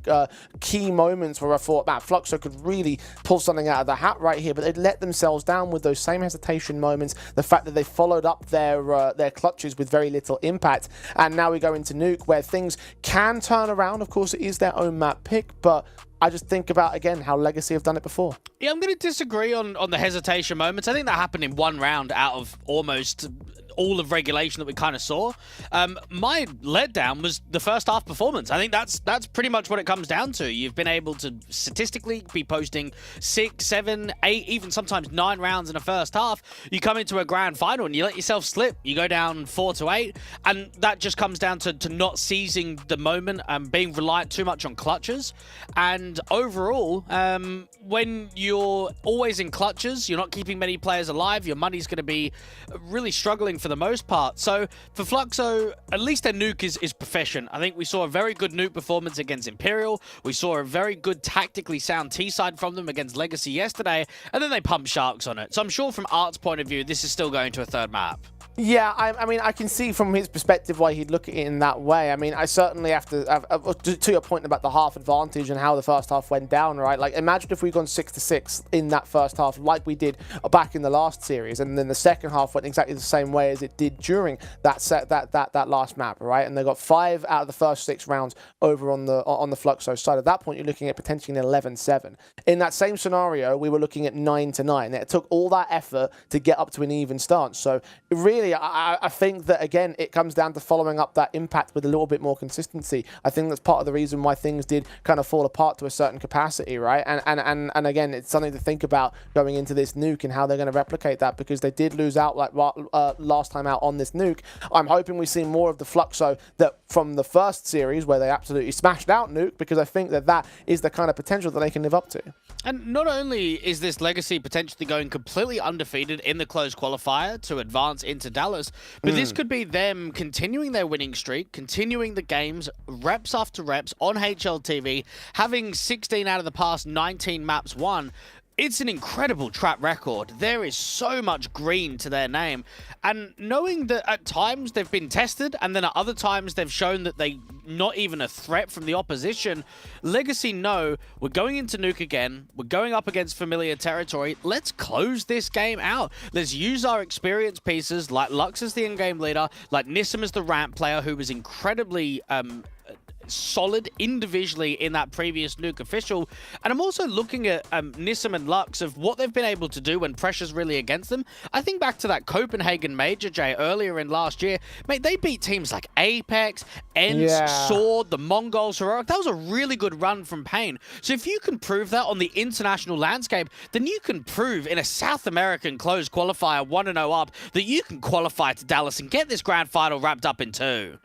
key moments where I thought, man, Fluxo could really pull something out of the hat right here, but they'd let themselves down with those same hesitation moments, the fact that they followed up their clutches with very little impact. And now we go into Nuke, where things can turn around. Of course, it is their own map pick, but I just think about, again, how Legacy have done it before. Yeah, I'm going to disagree on the hesitation moments. I think that happened in one round out of almost all of regulation that we kind of saw. My letdown was the first half performance. I think that's pretty much what it comes down to. You've been able to statistically be posting 6, 7, 8, even sometimes 9 rounds in a first half. You come into a grand final and you let yourself slip. You go down 4-8, and that just comes down to not seizing the moment and being reliant too much on clutches. And overall, when you're always in clutches, you're not keeping many players alive, your money's going to be really struggling for the most part. So for Fluxo, at least their nuke is proficient. I think we saw a very good nuke performance against Imperial. We saw a very good tactically sound T-side from them against Legacy yesterday, and then they pumped Sharks on it. So I'm sure from Art's point of view, this is still going to a third map. Yeah, I mean, I can see from his perspective why he'd look at it in that way. I mean, I certainly have to your point about the half advantage and how the first half went down, right? Like, imagine if we'd gone 6-6 in that first half, like we did back in the last series, and then the second half went exactly the same way as it did during that last map, right? And they got 5 out of the first 6 rounds over on the Fluxo side. At that point, you're looking at potentially an 11-7. In that same scenario, we were looking at 9-9. It took all that effort to get up to an even stance. So really, I think that, again, it comes down to following up that impact with a little bit more consistency. I think that's part of the reason why things did kind of fall apart to a certain capacity, right? And again, it's something to think about going into this nuke and how they're going to replicate that, because they did lose out like last time out on this nuke. I'm hoping we see more of the Fluxo that from the first series where they absolutely smashed out nuke, because I think that is the kind of potential that they can live up to. And not only is this Legacy potentially going completely undefeated in the closed qualifier to advance into Dallas, but this could be them continuing their winning streak, continuing the games, reps after reps on HLTV, having 16 out of the past 19 maps won. It's an incredible track record. There is so much green to their name. And knowing that at times they've been tested, and then at other times they've shown that they're not even a threat from the opposition, Legacy know we're going into Nuke again. We're going up against familiar territory. Let's close this game out. Let's use our experience pieces like Lux as the in-game leader, like Nissim as the ramp player, who was incredibly solid individually in that previous nuke official. And I'm also looking at Nissim and Lux of what they've been able to do when pressure's really against them. I think back to that Copenhagen Major, Jay, earlier in last year. Mate, they beat teams like Apex, Ents, Sword, the Mongols, Heroic. That was a really good run from Pain. So if you can prove that on the international landscape, then you can prove in a South American closed qualifier 1-0 up that you can qualify to Dallas and get this grand final wrapped up in 2.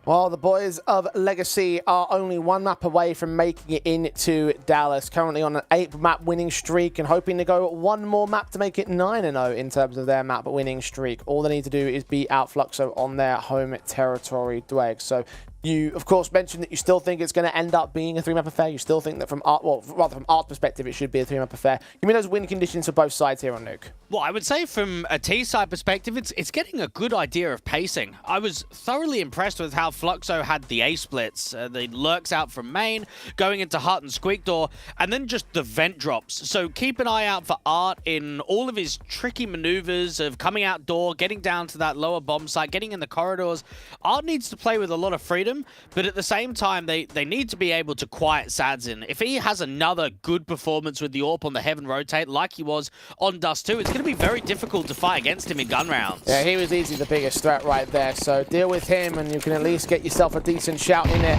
Well, the boys of Legacy are only 1 map away from making it into Dallas, currently on an 8-map winning streak and hoping to go 1 more map to make it 9-0 in terms of their map winning streak. All they need to do is beat out Fluxo on their home territory, Dweg. So You, of course, mentioned that you still think it's going to end up being a 3-map affair. You still think that from art, well, rather from Art's perspective, it should be a 3-map affair. Give me those win conditions for both sides here on Nuke. Well, I would say from a T side perspective, it's getting a good idea of pacing. I was thoroughly impressed with how Fluxo had the A splits, the lurks out from main, going into Hut and Squeak Door, and then just the vent drops. So keep an eye out for Art in all of his tricky maneuvers of coming out door, getting down to that lower bomb site, getting in the corridors. Art needs to play with a lot of freedom, but at the same time, they need to be able to quiet Sadzin. If he has another good performance with the AWP on the Heaven Rotate, like he was on Dust 2, it's going to be very difficult to fight against him in gun rounds. Yeah, he was easily the biggest threat right there, so deal with him and you can at least get yourself a decent shout in it.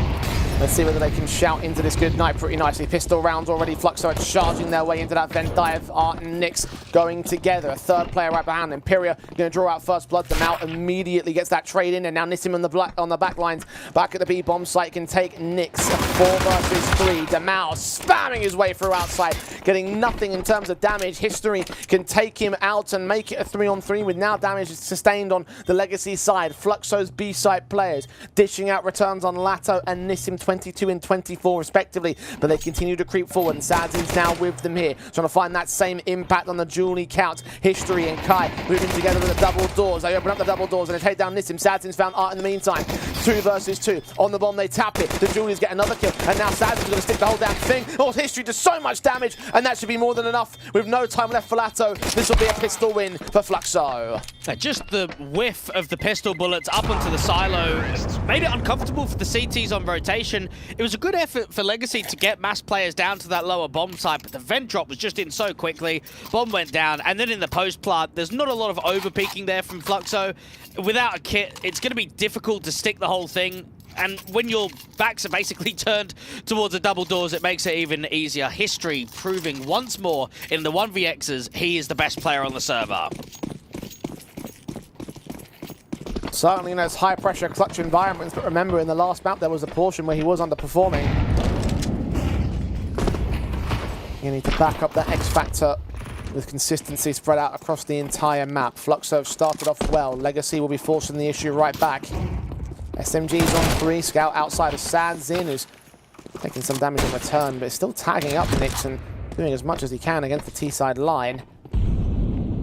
Let's see whether they can shout into this good night pretty nicely. Pistol rounds already. Fluxo are charging their way into that vent dive. Art and Nyx going together. A third player right behind them. Imperia going to draw out first blood. Demal immediately gets that trade in, and now Nissim on the back lines. Back at the B bomb site can take Nyx. 4 versus 3. Demal spamming his way through outside, getting nothing in terms of damage. History can take him out and make it a 3-on-3 with now damage sustained on the Legacy side. Fluxo's B site players dishing out returns on Lato and Nissim 22 and 24 respectively, but they continue to creep forward, and Sadzin's now with them here, trying to find that same impact on the Julie count. History and Kai moving together with the double doors. They open up the double doors and they take down Nissim. Sadzin's found Art in the meantime. 2 versus 2. On the bomb, they tap it. The Julies get another kill, and now Sadzin's going to stick the whole damn thing. Oh, History does so much damage, and that should be more than enough. With no time left for Lato, this will be a pistol win for Fluxo. Just the whiff of the pistol bullets up onto the silo made it uncomfortable for the CTs on rotation. It was a good effort for Legacy to get mass players down to that lower bomb site, but the vent drop was just in so quickly. Bomb went down, and then in the post plant, there's not a lot of over-peaking there from Fluxo. Without a kit, it's going to be difficult to stick the whole thing. And when your backs are basically turned towards the double doors, it makes it even easier. History proving once more in the 1vx's, he is the best player on the server. Certainly in those high-pressure clutch environments, but remember, in the last map, there was a portion where he was underperforming. You need to back up that X factor with consistency spread out across the entire map. Fluxo started off well. Legacy will be forcing the issue right back. SMG's on 3. Scout outside of Sadzin, who's taking some damage in return, but is still tagging up Nyx and doing as much as he can against the T-side line.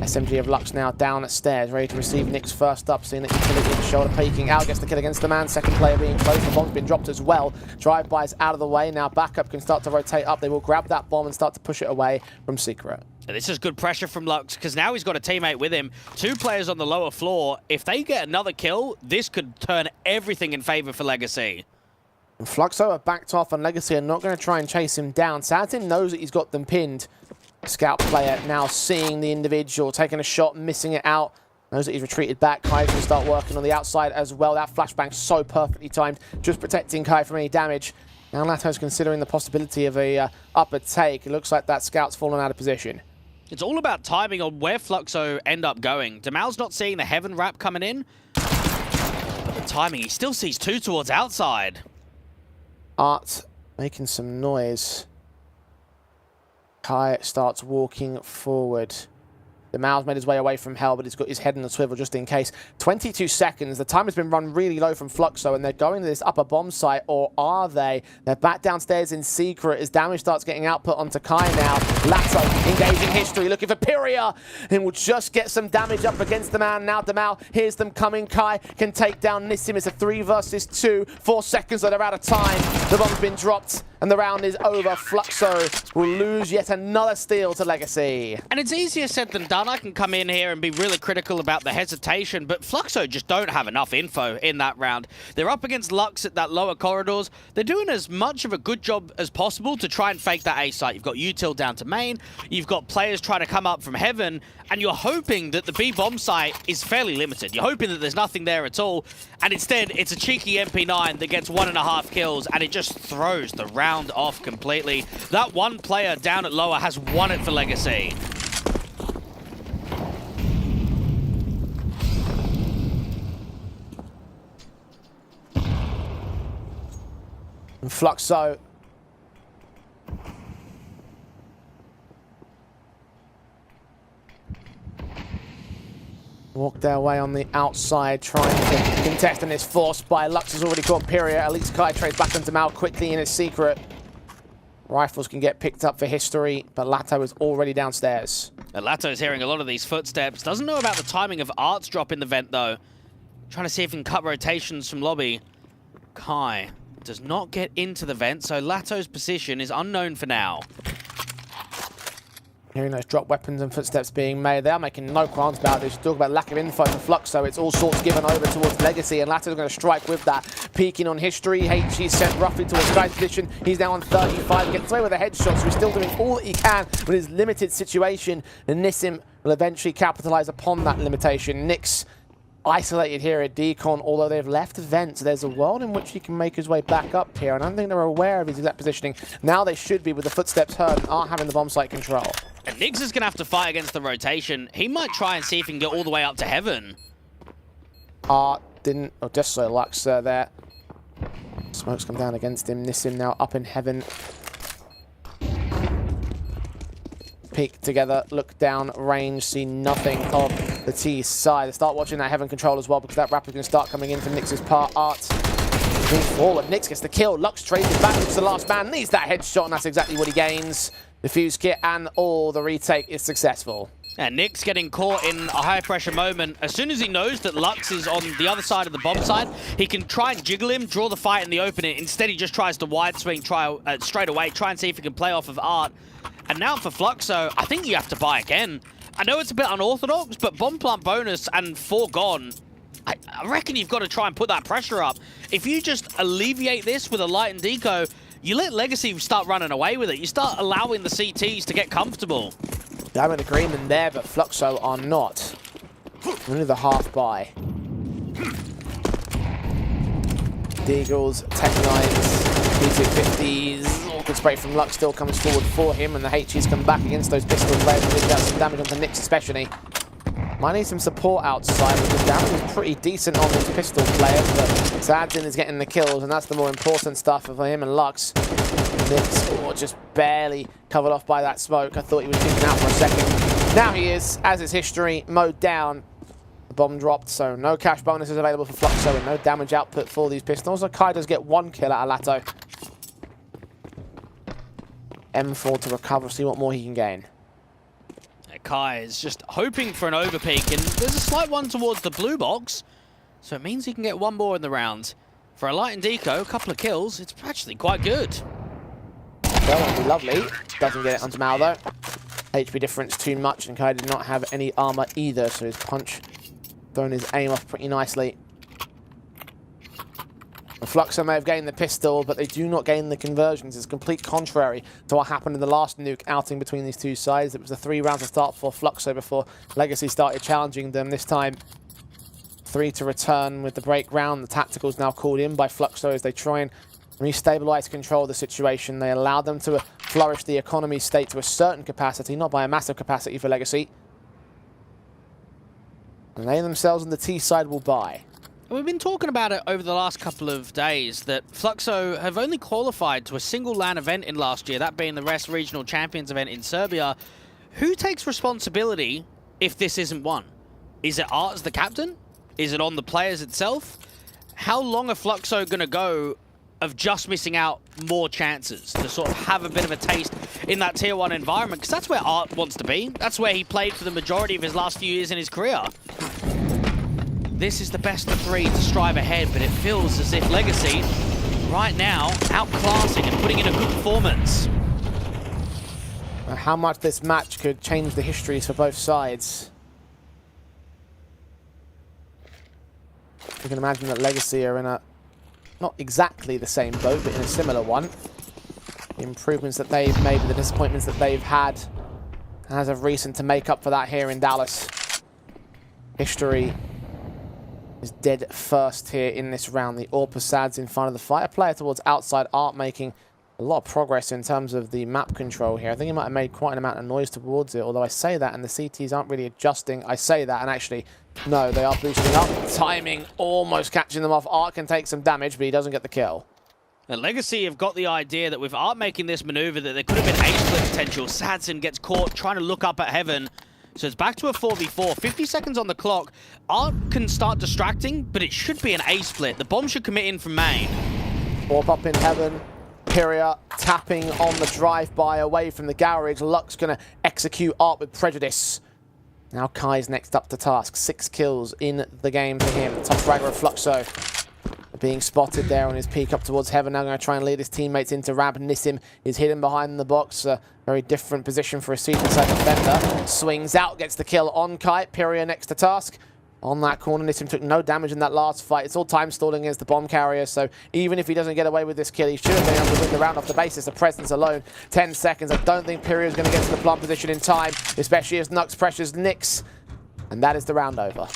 SMG of Lux now down at stairs, ready to receive Nyx first up, seeing that utility in the shoulder peeking out, gets the kill against the man. Second player being close, the bomb's been dropped as well. Drive-by's out of the way, now backup can start to rotate up. They will grab that bomb and start to push it away from Secret. This is good pressure from Lux, because now he's got a teammate with him. 2 players on the lower floor. If they get another kill, this could turn everything in favor for Legacy. And Fluxo are backed off, and Legacy are not going to try and chase him down. Sadzin knows that he's got them pinned. Scout player now seeing the individual, taking a shot, missing it out. Knows that he's retreated back. Kai's going to start working on the outside as well. That flashbang so perfectly timed, just protecting Kai from any damage. Now Lato's considering the possibility of a upper take. It looks like that Scout's fallen out of position. It's all about timing on where Fluxo end up going. Demal's not seeing the Heaven wrap coming in. But the timing, he still sees 2 towards outside. Art making some noise. Kai starts walking forward. The Mal's made his way away from Hell, but he's got his head in the swivel just in case. 22 seconds. The time has been run really low from Fluxo, and they're going to this upper bomb site, or are they? They're back downstairs in secret as damage starts getting output onto Kai now. Lato engaging History, looking for Pyria, and will just get some damage up against the man. Now Demal hears them coming. Kai can take down Nissim. It's a 3 versus 2. 4 seconds, so they're out of time. The bomb's been dropped, and the round is over. Fluxo will lose yet another steal to Legacy. And it's easier said than done. I can come in here and be really critical about the hesitation, but Fluxo just don't have enough info in that round. They're up against Lux at that lower corridors. They're doing as much of a good job as possible to try and fake that A site. You've got util down to main, you've got players trying to come up from Heaven, and you're hoping that the B bomb site is fairly limited. You're hoping that there's nothing there at all, and instead it's a cheeky MP9 that gets 1.5 kills, and it just throws the round off completely. That one player down at lower has won it for Legacy. And Fluxo Walk their way on the outside, trying to contest, and it's forced by Lux. Has already caught Pyria. At least Kai trades back into Mal quickly in his secret. Rifles can get picked up for history, but Lato is already downstairs. Lato's hearing a lot of these footsteps. Doesn't know about the timing of Art's drop in the vent, though. Trying to see if he can cut rotations from lobby. Kai does not get into the vent, so Lato's position is unknown for now. Hearing those drop weapons and footsteps being made, they are making no qualms about this. You talk about lack of info for Fluxo, it's all sorts given over towards Legacy, and Lato's going to strike with that. Peeking on history, HG sent roughly towards Kai's position. He's now on 35, gets away with a headshot, so he's still doing all that he can with his limited situation, and Nissim will eventually capitalize upon that limitation. Nyx isolated here at Decon, although they've left the vent, so there's a world in which he can make his way back up here, and I don't think they're aware of his exact positioning. Now they should be, with the footsteps heard, and are having the bomb site control. And Nyx is going to have to fight against the rotation. He might try and see if he can get all the way up to heaven. Didn't, oh, just so Lux there. Smoke's come down against him. Nissim now up in heaven. Peek together, look down, range, see nothing of the T side. Start watching that heaven control as well, because that rapid can start coming in from Nyx's part. Art moving forward. Nyx gets the kill. Lux trades it back to the last man. Needs that headshot, and that's exactly what he gains. The fuse kit and all the retake is successful. And Nyx getting caught in a high-pressure moment. As soon as he knows that Lux is on the other side of the bomb side, he can try and jiggle him, draw the fight in the open. Instead, he just tries to wide swing, straight away, try and see if he can play off of Art. And now for Fluxo, I think you have to buy again. I know it's a bit unorthodox, but bomb plant bonus and 4 gone. I reckon you've got to try and put that pressure up. If you just alleviate this with a light and deco, you let Legacy start running away with it. You start allowing the CTs to get comfortable. I'm in agreement there, but Fluxo are not. Only the half buy. Deagles, Tech 9s, P250s, awkward spray from Lux still comes forward for him, and the HGs come back against those pistol players and really does some damage onto Nyx especially. Might need some support outside, because damage is pretty decent on these pistol players, but Sadzin is getting the kills, and that's the more important stuff for him and Lux. Nyx, just barely covered off by that smoke. I thought he was peeking out for a second. Now he is, as is history, mowed down. The bomb dropped, so no cash bonuses available for Fluxo and no damage output for these pistols. So Kai does get 1 kill out of Lato. M4 to recover, see what more he can gain. Kai is just hoping for an overpeak, and there's a slight one towards the blue box, so it means he can get 1 more in the round. For a light and deco, a couple of kills, it's actually quite good. That would be lovely. Doesn't get it onto Mal though. HP difference too much, and Kai did not have any armor either, so his punch thrown his aim off pretty nicely. Fluxo may have gained the pistol, but they do not gain the conversions. It's complete contrary to what happened in the last nuke outing between these two sides. It was a 3 round to start for Fluxo before Legacy started challenging them. This time, 3 to return with the break round. The tactical's now called in by Fluxo as they try and restabilize control of the situation. They allow them to flourish the economy state to a certain capacity, not by a massive capacity for Legacy. And they themselves on the T side will buy. We've been talking about it over the last couple of days, that Fluxo have only qualified to a single LAN event in last year, that being the REST Regional Champions event in Serbia. Who takes responsibility if this isn't won? Is it Art as the captain? Is it on the players itself? How long are Fluxo going to go of just missing out more chances to sort of have a bit of a taste in that Tier 1 environment? Because that's where Art wants to be. That's where he played for the majority of his last few years in his career. This is the best of 3 to strive ahead, but it feels as if Legacy, right now, outclassing and putting in a good performance. How much this match could change the histories for both sides. You can imagine that Legacy are in a, not exactly the same boat, but in a similar one. The improvements that they've made, the disappointments that they've had as of recent to make up for that here in Dallas. History is dead first here in this round. The AWP Sad's in front of the fire player towards outside. Art making a lot of progress in terms of the map control here. I think he might have made quite an amount of noise towards it, although I say that and the CTs aren't really adjusting. I say that and actually, no, they are boosting up. Timing almost catching them off. Art can take some damage, but he doesn't get the kill. And Legacy have got the idea that with Art making this maneuver that there could have been ace split potential. Sadson gets caught trying to look up at heaven. So it's back to a 4v4. 50 seconds on the clock. Art can start distracting, but it should be an A split. The bomb should commit in from main. Warp up in heaven. Pyria tapping on the drive-by away from the garage. Lux going to execute Art with prejudice. Now Kai's next up to task. 6 kills in the game for him. Top fragger of Fluxo. Being spotted there on his peak up towards heaven. Now going to try and lead his teammates into ramp. Nissim is hidden behind the box. A very different position for a seat-inside defender. Swings out, gets the kill on Kai. Pyria next to task. On that corner, Nissim took no damage in that last fight. It's all time stalling against the bomb carrier, so even if he doesn't get away with this kill, he should have been able to win the round off the basis of presence alone. 10 seconds. I don't think Pyria is going to get to the plumb position in time, especially as Nux pressures Nyx. And that is the round over.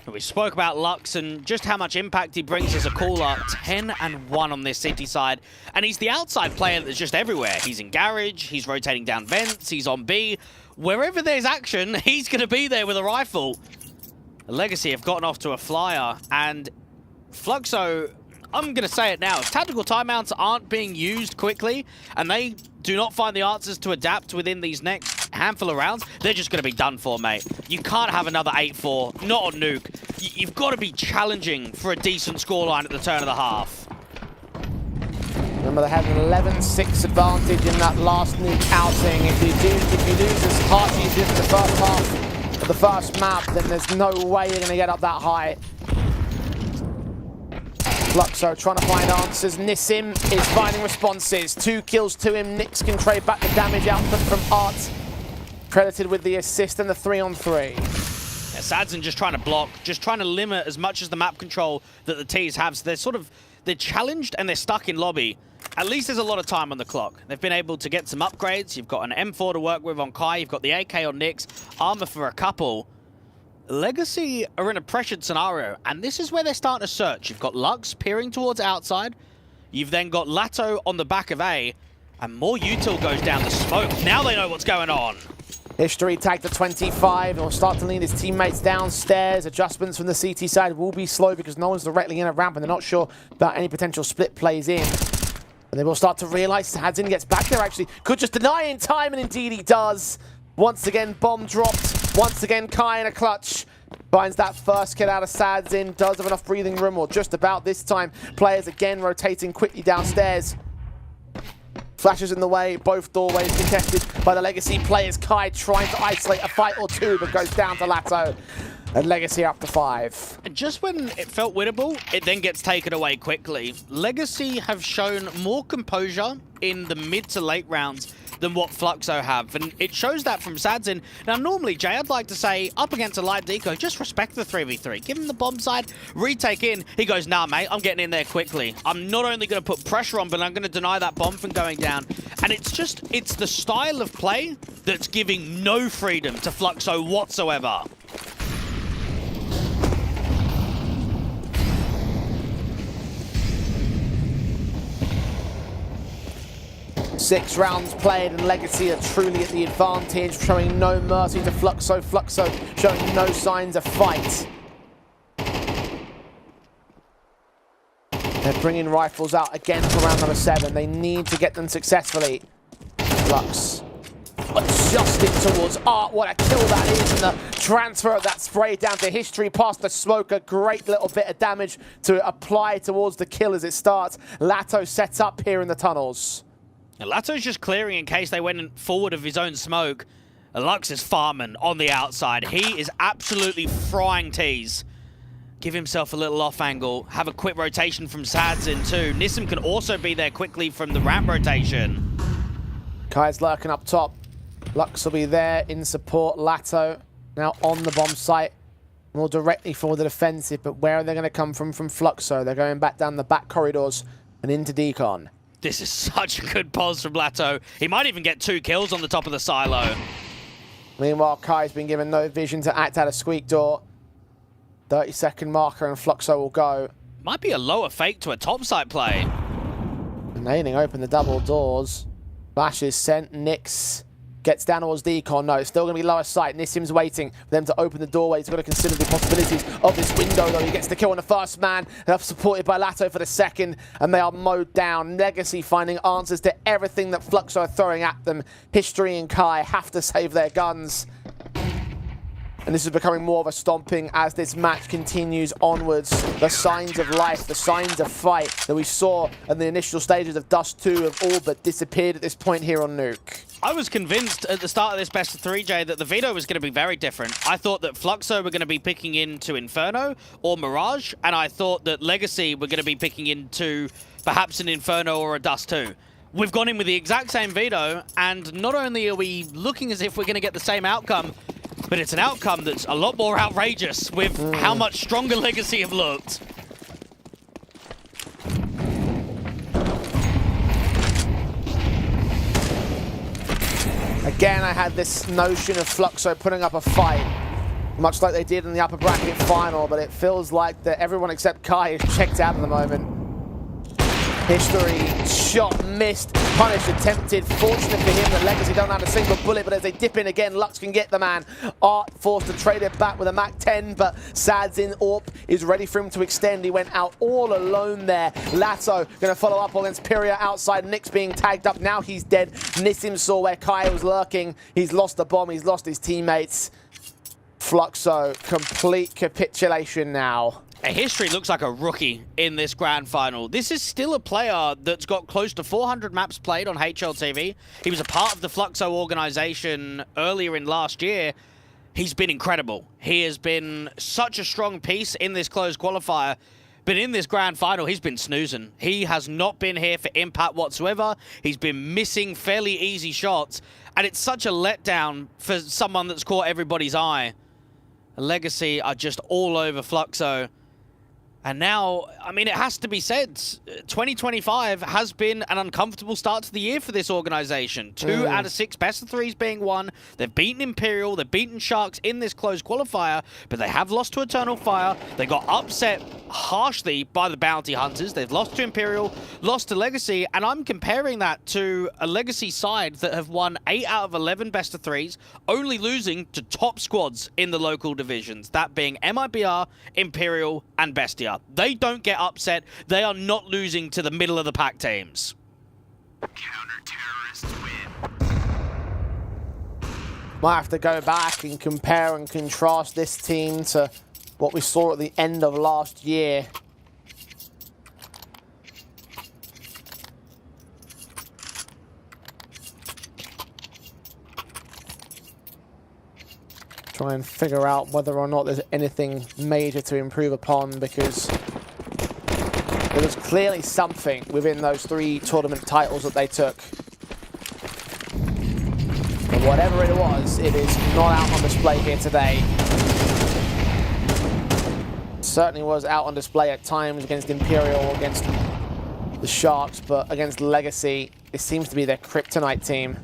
We spoke about Lux and just how much impact he brings as a caller. 10-1 on this city side. And he's the outside player that's just everywhere. He's in garage, he's rotating down vents, he's on B. Wherever there's action, he's going to be there with a rifle. Legacy have gotten off to a flyer, and Fluxo, I'm going to say it now, if tactical timeouts aren't being used quickly, and they do not find the answers to adapt within these next handful of rounds, they're just going to be done for, mate. You can't have another 8-4, not on Nuke. You've got to be challenging for a decent scoreline at the turn of the half. Remember, they had an 11-6 advantage in that last Nuke outing. If you lose as hard as you did in the first half, the first map, then there's no way you're going to get up that high. Fluxo trying to find answers. Nissim is finding responses. 2 kills to him. Nyx can trade back the damage output from Art. Credited with the assist and the 3-on-3. Yeah, Sadzin just trying to block, just trying to limit as much as the map control that the T's have. So they're challenged and they're stuck in lobby. At least there's a lot of time on the clock. They've been able to get some upgrades. You've got an M4 to work with on Kai. You've got the AK on Nyx. Armor for a couple. Legacy are in a pressured scenario, and this is where they're starting to search. You've got Lux peering towards outside. You've then got Lato on the back of A, and more util goes down the smoke. Now they know what's going on. History tagged to 25. He'll start to lead his teammates downstairs. Adjustments from the CT side will be slow because no one's directly in a ramp, and they're not sure about any potential split plays in. And they will start to realize Sadzin gets back there, actually. Could just deny in time, and indeed he does. Once again, bomb dropped. Once again, Kai in a clutch. Finds that first kill out of Sadzin. Does have enough breathing room, or just about this time. Players again rotating quickly downstairs. Flashes in the way. Both doorways contested by the Legacy players. Kai trying to isolate a fight or two, but goes down to Lato. And Legacy up to 5. And just when it felt winnable, it then gets taken away quickly. Legacy have shown more composure in the mid to late rounds than what Fluxo have, and it shows that from Sadzin. Now, normally, Jay, I'd like to say, up against a live deco, just respect the 3v3. Give him the bomb side, retake in. He goes, nah, mate, I'm getting in there quickly. I'm not only going to put pressure on, but I'm going to deny that bomb from going down. And it's the style of play that's giving no freedom to Fluxo whatsoever. 6 rounds played, and Legacy are truly at the advantage, showing no mercy to Fluxo. Fluxo showing no signs of fight. They're bringing rifles out again for round number 7. They need to get them successfully. Flux adjusted towards Art. What a kill that is, and the transfer of that spray down to History past the smoke. A great little bit of damage to apply towards the kill as it starts. Lato sets up here in the tunnels. Lato's just clearing in case they went forward of his own smoke. Lux is farming on the outside. He is absolutely frying T's. Give himself a little off angle. Have a quick rotation from Sadzin too. Nissim can also be there quickly from the ramp rotation. Kai's lurking up top. Lux will be there in support. Lato now on the bomb site. More directly for the defensive, but where are they going to come from Fluxo? They're going back down the back corridors and into decon. This is such a good pulse from Lato. He might even get 2 kills on the top of the silo. Meanwhile, Kai's been given no vision to act out a squeak door. 30-second marker and Fluxo will go. Might be a lower fake to a topside play. Nailing open the double doors. Flash is sent. Nyx gets down towards decon. No, it's still going to be lower sight. Nissim's waiting for them to open the doorway. He's got to consider the possibilities of this window, though. He gets the kill on the first man. They're supported by Lato for the second, and they are mowed down. Legacy finding answers to everything that Fluxo are throwing at them. History and Kai have to save their guns. And this is becoming more of a stomping as this match continues onwards. The signs of life, the signs of fight that we saw in the initial stages of Dust 2 have all but disappeared at this point here on Nuke. I was convinced at the start of this best of 3, Jay, that the veto was going to be very different. I thought that Fluxo were going to be picking into Inferno or Mirage, and I thought that Legacy were going to be picking into perhaps an Inferno or a Dust 2. We've gone in with the exact same veto, and not only are we looking as if we're going to get the same outcome, but it's an outcome that's a lot more outrageous with how much stronger Legacy have looked. Again, I had this notion of Fluxo putting up a fight, much like they did in the upper bracket final, but it feels like that everyone except Kai is checked out at the moment. History, shot missed, punish attempted. Fortunate for him that Legacy don't have a single bullet, but as they dip in again, Lux can get the man. Art forced to trade it back with a Mac 10, but Sad's in. Orp is ready for him to extend. He went out all alone there. Lato going to follow up against Pyria outside. Nick's being tagged up. Now he's dead. Nissim saw where Kai was lurking. He's lost the bomb. He's lost his teammates. Fluxo, complete capitulation now. History looks like a rookie in this grand final. This is still a player that's got close to 400 maps played on HLTV. He was a part of the Fluxo organization earlier in last year. He's been incredible. He has been such a strong piece in this closed qualifier. But in this grand final, he's been snoozing. He has not been here for impact whatsoever. He's been missing fairly easy shots. And it's such a letdown for someone that's caught everybody's eye. Legacy are just all over Fluxo. And now, I mean, it has to be said, 2025 has been an uncomfortable start to the year for this organization. 2 out of 6 best of 3s being won. They've beaten Imperial, they've beaten Sharks in this closed qualifier, but they have lost to Eternal Fire. They got upset harshly by the Bounty Hunters. They've lost to Imperial, lost to Legacy, and I'm comparing that to a Legacy side that have won 8 out of 11 best of 3s, only losing to top squads in the local divisions, that being MIBR, Imperial, and Bestia. They don't get upset. They are not losing to the middle of the pack teams. Counter-terrorists win. Might have to go back and compare and contrast this team to what we saw at the end of last year. Try and figure out whether or not there's anything major to improve upon, because there was clearly something within those 3 tournament titles that they took. But whatever it was, it is not out on display here today. It certainly was out on display at times against Imperial, against the Sharks, but against Legacy, it seems to be their kryptonite team.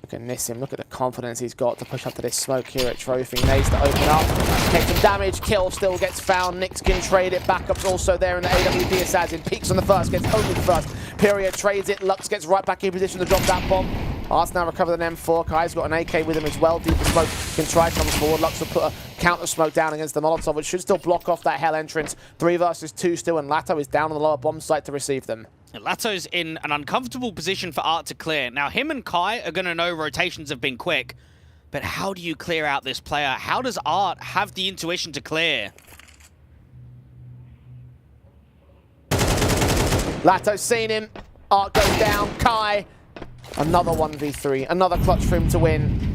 Look at Nissim, look at the confidence he's got to push up to this smoke here at Trophy. Needs to open up, take some damage, kill still gets found. Nix can trade it, backup's also there in the AWP. Assassin peeks on the first, gets only the first. Pyria trades it, Lux gets right back in position to drop that bomb. Art's now recovered an M4, Kai's got an AK with him as well. Deep the smoke can try comes forward. Lux will put a counter smoke down against the Molotov, which should still block off that Hell entrance. 3 versus 2 still, and Lato is down on the lower bomb site to receive them. Lato's in an uncomfortable position for Art to clear. Now, him and Kai are going to know rotations have been quick, but how do you clear out this player? How does Art have the intuition to clear? Lato's seen him. Art goes down. Kai, another 1v3. Another clutch for him to win.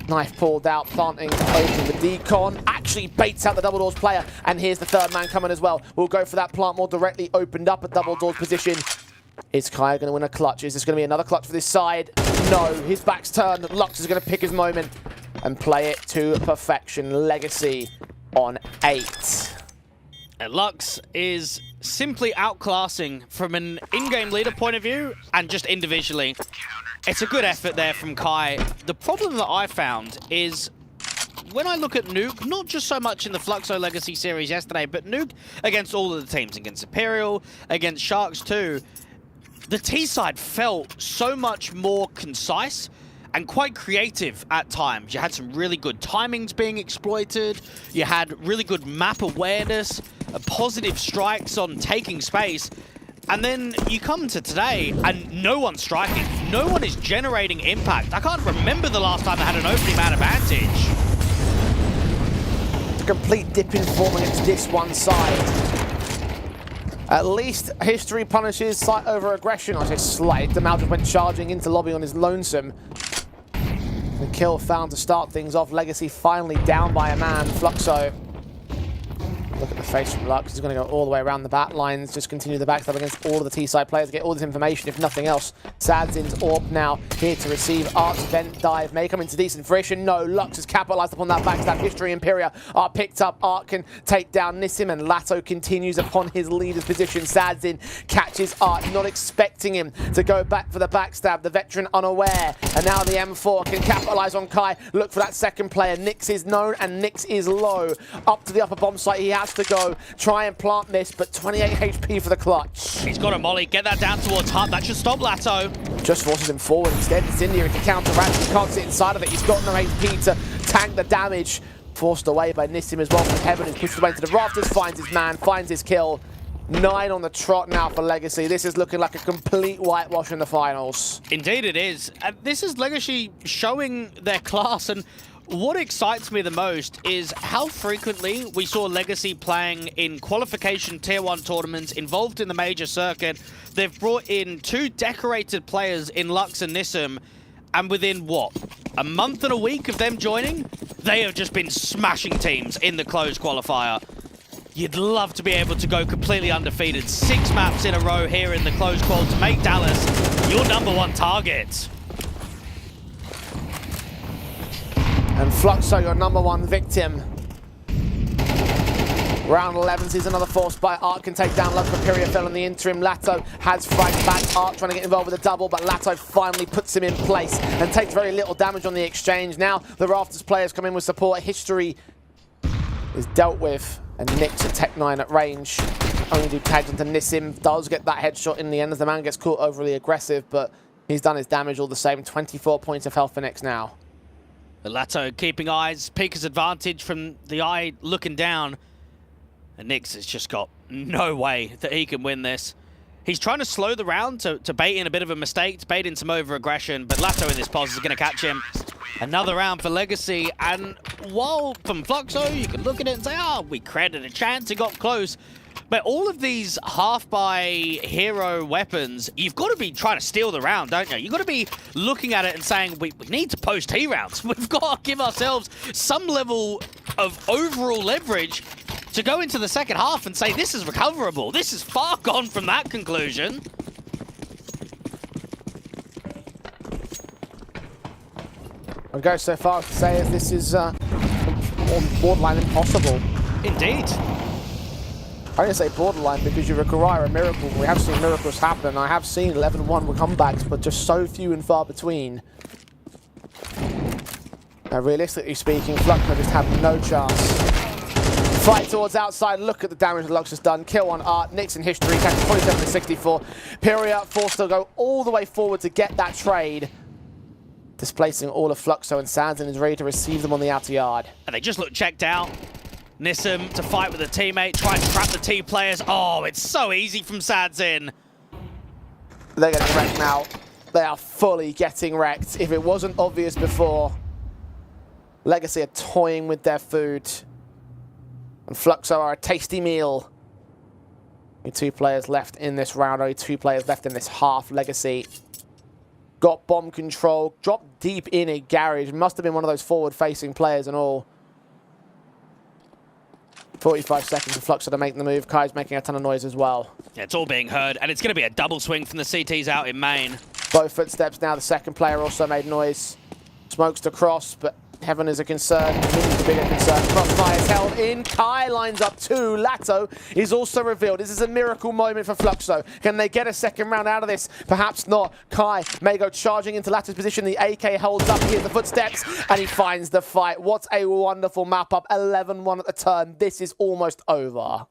Knife pulled out, planting over the decon. Actually baits out the double doors player, and here's the 3rd man coming as well. We'll go for that plant more directly, opened up a double doors position. Is Kai going to win a clutch? Is this going to be another clutch for this side? No, his back's turned. Lux is going to pick his moment and play it to perfection. Legacy on 8. And Lux is simply outclassing from an in-game leader point of view and just individually. It's a good effort there from Kai. The problem that I found is when I look at Nuke, not just so much in the Fluxo Legacy series yesterday, but Nuke against all of the teams, against Imperial, against Sharks too, the T side felt so much more concise and quite creative at times. You had some really good timings being exploited. You had really good map awareness, positive strikes on taking space. And then you come to today and no one's striking. no one is generating impact. I can't remember the last time I had an opening man advantage. It's a complete dip in form against this one side. At least history punishes slight over-aggression. I say slight. The Mal just went charging into lobby on his lonesome. The kill found to start things off. Legacy finally down by a man. Fluxo. Look at the face from Lux. He's going to go all the way around the back lines. Just continue the backstab against all of the T-side players. Get all this information, if nothing else. Sadzin's Orb now here to receive. Art's vent dive may come into decent fruition. No, Lux has capitalized upon that backstab. History Imperia are picked up. Art can take down Nissim, and Lato continues upon his leader's position. Sadzin catches Art, not expecting him to go back for the backstab. The veteran unaware. And now the M4 can capitalize on Kai. Look for that second player. Nyx is known and Nyx is low. Up to the upper bomb site he has to go. Try and plant this, but 28 HP for the clutch. He's got a molly. Get that down towards Hut. That should stop Lato. Just forces him forward. Instead, it's India to counteract. He can't sit inside of it. He's got no HP to tank the damage. Forced away by Nissim as well from Heaven, who's pushed away into the rafters, finds his man, finds his kill. 9 on the trot now for Legacy. This is looking like a complete whitewash in the finals. Indeed it is. This is Legacy showing their class, and what excites me the most is how frequently we saw Legacy playing in qualification Tier 1 tournaments involved in the major circuit. They've brought in 2 decorated players in Lux and Nissim, and within, what, a month and a week of them joining, they have just been smashing teams in the closed qualifier. You'd love to be able to go completely undefeated. 6 maps in a row here in the closed qual to make Dallas your #1 target. And Fluxo, your #1 victim. Round 11 sees another force by Art, can take down Lux. Imperia fell in the interim. Lato has fragged back. Art trying to get involved with a double, but Lato finally puts him in place and takes very little damage on the exchange. Now the Rafters players come in with support. History is dealt with, and Nyx at Tech 9 at range. Only do tags into Nissim. Does get that headshot in the end as the man gets caught overly aggressive, but he's done his damage all the same. 24 points of health for Nyx now. Lato keeping eyes, Pika's advantage from the eye looking down. And Nyx has just got no way that he can win this. He's trying to slow the round to bait in a bit of a mistake, to bait in some over-aggression, but Lato in this pause is going to catch him. Another round for Legacy, and while from Fluxo, you can look at it and say, oh, we created a chance, it got close. But all of these half-by hero weapons, you've got to be trying to steal the round, don't you? You've got to be looking at it and saying, we need to post T rounds. We've got to give ourselves some level of overall leverage to go into the second half and say, this is recoverable. This is far gone from that conclusion. I'd go so far as to say as this is borderline impossible. Indeed. I didn't say borderline because you require a miracle. We have seen miracles happen. I have seen 11-1 comebacks, but just so few and far between. Now, realistically speaking, Fluxo just have no chance. Fight towards outside. Look at the damage that Lux has done. Kill on Art. Nyx in history. Catches 27 to 64. Imperia forced to go all the way forward to get that trade. Displacing all of Fluxo, and Sadzin is ready to receive them on the outer yard. And they just look checked out. Nissim to fight with a teammate, trying to trap the T players. Oh, it's so easy from Sadzin. They're getting wrecked now. They are fully getting wrecked. If it wasn't obvious before, Legacy are toying with their food. And Fluxo are a tasty meal. Only 2 players left in this round, only 2 players left in this half. Legacy got bomb control, dropped deep in a garage. Must have been one of those forward-facing players and all. 45 seconds for Fluxo to make the move. Kai's making a ton of noise as well. Yeah, it's all being heard, and it's going to be a double swing from the CTs out in main. Both footsteps now. The second player also made noise. Smokes to cross, but Heaven is a concern. He's a bigger concern. Crossfire is held in. Kai lines up 2. Lato is also revealed. This is a miracle moment for Fluxo. Can they get a second round out of this? Perhaps not. Kai may go charging into Lato's position. The AK holds up. He hears the footsteps, and he finds the fight. What a wonderful map up. 11-1 at the turn. This is almost over.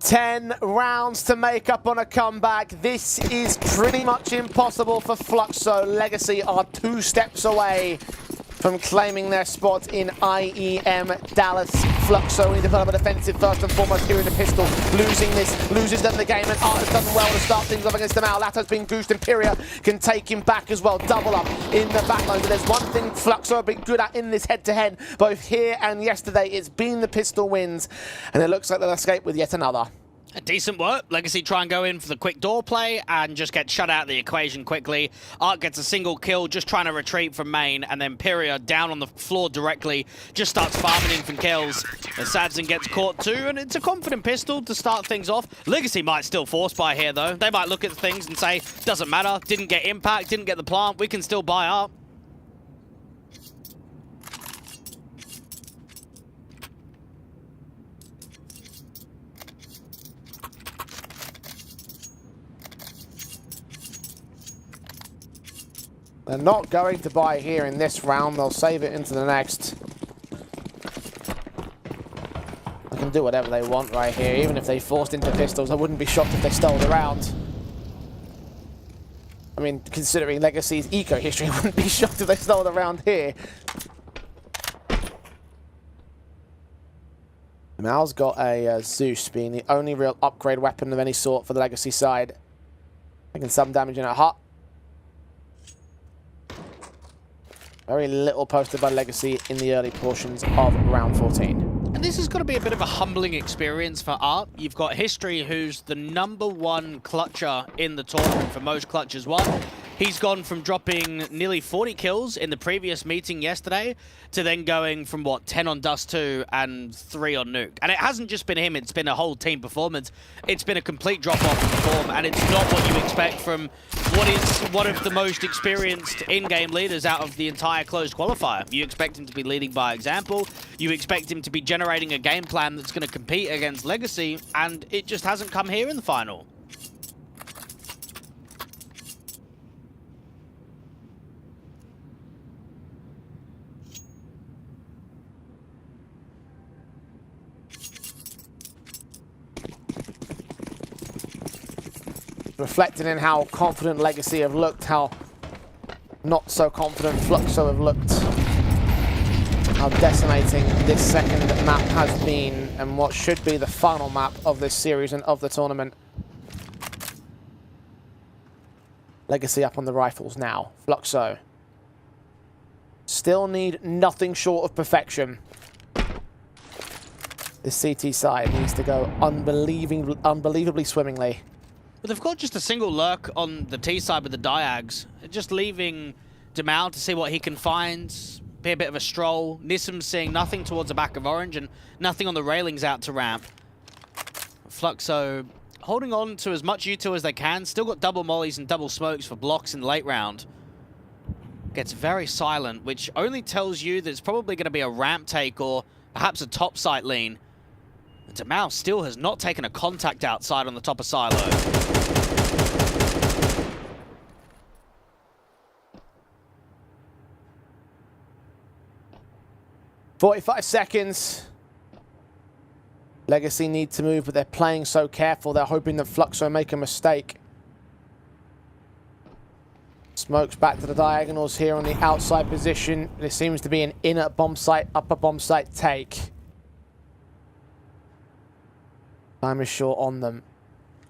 10 rounds to make up on a comeback. This is pretty much impossible for Fluxo. Legacy are 2 steps away from claiming their spot in IEM Dallas. Fluxo need to put up a defensive first and foremost here in the pistol. Losing this, loses them the game, and Art has done well to start things off against them out. Lato's been goosed, Imperia can take him back as well. Double up in the backline. But there's one thing Fluxo have been good at in this head-to-head, both here and yesterday. It's been the pistol wins, and it looks like they'll escape with yet another. Decent work. Legacy try and go in for the quick door play and just get shut out of the equation quickly. Art gets a single kill, just trying to retreat from main, and then Imperia down on the floor directly, just starts farming in for kills. Sadzin gets caught too, and it's a confident pistol to start things off. Legacy might still force buy here though. They might look at things and say, doesn't matter, didn't get impact, didn't get the plant, we can still buy Art. They're not going to buy here in this round. They'll save it into the next. They can do whatever they want right here. Even if they forced into pistols, I wouldn't be shocked if they stole the round. I mean, considering Legacy's eco history, I wouldn't be shocked if they stole the round here. Mal's got a Zeus, being the only real upgrade weapon of any sort for the Legacy side. Making some damage in a hut. Very little posted by Legacy in the early portions of round 14. And this has got to be a bit of a humbling experience for Art. You've got History, who's the #1 clutcher in the tournament for most clutches won. He's gone from dropping nearly 40 kills in the previous meeting yesterday to then going from, what, 10 on Dust 2 and 3 on Nuke. And it hasn't just been him, it's been a whole team performance. It's been a complete drop-off in form, and it's not what you expect from what is one of the most experienced in-game leaders out of the entire closed qualifier. You expect him to be leading by example. You expect him to be generating a game plan that's going to compete against Legacy, and it just hasn't come here in the final. Reflecting in how confident Legacy have looked, how not so confident Fluxo have looked. How decimating this second map has been, and what should be the final map of this series and of the tournament. Legacy up on the rifles now. Fluxo still need nothing short of perfection. This CT side needs to go unbelievably swimmingly. But they've got just a single lurk on the T side with the Diags, just leaving Demal to see what he can find, be a bit of a stroll. Nissim seeing nothing towards the back of Orange and nothing on the railings out to ramp. Fluxo holding on to as much util as they can, still got double mollies and double smokes for blocks in the late round. Gets very silent, which only tells you that it's probably going to be a ramp take or perhaps a top site lean. Demal still has not taken a contact outside on the top of Silo. 45 seconds. Legacy need to move, but they're playing so careful. They're hoping that Fluxo make a mistake. Smokes back to the diagonals here on the outside position. There seems to be an inner bomb site, upper bomb site take. Time is short on them.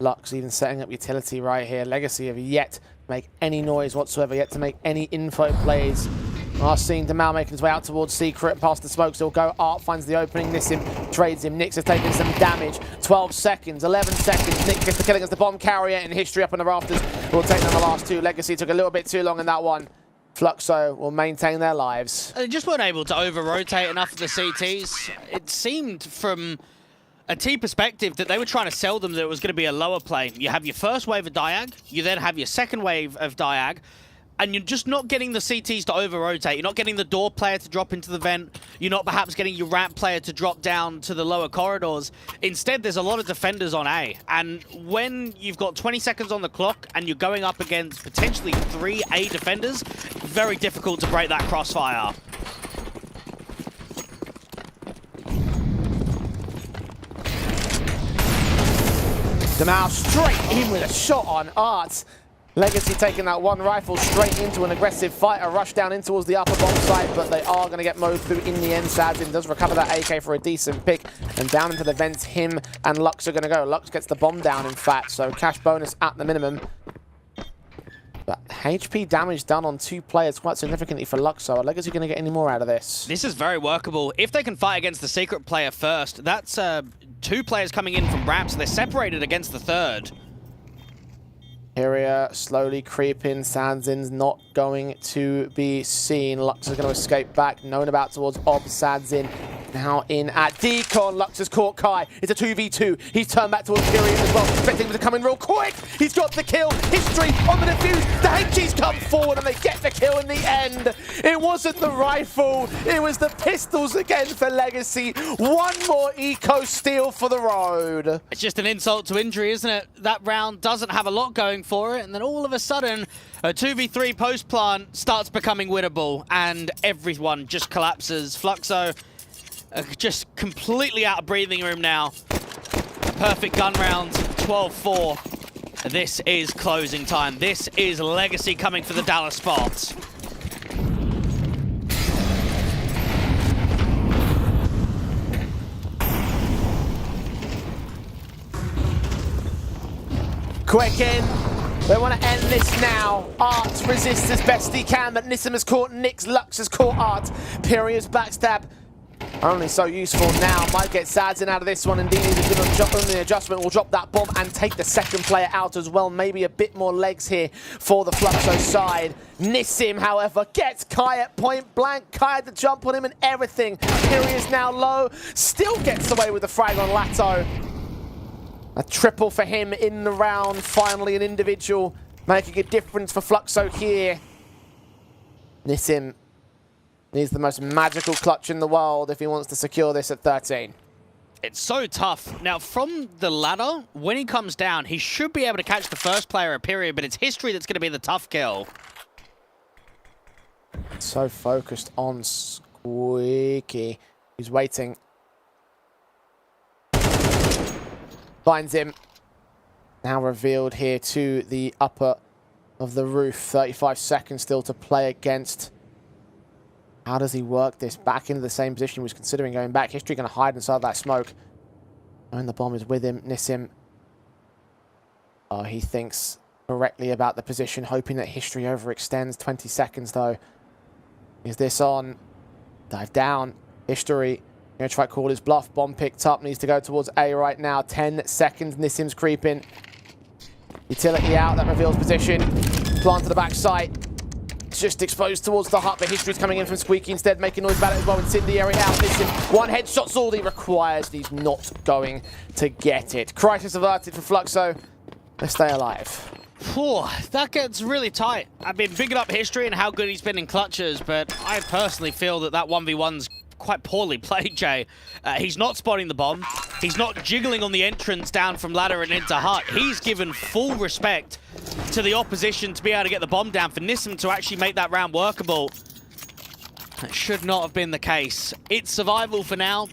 Lux even setting up utility right here. Legacy have yet to make any noise whatsoever, yet to make any info plays. Are seeing Demal making his way out towards Secret, past the smokes. He'll go. Art finds the opening. Nissim trades him. Nix has taken some damage. 12 seconds, 11 seconds. Nick gets the kill against the bomb carrier, and History up on the rafters will take down the last two. Legacy took a little bit too long in that one. Fluxo will maintain their lives. They just weren't able to over-rotate enough of the CTs. It seemed from a T perspective that they were trying to sell them that it was going to be a lower play. You have your first wave of Diag, you then have your second wave of Diag, and you're just not getting the CTs to over-rotate. You're not getting the door player to drop into the vent. You're not perhaps getting your ramp player to drop down to the lower corridors. Instead, there's a lot of defenders on A. And when you've got 20 seconds on the clock and you're going up against potentially 3 A defenders, very difficult to break that crossfire. Jamal straight in with a shot on Art. Legacy taking that one rifle straight into an aggressive fight, a rush down in towards the upper bomb site, but they are going to get mowed through in the end. Sadzin does recover that AK for a decent pick, and down into the vents, him and Lux are going to go. Lux gets the bomb down, in fact, so cash bonus at the minimum. But HP damage done on 2 players quite significantly for Luxo. Are Legacy going to get any more out of this? This is very workable. If they can fight against the secret player first, that's 2 players coming in from ramps. They're separated against the third. Hyria slowly creeping. Sadzin's not going to be seen. Lux is going to escape back. Known about towards Ob. Sadzin now in at Decon. Lux has caught Kai. It's a 2v2. He's turned back towards Hyria as well. Expecting him to come in real quick. He's got the kill. History on the defuse. The HG's come forward and they get the kill in the end. It wasn't the rifle. It was the pistols again for Legacy. One more eco steal for the road. It's just an insult to injury, isn't it? That round doesn't have a lot going for it, and then all of a sudden, a 2v3 post-plant starts becoming winnable, and everyone just collapses. Fluxo just completely out of breathing room now. A perfect gun round, 12-4. This is closing time. This is Legacy coming for the Dallas spots. Quick in. They want to end this now. Art resists as best he can, but Nissim has caught Nix. Lux has caught Art. Pyria's backstab. Only so useful now. Might get Sadzin out of this one. Indeed, he's going to adjustment. Will drop that bomb and take the second player out as well. Maybe a bit more legs here for the Fluxo side. Nissim, however, gets Kai at point blank. Kai had to jump on him and everything. Pyria's now low. Still gets away with the frag on Lato. A triple for him in the round. Finally, an individual making a difference for Fluxo here. Nissim needs the most magical clutch in the world if he wants to secure this at 13. It's so tough. Now, from the ladder, when he comes down, he should be able to catch the first player at period, but it's History that's going to be the tough kill. So focused on Squeaky. He's waiting. Finds him. Now revealed here to the upper of the roof. 35 seconds still to play against. How does he work this back into the same position he was considering going back? History going to hide inside that smoke. And the bomb is with him. Nissim. Oh, he thinks correctly about the position, hoping that History overextends. 20 seconds though. Is this on? Dive down. History. Going to try to call his bluff. Bomb picked up. Needs to go towards A right now. 10 seconds. Nissim's creeping. Utility out. That reveals position. Plant to the back site. Just exposed towards the hut, but History's coming in from Squeaky instead, making noise about it as well. Incendiary out. Nissim. One headshot's all he requires. He's not going to get it. Crisis averted for Fluxo. Let's stay alive. That gets really tight. I've been bigging up History and how good he's been in clutches, but I personally feel that 1v1's quite poorly played, Jay. He's not spotting the bomb. He's not jiggling on the entrance down from ladder and into hut. He's given full respect to the opposition to be able to get the bomb down. For Nissim to actually make that round workable, that should not have been the case. It's survival for now,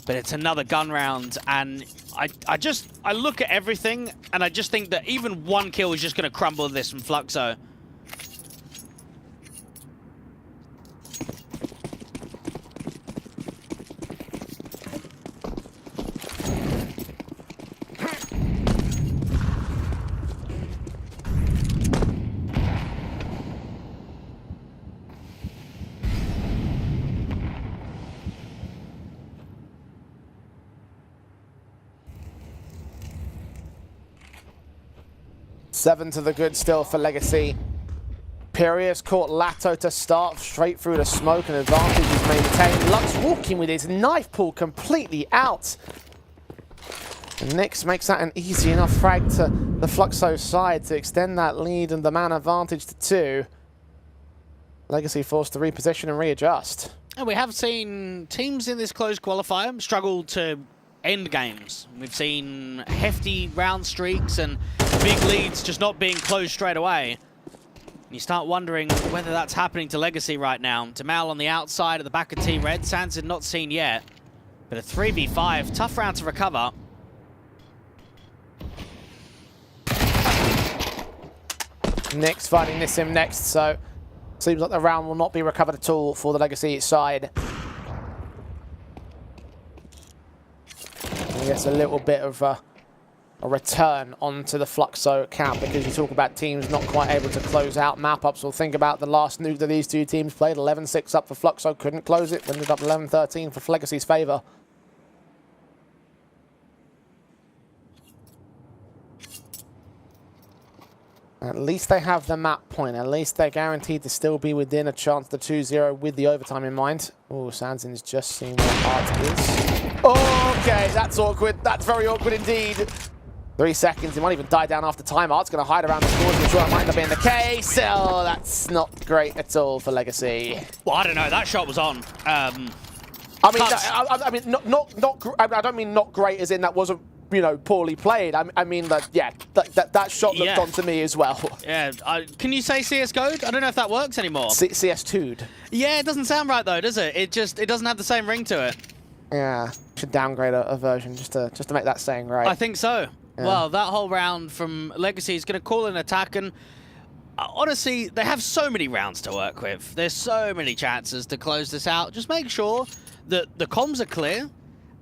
but it's another gun round. And I look at everything, and I just think that even one kill is just going to crumble this from Fluxo. Seven to the good still for Legacy. Pyria's caught Lato to start straight through the smoke, and advantage is maintained. Lux walking with his knife pull completely out. And Nix makes that an easy enough frag to the Fluxo side to extend that lead and the man advantage to 2. Legacy forced to reposition and readjust. And we have seen teams in this closed qualifier struggle to end games. We've seen hefty round streaks and big leads just not being closed straight away. You start wondering whether that's happening to Legacy right now. Jamal on the outside at the back of Team Red. Sanson not seen yet. But a 3v5, tough round to recover. Nyx finding Nissim next, so seems like the round will not be recovered at all for the Legacy side. I guess a little bit of a return onto the Fluxo camp, because you talk about teams not quite able to close out map-ups. Well, think about the last nuke that these two teams played. 11-6 up for Fluxo, couldn't close it. Ended up 11-13 for Legacy's favour. At least they have the map point. At least they're guaranteed to still be within a chance to 2-0 with the overtime in mind. Oh, Sanzin's just seen where Art is. Okay, that's awkward. That's very awkward indeed. 3 seconds. He might even die down after time. Art's going to hide around the corners. I'm sure that might end up being the case. Oh, that's not great at all for Legacy. Well, I don't know. That shot was on. I don't mean not great as in that wasn't, you know, poorly played. I mean that, yeah, that shot looked on to me as well. Yeah, can you say CS:GO'd? I don't know if that works anymore. CS2'd. Yeah, it doesn't sound right though, does it? It doesn't have the same ring to it. Yeah, should downgrade a version just to make that saying right. I think so. Yeah. Well, that whole round from Legacy is going to call an attack, and honestly, they have so many rounds to work with. There's so many chances to close this out. Just make sure that the comms are clear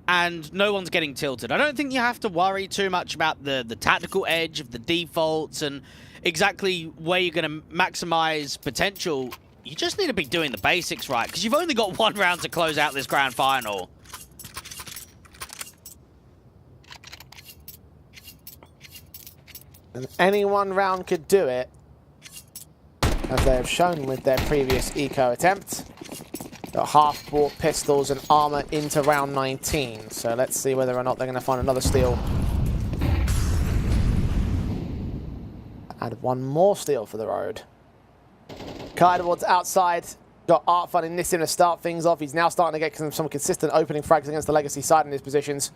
and no one's getting tilted. I don't think you have to worry too much about the tactical edge of the defaults and exactly where you're going to maximize potential. You just need to be doing the basics right, because you've only got one round to close out this grand final. And any one round could do it, as they have shown with their previous eco attempt. Got half-bought pistols and armor into round 19. So let's see whether or not they're going to find another steal. Add one more steal for the road. Kai towards outside. Got Art finding Nissim to start things off. He's now starting to get some consistent opening frags against the Legacy side in his positions.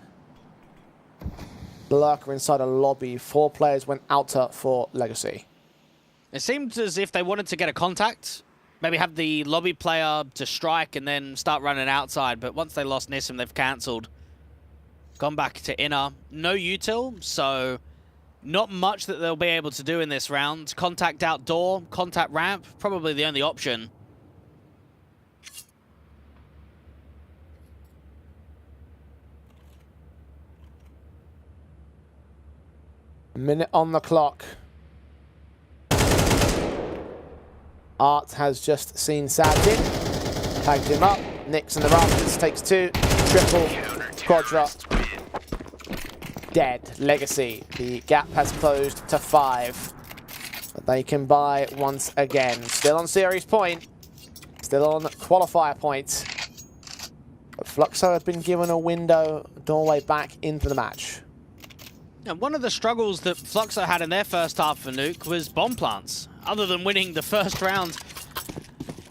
Lurker inside a lobby. 4 players went outer for Legacy. It seemed as if they wanted to get a contact. Maybe have the lobby player to strike and then start running outside. But once they lost Nissim, they've cancelled. Gone back to inner. No util, so not much that they'll be able to do in this round. Contact outdoor, contact ramp, probably the only option. A minute on the clock. Art has just seen Sanzin. Tagged him up. Nyx in the rafters takes 2. Triple. Quadra. Dead. Legacy. The gap has closed to 5. But they can buy once again. Still on series point. Still on qualifier point. But Fluxo have been given a window, doorway back into the match. And one of the struggles that Fluxo had in their first half for Nuke was bomb plants. Other than winning the first round,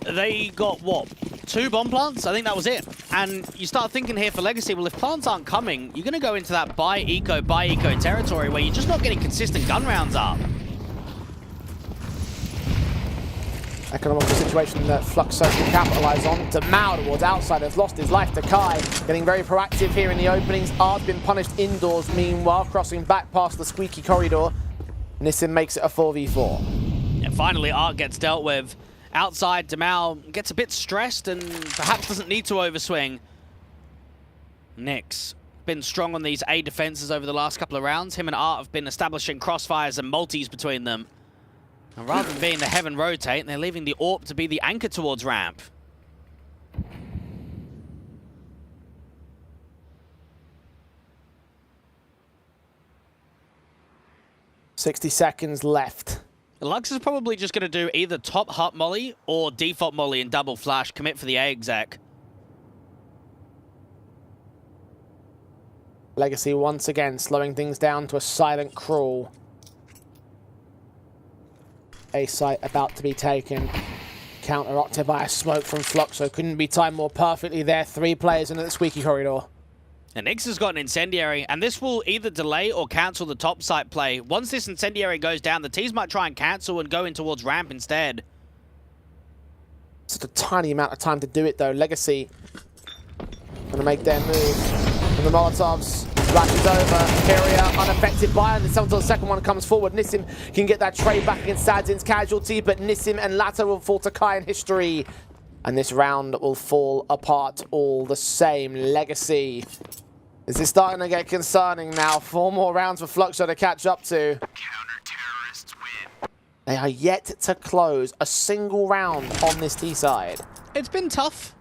they got, what, 2 bomb plants? I think that was it. And you start thinking here for Legacy, well, if plants aren't coming, you're going to go into that buy eco territory where you're just not getting consistent gun rounds up. Economical situation that Fluxo can capitalise on. Damao towards outside has lost his life to Kai. Getting very proactive here in the openings. Art's been punished indoors, meanwhile, crossing back past the squeaky corridor. Nissim makes it a 4v4. And finally, Art gets dealt with. Outside, Damao gets a bit stressed and perhaps doesn't need to overswing. Nyx been strong on these A defenses over the last couple of rounds. Him and Art have been establishing crossfires and multis between them. And rather than being the heaven rotate, they're leaving the AWP to be the anchor towards ramp. $60 seconds left. Lux is probably just going to do either top hut molly or default molly and double flash, commit for the A exec. Legacy once again slowing things down to a silent crawl. A site about to be taken. Counter-octed by a smoke from Fluxo. Couldn't be timed more perfectly there. 3 players in the squeaky corridor. And Nyx has got an incendiary, and this will either delay or cancel the top site play. Once this incendiary goes down, the T's might try and cancel and go in towards ramp instead. Such a tiny amount of time to do it, though. Legacy going to make their move. And the Molotovs Flashes over. Pyria unaffected by it until the second one comes forward. Nissim can get that trade back against Sadzin's casualty, but Nissim and Lato will fall to Kai in history. And this round will fall apart all the same. Legacy. This is starting to get concerning now. 4 more rounds for Fluxo to catch up to. Counter-terrorists win. They are yet to close a single round on this T side. It's been tough,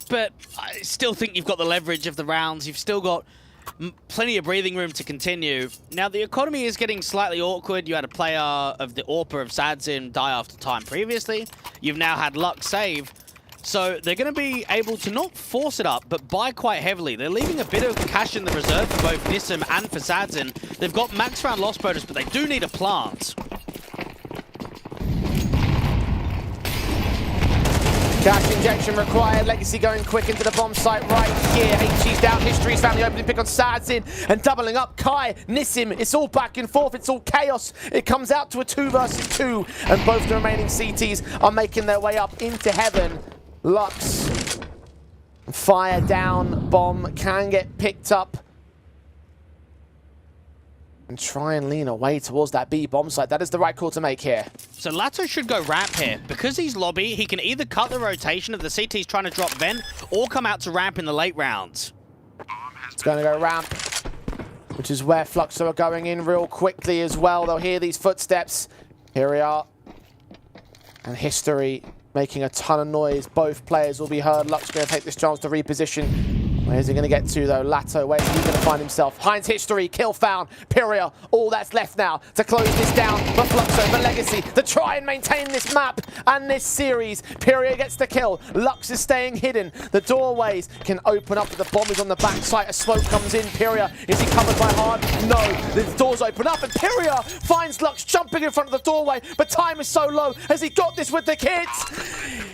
but I still think you've got the leverage of the rounds. You've still got plenty of breathing room to continue. Now, the economy is getting slightly awkward. You had a player of the AWPer of Sadzin die after time previously. You've now had Lux save. So they're going to be able to not force it up, but buy quite heavily. They're leaving a bit of cash in the reserve for both Nissim and for Sadzin. They've got max round loss bonus, but they do need a plant. Cash injection required. Legacy going quick into the bomb site right here. HG's down. History's found the opening pick on Sadzin and doubling up. Kai, Nissim. It's all back and forth. It's all chaos. It comes out to a 2 versus 2, and both the remaining CTs are making their way up into heaven. Lux. Fire down. Bomb can get picked up. And try and lean away towards that B bomb site. That is the right call to make here. So Lato should go ramp here. Because he's lobby, he can either cut the rotation of the CTs trying to drop vent or come out to ramp in the late rounds. It's going to go ramp, which is where Fluxo are going in real quickly as well. They'll hear these footsteps. Here we are. And History making a ton of noise. Both players will be heard. Lux going to take this chance to reposition. Where's he going to get to, though? Lato, where's he going to find himself? Heinz History, kill found. Pyria, all that's left now to close this down for Fluxo, for Legacy, to try and maintain this map and this series. Pyria gets the kill. Lux is staying hidden. The doorways can open up, but the bomb is on the backside. A smoke comes in. Pyria, is he covered by hard? No. The doors open up, and Pyria finds Lux jumping in front of the doorway, but time is so low. Has he got this with the kids?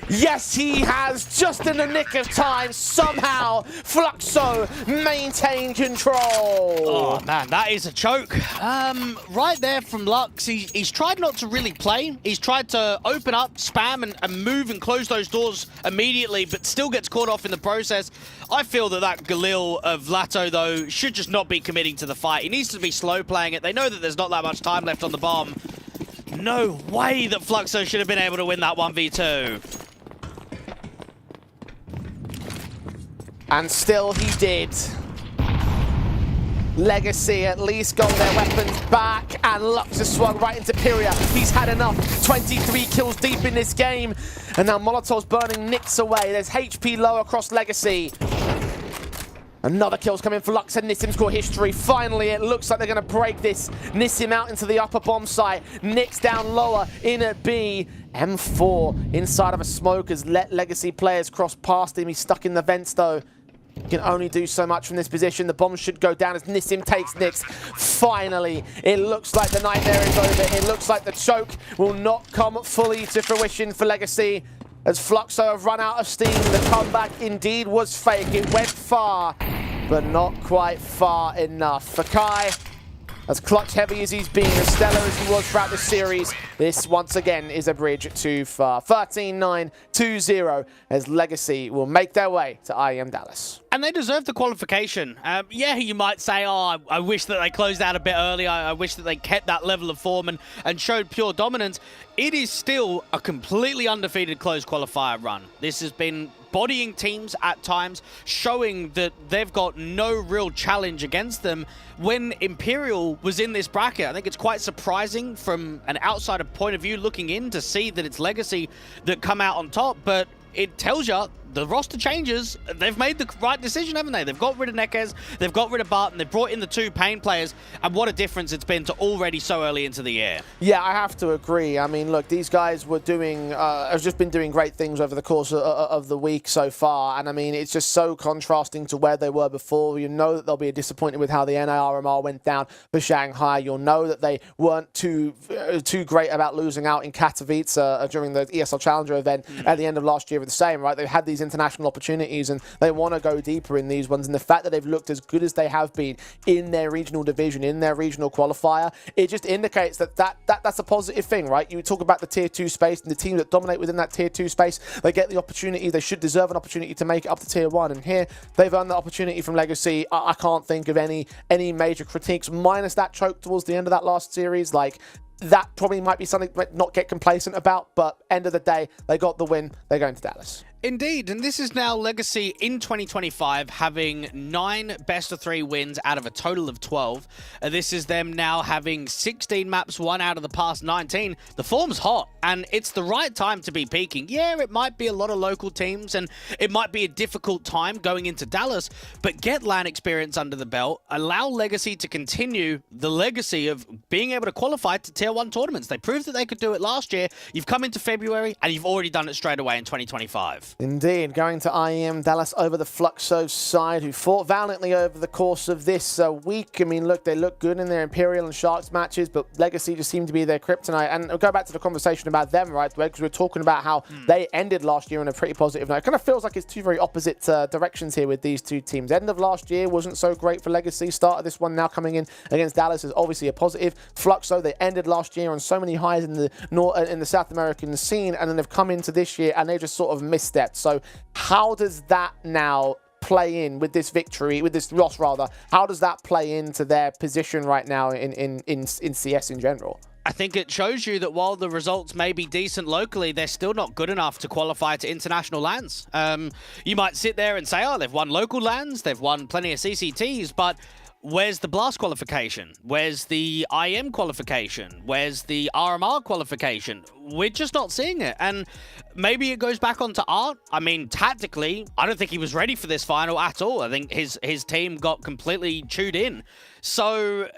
Yes, he has, just in the nick of time. Somehow, Fluxo maintain control. Oh, man, that is a choke. Right there from Lux. He's tried not to really play. He's tried to open up, spam, and move and close those doors immediately, but still gets caught off in the process. I feel that Galil of Lato, though, should just not be committing to the fight. He needs to be slow playing it. They know that there's not that much time left on the bomb. No way that Fluxo should have been able to win that 1v2. And still he did. Legacy at least got their weapons back, and Lux has swung right into Pyria. He's had enough. 23 kills deep in this game. And now Molotov's burning Nyx away. There's HP low across Legacy. Another kill's coming for Lux and Nissim's core history. Finally, it looks like they're going to break this. Nissim out into the upper bomb site. Nyx down lower in at B. M4 inside of a smoke has let Legacy players cross past him. He's stuck in the vents, though. He can only do so much from this position. The bomb should go down as Nissim takes Nyx. Finally, it looks like the nightmare is over. It looks like the choke will not come fully to fruition for Legacy. As Fluxo have run out of steam, the comeback indeed was fake. It went far, but not quite far enough. For Kai, as clutch heavy as he's been, as stellar as he was throughout the series, this once again is a bridge too far. 13-9, 2-0, as Legacy will make their way to IEM Dallas. And they deserve the qualification. Yeah, you might say, oh, I wish that they closed out a bit early. I wish that they kept that level of form and showed pure dominance. It is still a completely undefeated closed qualifier run. This has been bodying teams at times, showing that they've got no real challenge against them. When Imperial was in this bracket, I think it's quite surprising from an outsider point of view looking in to see that it's Legacy that come out on top, but it tells you the roster changes. They've made the right decision, haven't they? They've got rid of Nekez, they've got rid of Barton, they've brought in the 2 Pain players, and what a difference it's been to already so early into the year. Yeah, I have to agree. I mean, look, these guys were doing, have just been doing great things over the course of the week so far, and I mean, it's just so contrasting to where they were before. You know that they'll be disappointed with how the NIRMR went down for Shanghai. You'll know that they weren't too great about losing out in Katowice during the ESL Challenger event at the end of last year with the same, right? They've had these international opportunities, and they want to go deeper in these ones. And the fact that they've looked as good as they have been in their regional division, in their regional qualifier, it just indicates that's a positive thing, right? You talk about the tier 2 space and the teams that dominate within that tier 2 space, they get the opportunity, they should deserve an opportunity to make it up to tier 1. And here, they've earned the opportunity from Legacy. I can't think of any major critiques, minus that choke towards the end of that last series. Like, that probably might be something to not get complacent about, but end of the day, they got the win. They're going to Dallas. Indeed, and this is now Legacy in 2025 having 9 best-of-3 wins out of a total of 12. This is them now having 16 maps won out of the past 19. The form's hot, and it's the right time to be peaking. Yeah, it might be a lot of local teams, and it might be a difficult time going into Dallas, but get LAN experience under the belt, allow Legacy to continue the legacy of being able to qualify to Tier 1 tournaments. They proved that they could do it last year. You've come into February, and you've already done it straight away in 2025. Indeed, going to IEM Dallas over the Fluxo side, who fought valiantly over the course of this week. I mean, look, they look good in their Imperial and Sharks matches, but Legacy just seemed to be their kryptonite. And I'll go back to the conversation about them, right, because we're talking about how they ended last year on a pretty positive note. It kind of feels like it's two very opposite directions here with these two teams. End of last year wasn't so great for Legacy. Start of this one now coming in against Dallas is obviously a positive. Fluxo, they ended last year on so many highs in the South American scene, and then they've come into this year and they just sort of misstepped. So how does that now play in with this victory, with this loss rather? How does that play into their position right now in CS in general? I think it shows you that while the results may be decent locally, they're still not good enough to qualify to international LANs. You might sit there and say, oh, they've won local LANs, they've won plenty of CCTs, but where's the Blast qualification? Where's the IEM qualification? Where's the RMR qualification? We're just not seeing it. And maybe it goes back onto Art. I mean, tactically, I don't think he was ready for this final at all. I think his team got completely chewed in. So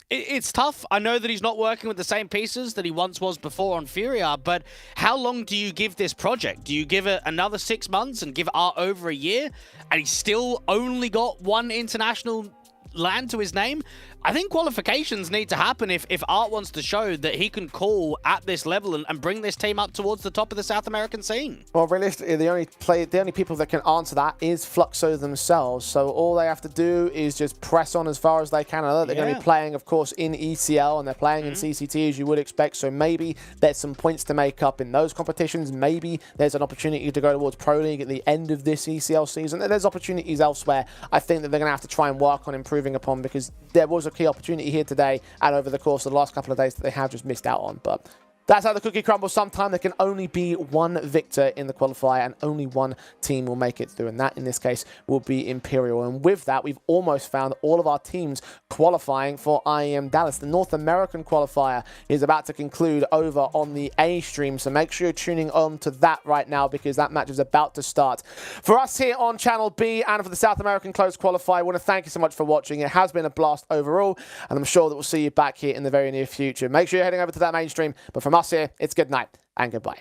it's tough. I know that he's not working with the same pieces that he once was before on Furia, but how long do you give this project? Do you give it another 6 months and give Art over a year? And he's still only got one international LAN to his name? I think qualifications need to happen if Art wants to show that he can call at this level and bring this team up towards the top of the South American scene. Well, realistically, the only people that can answer that is Fluxo themselves. So all they have to do is just press on as far as they can. I know they're going to be playing, of course, in ECL, and they're playing in CCT, as you would expect. So maybe there's some points to make up in those competitions. Maybe there's an opportunity to go towards Pro League at the end of this ECL season. There's opportunities elsewhere, I think, that they're going to have to try and work on improving upon, because there was a key opportunity here today and over the course of the last couple of days that they have just missed out on. But that's how the cookie crumbles. Sometimes there can only be one victor in the qualifier, and only one team will make it through. And that, in this case, will be Imperial. And with that, we've almost found all of our teams qualifying for IEM Dallas. The North American qualifier is about to conclude over on the A stream. So make sure you're tuning on to that right now, because that match is about to start. For us here on Channel B and for the South American Closed Qualifier, I want to thank you so much for watching. It has been a blast overall, and I'm sure that we'll see you back here in the very near future. Make sure you're heading over to that main stream. But from us here, it's good night and goodbye.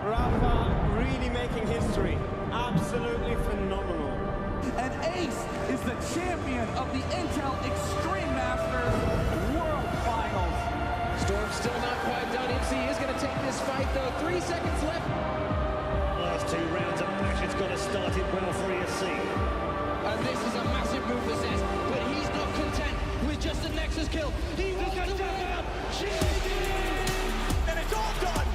Rafa really making history. Absolutely phenomenal. And Ace is the champion of the Intel Extreme Masters World Finals. Storm's still not quite done. MC is going to take this fight, though. 3 seconds left. Last 2 rounds of action's got to start it well for ESC. And this is a massive move for Zez, but he's not content with just a Nexus kill. He wants to win. And it's all done.